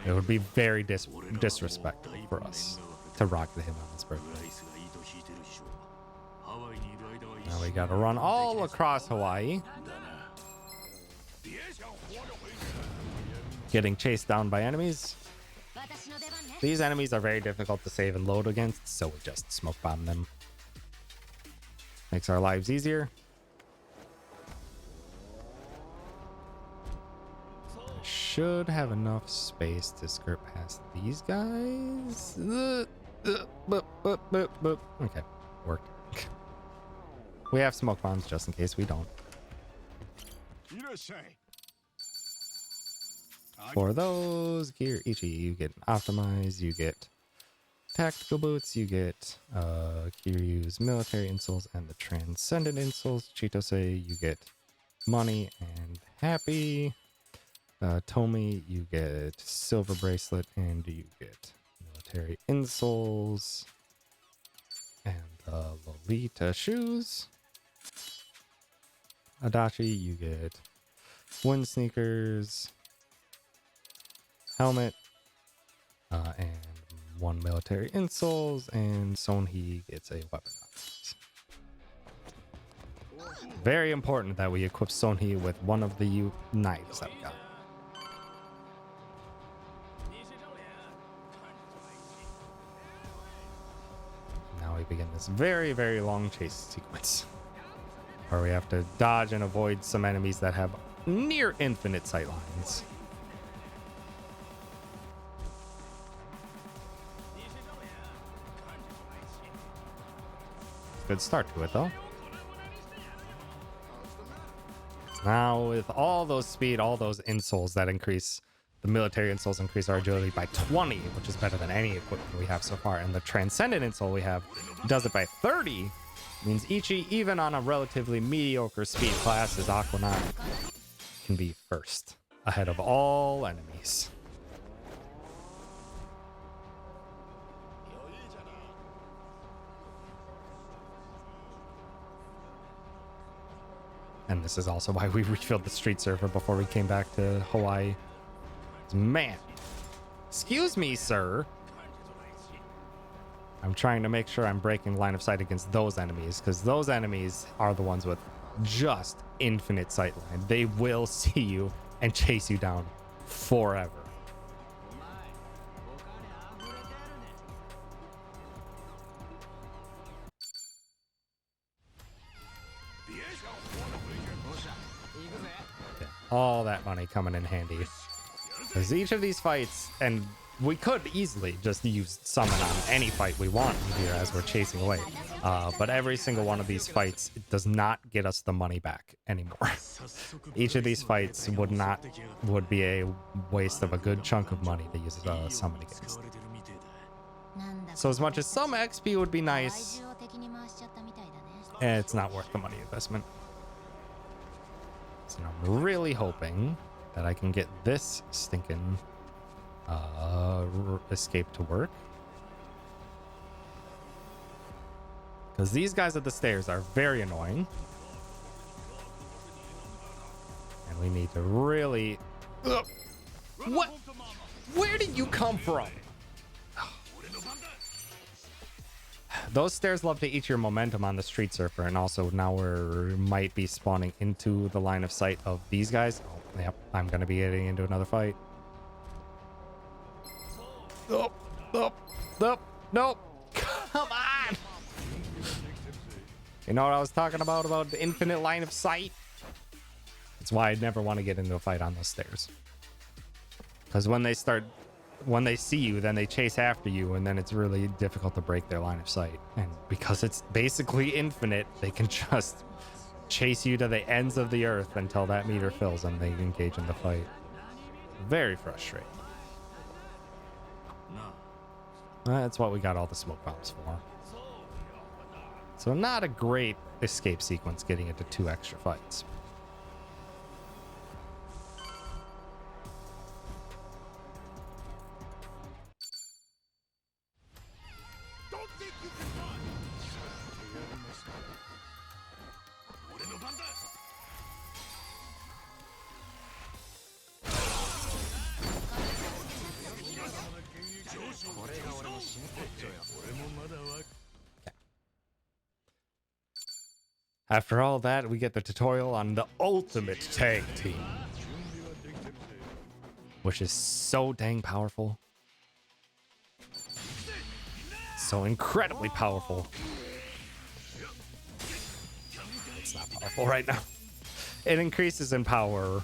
It would be very disrespectful for us to rocket him on his birthday. Now we gotta run all across Hawaii. Getting chased down by enemies. These enemies are very difficult to save and load against, so we just smoke bomb them. Makes our lives easier. I should have enough space to skirt past these guys. Okay, worked. We have smoke bombs just in case we don't. For those, gear Ichi, you get optimize, you get tactical boots, you get Kiryu's military insoles and the transcendent insoles. Chitose, you get money and happy. Tomi, you get silver bracelet and you get military insoles. And Lolita shoes. Adachi, you get wind sneakers, helmet, and one military insoles, and Sonhee gets a weapon upgrade. Very important that we equip Sonhee with one of the knives that we got. Now we begin this very, very long chase sequence, where we have to dodge and avoid some enemies that have near infinite sight lines. Good start to it, though. Now, with all those speed, all those insoles that increase, the military insoles increase our agility by 20, which is better than any equipment we have so far. And the transcendent insole we have does it by 30. Means Ichi, even on a relatively mediocre speed class as Aquanaut, can be first, ahead of all enemies. And this is also why we refilled the street server before we came back to Hawaii. Man, excuse me, sir. I'm trying to make sure I'm breaking line of sight against those enemies, because those enemies are the ones with just infinite sight line. They will see you and chase you down forever. Yeah, all that money coming in handy. Because each of these fights, and we could easily just use summon on any fight we want here as we're chasing away. But every single one of these fights does not get us the money back anymore. Each of these fights would be a waste of a good chunk of money to use a summon against. So as much as some XP would be nice, it's not worth the money investment. So I'm really hoping that I can get this stinking escape to work, because these guys at the stairs are very annoying, and we need to really what? Where did you come from? Those stairs love to eat your momentum on the street surfer, and also now we might be spawning into the line of sight of these guys. Oh, yep, I'm gonna be getting into another fight. Nope, nope, nope, nope. Come on. You know what I was talking about the infinite line of sight? That's why I never want to get into a fight on those stairs. Because when they see you, then they chase after you, and then it's really difficult to break their line of sight. And because it's basically infinite, they can just chase you to the ends of the earth until that meter fills and they engage in the fight. Very frustrating. That's what we got all the smoke bombs for. So not a great escape sequence getting into 2 extra fights. After all that, we get the tutorial on the ultimate tag team, which is so dang powerful. So incredibly powerful. It's not powerful right now. It increases in power.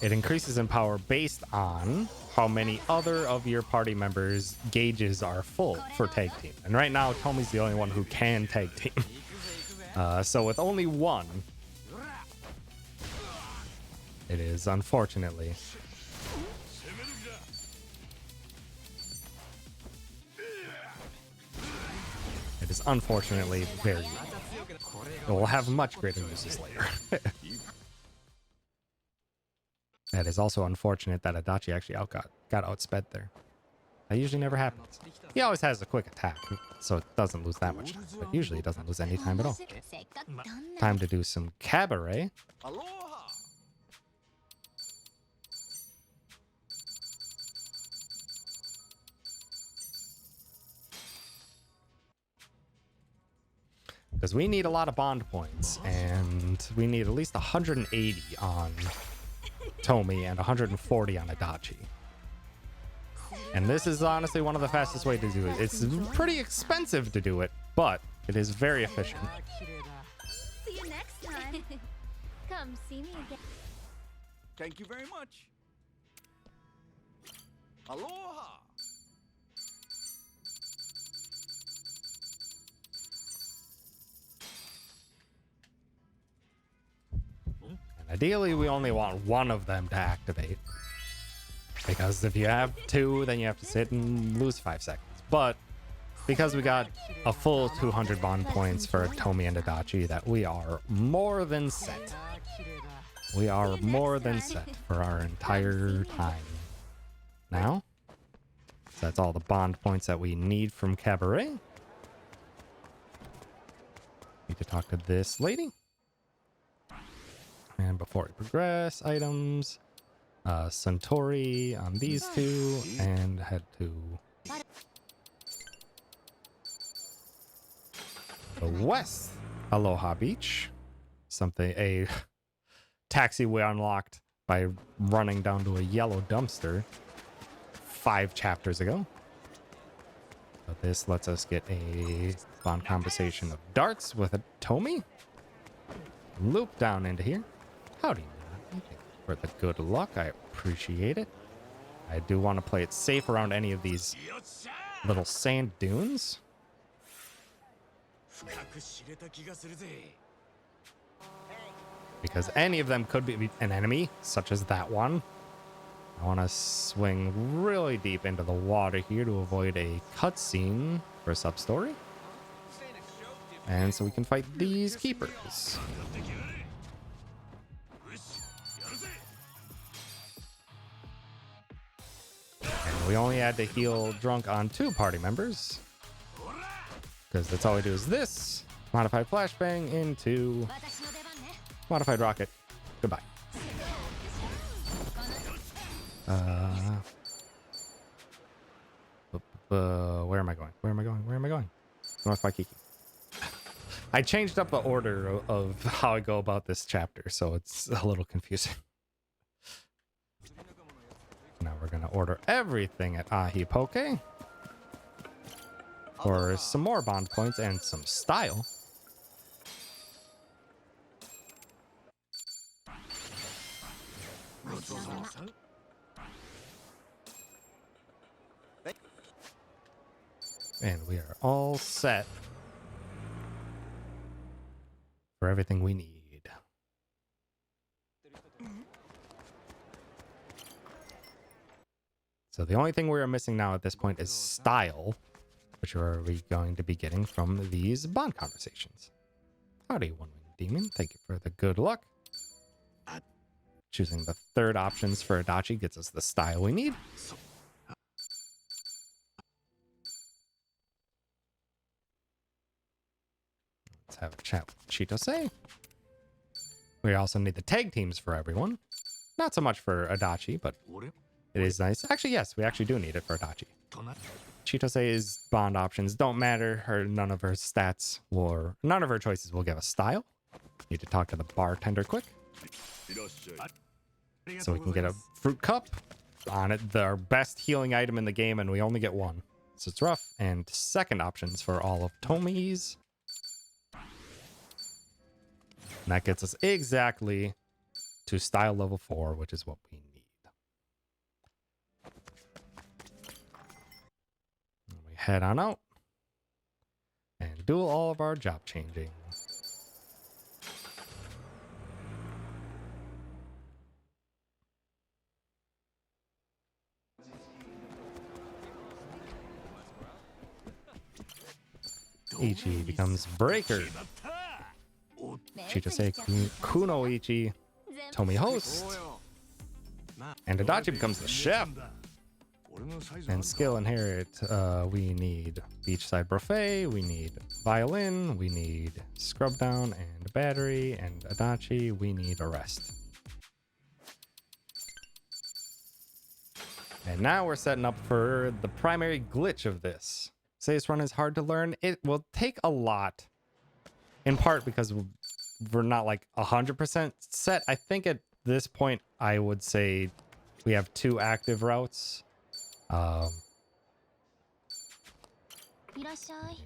It increases in power based on how many other of your party members' gauges are full for tag team. And right now, Tommy's the only one who can tag team. So with only one, it is unfortunately very weak. It will have much greater uses later. It is also unfortunate that Adachi actually got outsped there. That usually never happens. He always has a quick attack, so it doesn't lose that much time. But usually it doesn't lose any time at all. Time to do some cabaret. Aloha! Because we need a lot of bond points, and we need at least 180 on Tomy and 140 on Adachi. And this is honestly one of the fastest ways to do it. It's pretty expensive to do it, but it is very efficient. See you next time. Come see me again. Thank you very much. Aloha! Ideally, we only want one of them to activate. Because if you have 2, then you have to sit and lose 5 seconds. But because we got a full 200 bond points for Tomy and Adachi, that we are more than set. We are more than set for our entire time. Now, so that's all the bond points that we need from Cabaret. Need to talk to this lady. And before we progress, items, Suntory on these 2, and head to the West Aloha Beach. A taxi we unlocked by running down to a yellow dumpster 5 chapters ago. So this lets us get a bond compensation of darts with a Tomy. Loop down into here. Howdy, thank you for the good luck. I appreciate it. I do want to play it safe around any of these little sand dunes. Because any of them could be an enemy, such as that one. I want to swing really deep into the water here to avoid a cutscene for a sub-story. And so we can fight these keepers. And we only had to heal drunk on 2 party members. Because that's all we do is this. Modified flashbang into modified rocket. Goodbye. Where am I going? Where am I going? Where am I going? North Waikiki. I changed up the order of how I go about this chapter, so it's a little confusing. Now we're going to order everything at Ahi Poke. for some more bond points and some style. And we are all set for everything we need. So the only thing we are missing now at this point is style, which are we going to be getting from these bond conversations. Howdy, one-winged demon. Thank you for the good luck. Choosing the third options for Adachi gets us the style we need. Let's have a chat with Chitose. We also need the tag teams for everyone. Not so much for Adachi, but it is nice. Actually, yes, we actually do need it for Adachi. Chitose's bond options don't matter. None of her stats or none of her choices will give us style. Need to talk to the bartender quick. So we can get a fruit cup on it, our best healing item in the game, and we only get one. So it's rough. And second options for all of Tomi's. And that gets us exactly to style level 4, which is what we need. And we head on out and do all of our job changing. Ichi becomes Breaker. Chitose Kunoichi, Tomi host, and Adachi becomes the chef. And skill inherit, we need beachside buffet, we need violin, we need scrub down and battery, and Adachi, we need arrest. And now we're setting up for the primary glitch of this. Say this run is hard to learn. It will take a lot, in part because we're not like 100% set. I think at this point, I would say we have 2 active routes.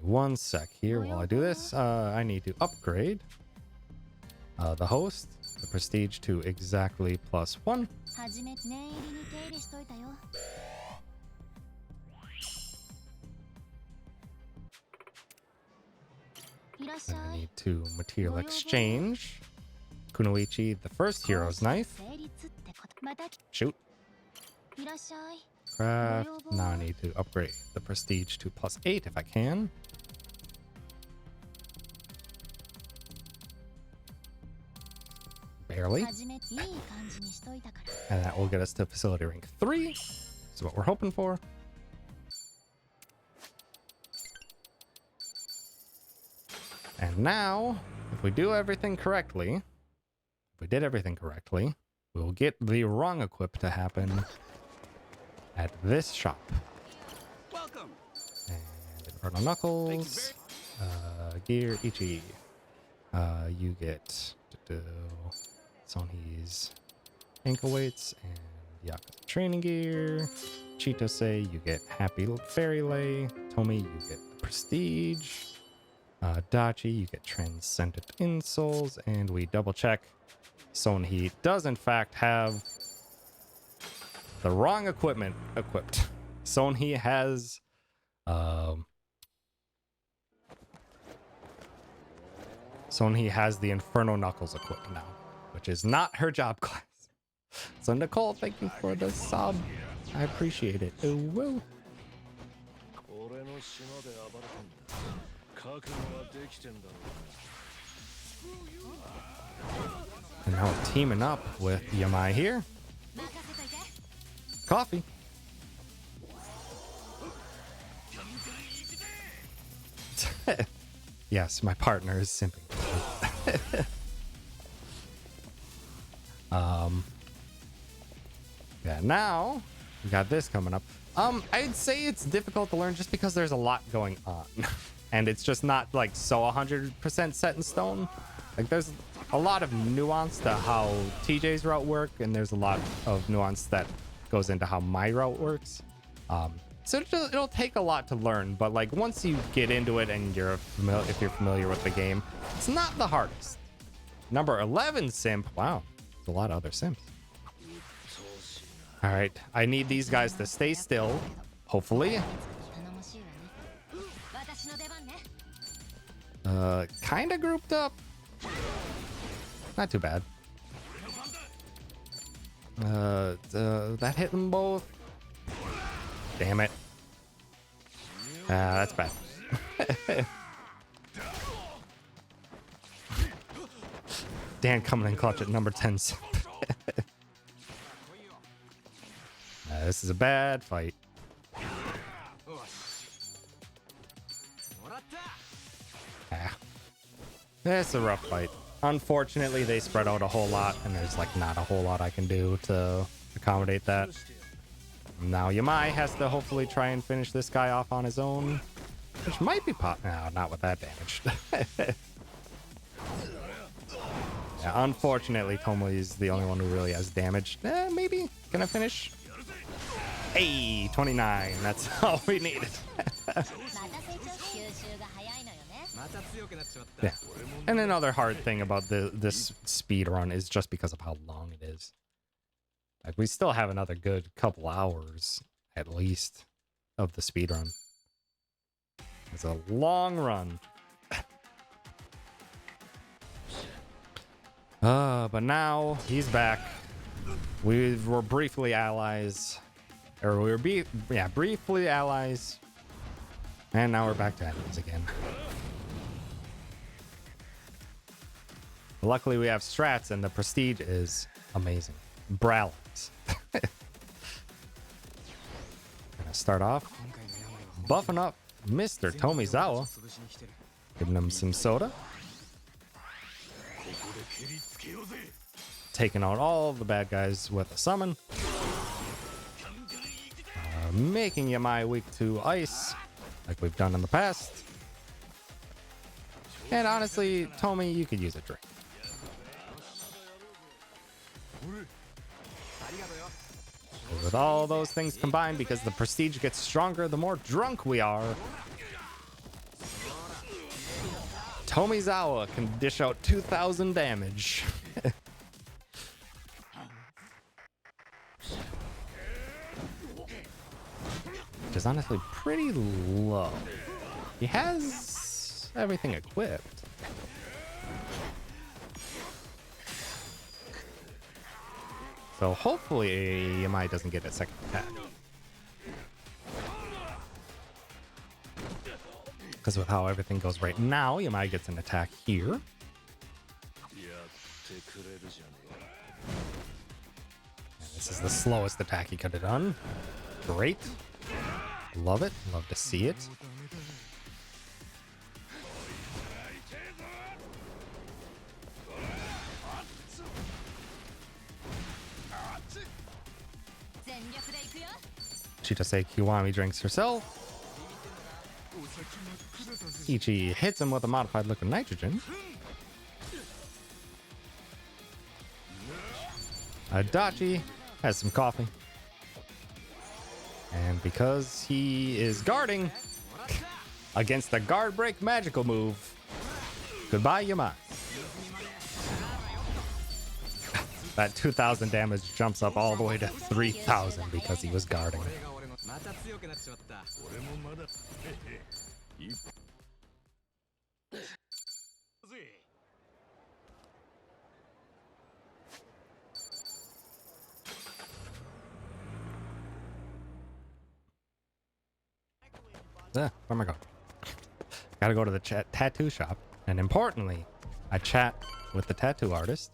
One sec here while I do this. I need to upgrade the host, the prestige to exactly +1. And I need to material exchange. Kunoichi, the first hero's knife. Shoot. Craft. Now I need to upgrade the prestige to +8 if I can. Barely. And that will get us to facility rank 3. That's what we're hoping for. And now, if we do everything correctly, we will get the wrong equip to happen at this shop. Welcome. And Inferno Knuckles, Gear Ichi. You get Sonhi's ankle weights and Yakuza training gear. Chitose, you get Happy Fairy Lay. Tomi, you get the prestige. Dachi, you get Transcendent Insoles, and we double check. Sonhi does in fact have the wrong equipment equipped. Sonhi has the Inferno Knuckles equipped now, which is not her job class. So Nicole, thank you for the sub. I appreciate it. Oh, whoa. And now we're teaming up with Yamai here. Coffee. Yes, my partner is simping. Yeah, now we got this coming up. I'd say it's difficult to learn just because there's a lot going on. And it's just not like so 100% set in stone. Like there's a lot of nuance to how TJ's route work, and there's a lot of nuance that goes into how my route works. So it'll take a lot to learn, but like once you get into it and if you're familiar with the game, it's not the hardest. Number 11 simp. Wow, there's a lot of other simps. All right, I need these guys to stay still. Hopefully. Kind of grouped up. Not too bad. That hit them both. Damn it. That's bad. Dan coming in clutch at number 10. This is a bad fight. It's a rough fight. Unfortunately, they spread out a whole lot, and there's like not a whole lot I can do to accommodate that. Now Yamai has to hopefully try and finish this guy off on his own, which might be no, not with that damage. Yeah, unfortunately, Tomoe is the only one who really has damage. Maybe. Can I finish? Hey, 29. That's all we needed. Yeah. And another hard thing about this speed run is just because of how long it is. Like, we still have another good couple hours, at least, of the speed run. It's a long run. But now he's back. We were briefly allies. Or we were briefly allies. And now we're back to enemies again. Luckily we have strats and the prestige is amazing. Bralix. Gonna start off buffing up Mr. Tomizawa. Giving him some soda. Taking out all the bad guys with a summon. Making Yamai weak to ice, like we've done in the past. And honestly, Tomi, you could use a drink. With all those things combined, because the prestige gets stronger the more drunk we are, Tomizawa can dish out 2,000 damage. Which is honestly pretty low. He has everything equipped. So hopefully Yamai doesn't get a second attack. Because with how everything goes right now, Yamai gets an attack here. And this is the slowest attack he could have done. Great. Love it. Love to see it. Chitase Kiwami drinks herself. Ichi hits him with a modified liquid nitrogen. Adachi has some coffee. And because he is guarding against the guard break magical move, goodbye Yamai. That 2,000 damage jumps up all the way to 3,000 because he was guarding. Where am I going? Gotta go to the tattoo shop. And importantly, I chat with the tattoo artist.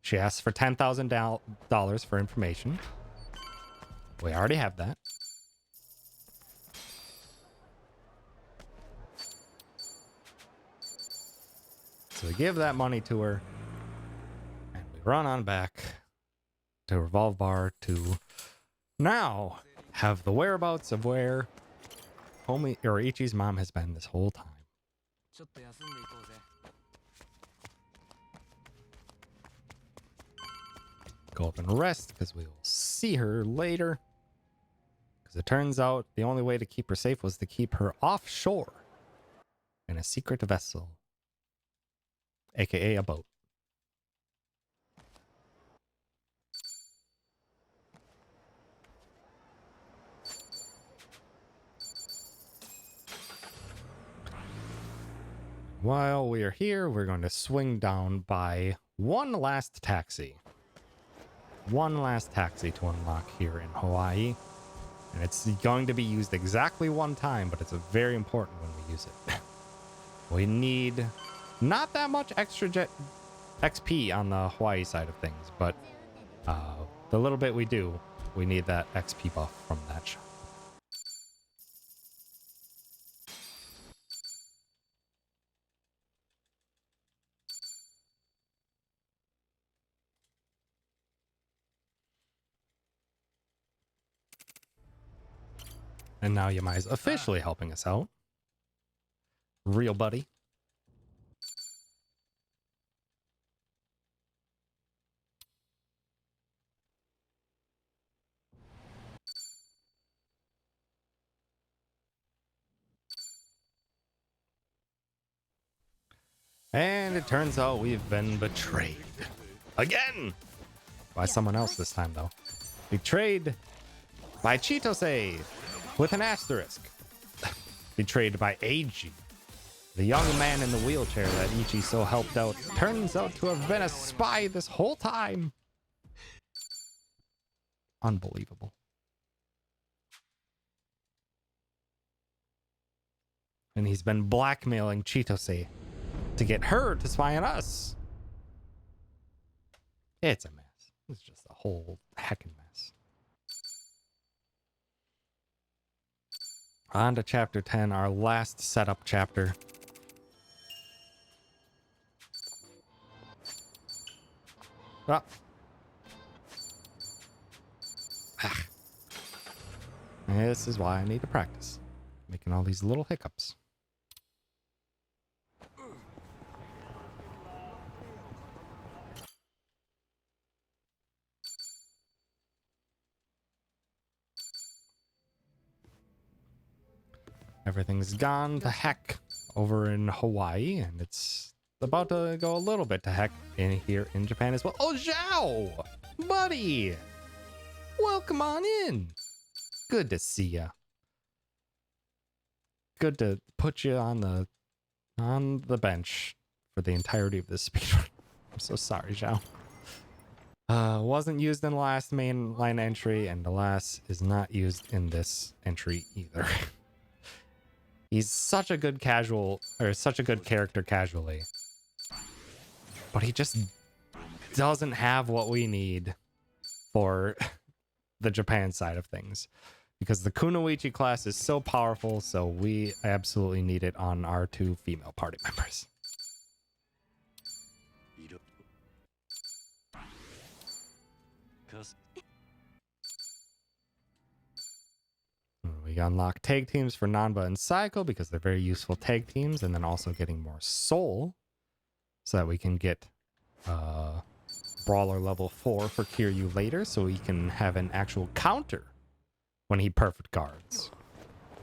She asks for $10,000 for information. We already have that. So we give that money to her. And we run on back to Revolve Bar to now have the whereabouts of where Ichi's mom has been this whole time. Go up and rest because we will see her later. Because it turns out the only way to keep her safe was to keep her offshore in a secret vessel, aka a boat. While we are here, we're going to swing down by one last taxi. One last taxi to unlock here in Hawaii. And it's going to be used exactly one time, but it's very important when we use it. We need not that much extra XP on the Hawaii side of things, but the little bit we do, we need that XP buff from that shop. And now Yamai's officially helping us out. Real buddy. And it turns out we've been betrayed. Again! By someone else this time, though. Betrayed by Chitose with an asterisk. Betrayed by Eiji. The young man in the wheelchair that Ichi so helped out turns out to have been a spy this whole time. Unbelievable. And he's been blackmailing Chitose to get her to spy on us. It's a mess. It's just a whole heckin' mess. On to chapter 10, our last setup chapter. Ah. Ah. This is why I need to practice. Making all these little hiccups. Everything's gone to heck over in Hawaii, and it's about to go a little bit to heck in here in Japan as well. Oh, Zhao! Buddy! Welcome on in! Good to see ya. Good to put you on the bench for the entirety of this speedrun. I'm so sorry, Zhao. Wasn't used in the last mainline entry, and the last is not used in this entry either. He's such a good casual, or such a good character casually. But he just doesn't have what we need for the Japan side of things. Because the Kunoichi class is so powerful, so we absolutely need it on our two female party members. We unlock tag teams for Nanba and Saiko because they're very useful tag teams, and then also getting more soul so that we can get Brawler level 4 for Kiryu later, so we can have an actual counter when he perfect guards,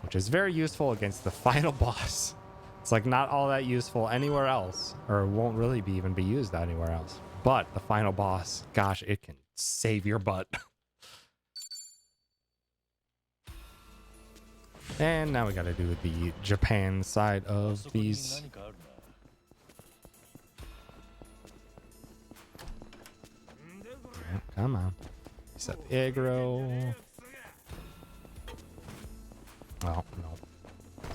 which is very useful against the final boss. It's like not all that useful anywhere else, or won't really even be used anywhere else. But the final boss, gosh, it can save your butt. And now we gotta do the Japan side of these. Come on. Set the aggro. Oh, no.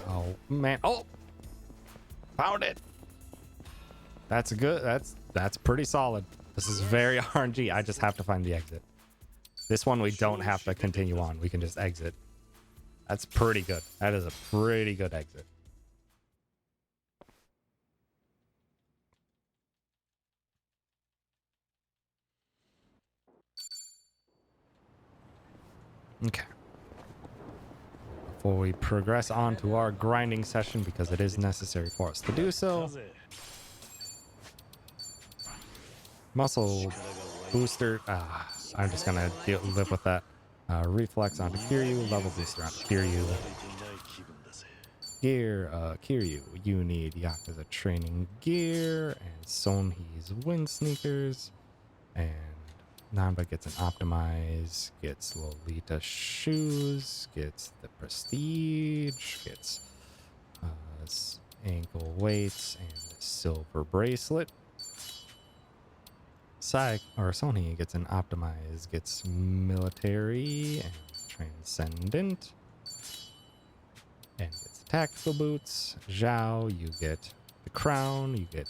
Oh, man. Oh! Found it! That's good. That's pretty solid. This is very RNG. I just have to find the exit. This one we don't have to continue on. We can just exit. That's pretty good. That is a pretty good exit. Okay. Before we progress on to our grinding session, because it is necessary for us to do so. Muscle booster. I'm just gonna live with that. Reflex onto Kiryu, level booster onto Kiryu. Gear, Kiryu, you need Yakuza training gear, and Sonhi's wind sneakers, and Namba gets an optimize, gets Lolita shoes, gets the prestige, gets ankle weights and silver bracelet. Sony gets an optimize, gets military and transcendent, and gets tactical boots. Zhao, you get the crown, you get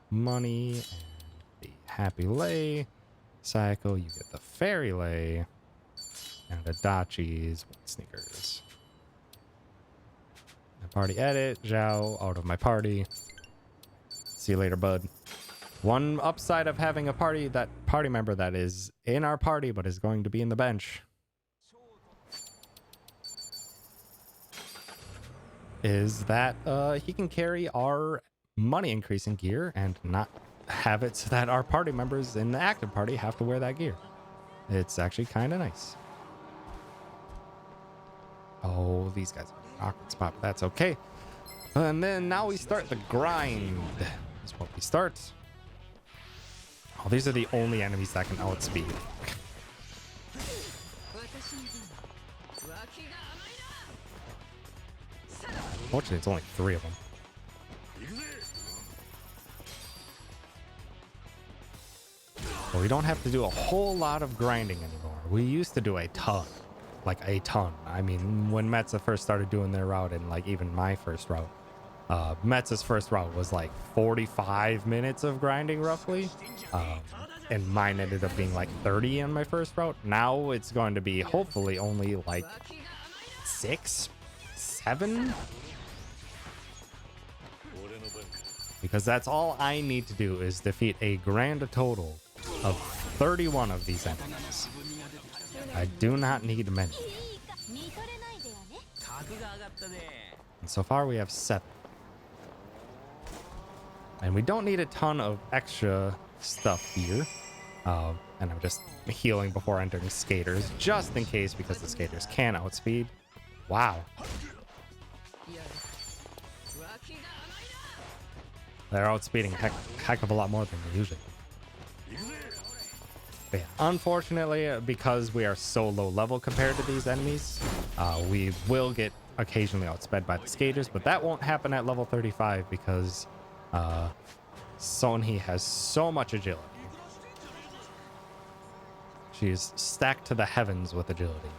money and the happy lei. Sayako, you get the fairy lei and Adachi's sneakers. My party edit, Zhao out of my party. See you later, bud. One upside of having a party member that is in our party but is going to be in the bench is that he can carry our money increasing gear and not have it so that our party members in the active party have to wear that gear. It's actually kind of nice. Oh, these guys are in an awkward spot, but that's okay. And then now we start the grind. Is what we start. Oh, these are the only enemies that can outspeed. Fortunately, it's only 3 of them. Well, we don't have to do a whole lot of grinding anymore. We used to do a ton. Like a ton. I mean, when Metza first started doing their route, and like even my first route, Metza's first route was like 45 minutes of grinding roughly. And mine ended up being like 30 on my first route. Now it's going to be hopefully only like 6, 7. Because that's all I need to do is defeat a grand total of 31 of these enemies. I do not need many. And so far we have 7. And we don't need a ton of extra stuff here. And I'm just healing before entering skaters, just in case, because the skaters can outspeed. Wow. They're outspeeding heck of a lot more than they usually do. But yeah, unfortunately, because we are so low level compared to these enemies, we will get occasionally outsped by the skaters, but that won't happen at level 35 because Sonhi has so much agility. She is stacked to the heavens with agility.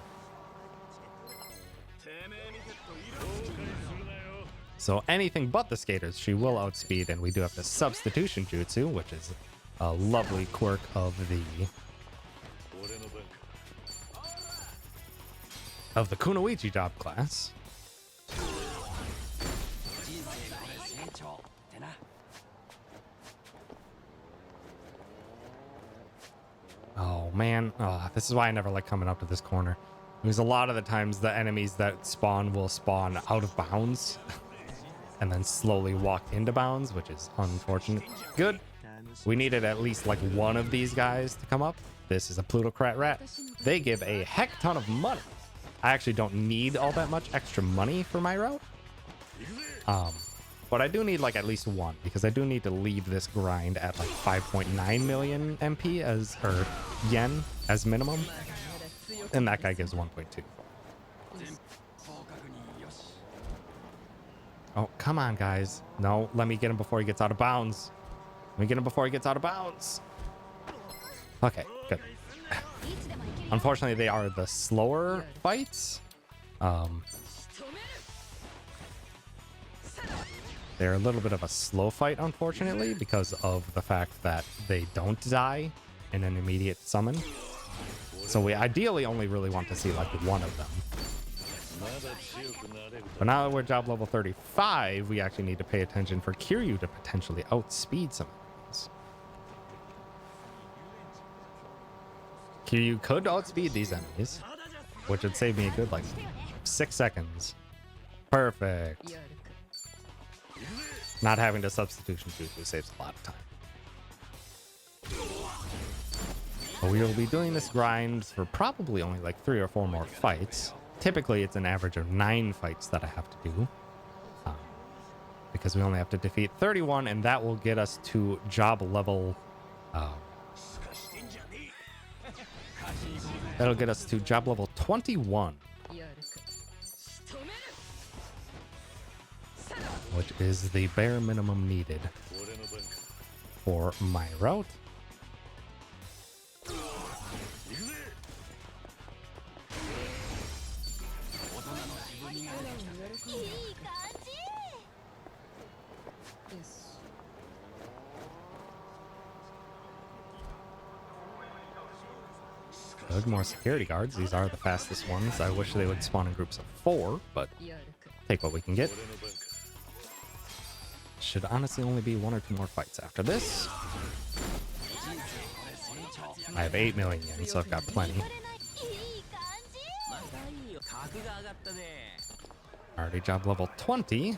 So anything but the skaters, she will outspeed, and we do have the substitution jutsu, which is a lovely quirk of the Kunoichi job class. Oh man, this is why I never like coming up to this corner. Because a lot of the times the enemies that spawn will spawn out of bounds and then slowly walk into bounds, which is unfortunate. Good. We needed at least like one of these guys to come up. This is a plutocrat rat. They give a heck ton of money. I actually don't need all that much extra money for my route. But I do need like at least one, because I do need to leave this grind at like 5.9 million MP or yen as minimum. And that guy gives 1.2. Oh, come on, guys. No, let me get him before he gets out of bounds. Let me get him before he gets out of bounds. Okay, good. Unfortunately, they are the slower fights. They're a little bit of a slow fight, unfortunately, because of the fact that they don't die in an immediate summon. So we ideally only really want to see like one of them. But now that we're job level 35, we actually need to pay attention for Kiryu to potentially outspeed some enemies. Kiryu could outspeed these enemies, which would save me a good like 6 seconds. Perfect. Not having to substitution jutsu saves a lot of time. But we will be doing this grind for probably only like 3 or 4 more fights. Typically, it's an average of 9 fights that I have to do. Because we only have to defeat 31, and that will get us to job level... that'll get us to job level 21. Which is the bare minimum needed for my route. Good, more security guards. These are the fastest ones. I wish they would spawn in groups of 4, but take what we can get. Should honestly only be 1 or 2 more fights after this. I have 8 million yen, so I've got plenty. Already job level 20.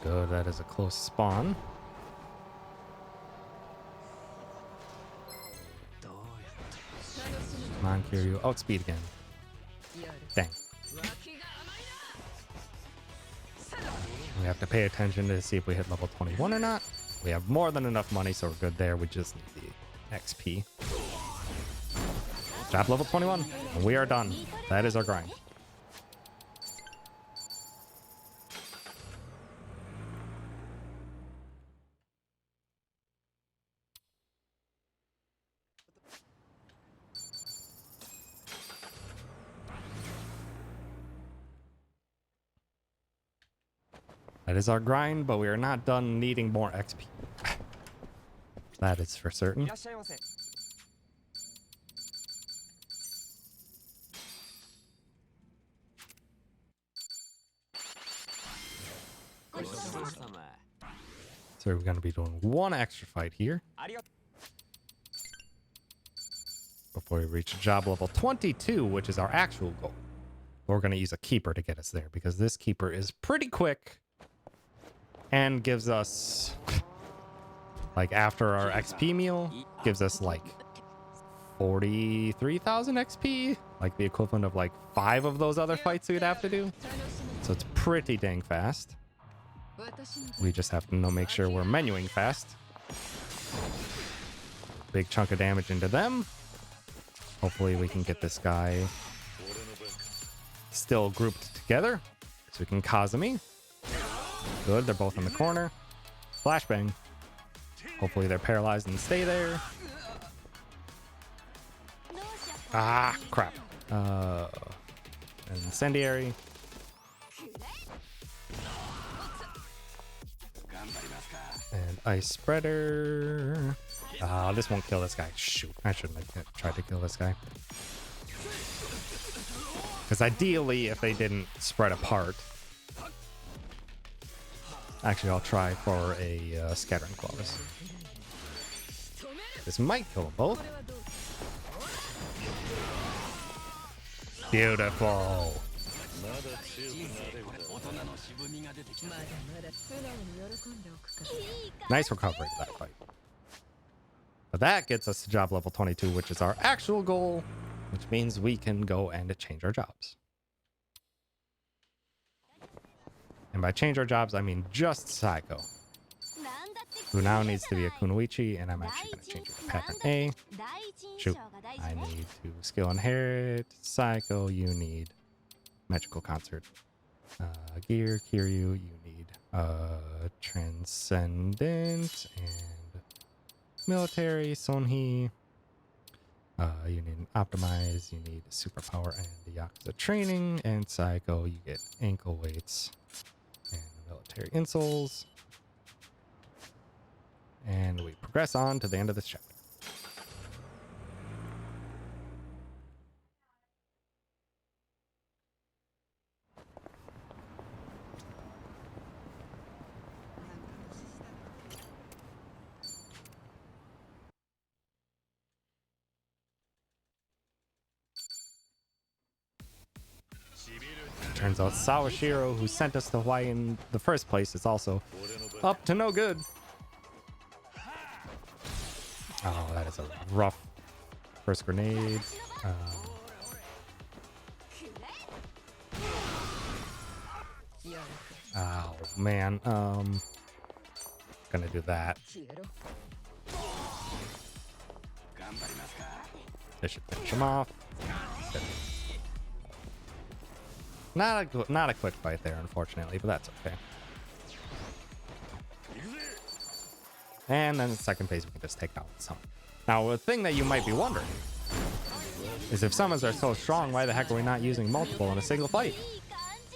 Good, that is a close spawn. Come on, Kiryu. Outspeed again. Dang. We have to pay attention to see if we hit level 21 or not. We have more than enough money, so we're good there. We just need the XP. Job level 21. And we are done. That is our grind. That is our grind, but we are not done needing more XP. That is for certain. So we're going to be doing 1 extra fight here before we reach job level 22, which is our actual goal. We're going to use a keeper to get us there because this keeper is pretty quick and gives us, like, after our XP meal, gives us like 43,000 XP, like the equivalent of like 5 of those other fights we'd have to do. So it's pretty dang fast. We just have to make sure we're menuing fast. Big chunk of damage into them. Hopefully we can get this guy still grouped together so we can Kazumi. Good, they're both in the corner. Flashbang. Hopefully they're paralyzed and stay there. Ah, crap. Incendiary. And Ice Spreader. This won't kill this guy. Shoot, I shouldn't have tried to kill this guy. Because ideally, if they didn't spread apart... Actually, I'll try for a Scattering Claws. This might kill them both. Beautiful. Nice recovery to that fight. But that gets us to job level 22, which is our actual goal, which means we can go and change our jobs. And by change our jobs, I mean just Psycho, who now needs to be a Kunoichi, and I'm actually going to change it to pattern A. Shoot, I need to skill inherit. Psycho, you need magical concert. Gear, Kiryu, you need transcendent and military. Sonhi, you need an optimize. You need superpower and the Yakuza training. And Psycho, you get ankle weights and military insoles. And we progress on to the end of this chapter. Turns out Sawashiro, who sent us to Hawaii in the first place, is also up to no good. Oh, that is a rough first grenade. Oh man. Gonna do that. This should finish him off. Not a quick fight there, unfortunately, but that's okay. And then the second phase, we can just take down the summon. Now, the thing that you might be wondering is if summons are so strong, why the heck are we not using multiple in a single fight?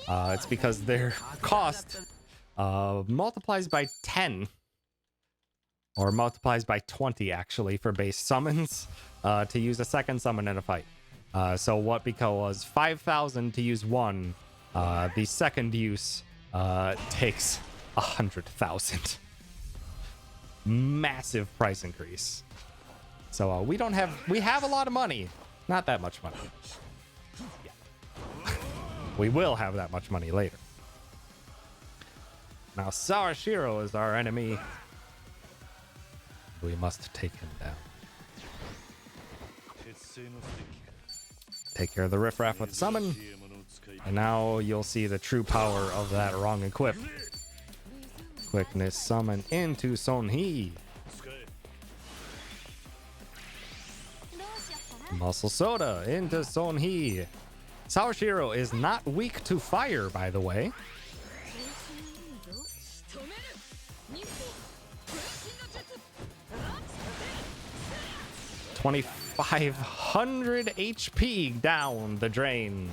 It's because their cost multiplies by 10 or multiplies by 20 actually for base summons to use a second summon in a fight. So what Biko was 5,000 to use one, the second use takes 100,000. Massive price increase. So we have a lot of money, not that much money. Yeah. We will have that much money later. Now Sawashiro is our enemy. We must take him down. Take care of the riffraff with the summon. And now you'll see the true power of that wrong equip. Quickness summon into Sonhee. Muscle Soda into Sonhee. Sawashiro is not weak to fire, by the way. 2,500 HP down the drain.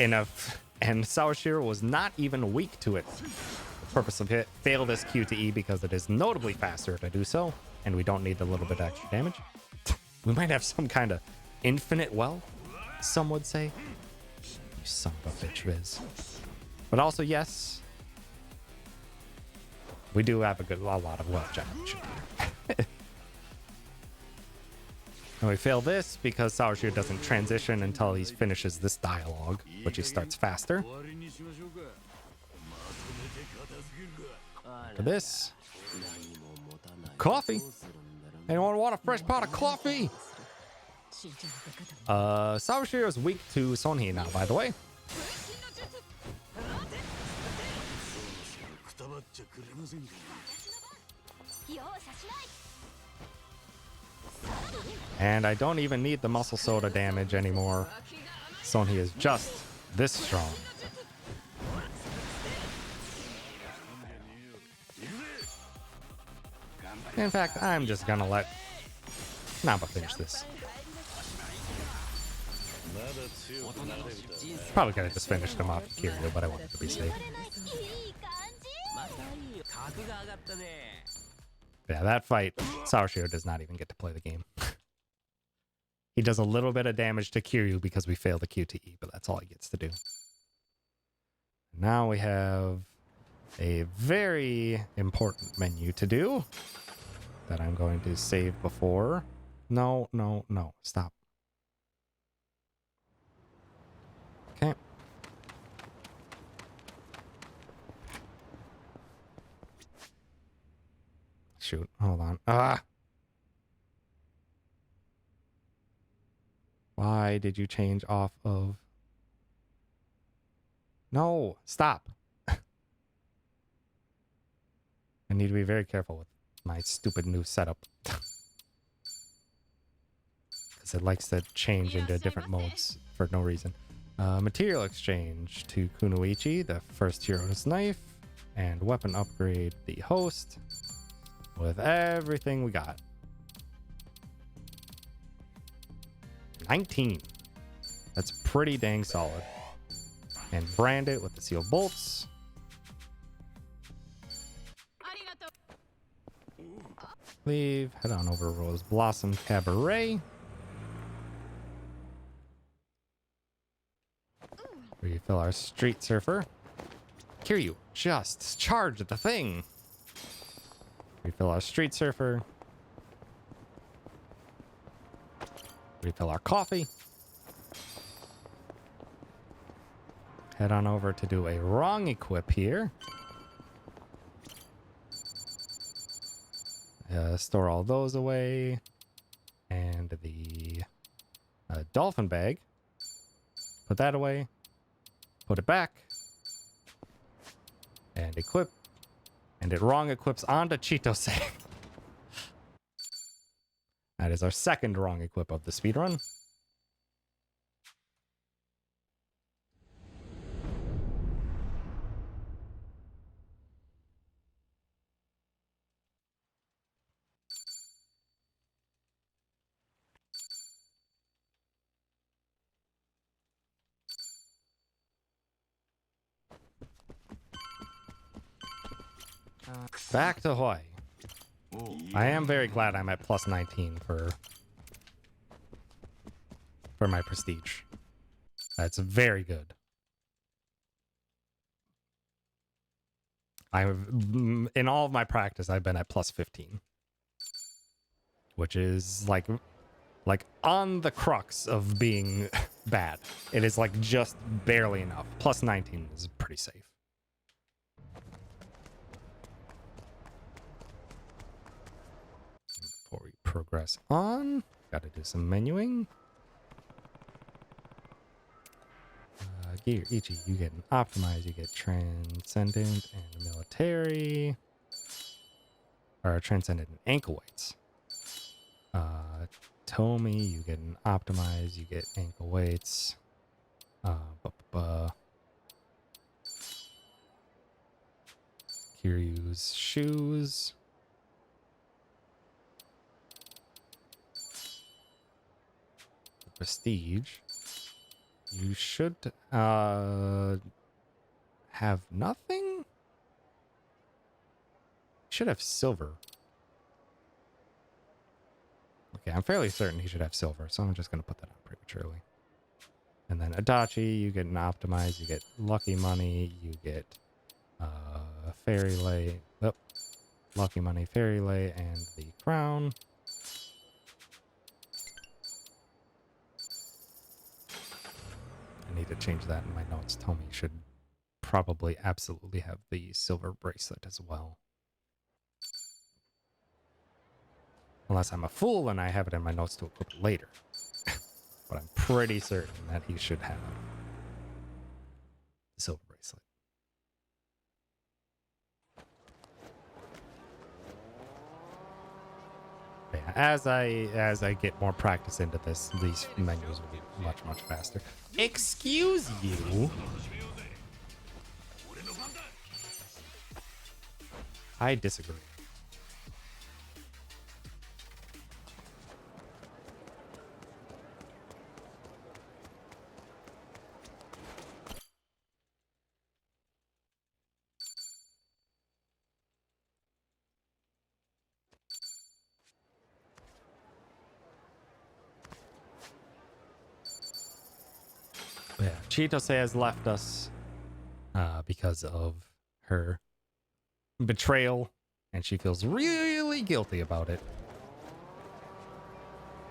And Sawashiro was not even weak to it. The purpose of it, fail this Q to E because it is notably faster to do so, and we don't need the little bit extra damage. We might have some kind of infinite well, some would say. You son of a bitch, Riz. But also, yes, we do have a lot of wealth generation. And we fail this because Sawashiro doesn't transition until he finishes this dialogue, which he starts faster. For this, coffee. Anyone want a fresh pot of coffee? Sawashiro is weak to Sonhee now, by the way. And I don't even need the muscle soda damage anymore. Sonhee is just this strong. In fact, I'm just gonna let Namba finish this. Probably could have just finished him off Kiryu, but I wanted to be safe. Yeah, that fight, Sawashiro does not even get to play the game. He does a little bit of damage to Kiryu because we failed the QTE, but that's all he gets to do. Now we have a very important menu to do that I'm going to save before. No, stop. Okay. Shoot, hold on. Why did you change off of... No, stop. I need to be very careful with my stupid new setup. Because it likes to change into different modes for no reason. Material exchange to Kunoichi, the first hero's knife, and weapon upgrade the host with everything we got. 19. That's pretty dang solid. And brand it with the sealed bolts. Leave. Head on over to Rose Blossom Cabaret. Refill our Street Surfer. Kiryu, just charge the thing. Refill our Street Surfer. Refill our coffee. Head on over to do a wrong equip here. Store all those away. And the dolphin bag. Put that away. Put it back. And equip. And it wrong equips onto Chitose. That is our second wrong equip of the speedrun. Back to Hawaii. I am very glad I'm at plus 19 for my prestige. That's very good. In all of my practice, I've been at plus 15, which is like on the crux of being bad. It is like just barely enough. Plus 19 is pretty safe. Before we progress on, gotta do some menuing. Gear, Ichi, you get an optimize, you get transcendent and military. Or transcendent and ankle weights. Tomy, you get an optimize, you get ankle weights. Kiryu's shoes. Prestige. You should have nothing? Should have silver. Okay, I'm fairly certain he should have silver, so I'm just going to put that on prematurely. And then Adachi, you get an optimize, you get lucky money, you get fairy lay, lucky money, fairy lay, and the crown. I need to change that in my notes. Tomy should probably absolutely have the silver bracelet as well. Unless I'm a fool and I have it in my notes to equip it later. But I'm pretty certain that he should have the silver bracelet. But yeah, as I get more practice into this, these menus will be much faster. Excuse you? I disagree. Yeah, Chitose has left us because of her betrayal, and she feels really guilty about it.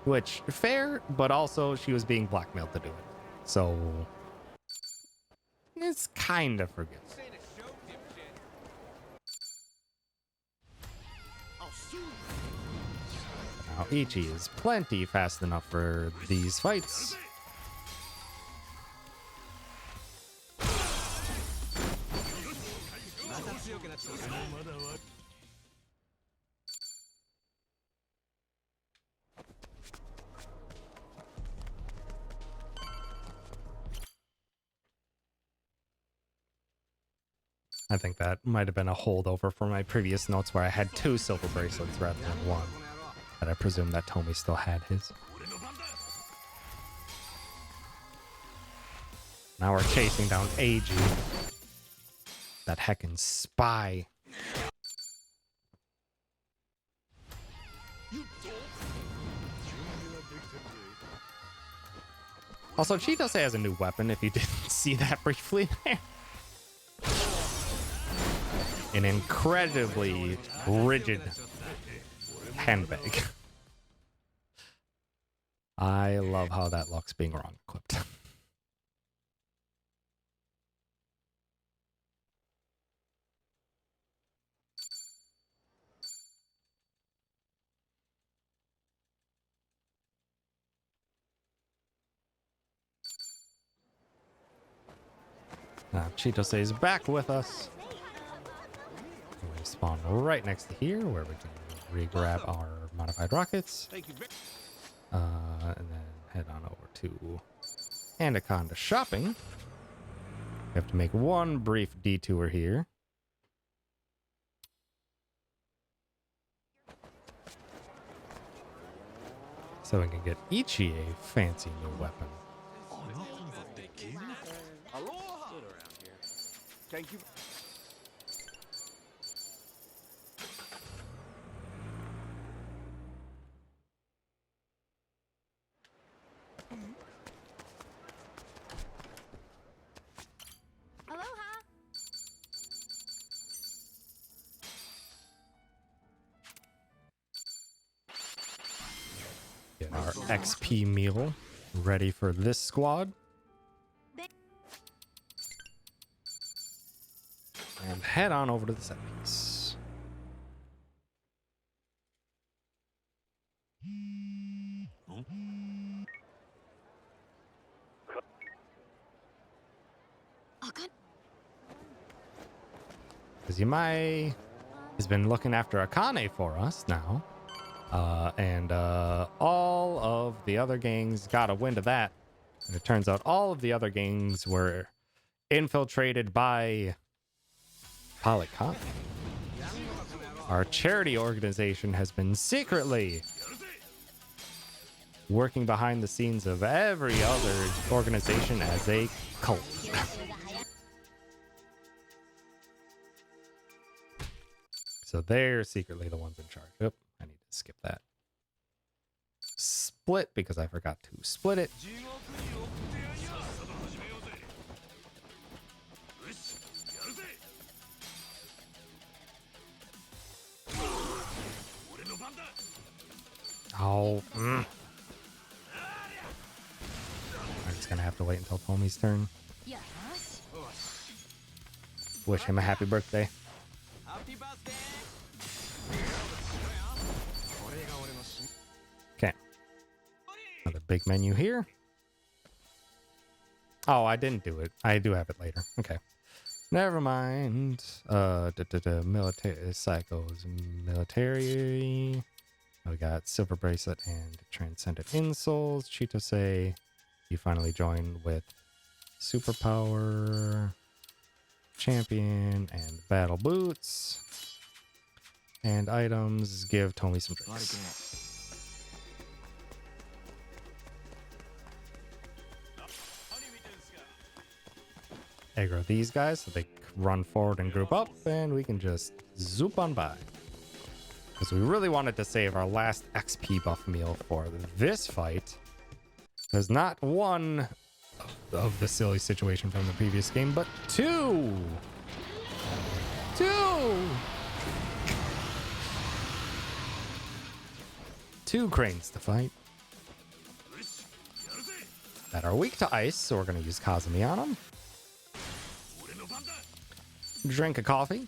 Which, fair, but also she was being blackmailed to do it. So, it's kind of forgivable. Now, Ichi is plenty fast enough for these fights. I think that might have been a holdover from my previous notes where I had 2 silver bracelets rather than 1. But I presume that Tomy still had his. Now we're chasing down Eiji. That heckin' spy. Also, Chitose has a new weapon, if you didn't see that briefly there. An incredibly rigid handbag. I love how that looks being wrong equipped. Chitose is back with us. We spawn right next to here where we can re-grab our modified rockets. Thank you. And then head on over to Anaconda Shopping. We have to make one brief detour here. So we can get Ichi a fancy new weapon. Aloha. Thank you. Aloha. Get our XP meal ready for this squad. And head on over to the set piece. Because Yamai has been looking after Akane for us now. And all of the other gangs got a wind of that. And it turns out all of the other gangs were infiltrated by Polycon. Our charity organization has been secretly working behind the scenes of every other organization as a cult. So they're secretly the ones in charge. Oop, I need to skip that. Split because I forgot to split it. Oh, I'm just gonna have to wait until Tomi's turn. Wish him a happy birthday. Okay. Another big menu here. Oh, I didn't do it. I do have it later. Okay. Never mind. Military psychos, military. We got Silver Bracelet and Transcendent Insoles. Chitose, you finally join with Superpower, Champion, and Battle Boots. And items, give Tomi some drinks. Aggro these guys so they run forward and group up, and we can just zoop on by. Because we really wanted to save our last XP buff meal for this fight. There's not one of the silly situation from the previous game, but two! Two cranes to fight. That are weak to ice, so we're going to use Kazumi on them. Drink a coffee.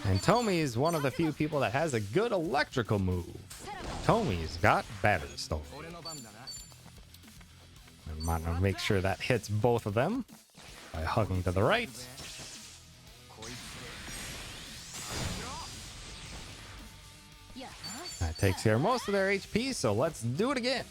And Tomi is one of the few people that has a good electrical move. Tomi's got battery storm. I'm gonna make sure that hits both of them by hugging to the right. That takes care of most of their HP, so let's do it again.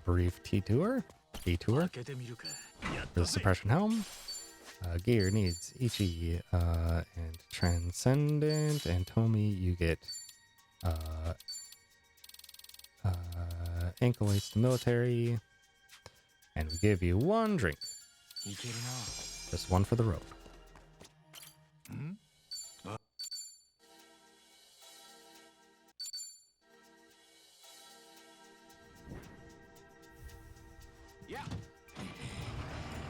Brief detour for the suppression helm. Gear needs Ichi and Transcendent, and Tomi, you get ankle lace to military, and we give you one drink. Just one for the road.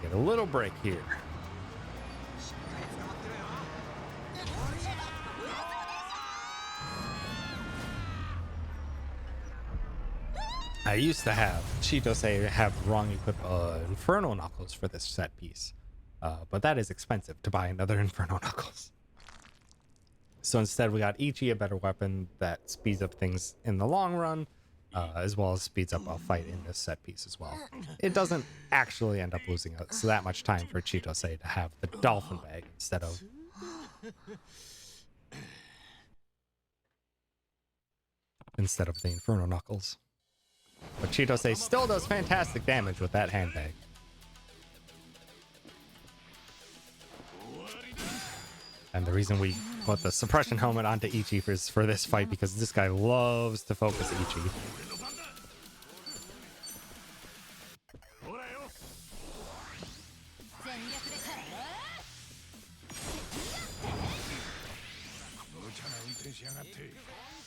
Get a little break here. I used to have Chitose have wrong equipped Inferno Knuckles for this set piece. But that is expensive to buy another Inferno Knuckles. So instead we got Ichi, a better weapon that speeds up things in the long run, as well as speeds up a fight in this set piece as well. It doesn't actually end up losing us that much time for Chitose to have the Dolphin Bag instead of the Inferno Knuckles. But Chitose still does fantastic damage with that handbag. And the reason we put the suppression helmet onto Ichi is for this fight, because this guy loves to focus Ichi.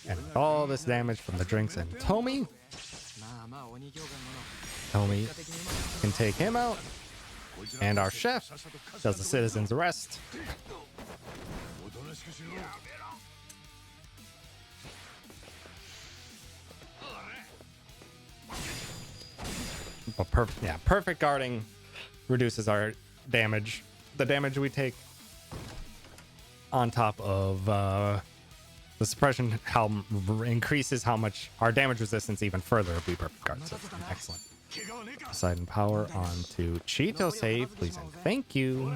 And with all this damage from the drinks and Tomy can take him out. And our chef does the citizen's arrest. But perfect guarding reduces our damage. The damage we take on top of the suppression helm increases how much our damage resistance even further if we perfect guard. So excellent. Poseidon power onto Chitose, please and thank you.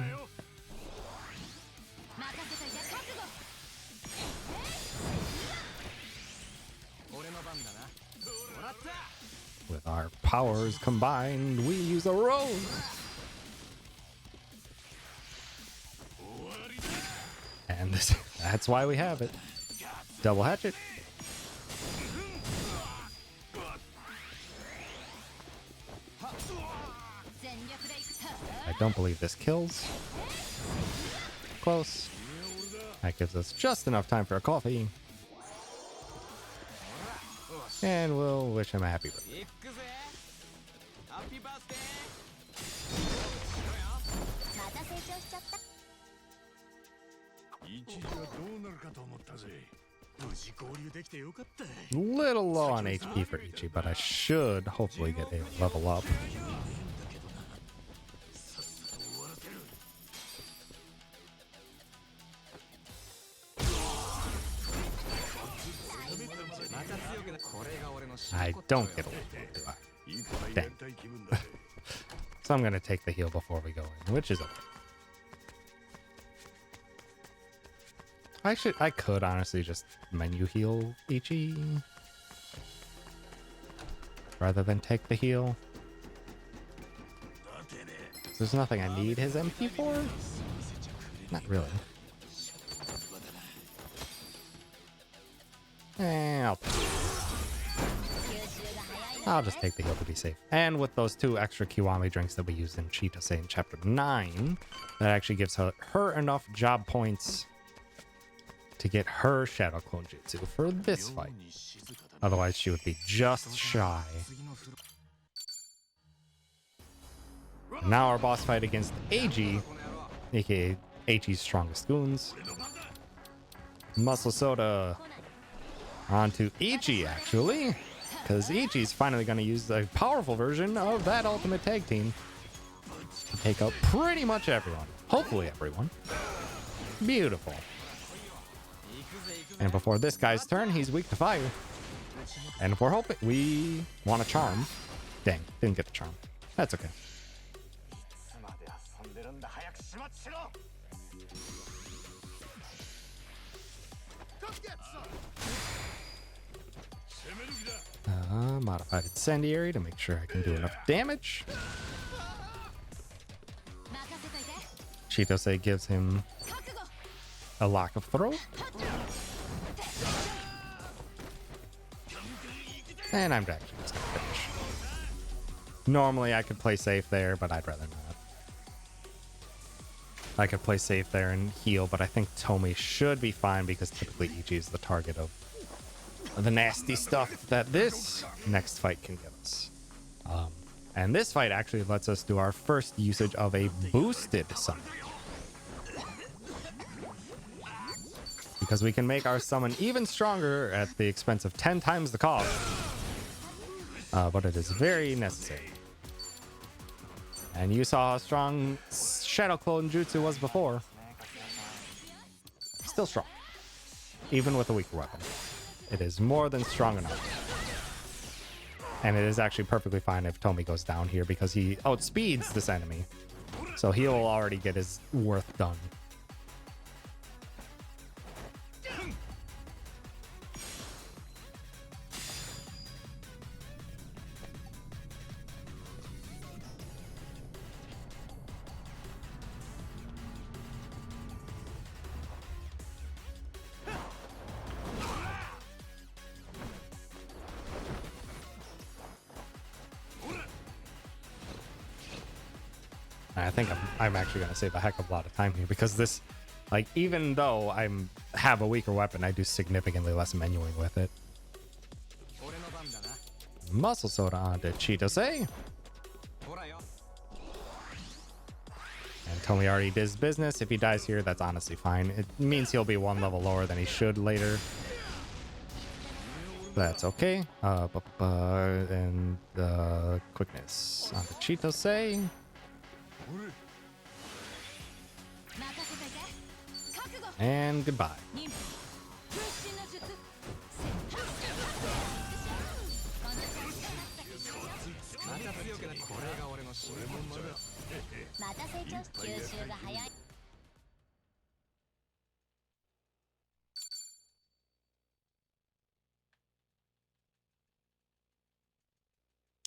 With our powers combined, we use a rose. And that's why we have it. Double hatchet. I don't believe this kills. Close. That gives us just enough time for a coffee. And we'll wish him a happy birthday. Little low on HP for Ichi, but I should hopefully get a level up. I don't get a level up, do I? Dang. So I'm gonna take the heal before we go in, which is okay. I could honestly just menu heal Ichi rather than take the heal. There's nothing I need his MP for? Not really. I'll just take the heal to be safe. And with those 2 extra Kiwami drinks that we used in Chitose in Chapter 9, that actually gives her enough job points to get her Shadow Clone Jutsu for this fight. Otherwise, she would be just shy. Now our boss fight against AG, aka AG's strongest goons. Muscle Soda onto Ichi, actually, because Ichi's finally going to use a powerful version of that ultimate tag team to take out pretty much everyone. Hopefully everyone. Beautiful. And before this guy's turn, he's weak to fire. And if we're hoping, we want a charm. Dang, didn't get the charm. That's okay. Modified incendiary to make sure I can do enough damage. Chitose gives him a lock of throw. And I'm actually just gonna finish. Normally I could play safe there, but I'd rather not. I could play safe there and heal, but I think Tomy should be fine because typically Ichi is the target of the nasty stuff that this next fight can give us. And this fight actually lets us do our first usage of a boosted summon. Because we can make our summon even stronger at the expense of 10 times the cost. but it is very necessary. And you saw how strong Shadow Clone Jutsu was before. Still strong. Even with a weaker weapon. It is more than strong enough. And it is actually perfectly fine if Tomy goes down here because he outspeeds this enemy. So he'll already get his worth done. I think I'm actually going to save a heck of a lot of time here because this, like, even though have a weaker weapon, I do significantly less menuing with it. Muscle soda onto Chitose. And Tomy already did his business. If he dies here, that's honestly fine. It means he'll be one level lower than he should later. That's okay. And quickness onto Chitose. And goodbye.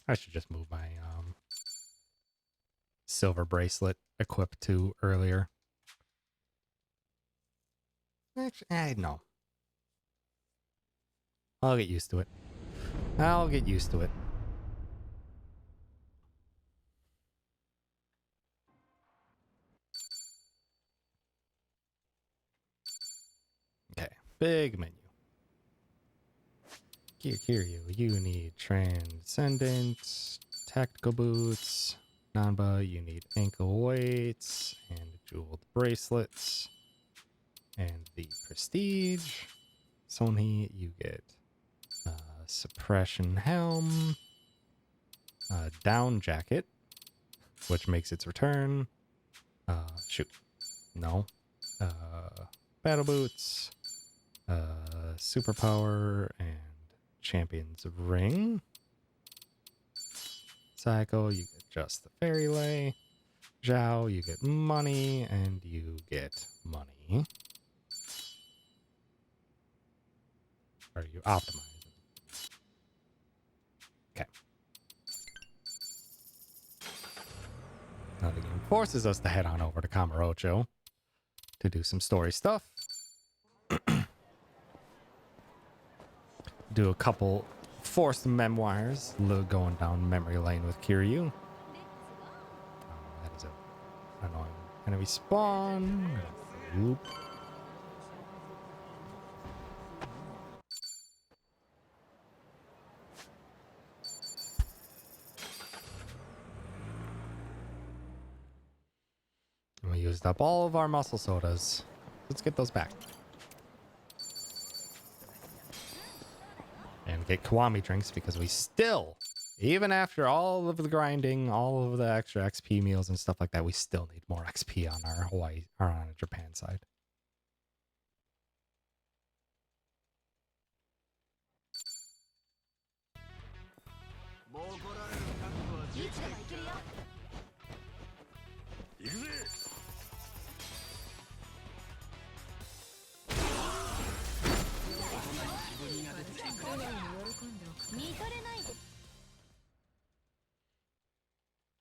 I should just move my silver bracelet equipped to earlier. Actually, no. I'll get used to it. I'll get used to it. Okay, big menu. Kiryu, you need Transcendent, Tactical Boots. Nanba, you need ankle weights and jeweled bracelets. And the Prestige. Sonhi, you get Suppression Helm. Down Jacket, which makes its return. Shoot. No. Battle Boots. Superpower and Champion's Ring. Psycho, you get just the Fairy Lay. Zhao, you get money, and you get money. Are you optimizing? Okay. Now the game forces us to head on over to Kamurocho to do some story stuff. Do a couple forced memoirs, going down memory lane with Kiryu. That is a annoying enemy spawn. Whoop. We used up all of our muscle sodas. Let's get those back. And get Kiwami drinks because we still, even after all of the grinding, all of the extra XP meals and stuff like that, we still need more XP on our Hawaii or on our Japan side.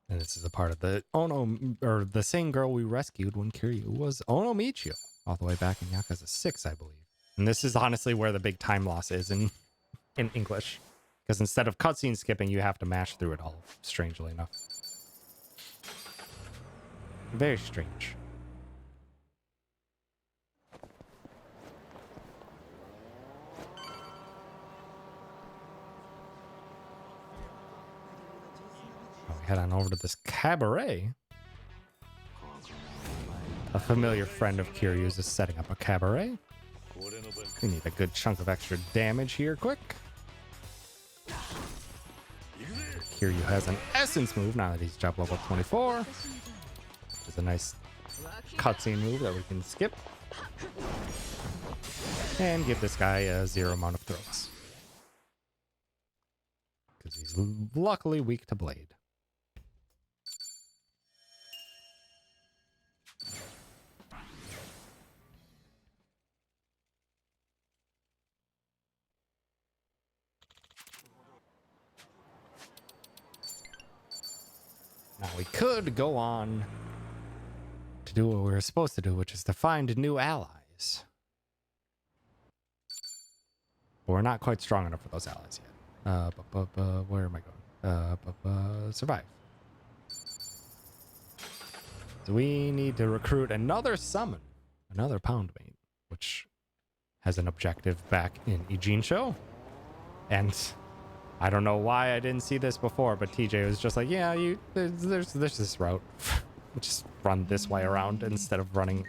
And this is a part of the Ono, or the same girl we rescued when Kiryu was Ono Michio, all the way back in Yakuza 6, I believe. And this is honestly where the big time loss is in English. Because instead of cutscene skipping, you have to mash through it all, strangely enough. Very strange. Head on over to this cabaret. A familiar friend of Kiryu's is setting up a cabaret. We need a good chunk of extra damage here, quick. Kiryu has an essence move now that he's job level 24. Which is a nice cutscene move that we can skip. And give this guy a 0 amount of throats. Because he's luckily weak to blade. Now we could go on to do what we were supposed to do, which is to find new allies. But we're not quite strong enough for those allies yet. Where am I going? Survive. So we need to recruit another summon, another pound mate, which has an objective back in Ijincho. And I don't know why I didn't see this before, but TJ was just like, yeah, there's this route. Just run this way around instead of running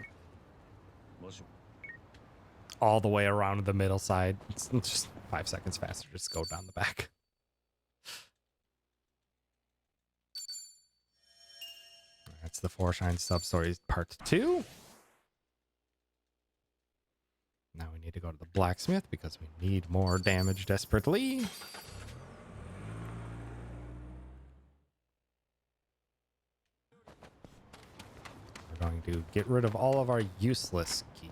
all the way around the middle side. It's just 5 seconds faster. Just go down the back. That's the Foreshine sub-story part 2. Now we need to go to the blacksmith because we need more damage desperately. We're going to get rid of all of our useless gear.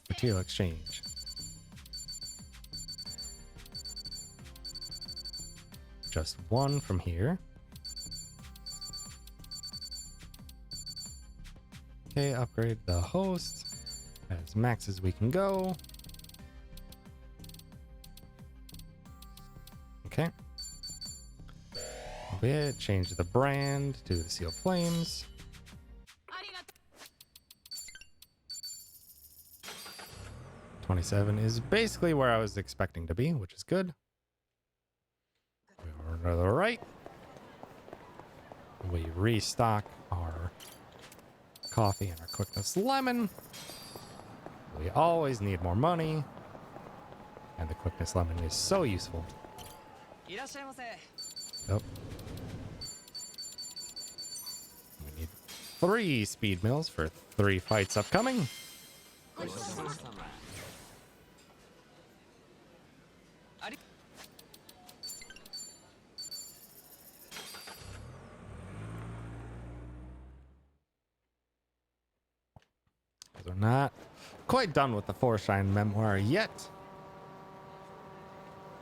Material exchange. Just one from here. Okay, upgrade the host as max as we can go. Okay. Bit, change the brand to the Sealed Flames. 27 is basically where I was expecting to be, which is good. Over to the right. We restock our coffee and our quickness lemon. We always need more money. And the quickness lemon is so useful. Yep. We need 3 speed mills for 3 fights upcoming. We're not quite done with the Foreshine memoir yet.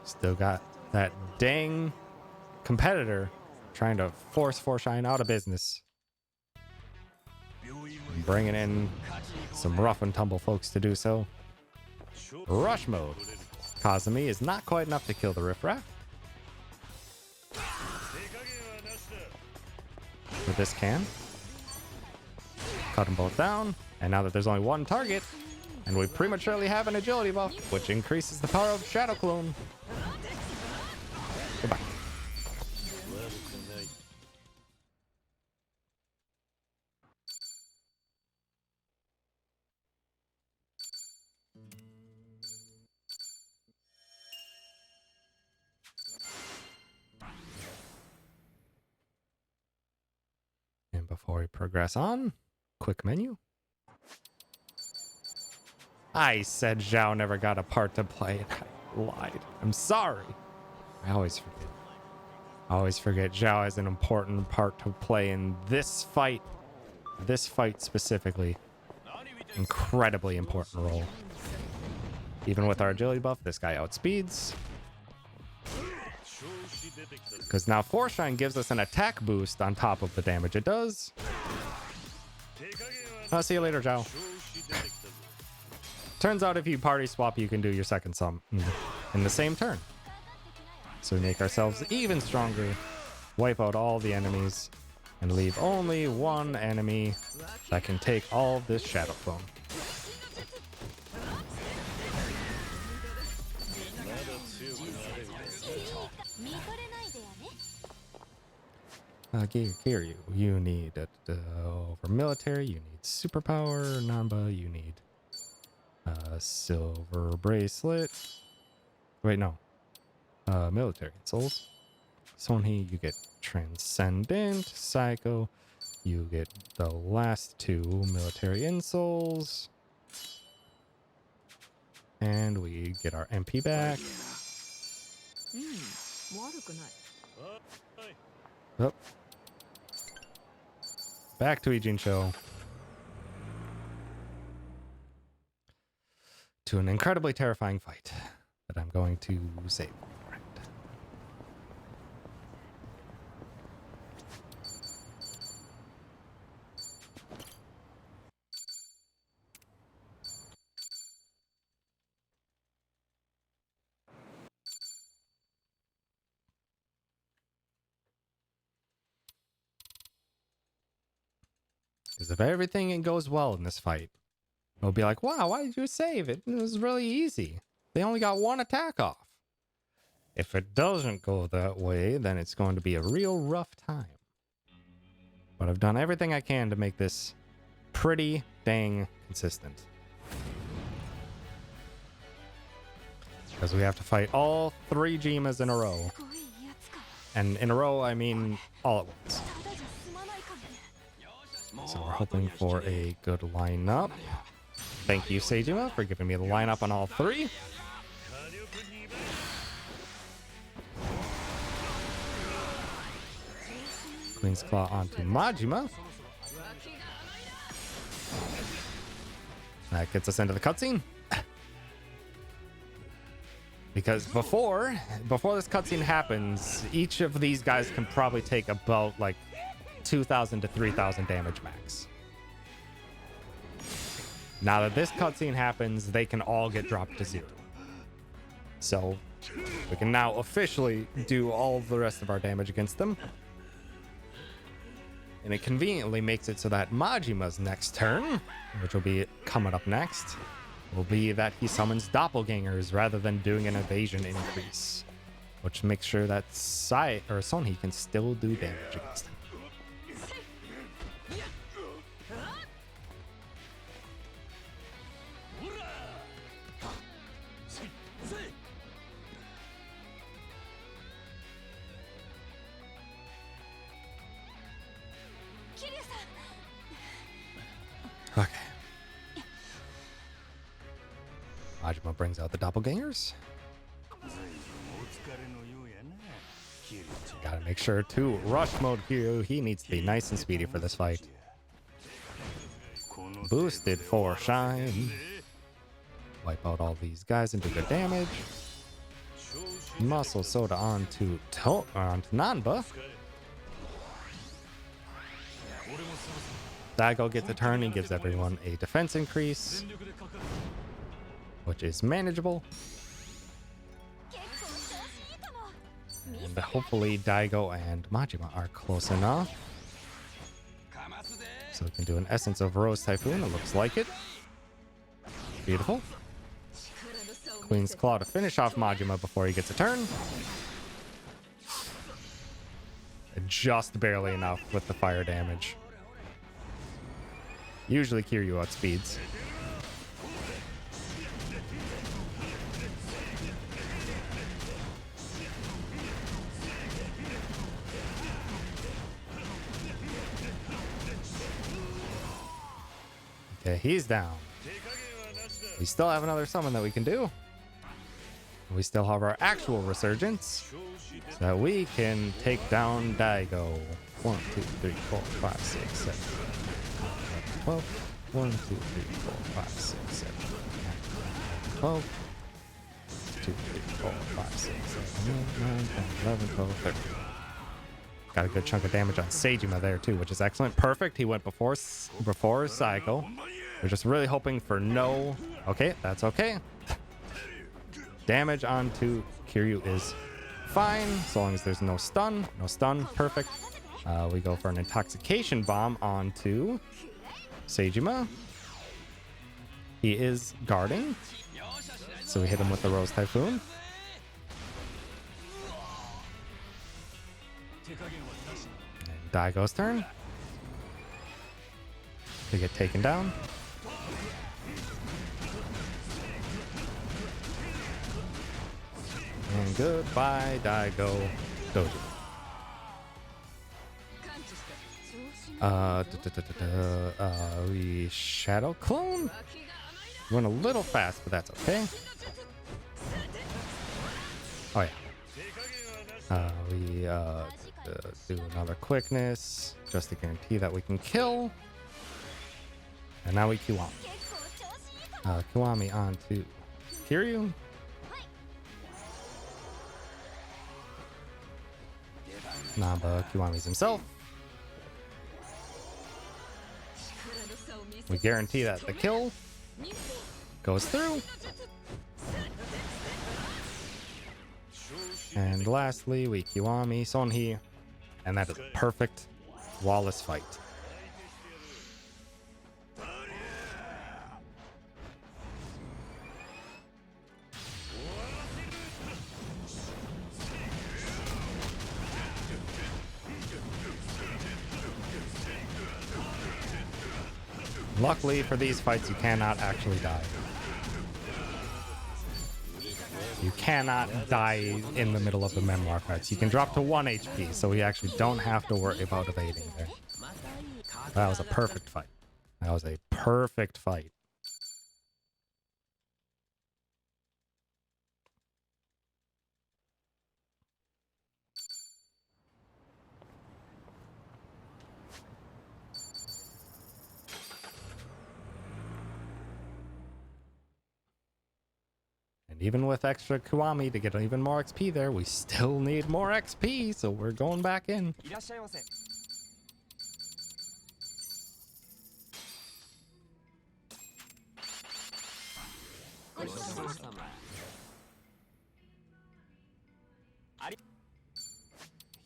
Still got that dang competitor trying to force Foreshine out of business. And bringing in some rough and tumble folks to do so. Rush mode. Kazumi is not quite enough to kill the riffraff. But this can. Cut them both down. And now that there's only one target, and we prematurely have an agility buff, which increases the power of Shadow Clone. Goodbye. And before we progress on, quick menu. I said Zhao never got a part to play. I lied. I'm sorry. I always forget. I always forget Zhao has an important part to play in this fight. This fight specifically. Incredibly important role. Even with our agility buff, this guy outspeeds. Because now Foreshine gives us an attack boost on top of the damage it does. I'll see you later, Zhao. Turns out if you party swap, you can do your second sum in the same turn. So we make ourselves even stronger, wipe out all the enemies, and leave only one enemy that can take all of this Shadow Clone. Kiryu, you need over military, you need superpower. Namba, you need silver bracelet. Wait, no. Military souls. Sonhee, you get Transcendent. Psycho, you get the last two military insoles. And we get our MP back. Oh. Back to Ijincho. To an incredibly terrifying fight that I'm going to save for it. Because if everything goes well in this fight, it'll be like, wow, why did you save it? It was really easy. They only got one attack off. If it doesn't go that way, then it's going to be a real rough time. But I've done everything I can to make this pretty dang consistent. Because we have to fight all 3 Jimas in a row. And in a row, I mean all at once. So we're hoping for a good lineup. Thank you, Seijima, for giving me the lineup on all 3. Queen's Claw onto Majima. That gets us into the cutscene. Because before this cutscene happens, each of these guys can probably take about like 2,000 to 3,000 damage max. Now that this cutscene happens, they can all get dropped to 0. So we can now officially do all the rest of our damage against them. And it conveniently makes it so that Majima's next turn, which will be coming up next, will be that he summons doppelgangers rather than doing an evasion increase, which makes sure that Sonhee can still do damage against him. Okay. Majima brings out the doppelgangers. Gotta make sure to rush mode Kiryu. He needs to be nice and speedy for this fight. Boosted for shine. Wipe out all these guys and do good damage. Muscle Soda onto Nanba. Daigo gets a turn. He gives everyone a defense increase, which is manageable. And hopefully Daigo and Majima are close enough. So we can do an Essence of Rose Typhoon. It looks like it. Beautiful. Queen's Claw to finish off Majima before he gets a turn. Just barely enough with the fire damage. Usually Kiryu outspeeds. Okay, he's down. We still have another summon that we can do. We still have our actual resurgence so that we can take down Daigo. 1, 2, 3, 4, 5, 6, 7, 12. 1, 2, 3, 4, 5, 6, 7, 12. 2, 3, 4, 5, 6, 7, 8, 9, 10, 11, 12, 13. Got a good chunk of damage on Seijima there too, which is excellent. Perfect. He went before Psycho. We're just really hoping for no... Okay, that's okay. Damage onto Kiryu is fine, so long as there's no stun. No stun, perfect. We go for an Intoxication Bomb onto Seijima. He is guarding, so we hit him with the Rose Typhoon. And Daigo's turn. They get taken down. And goodbye, Daigo Dojo. We Shadow Clone? Went a little fast, but that's okay. Oh yeah. We do another quickness just to guarantee that we can kill. And now we Kiwami. Kiwami on to Kiryu. Namba Kiwami's himself. We guarantee that the kill goes through. And lastly, we Kiwami Sonhi. And that is a perfect flawless fight. Luckily for these fights, you cannot actually die. You cannot die in the middle of the memoir fights. You can drop to 1 HP, so we actually don't have to worry about evading there. That was a perfect fight. That was a perfect fight. And even with extra Kiwami to get even more XP there, we still need more XP, so we're going back in.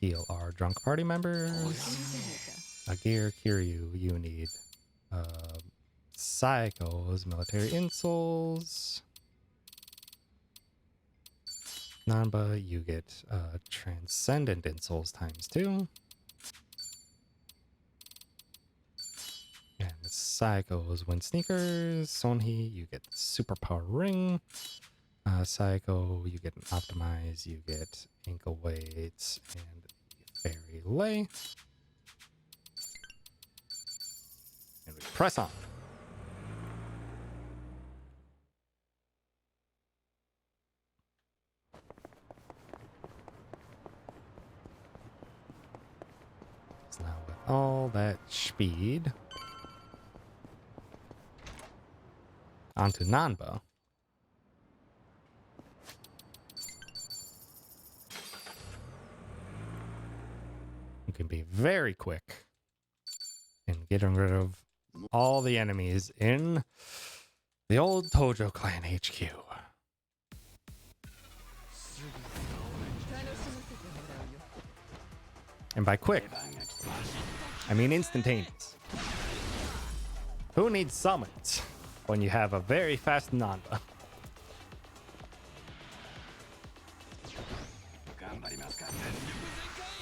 Heal our drunk party members. Agir, Kiryu, you need Psychos, military insoles. Nanba, you get transcendent insoles ×2. And Psychos win sneakers. Sonhi, you get superpower ring. Psycho, you get an optimize, you get ankle weights, and fairy lay. And we press on. So now with all that speed, onto Nanba. You can be very quick in getting rid of all the enemies in the old Tojo Clan HQ. And by quick, I mean instantaneous. Who needs summons when you have a very fast Nanda?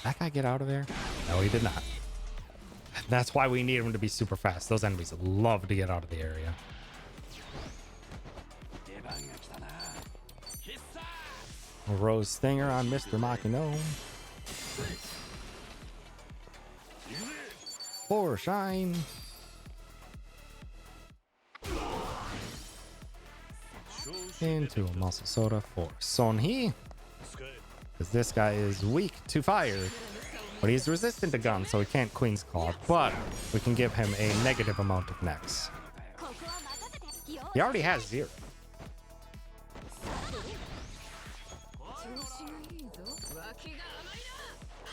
That guy get out of there? No, he did not. That's why we need him to be super fast. Those enemies love to get out of the area. Rose Stinger on Mr. Makino. For shine. Into a muscle soda for Sonhi. Because this guy is weak to fire. But he's resistant to guns, so he can't Queen's Claw. But we can give him a negative amount of necks. He already has 0.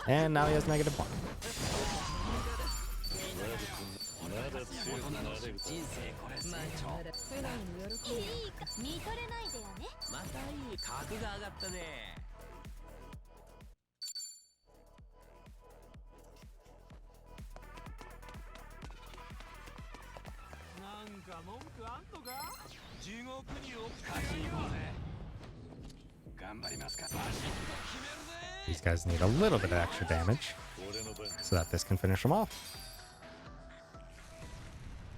And now he has -1. These guys need a little bit of extra damage so that this can finish them off.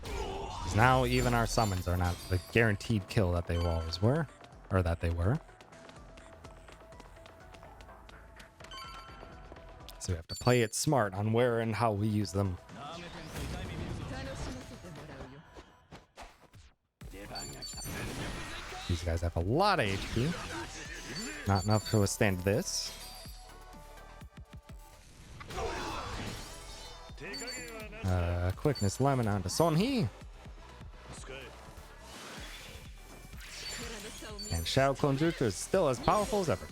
Because now even our summons are not the guaranteed kill that they always were, or that they were. So we have to play it smart on where and how we use them. These guys have a lot of HP. Not enough to withstand this. Quickness lemon onto Sonhee. And Shadow Clone Jutsu is still as powerful as ever.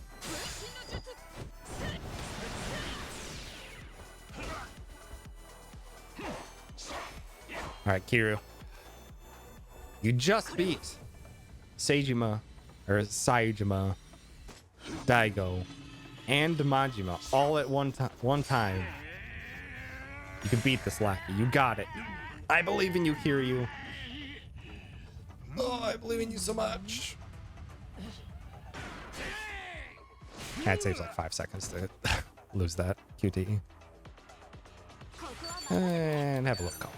Alright, Kiryu. You just beat Seijima, or Saijima, Daigo, and Majima all at one time. You can beat this lackey. You got it. I believe in you, Kiryu. Oh, I believe in you so much. That saves like 5 seconds to lose that QTE. And have a look.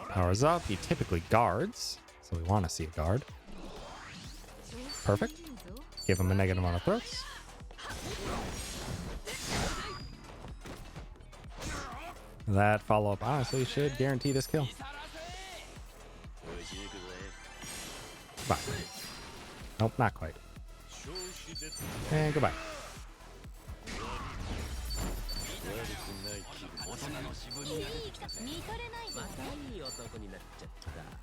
Powers up. He typically guards, so we want to see a guard. Perfect. Give him a negative amount of throats. That follow-up honestly should guarantee this kill. Bye. Nope, not quite. And goodbye.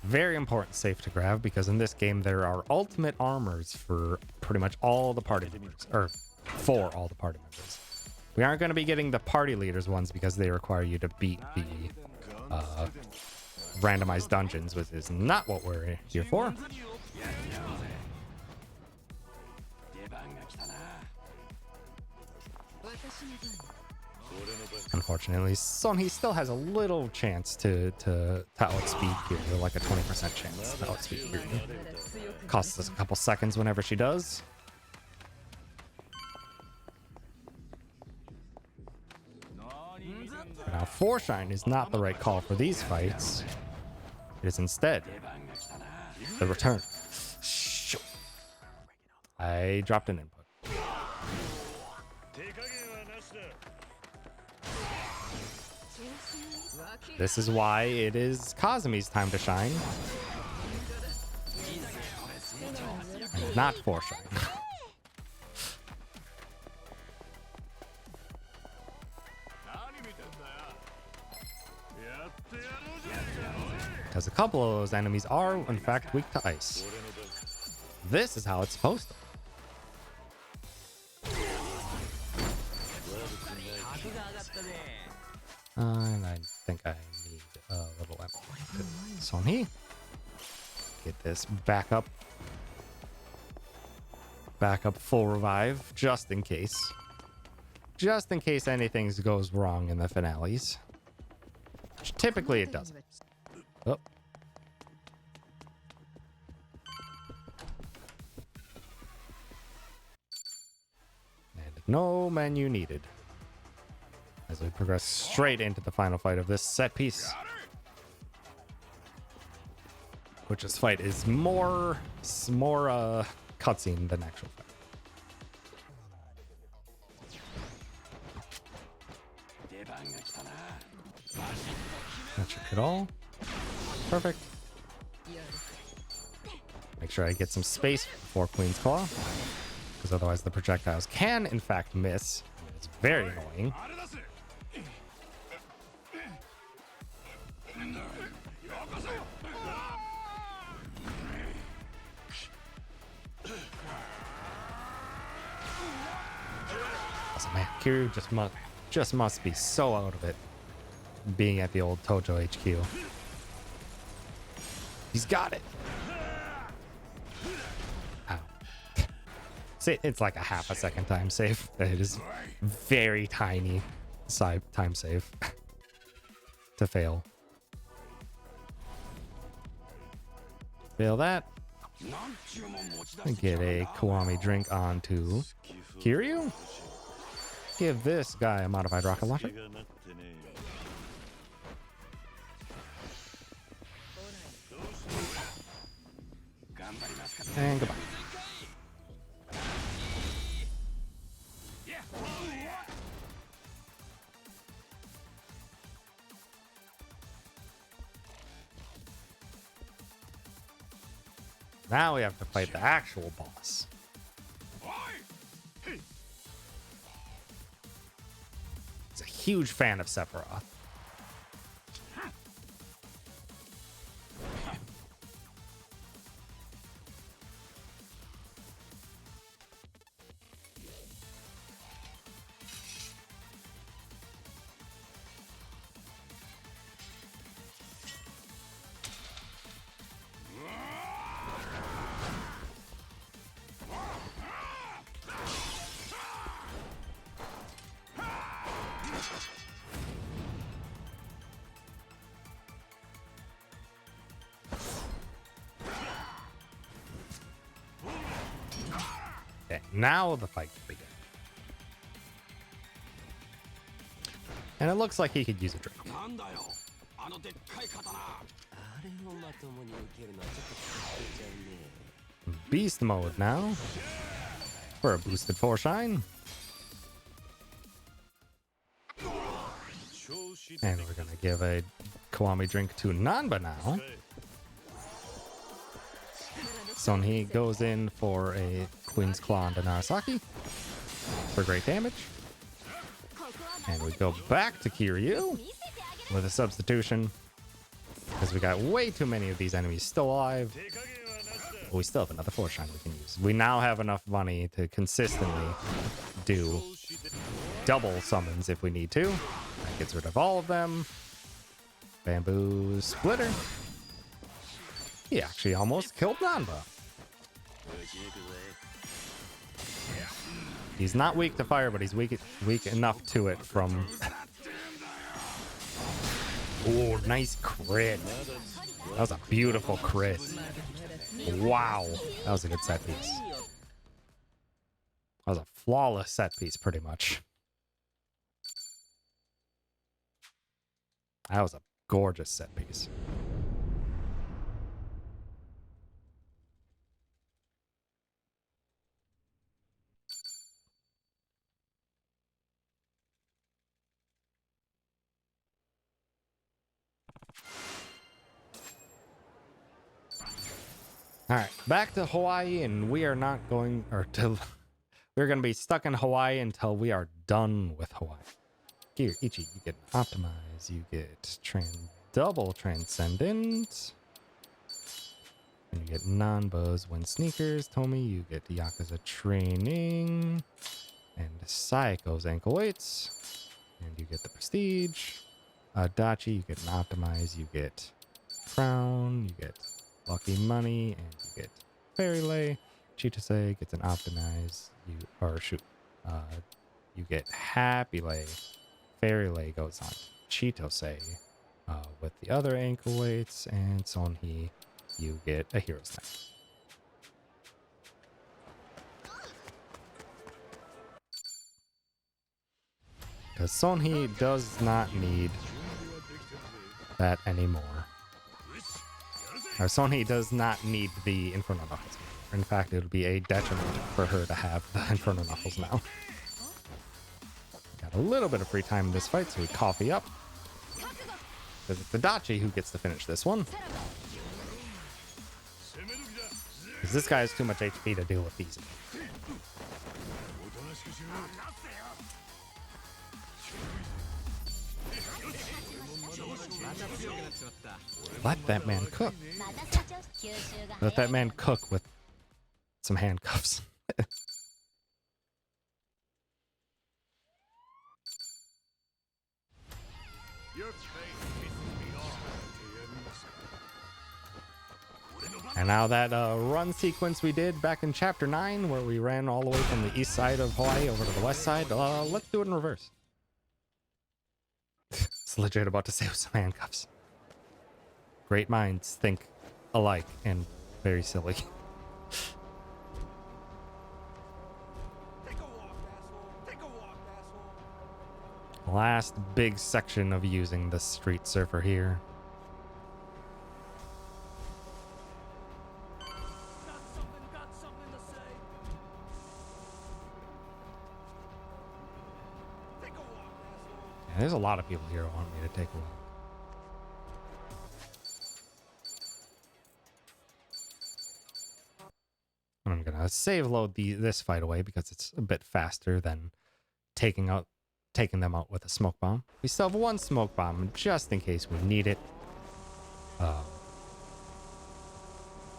Very important safe to grab, because in this game there are ultimate armors for pretty much all the party members, or for all the party members. We aren't going to be getting the party leaders ones because they require you to beat the randomized dungeons, which is not what we're here for. Unfortunately, Sonhee still has a little chance to outspeed Kiryu, like a 20% chance to outspeed Kiryu. Costs us a couple seconds whenever she does. Now, Foreshine is not the right call for these fights. It is instead the return. I dropped an input. This is why it is Kazumi's time to shine, and not Foreshine. Because a couple of those enemies are, in fact, weak to ice. This is how it's supposed to. And I think I need a little empty. Sonhee. Get this back up full revive, just in case. Just in case anything goes wrong in the finales. Which typically it doesn't. Oh. And no menu needed. As we progress straight into the final fight of this set piece. Which this fight is more cutscene than actual fight. That should hit all. Perfect. Make sure I get some space before Queen's Claw, because otherwise the projectiles can in fact miss. It's very annoying. Also, man, Kiryu just must be so out of it, being at the old Tojo HQ. He's got it. Ow. See, it's like a half a second time save. It is very tiny time save to fail. Fail that. Get a Kiwami drink onto Kiryu. Give this guy a modified rocket launcher. And goodbye. Now we have to fight the actual boss. He's a huge fan of Sephiroth. Okay, now the fight can begin. And it looks like he could use a drink. Beast mode now for a boosted 4 shine. And we're gonna give a Kiwami drink to Nanba now. So he goes in for a Queen's Claw on Narasaki for great damage. And we go back to Kiryu with a substitution because we got way too many of these enemies still alive. But we still have another 4 shine we can use. We now have enough money to consistently do double summons if we need to. That gets rid of all of them. Bamboo Splitter. He actually almost killed Nanba. He's not weak to fire, but he's weak enough to it from... Oh, nice crit. That was a beautiful crit. Wow. That was a good set piece. That was a flawless set piece, pretty much. That was a gorgeous set piece. All right, back to Hawaii, and we are not going, or to, we're going to be stuck in Hawaii until we are done with Hawaii. Here, Ichi, you get Optimize, you get Double Transcendent, and you get Non-Buzz when Sneakers. Tomi, you get Yakuza Training, and Saiko's Ankle Weights, and you get the Prestige. Dachi, you get an Optimize, you get Crown, you get Lucky Money, and you get Fairy Lay. Chitose gets an Optimize, you get Happy Lay. Fairy Lay goes on Chitose with the other ankle weights, and Sonhi, you get a Hero's Knife. Because Sonhi does not need that anymore. Or Sonhi does not need the Inferno Knuckles. In fact, it would be a detriment for her to have the Inferno Knuckles now. Got a little bit of free time in this fight, so we coffee up. Because it's the Dachi who gets to finish this one. Because this guy has too much HP to deal with easily. Let that man cook. Let that man cook with some handcuffs. And now that run sequence we did back in Chapter 9, where we ran all the way from the east side of Hawaii over to the west side, let's do it in reverse. It's legit about to say with some handcuffs. Great minds think alike and very silly. Last big section of using the Street Surfer here. Yeah, there's a lot of people here who want me to take a walk. save load this fight away because it's a bit faster than taking them out with a smoke bomb. We still have one smoke bomb just in case we need it.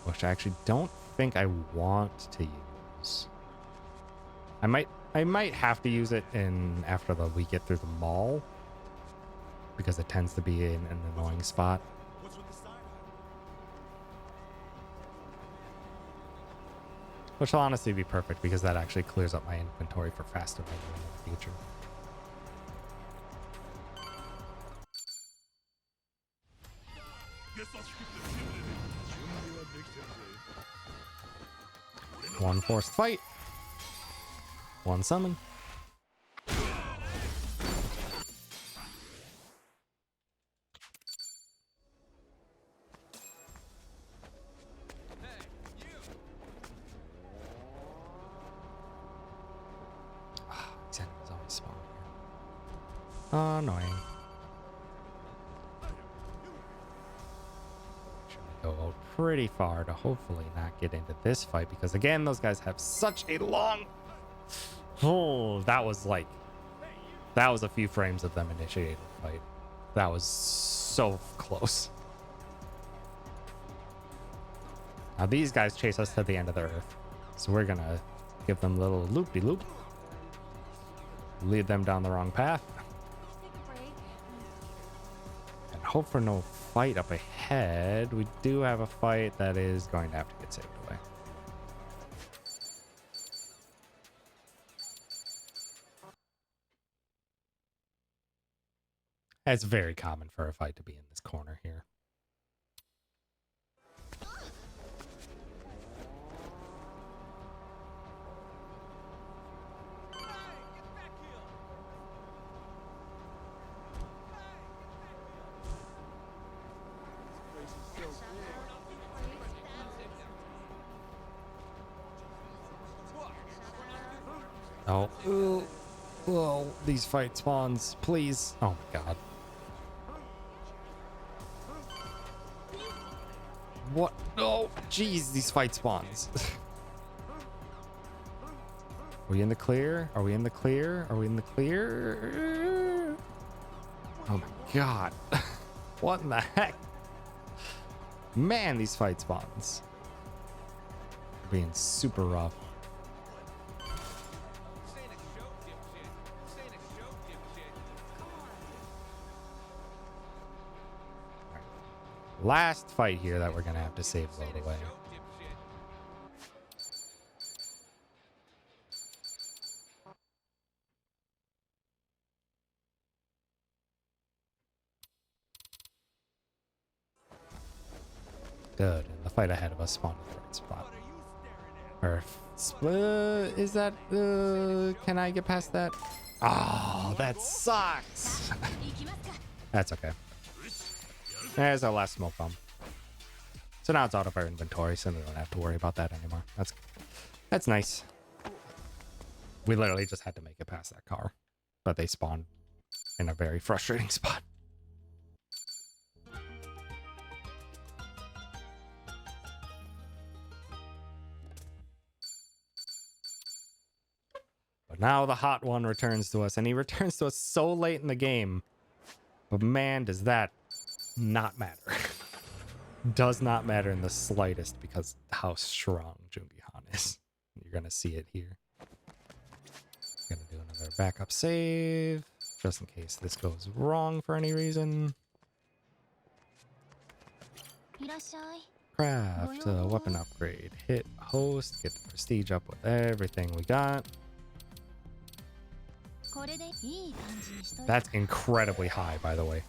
Which I actually don't think I want to use. I might have to use it after we get through the mall because it tends to be in an annoying spot. Which will honestly be perfect because that actually clears up my inventory for faster melee in the future. One forced fight. One summon. These enemies always spawn here. Annoying. Should we go out pretty far to hopefully not get into this fight because again, those guys have such a long. Oh, that was a few frames of them initiating the fight. That was so close. Now these guys chase us to the end of the earth. So we're gonna give them a little loop-de-loop. Lead them down the wrong path. And hope for no fight up ahead. We do have a fight that is going to have to get saved away. It's very common for a fight to be in this corner here. Oh, ooh, whoa, these fight spawns, please. Oh my god. What? Oh, jeez, these fight spawns. Are we in the clear? Are we in the clear? Are we in the clear? Oh my god. What in the heck? Man, these fight spawns are being super rough. Last fight here that we're gonna have to save load away. Good. And the fight ahead of us spawned in the right spot. Or is that? Can I get past that? Oh, that sucks. That's okay. There's our last smoke bomb. So now it's out of our inventory, so we don't have to worry about that anymore. That's nice. We literally just had to make it past that car, but they spawned in a very frustrating spot. But now the hot one returns to us, and he returns to us so late in the game. But man, does that not matter. Does not matter in the slightest because how strong Joongi Han is. You're gonna see it here. Gonna do another backup save just in case this goes wrong for any reason. Craft weapon upgrade. Hit host. Get the prestige up with everything we got. That's incredibly high, by the way.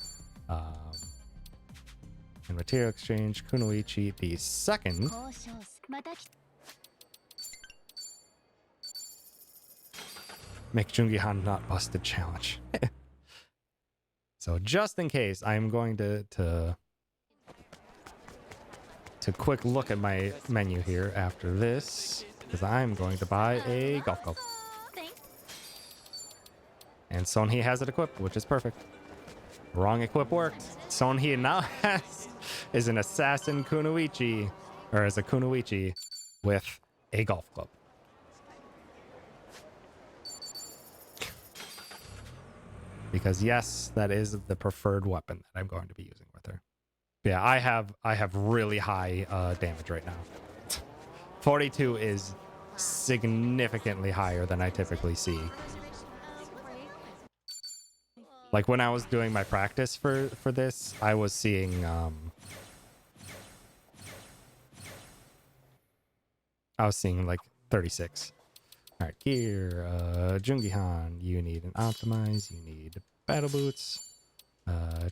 And material exchange, Kunoichi the second. Make Joongi Han not busted challenge. So just in case, I'm going to quick look at my menu here after this, because I'm going to buy a golf club. And Sonhee has it equipped, which is perfect. Wrong equip worked. Sonhee now is an assassin Kunoichi, or is a Kunoichi with a golf club. Because yes, that is the preferred weapon that I'm going to be using with her. Yeah, I have really high damage right now. 42 is significantly higher than I typically see. Like when I was doing my practice for this, I was seeing like 36. All right, gear, Jungihan, you need an optimize, you need battle boots,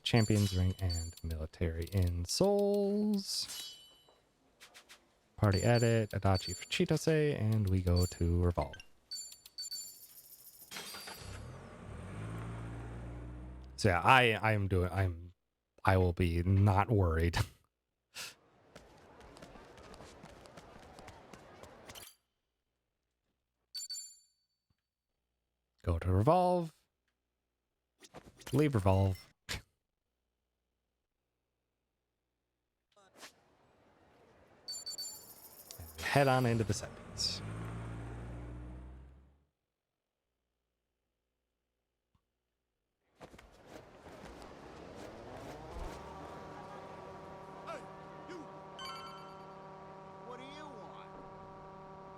champions ring, and military insoles. Party edit, Adachi for Chitose, and we go to Revolve. So yeah, I will be not worried. Go to Revolve. Leave Revolve. And head on into the set piece. What do you want?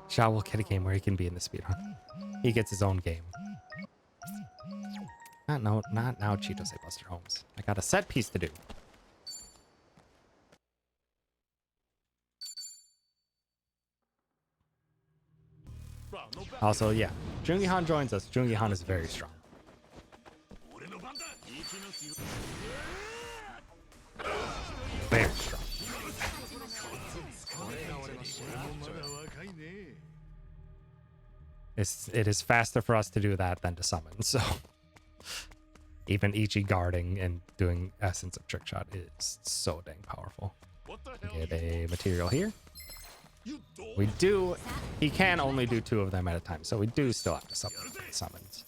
Shao will get a game where he can be in the speedrun. He gets his own game. Not now, Chitose Buster Holmes. I got a set piece to do. Also, yeah, Jungihan joins us. Jungihan is very strong. Very strong. It is faster for us to do that than to summon, so even Ichi guarding and doing Essence of Trick Shot is so dang powerful. Get a material here. We do. He can only do 2 of them at a time, so we do still have to summon summons.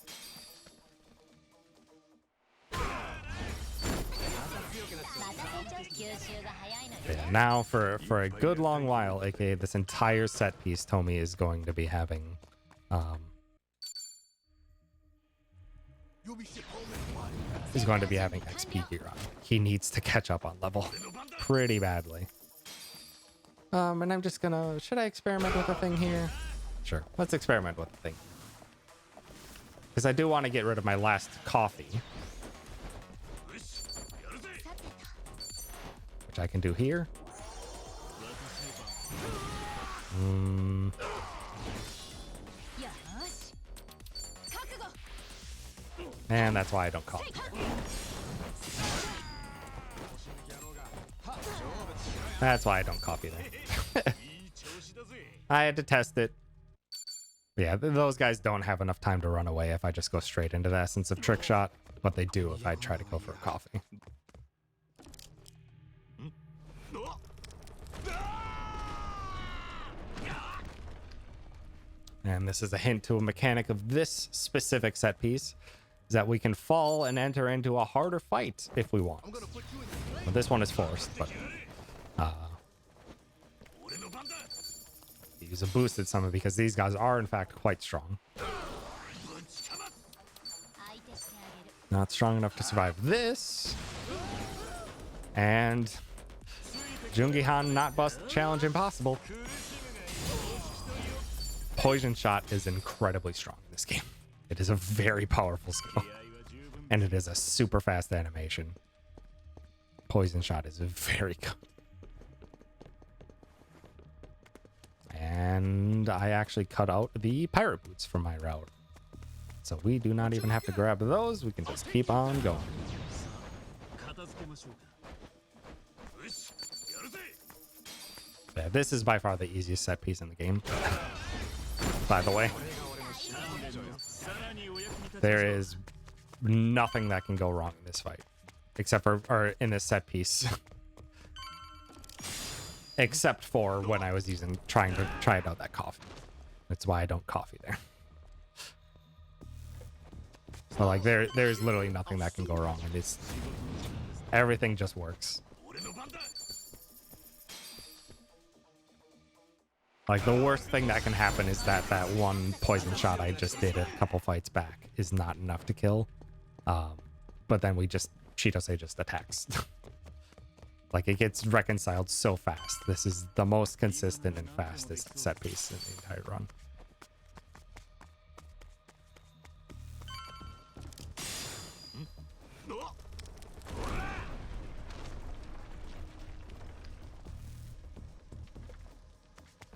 Yeah, now for a good long while, aka this entire set piece, Tomi is going to be having he's going to be having XP gear on. He needs to catch up on level pretty badly. And I'm just gonna, should I experiment with a thing here? Sure, let's experiment with the thing. Because I do want to get rid of my last coffee. Which I can do here. And that's why I don't coffee. That's why I don't coffee there. I had to test it. Yeah, those guys don't have enough time to run away if I just go straight into the Essence of Trick Shot, but they do if I try to go for a coffee. And this is a hint to a mechanic of this specific set piece, is that we can fall and enter into a harder fight if we want. Well, this one is forced, but use a boosted summon because these guys are in fact quite strong. Not strong enough to survive this. And Jungihan not bust challenge impossible. Poison Shot is incredibly strong in this game. It is a very powerful skill. And it is a super fast animation. Poison Shot is very good. And I actually cut out the pirate boots from my route. So we do not even have to grab those. We can just keep on going. Yeah, this is by far the easiest set piece in the game. By the way, there is nothing that can go wrong in this fight, except for, or in this set piece, except for when I was trying to try out that coffee. That's why I don't coffee there. So like there's literally nothing that can go wrong, and everything just works. Like, the worst thing that can happen is that one poison shot I just did a couple fights back is not enough to kill. But then Chitose just attacks. Like, it gets reconciled so fast. This is the most consistent and fastest set piece in the entire run.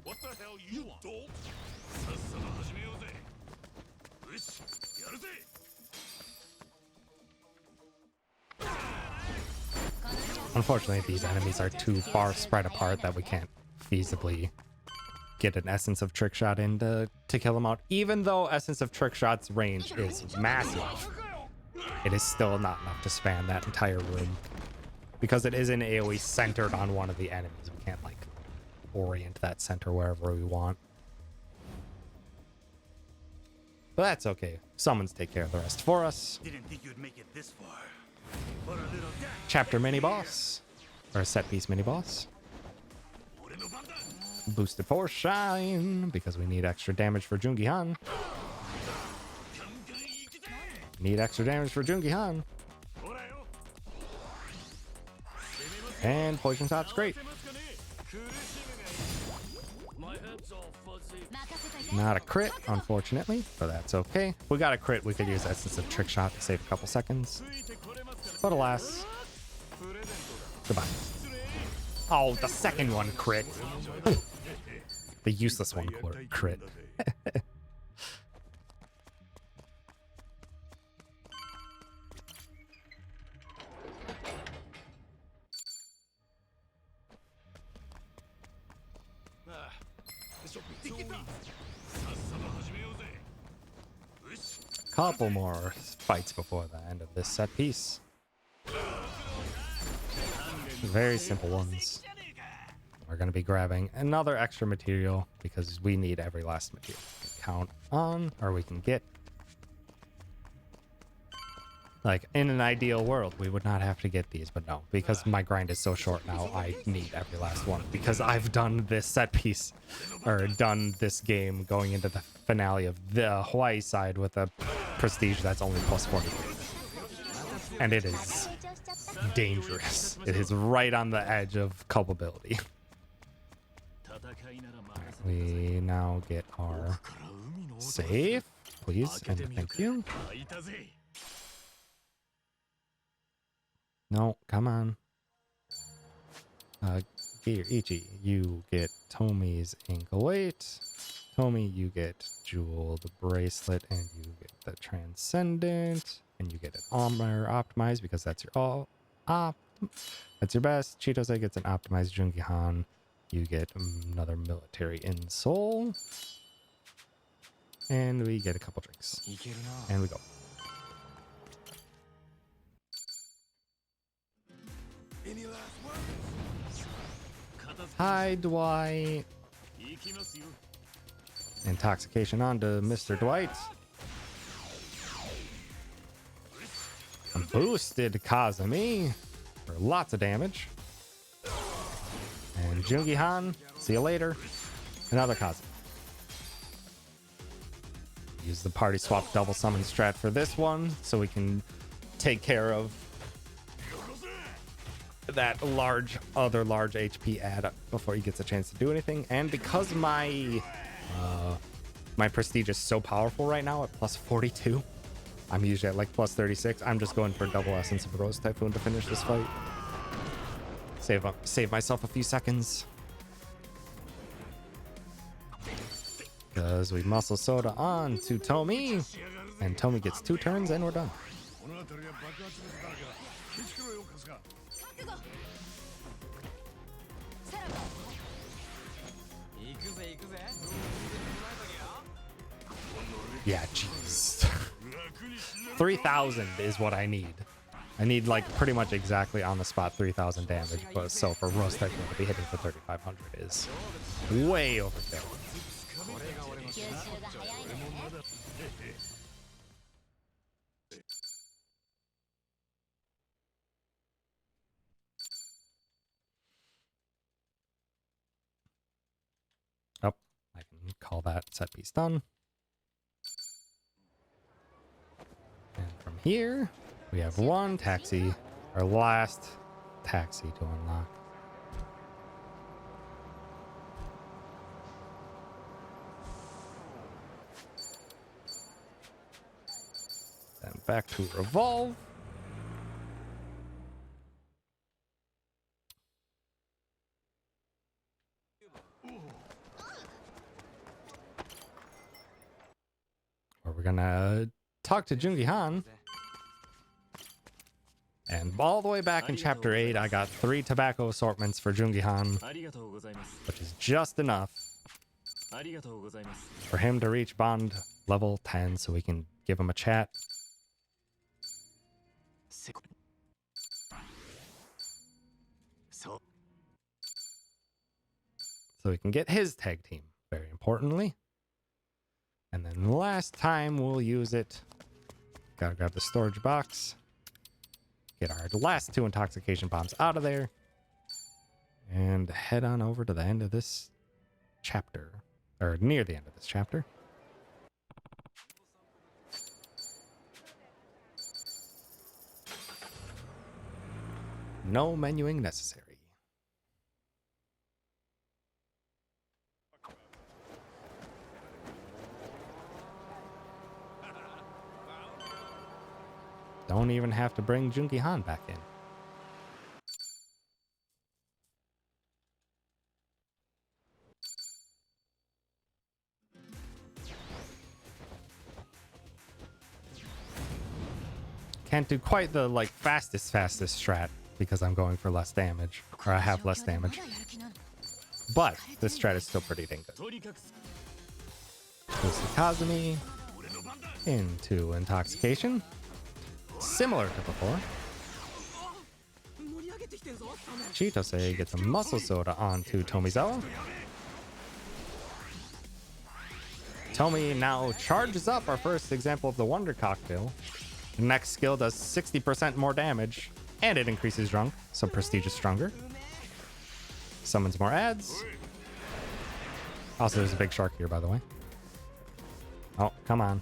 What the hell you want? Unfortunately, these enemies are too far spread apart that we can't feasibly get an Essence of Trick Shot in to kill them out. Even though Essence of Trick Shot's range is massive, it is still not enough to span that entire room. Because it is an AoE centered on one of the enemies, we can't, like, orient that center wherever we want. But that's okay. Summons take care of the rest for us. Didn't think you'd make it this far. But a little Chapter mini boss, or a set piece mini boss. Boosted force shine because we need extra damage for Jungi-han. Need extra damage for Jungi-han. And poison shot's great. Not a crit, unfortunately, but that's okay. If we got a crit, we could use Essence of Trick Shot to save a couple seconds. But alas, goodbye. Oh, the second one crit. The useless one crit. Couple more fights before the end of this set piece. Very simple ones. We're going to be grabbing another extra material because we need every last material we can count on, or we can get. Like, in an ideal world, we would not have to get these, but no. Because my grind is so short now, I need every last one. Because I've done this set piece, or done this game going into the finale of the Hawaii side with a prestige that's only plus 43. And it is dangerous. It is right on the edge of culpability. We now get our save, please, and thank you. No, come on. Ichi, you get Tomi's ankle weight. Tomi, you get Jeweled Bracelet, and you get the Transcendent, and you get an Armor Optimized because that's your all. That's your best. Chitose gets an Optimized Jungi-han. You get another Military Insole. And we get a couple drinks. And we go. Any last words? Hi, Dwight. Intoxication onto Mr. Dwight. Boosted Kazumi for lots of damage. And Jungi-han, see you later. Another Kazumi. Use the party swap double summon strat for this one so we can take care of that other large HP add before he gets a chance to do anything. And because my prestige is so powerful right now at plus 42, I'm usually at like plus 36. I'm just going for double Essence of Rose Typhoon to finish this fight. Save myself a few seconds. Because we muscle soda on to Tomi, and Tomi gets 2 turns and we're done. Yeah, jeez. 3,000 is what I need. I need like pretty much exactly on the spot 3,000 damage, but so for Rose Typhoon to be hitting for 3,500 is way overkill. Oh, call that set piece done. And from here, we have one taxi, our last taxi to unlock. Then back to Revolve. Where we're gonna talk to Jungi Han. And all the way back in chapter 8, I got 3 tobacco assortments for Jungi Han, which is just enough for him to reach bond level 10 so we can give him a chat. So we can get his tag team, very importantly. And then last time we'll use it. Gotta grab the storage box. Get our last 2 intoxication bombs out of there. And head on over to the end of this chapter. Or near the end of this chapter. No menuing necessary. Don't even have to bring Jungi Han back in. Can't do quite the like fastest strat because I'm going for less damage, or I have less damage. But this strat is still pretty dang good. Goes to Kazumi into intoxication. Similar to before. Chitose gets a muscle soda onto Tomizawa. Tomi now charges up our first example of the Wonder Cocktail. The next skill does 60% more damage, and it increases drunk, so Prestige is stronger. Summons more ads. Also, there's a big shark here, by the way. Oh, come on.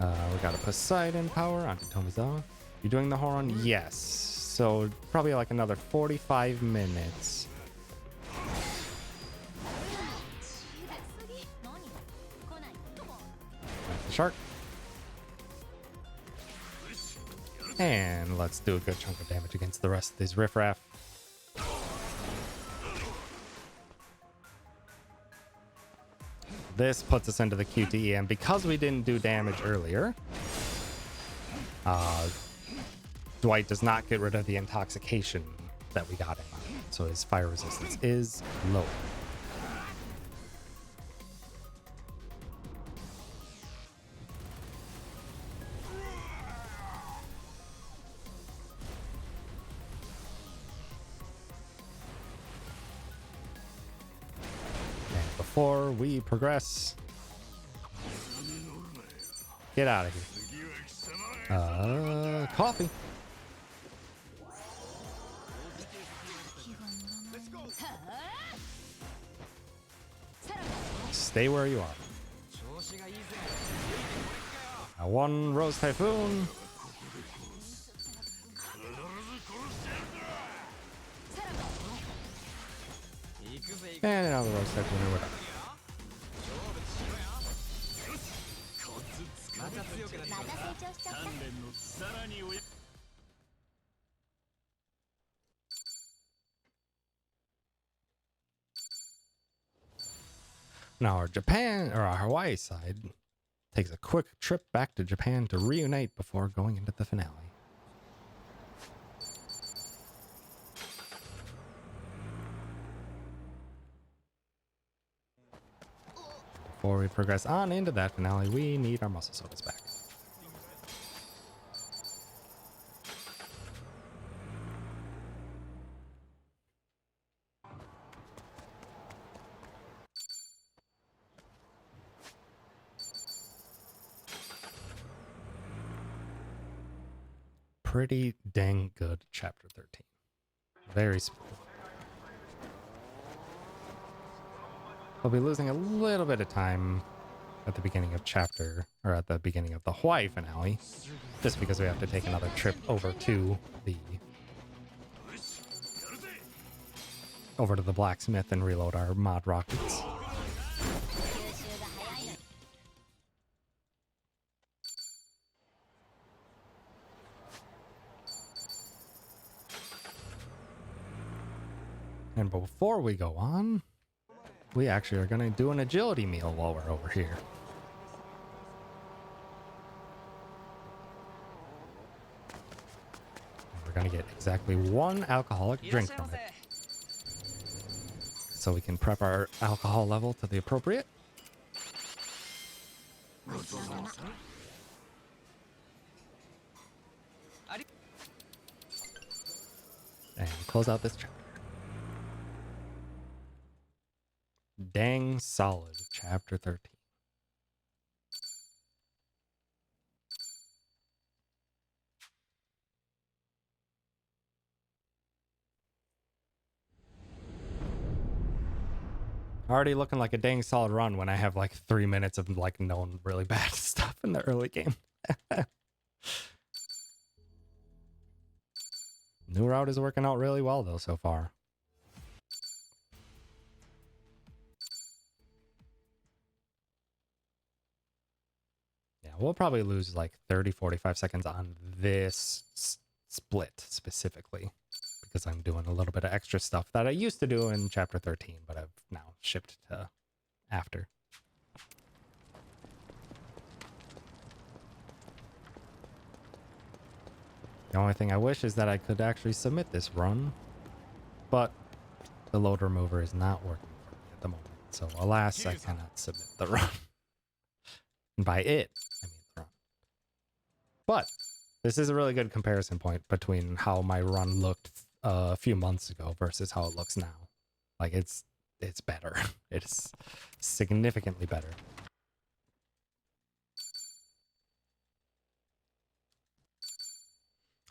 We got a Poseidon power onto Tomizawa. You doing the Horon? Yes. So probably like another 45 minutes. The shark. And let's do a good chunk of damage against the rest of these riffraff. This puts us into the QTE, and because we didn't do damage earlier, Dwight does not get rid of the intoxication that we got him on, so his fire resistance is low. Before we progress, get out of here. Coffee. Stay where you are. One Rose Typhoon. And another Rose Typhoon or whatever. Now our Japan, or our Hawaii side, takes a quick trip back to Japan to reunite before going into the finale. Before we progress on into that finale, we need our muscle sodas back. Pretty dang good chapter 13. Very smooth. We'll be losing a little bit of time at the beginning of chapter, or at the beginning of the Hawaii finale, just because we have to take another trip over to the blacksmith and reload our mod rockets. And before we go on, we actually are going to do an agility meal while we're over here. And we're going to get exactly one alcoholic drink from it, so we can prep our alcohol level to the appropriate. And close out this chapter. Dang solid, chapter 13. Already looking like a dang solid run when I have like 3 minutes of like known really bad stuff in the early game. New route is working out really well though so far. Yeah, we'll probably lose like 30-45 seconds on this split specifically, because I'm doing a little bit of extra stuff that I used to do in chapter 13, but I've now shipped to after. The only thing I wish is that I could actually submit this run, but the load remover is not working for me at the moment. So alas, I cannot submit the run. And by it, I mean the run. But this is a really good comparison point between how my run looked a few months ago versus how it looks now. Like it's better. It's significantly better.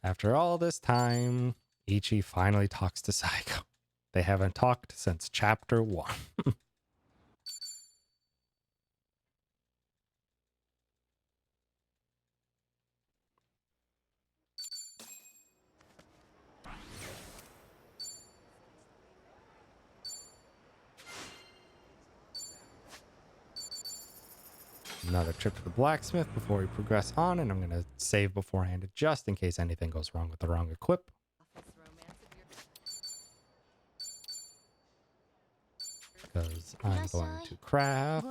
After all this time, Ichi finally talks to Saiko. They haven't talked since chapter 1. Another trip to the blacksmith before we progress on, and I'm going to save beforehand just in case anything goes wrong with the wrong equip. Because I'm going to craft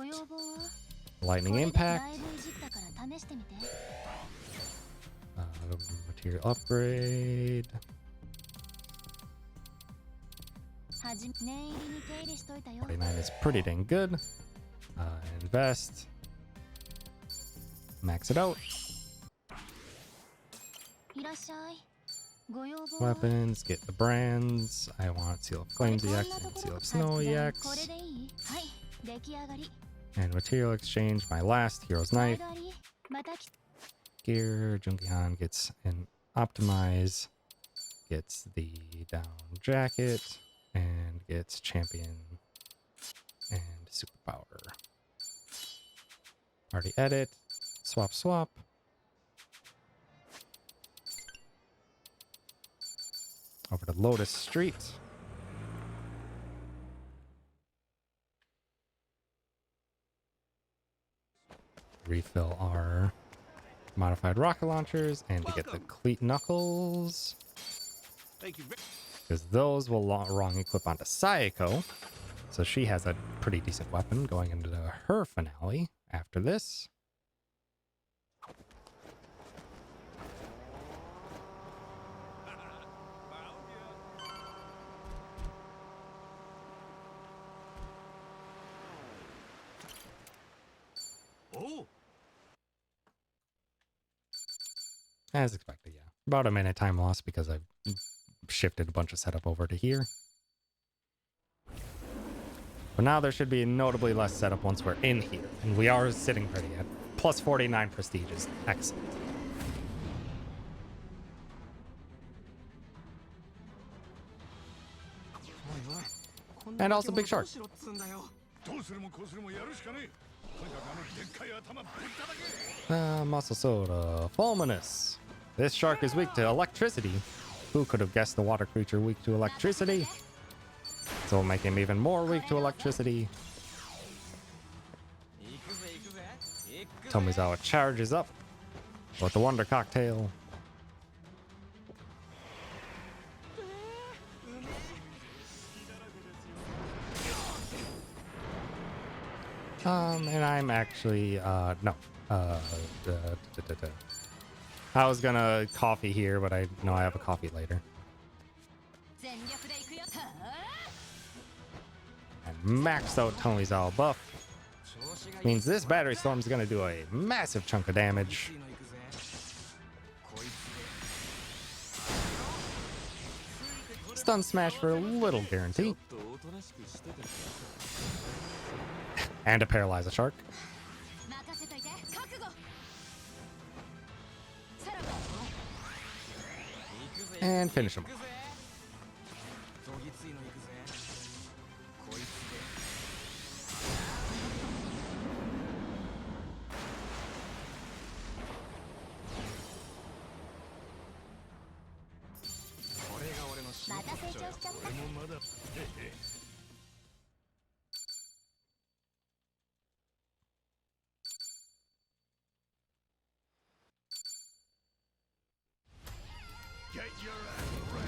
lightning impact, material upgrade, 49 is pretty dang good. Invest, max it out. Weapons, get the brands. I want Seal of Flames EX and Seal of Snow EX. And material exchange, my last Hero's Knife. Gear, Jungihan gets an Optimize, gets the down jacket, and gets Champion and Superpower. Already edit, swap. Over to Lotus Street. Refill our modified rocket launchers and to get the cleat knuckles. Because those will wrong equip onto Saiko. So she has a pretty decent weapon going into her finale after this. As expected, yeah. About a minute time loss because I've shifted a bunch of setup over to here. But now there should be notably less setup once we're in here. And we are sitting pretty at plus 49 prestige is excellent. And also Big Shark. Muscle soda. Fulminous. This shark is weak to electricity. Who could have guessed the water creature weak to electricity? So we'll make him even more weak to electricity. Tomizawa charges up with the Wonder Cocktail. And I'm actually, no. I was gonna coffee here, but I know I have a coffee later. And maxed out Tomizawa buff. Means this battery storm is gonna do a massive chunk of damage. Stun smash for a little guarantee. And to paralyze a shark. And finish him off. Get your ass ready.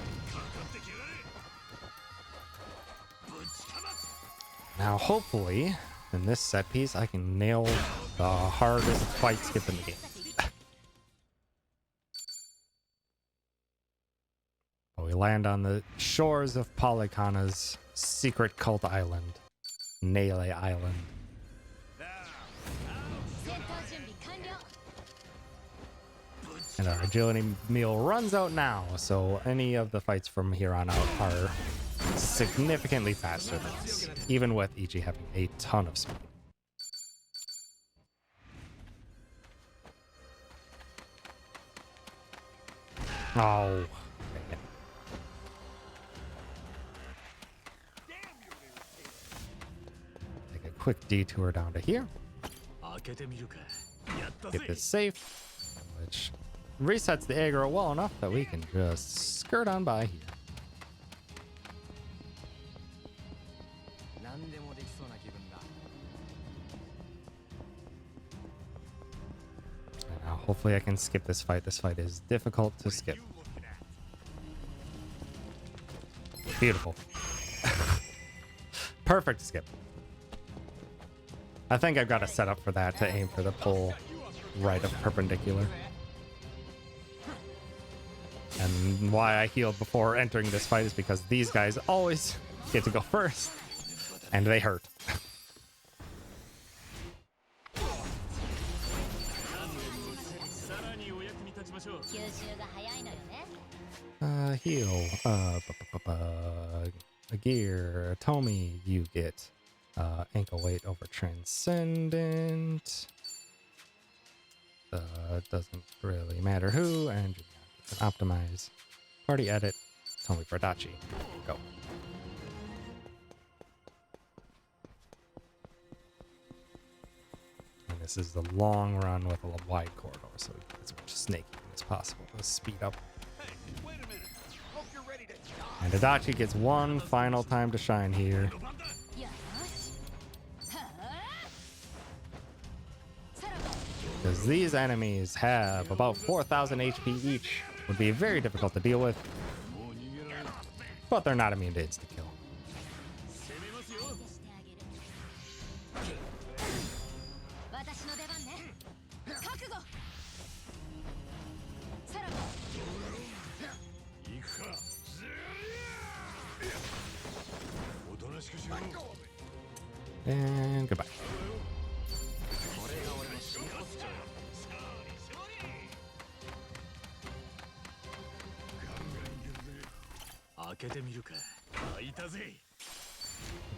Now, hopefully, in this set piece, I can nail the hardest fight skip in the game. We land on the shores of Polycana's secret cult island, Nele Island. And our agility meal runs out now, so any of the fights from here on out are significantly faster than this, even with Ichi having a ton of speed. Oh. Take a quick detour down to here. Get this safe, which resets the aggro well enough that we can just skirt on by here. And now hopefully I can skip this fight. This fight is difficult to skip. Beautiful. Perfect skip. I think I've got a setup for that to aim for the pull right of perpendicular. And why I healed before entering this fight is because these guys always get to go first, and they hurt. Heal. A gear. Tomi, you get ankle weight over transcendent. Doesn't really matter who, and you can optimize. Party edit. Tomi for Dachi. Go. And this is the long run with a wide corridor, so we get as much snaking as possible to speed up. And Adachi gets one final time to shine here. Because these enemies have about 4,000 HP each. Would be very difficult to deal with. But they're not immune to insta-kill. And goodbye.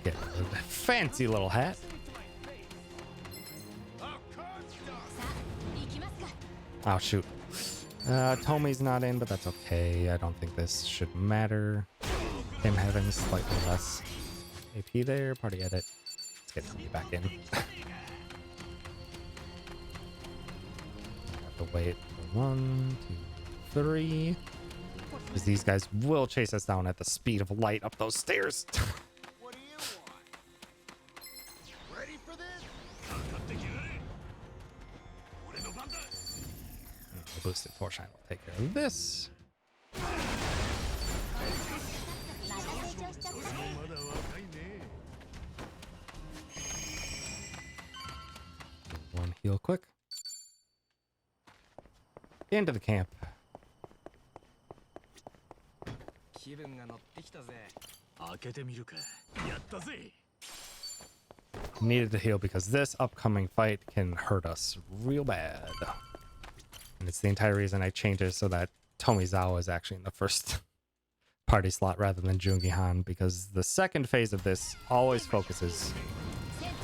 Get a fancy little hat. Oh shoot. Tomi's not in, but that's okay. I don't think this should matter. Him having slightly less AP there. Party edit. Let's Let's get Tommy back in. Have to wait for 1, 2, 3. Because these guys will chase us down at the speed of light up those stairs. What do you want? Ready for this? The boosted force shine will take care of this. One heal quick. Into the camp. 気分が乗ってきたぜ。開けてみるか。やったぜ。 Needed to heal because this upcoming fight can hurt us real bad. And it's the entire reason I changed it so that Tomizawa is actually in the first party slot rather than Jungi-Han, because the second phase of this always focuses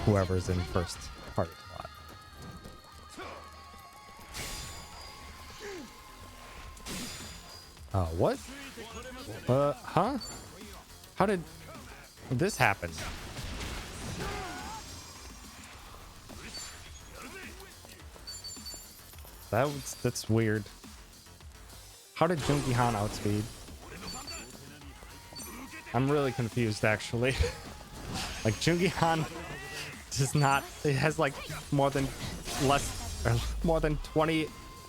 whoever's in first party slot. What? Huh? How did this happen? That's weird. How did Jungi-Han outspeed? I'm really confused, actually. Like, Jungi-Han does not... It has, like, more than 20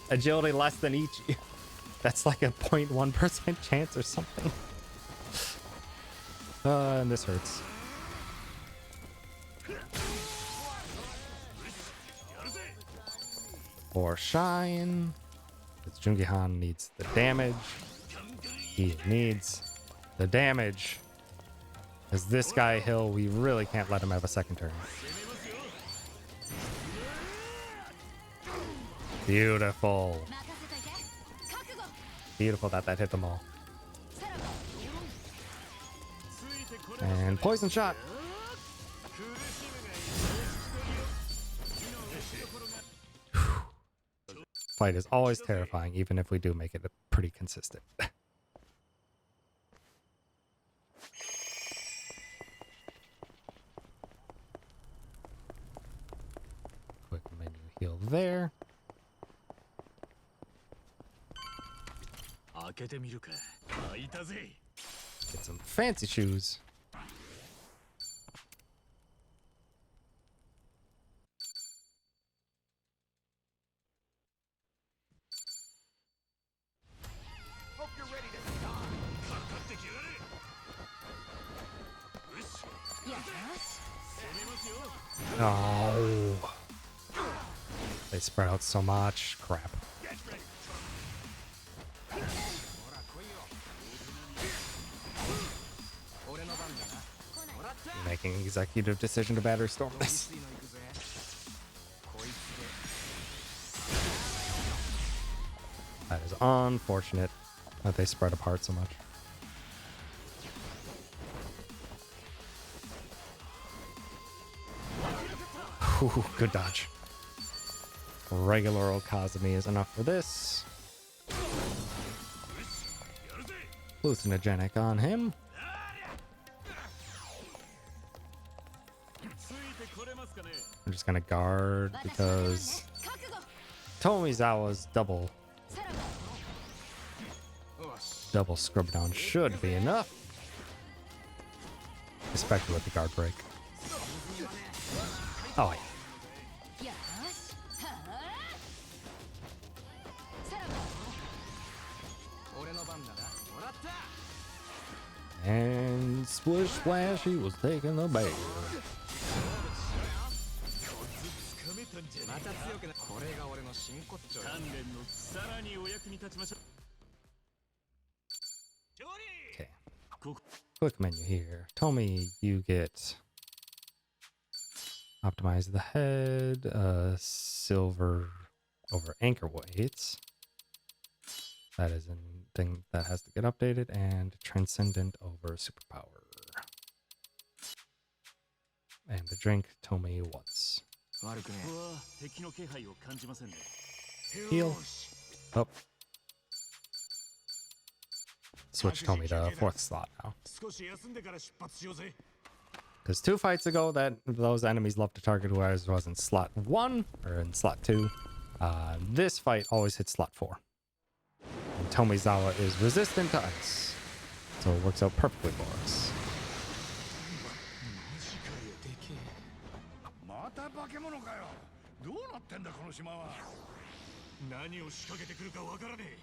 agility less than Ichi. That's like a 0.1% chance or something. And this hurts. Or shine. Because Jungi-Han needs the damage. He needs the damage. Because this guy, Hill, we really can't let him have a second turn. Beautiful. Beautiful that hit them all. And poison shot. Fight is always terrifying, even if we do make it pretty consistent. Quick menu heal there. Get some fancy shoes. Hope you're ready to start. Oh. They spread out so much. Crap. Making an executive decision to battery storm this. That is unfortunate that they spread apart so much. Ooh, good dodge. Regular old Kazumi is enough for this. Hallucinogenic on him. I'm just gonna guard because Tomizawa's double scrub down should be enough. Especially with the guard break. Oh yeah. And splish splash, he was taking the bait. Okay. Quick menu here. Tomi, you get optimize the head, silver over anchor weights. That is a thing that has to get updated, and transcendent over superpower. And the drink Tomi once. Heal. Oh. Switch Tomi to fourth slot now. There's 2 fights ago that those enemies love to target whoever was in slot 1 or in slot 2. This fight always hits slot 4. And Tomizawa is resistant to ice, so it works out perfectly for us. また化け物かよ。どうなってんだこの島は。何を仕掛けてくるかわからねえ。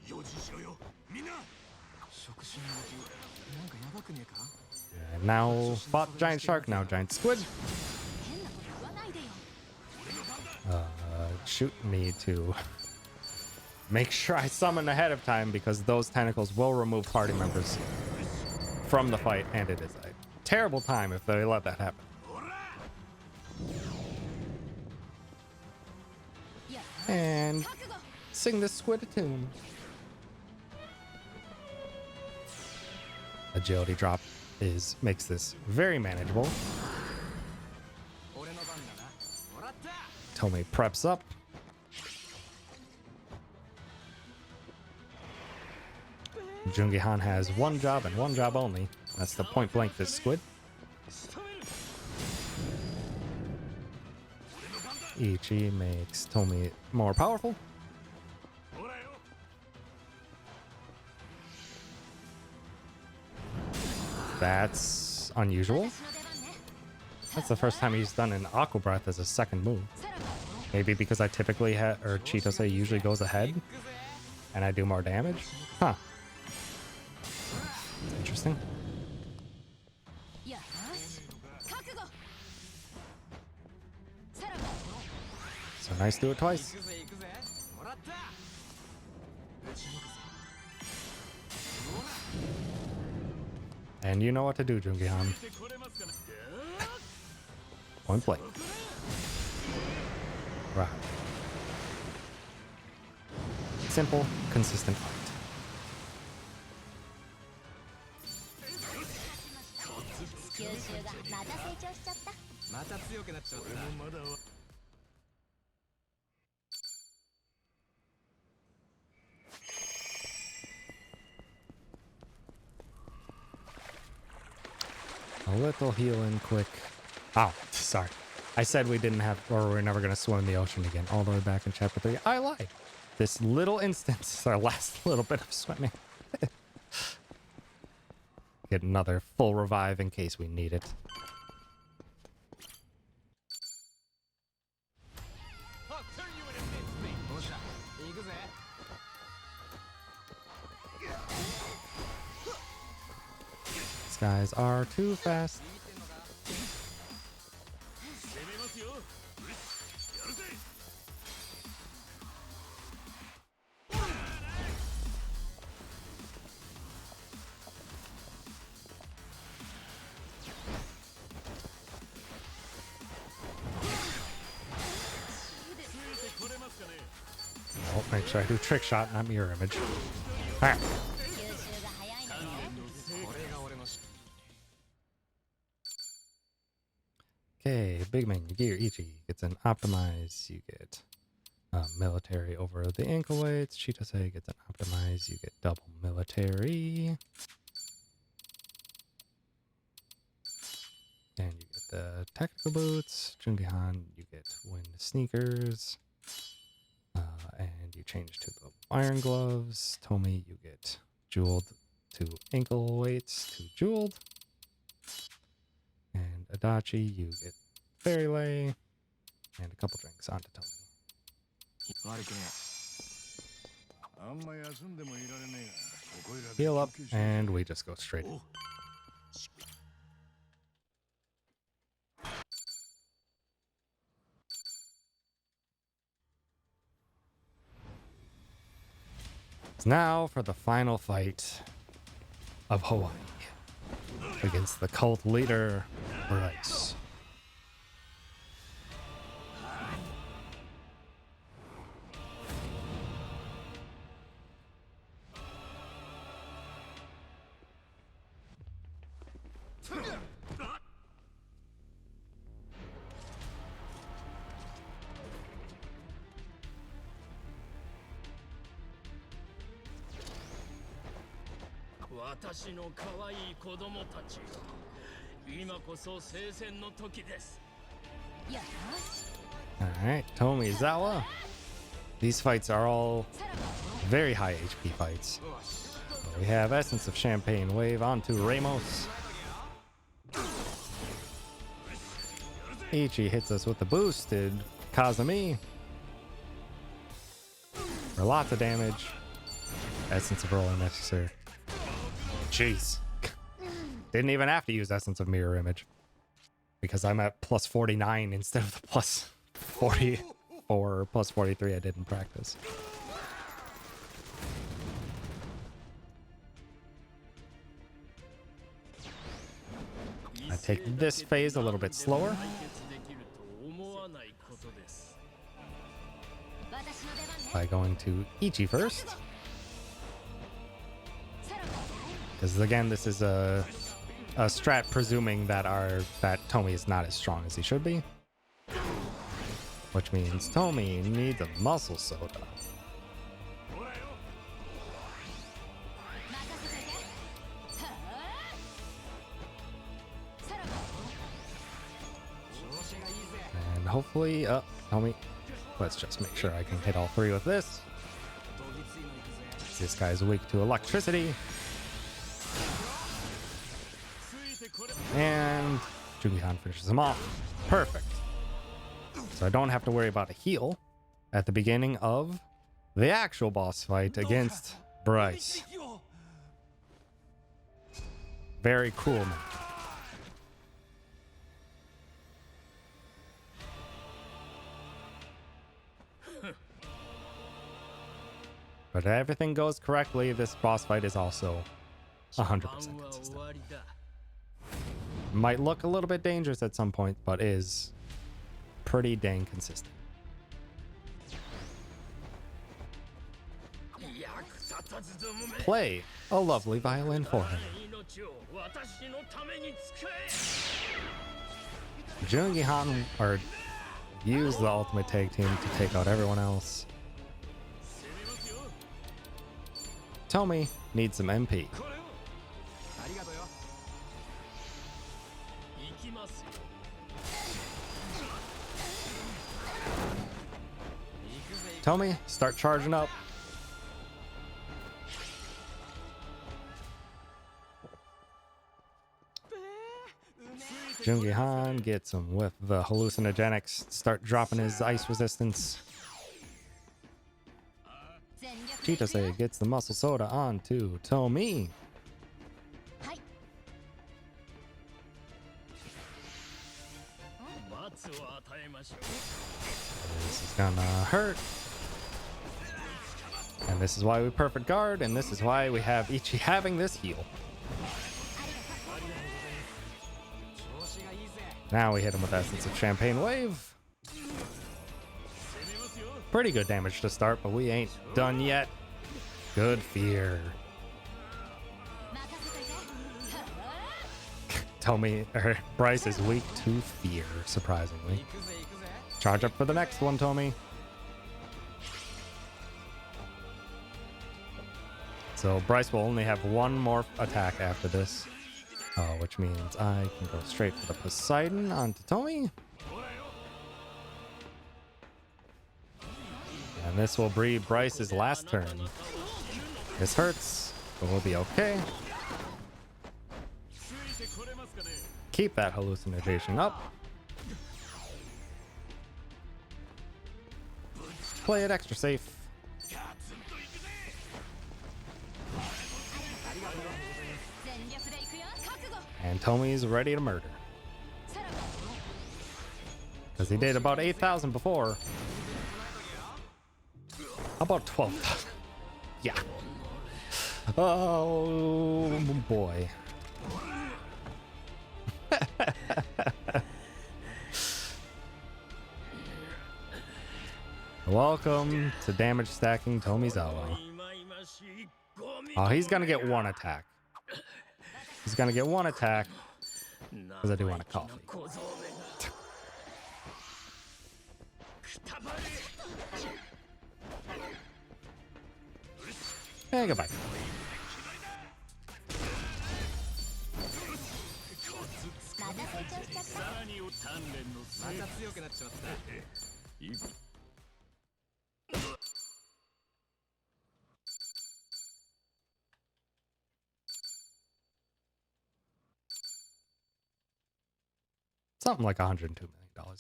用心しろよ、みんな。触手の動き、なんかやばくねえか。 And now fought giant shark, now giant squid. Shoot me to make sure I summon ahead of time because those tentacles will remove party members from the fight, and it is a terrible time if they let that happen. And sing this squid a tune. Agility drop makes this very manageable. Tomi preps up. Jungihan has one job and one job only. That's to point blank this squid. Ichi makes Tomi more powerful. That's unusual. That's the first time he's done an Aqua Breath as a second move. Maybe because I typically or Chitose usually goes ahead and I do more damage? Huh. Interesting. So nice to do it twice. And you know what to do, Jungihan. Point blank. Right. Simple, consistent fight. A little healing quick. Oh, sorry. I said we didn't have, or we're never going to swim in the ocean again all the way back in chapter 3. I lied. This little instance is our last little bit of swimming. Get another full revive in case we need it. These guys are too fast. Oh, make sure I do trick shot, not mirror image. All right. Okay, big man, gear Ichi gets an optimize. You get military over the ankle weights. Chitose gets an optimize. You get double military. And you get the tactical boots. Jungihan, you get wind sneakers. And you change to the iron gloves. Tomi, you get jeweled to ankle weights to jeweled. And Adachi, you get fairy lay. And a couple drinks onto Tomi. Heal up, and we just go straight in. Now for the final fight of Hawaii against the cult leader, Bryce. Alright, Tomizawa. These fights are all very high HP fights. We have Essence of Champagne Wave onto Ramos. Ichi hits us with the boosted Kazami. For lots of damage. Essence of Rolling Necessary. Jeez. Didn't even have to use Essence of Mirror Image. Because I'm at plus 49 instead of the plus 44 or plus 43 I did in practice. I take this phase a little bit slower. By going to Ichi first. Because again, this is a strat presuming that Tomi is not as strong as he should be. Which means Tomi needs a muscle soda. And hopefully, Tomi, let's just make sure I can hit all three with this. This guy's weak to electricity. And Jungi-Han finishes him off. Perfect. So I don't have to worry about a heal at the beginning of the actual boss fight against Bryce. Very cool, man. But if everything goes correctly, this boss fight is also 100% consistent. Might look a little bit dangerous at some point, but is pretty dang consistent. Play a lovely violin for him. Jungi-Han or use the ultimate tag team to take out everyone else. Tomi needs some MP. Tomi, start charging up. Jungi-Han gets him with the hallucinogenics. Start dropping his ice resistance. Chitose gets the muscle soda onto Tomi. This is gonna hurt. And this is why we perfect guard, and this is why we have Ichi having this heal. Now we hit him with Essence of Champagne Wave. Pretty good damage to start, but we ain't done yet. Good fear. Bryce is weak to fear, surprisingly. Charge up for the next one, Tomi. So Bryce will only have one more attack after this, which means I can go straight for the Poseidon onto Tomi. And this will be Bryce's last turn. This hurts, but we'll be okay. Keep that hallucination up. Play it extra safe. And Tomi's ready to murder. Because he did about 8,000 before. How about 12,000? Yeah. Oh boy. Welcome to damage stacking Tomizawa. Oh, he's gonna get one attack. He's gonna get one attack because I do want a coffee. And goodbye. Something like $102 million,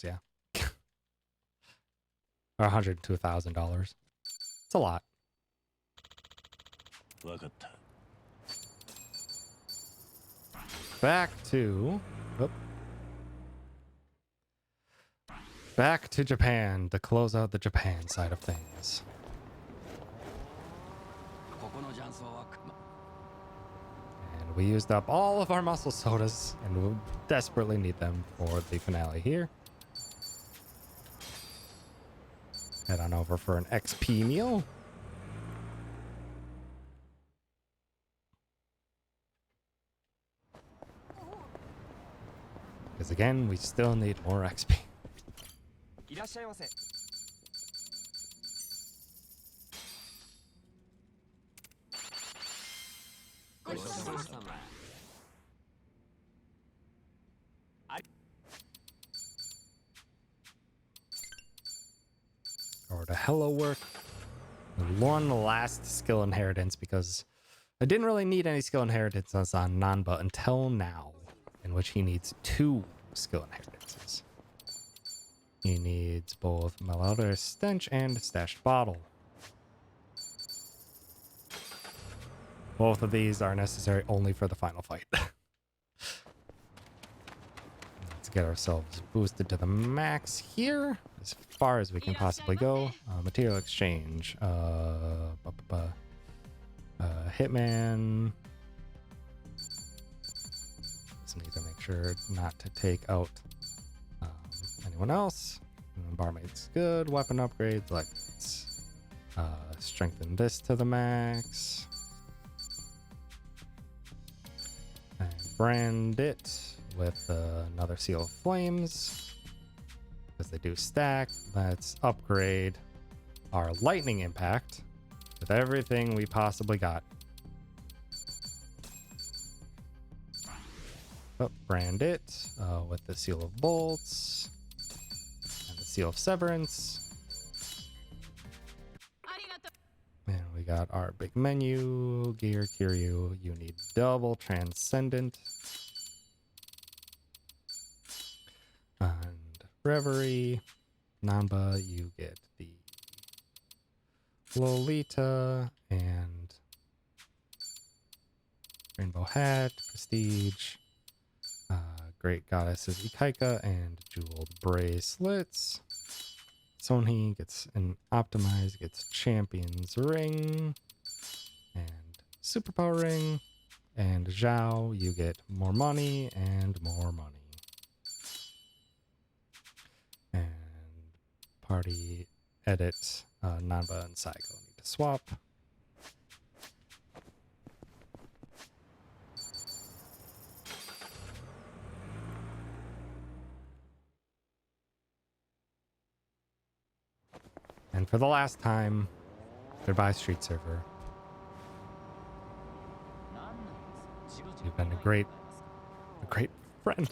yeah. Or $102,000. It's a lot. わかった。 Back to... Oop. Back to Japan to close out the Japan side of things. ここの雀荘は And we used up all of our muscle sodas, and we desperately need them for the finale here. Head on over for an XP meal. Because again, we still need more XP. いらっしゃいませ。 ごちそうさま。 Or to hello work. And one last skill inheritance because I didn't really need any skill inheritances on Nanba until now, in which he needs 2 skill inheritances. He needs both Malodorous Stench and Stashed Bottle. Both of these are necessary only for the final fight. Let's get ourselves boosted to the max here, as far as we can possibly go. Material exchange. Hitman. Just need to make sure not to take out anyone else. Barmaid's good. Weapon upgrades. Let's strengthen this to the max. And brand it with another Seal of Flames, because they do stack. Let's upgrade our Lightning Impact with everything we possibly got. Brand it with the Seal of Bolts and the Seal of Severance. And we got our big menu. Gear, Kiryu, you need double Transcendent. And Reverie. Namba, you get the Lolita and Rainbow Hat, Prestige. Great Goddesses Ikaika and Jeweled Bracelets. Sonhi gets an Optimize, gets Champion's Ring and Superpower Ring. And Zhao, you get more money and more money. And party edit, Nanba and Saiko need to swap. And for the last time, goodbye Street Server. You've been a great friend.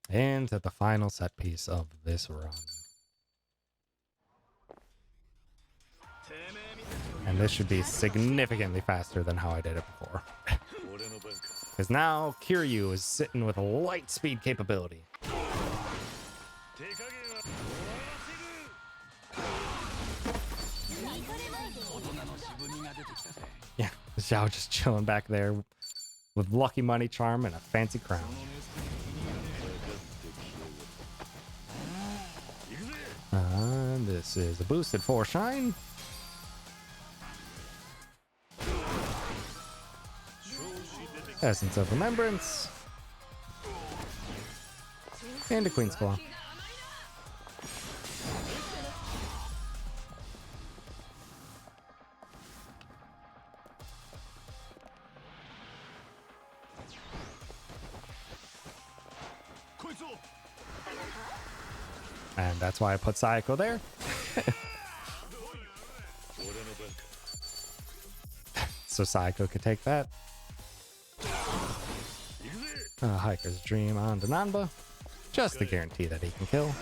And at the final set piece of this run. And this should be significantly faster than how I did it before. Because now Kiryu is sitting with a light speed capability. Yeah, Zhao just chilling back there with lucky money charm and a fancy crown. This is a boosted 4 shine. Essence of Remembrance. And a Queen's Claw. And that's why I put Saiko there. so Psycho could take that. Hiker's Dream on to Nanba, just to guarantee that he can kill.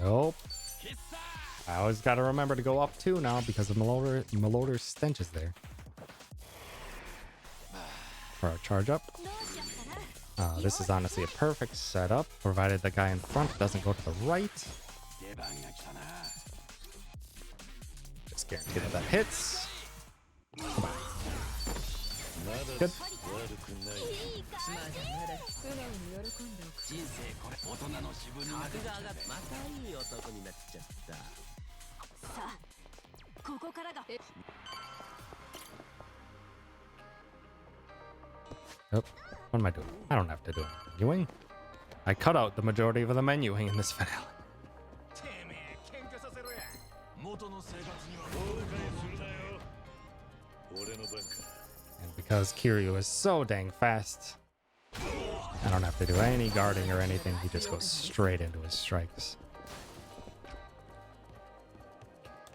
Nope. I always gotta remember to go up 2 now because of Meloder's stench is there. For our charge up. This is honestly a perfect setup, provided the guy in front doesn't go to the right. Just guarantee that that hits. Come on. Good. Oh, what am I doing? I don't have to do any menuing. I cut out the majority of the menuing in this finale. And because Kiryu is so dang fast, I don't have to do any guarding or anything. He just goes straight into his strikes.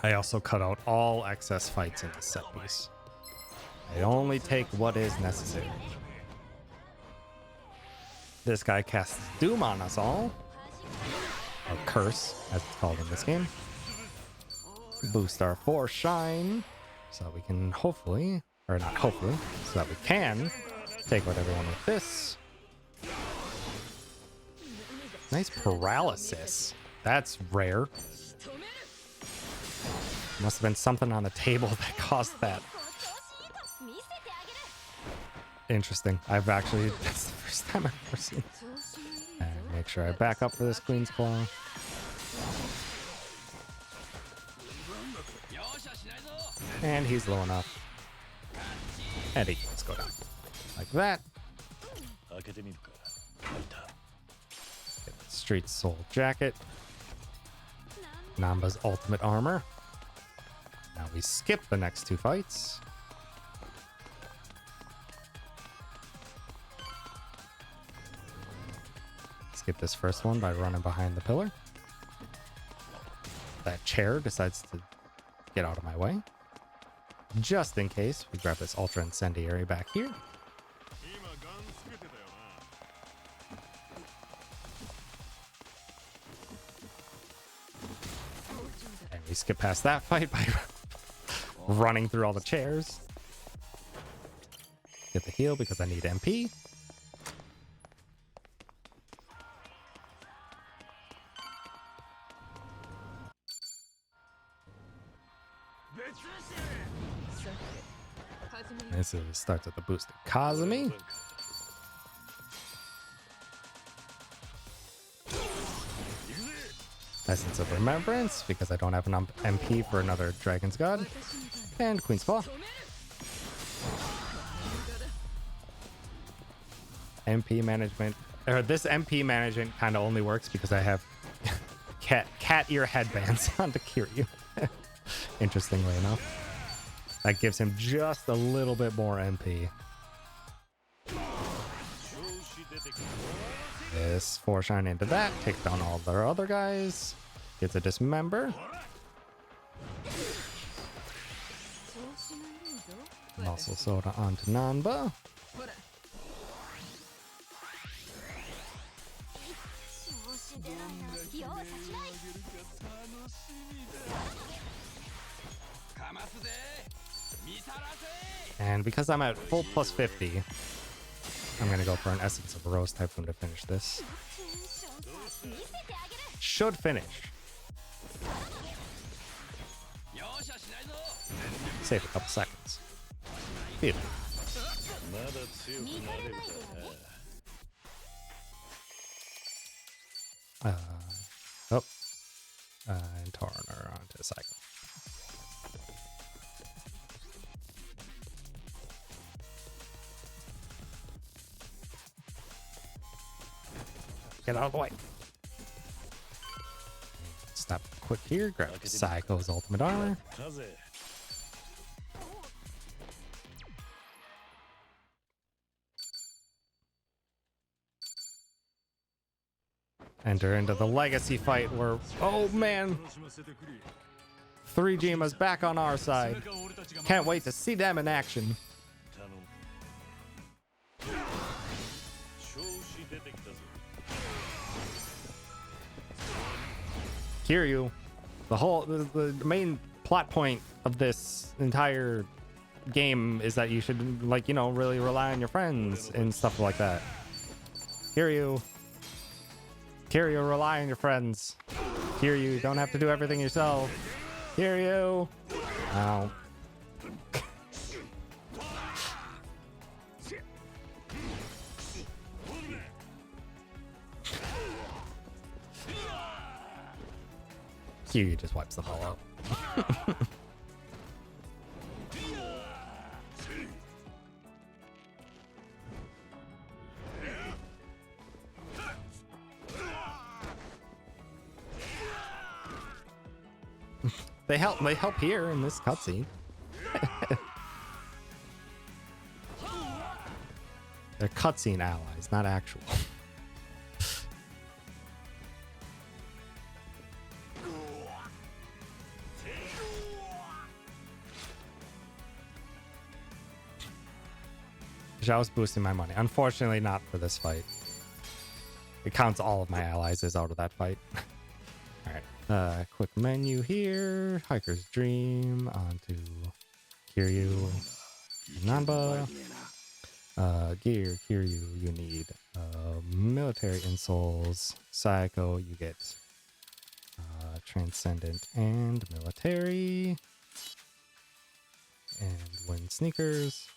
I also cut out all excess fights in this set piece. I only take what is necessary. This guy casts Doom on us all. Or Curse, as it's called in this game. Boost our 4 shine. So we can hopefully, or not hopefully, so that we can take out everyone with this. Nice paralysis. That's rare. Must have been something on the table that caused that. Interesting. I've actually, that's the first time I've ever seen. And make sure I back up for this Queen's Claw. And he's low enough. And he can just go down. Like that. Get the Street Soul Jacket. Namba's ultimate armor. Now we skip the next 2 fights. Skip this first one by running behind the pillar. That chair decides to get out of my way. Just in case, we grab this Ultra Incendiary back here. And we skip past that fight by running through all the chairs. Get the heal because I need MP. This starts with the boosted Kazumi. Essence of Remembrance, because I don't have an MP for another Dragon's God. And Queen's Claw. MP management. Or this MP management kind of only works because I have cat ear headbands onto Kiryu. Interestingly enough. That gives him just a little bit more MP. This 4 shine into that, takes down all their other guys. Gets a dismember. Muscle Soda onto Nanba. And because I'm at full plus 50, I'm gonna go for an Essence of Rose type one to finish this. Should finish. Save a couple seconds. Feel it. And Turner onto the cycle. Get out of the way. Stop quick here. Grab Psycho's ultimate armor. enter into the legacy fight where, oh man, 3Jima's back on our side. Can't wait to see them in action. 調子出てきたぞ Kiryu, the main plot point of this entire game is that you should, like, you know, really rely on your friends and stuff like that. Kiryu, rely on your friends. Kiryu, don't have to do everything yourself. Kiryu. Ow. Kiryu just wipes the ball out. They help here in this cutscene. They're cutscene allies, not actual. I was boosting my money. Unfortunately, not for this fight. It counts all of my allies as out of that fight. Alright. Quick menu here. Hiker's Dream. Onto Kiryu. Nanba. Gear, Kiryu, you need military insoles. Psycho, you get transcendent and military. And win sneakers.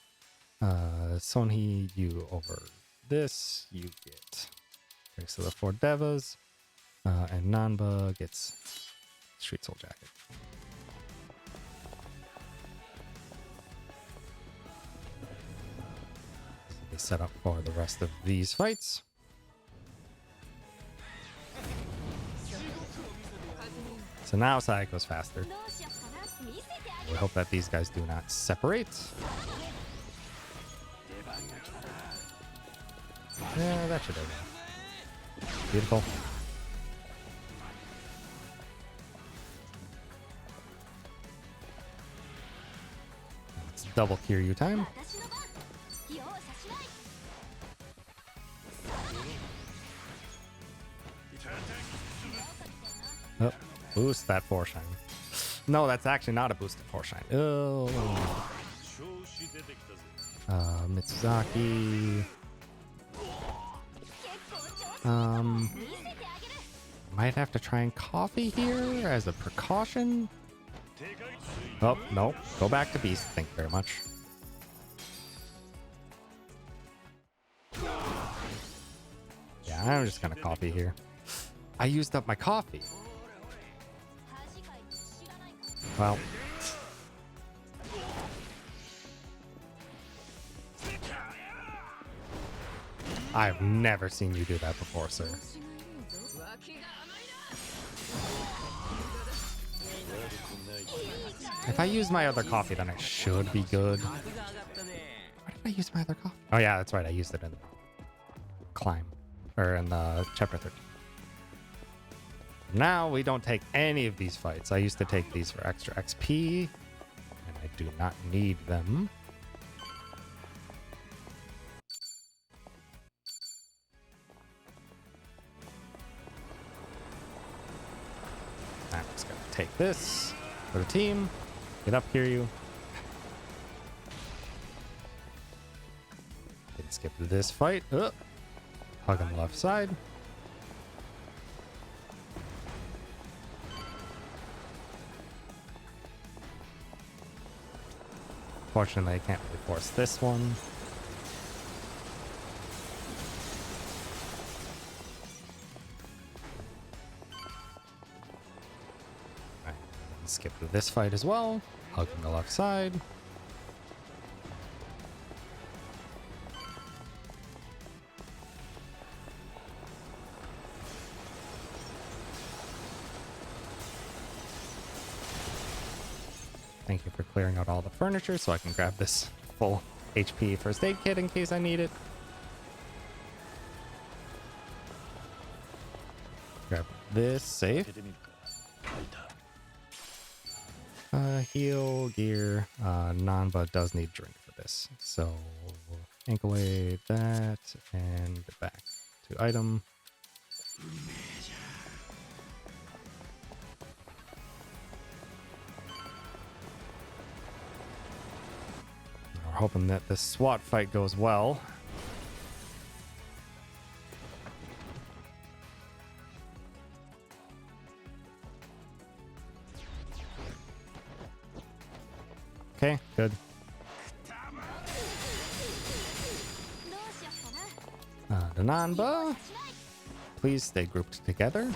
Sonhi, you over this, you get Grace of the Four Devas, and Nanba gets Street Soul Jacket. So be set up for the rest of these fights. So now Sai goes faster. We hope that these guys do not separate. Yeah, that should have. Beautiful. It's double Kiryu time. Oh, boost that four shine. No, that's actually not a boosted four shine. Oh. Mitsuzaki. Might have to try and coffee here as a precaution. Oh, no. Go back to Beast. Thank you very much. Yeah, I'm just gonna coffee here. I used up my coffee. Well. I've never seen you do that before, sir. If I use my other coffee, then I should be good. Why did I use my other coffee? Oh yeah, that's right. I used it in the climb. Or in the chapter 13. Now we don't take any of these fights. I used to take these for extra XP. And I do not need them. I'm just gonna take this for the team. Get up, Kiryu. Didn't skip this fight. Hug on the left side. Fortunately, I can't really force this one. Skip this fight as well. Hug on the left side. Thank you for clearing out all the furniture so I can grab this full HP first aid kit in case I need it. this safe. 開けてみるか。開いた。 Heal gear. Nanba does need drink for this. So ink away that and back to item. We're hoping that this SWAT fight goes well. Okay, good. どうしよっかな。 The Nanba, please stay grouped together.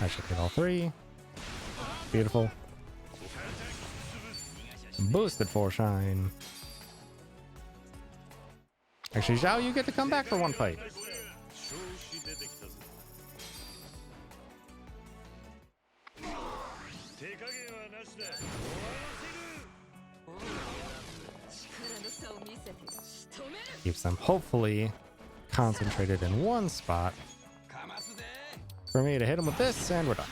I should hit all three. Beautiful. Boosted for shine. Actually, Zhao, you get to come back for one fight. 調子出てきたぞ。手加減はなしだ。終わらせる。 力の差を見せて仕留める。 Keeps them hopefully concentrated in one spot. かますで For me to hit him with this, and we're done.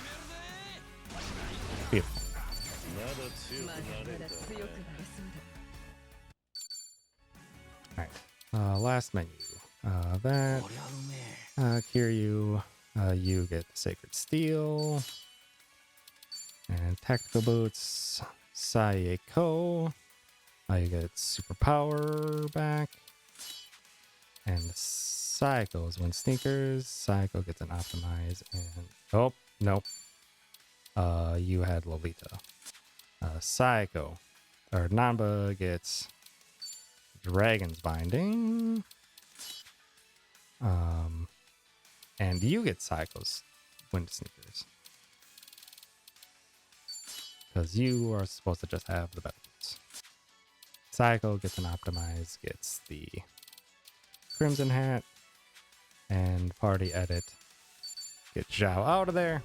Beautiful. まだ強くまだなれるだろうまだ強くなれそうだ。 Alright. Last menu. That. こりゃうめえ Kiryu, you get Sacred Steel. And Tactical Boots. Sayeko. You get Superpower back. And Saiko's win Sneakers. Saiko gets an Optimize. And. Oh, nope. You had Lolita. Saiko. Or Namba gets Dragon's Binding. And you get Saiko's Wind Sneakers. Because you are supposed to just have the better boots. Saiko gets an Optimize, gets the Crimson Hat, and Party Edit. Get Zhao out of there.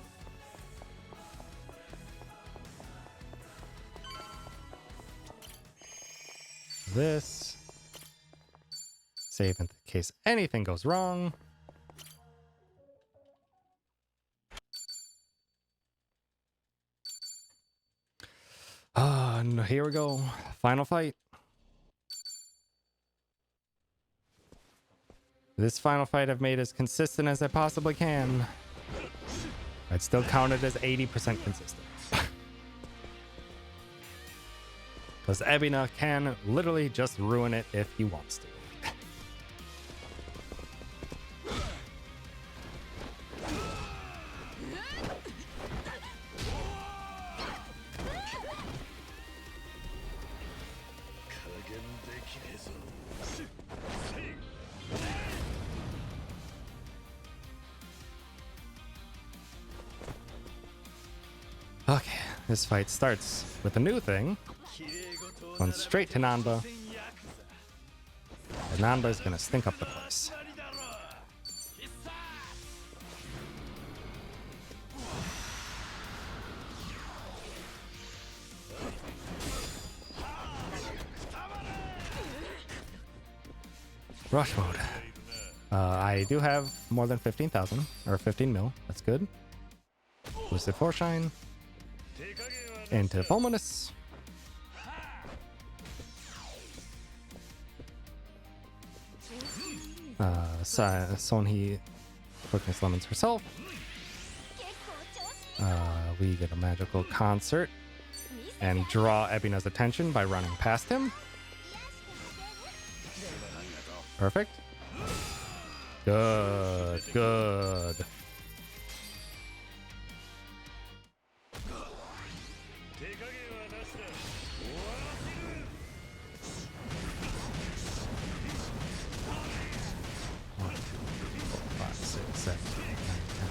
This. Save in case anything goes wrong. And here we go. Final fight. This final fight I've made as consistent as I possibly can. I'd still count it as 80% consistent. Because Ebina can literally just ruin it if he wants to. Okay, this fight starts with a new thing. Going straight to Nanba. And Nanba is gonna stink up the place. Rush mode. I do have more than 15,000 or 15 mil. That's good. Boosted Foreshine. Into Fulminous. Sonhee Quickness Lemons herself. We get a magical concert and draw Ebina's attention by running past him. Perfect. Good, good. One, 2, 3, 4, 5, 6, 7, 8, 9,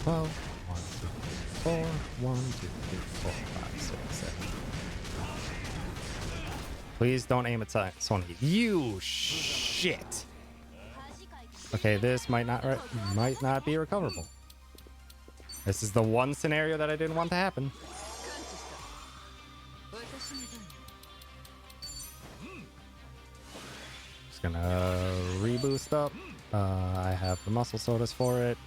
10, 12. 1, 2, 3, 4. 1, 2, 3, 4, 5, 6, 7. Please don't aim at Sonhee. You shit. Okay, this might not be recoverable. This is the one scenario that I didn't want to happen. Just gonna reboost up. I have the muscle sodas for it.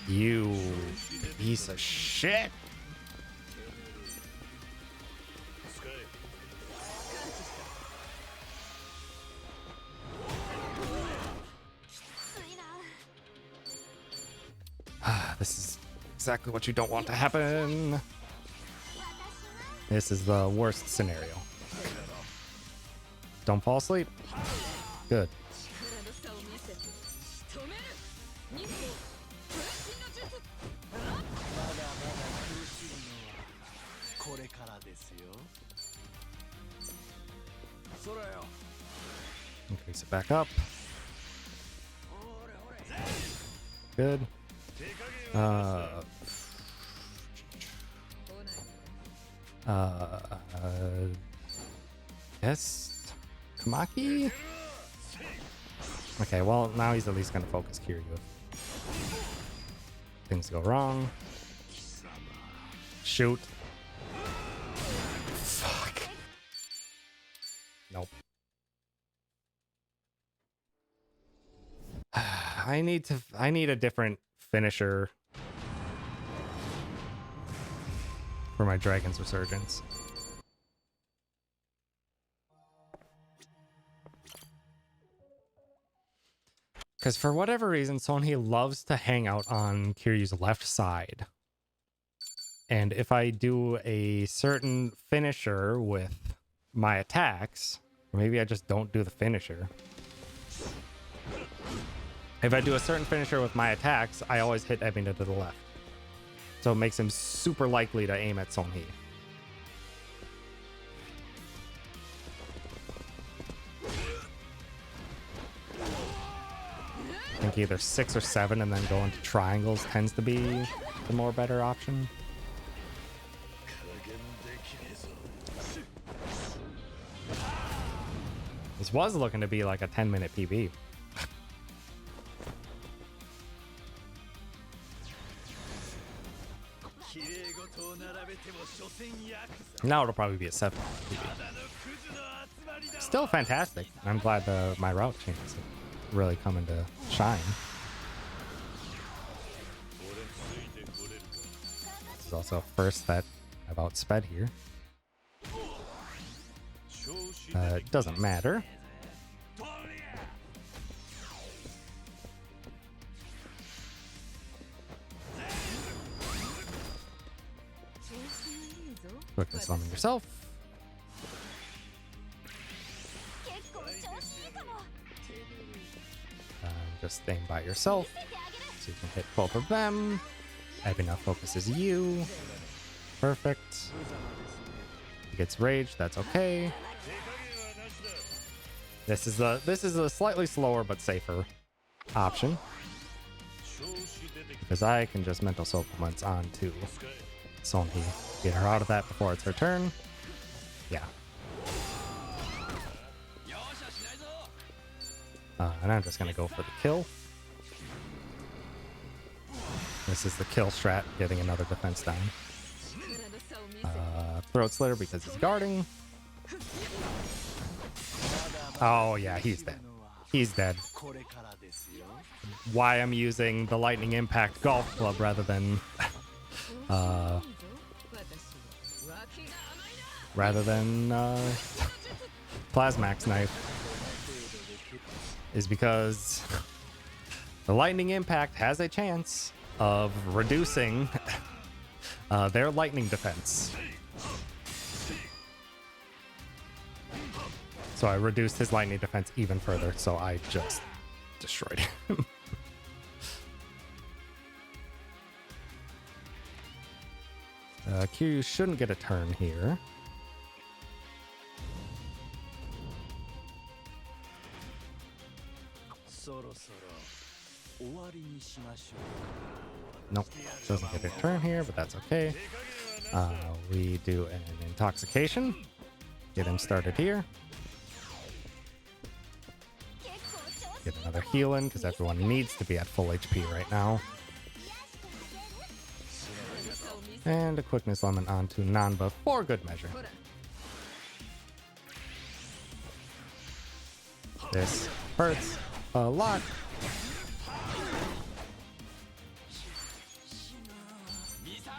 You piece of shit. This is exactly what you don't want to happen. This is the worst scenario. Don't fall asleep. Good. 力の差を見せて仕留める日本分身の術これからですよ。そらよ。 Increase it back up. Good. Yes. Kamaki? Okay, well, now he's at least gonna focus Kiryu. Things go wrong. Shoot. Fuck. Nope. I need a different finisher for my Dragon's Resurgence. Because for whatever reason, Sonhee loves to hang out on Kiryu's left side. And if I do a certain finisher with my attacks, or maybe I just don't do the finisher. If I do a certain finisher with my attacks, I always hit Ebina to the left. So it makes him super likely to aim at Sonhee. I think either 6 or 7 and then go into triangles tends to be the more better option. This was looking to be like a 10-minute PB. Now it'll probably be a 7 PB. Still fantastic. I'm glad my route changes have really come into shine. This is also a first that I've outsped here. It doesn't matter. Quickly summon yourself. Just staying by yourself, so you can hit both of them. Ebina focuses you. Perfect. He gets rage. That's okay. This is a slightly slower but safer option, because I can just mental supplements onto Sonhee. Get her out of that before it's her turn. Yeah. And I'm just gonna go for the kill. This is the kill strat, getting another defense down. Throat Slitter because he's guarding. Oh yeah, he's dead. He's dead. Why I'm using the Lightning Impact Golf Club rather than Plasmax Knife is because the Lightning Impact has a chance of reducing their lightning defense. So I reduced his lightning defense even further, so I just destroyed him. Kiryu shouldn't get a turn here. Nope, doesn't get a turn here, but that's okay. We do an intoxication. Get him started here. Get another heal in, because everyone needs to be at full HP right now. And a quickness lemon onto Nanba for good measure. This hurts a lot.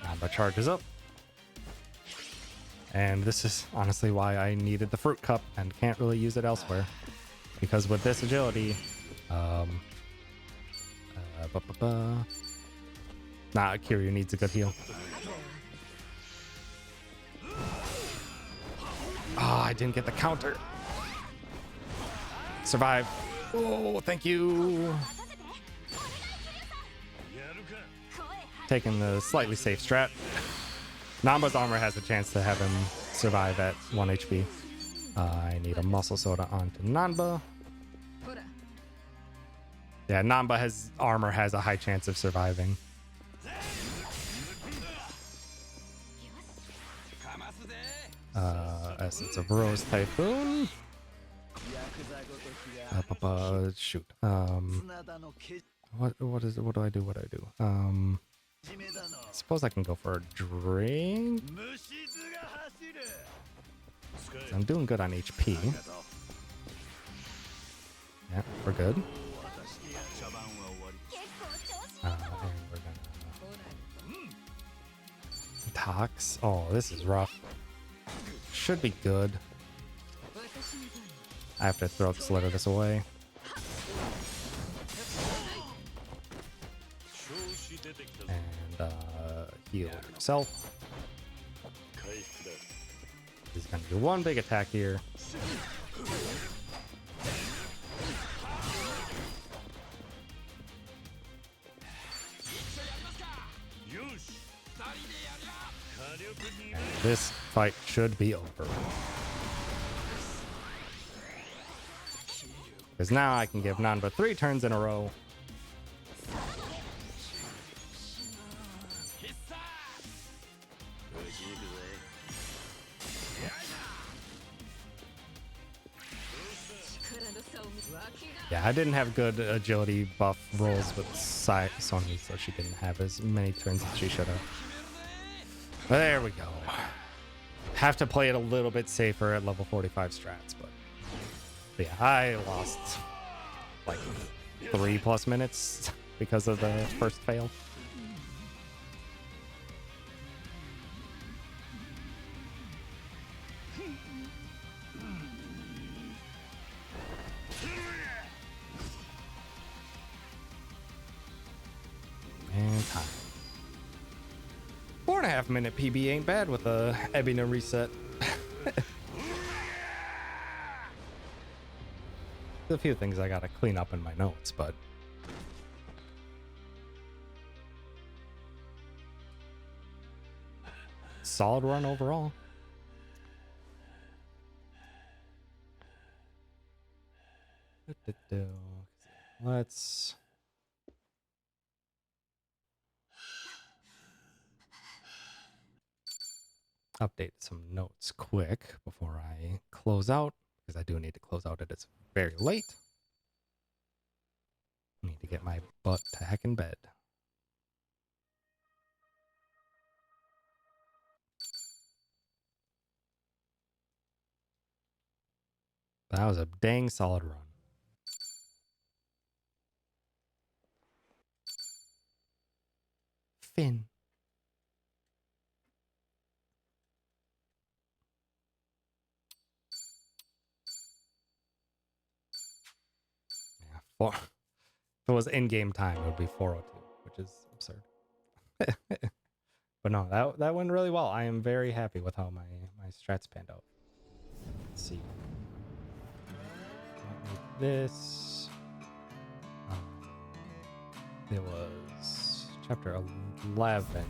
Namba charges up. And this is honestly why I needed the fruit cup and can't really use it elsewhere. Because with this agility, nah, Kiryu needs a good heal. Ah, I didn't get the counter. Survive. Oh, thank you. Taking the slightly safe strat. Namba's armor has a chance to have him survive at 1 HP. I need a muscle soda onto Nanba. Yeah, Nanba has armor has a high chance of surviving. Essence of Rose Typhoon. Shoot. What do I do? Suppose I can go for a drink. I'm doing good on HP. Yeah, we're good. And we're gonna Tox. Oh, this is rough. Should be good. I have to throat slitter this away. And heal yourself. He's gonna do one big attack here. And this fight should be over. Because now I can give Nanba 3 turns in a row. Yeah, I didn't have good agility buff rolls with Sonny, so she didn't have as many turns as she should have. There we go. Have to play it a little bit safer at level 45 strats, but yeah, I lost like 3+ minutes because of the first fail. And time. 4.5 minute PB ain't bad with a Ebina reset. There's a few things I gotta clean up in my notes, but solid run overall. Let's update some notes quick before I close out, because I do need to close out. It is very late. I need to get my butt to heck in bed. That was a dang solid run. Finn. Yeah, if it was in-game time, it would be 402, which is absurd. But no, that went really well. I am very happy with how my strats panned out. Let's see. Like this. It was chapter 11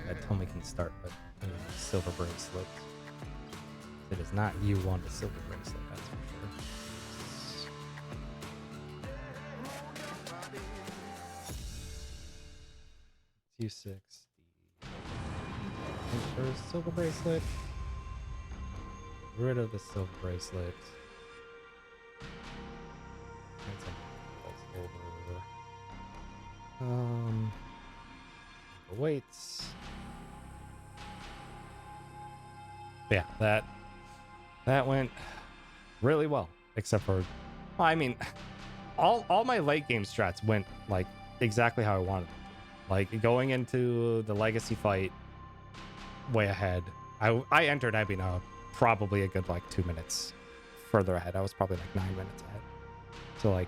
that told me can start, but silver bracelet. It is not U1 to silver bracelet, that's for sure. It's U6. Make sure silver bracelet. Get rid of the silver bracelet. Weights. Yeah, that went really well, except for Well, I mean, all my late game strats went like exactly how I wanted them to. Like going into the legacy fight way ahead. I entered Ebina probably a good like 2 minutes further ahead. I was probably like 9 minutes ahead. So like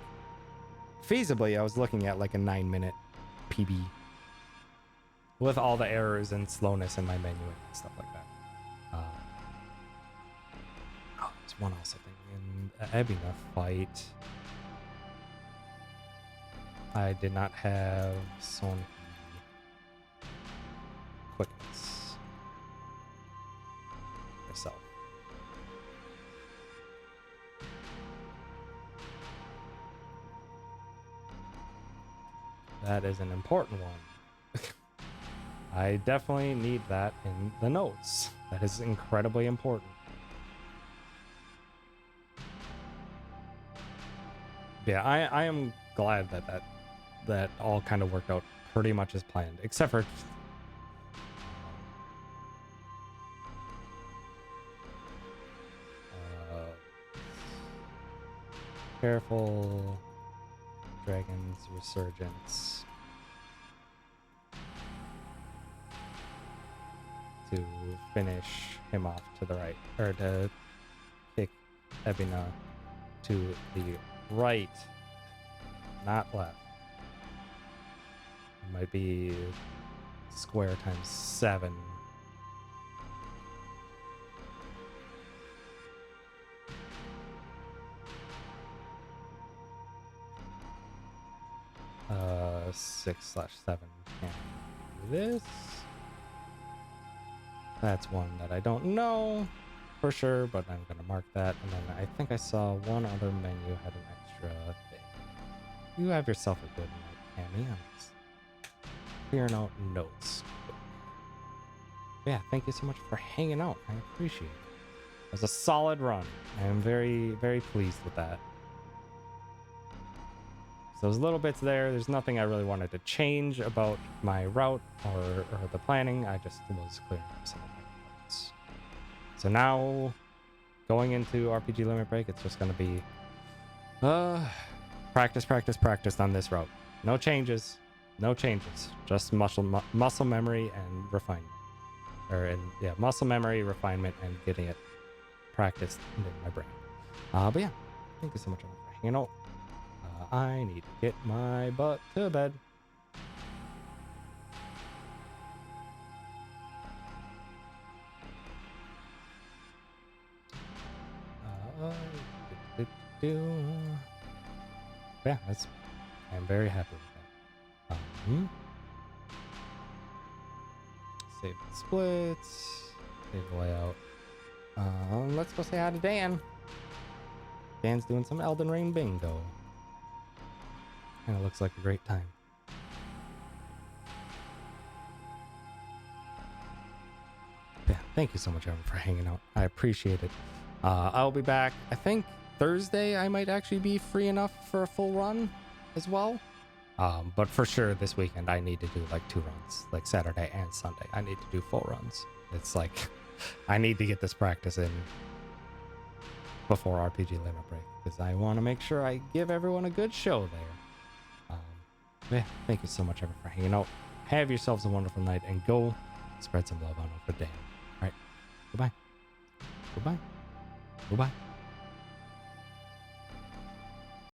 feasibly I was looking at like a 9-minute PB with all the errors and slowness in my menu and stuff like that. Oh, there's one also thing in the Ebina fight. I did not have Son quickness myself. That is an important one. I definitely need that in the notes. That is incredibly important. Yeah, I am glad that all kind of worked out pretty much as planned, except for careful Dragon's Resurgence to finish him off to the right, or to kick Ebina to the right, not left. It might be square times 7. Uh, 6/7. Can't do this. That's one that I don't know for sure, but I'm gonna mark that. And then I think I saw one other menu had an extra thing. You have yourself a good night, Cammy. I'm just clearing out notes. Yeah, thank you so much for hanging out. I appreciate it. It was a solid run. I am very, very pleased with that. So those little bits there's nothing I really wanted to change about my route or the planning. I just was clearing up some of my notes. So now, going into RPG Limit Break, it's just going to be practice on this route. No changes. Just muscle memory and refinement. Muscle memory, refinement, and getting it practiced into my brain. But yeah, thank you so much for hanging out. I need to get my butt to bed. Yeah, I'm very happy with that. Save the splits. Save the layout. Let's go say hi to Dan. Dan's doing some Elden Ring bingo. And it looks like a great time. Yeah, thank you so much, everyone, for hanging out. I appreciate it. I'll be back. I think Thursday I might actually be free enough for a full run as well. But for sure this weekend I need to do like 2 runs, like Saturday and Sunday. I need to do full runs. It's like I need to get this practice in before RPG Limit Break because I want to make sure I give everyone a good show there. Yeah, thank you so much, everyone, for hanging out. Have yourselves a wonderful night and go spread some love on over Dan. All right, goodbye. Goodbye. Goodbye.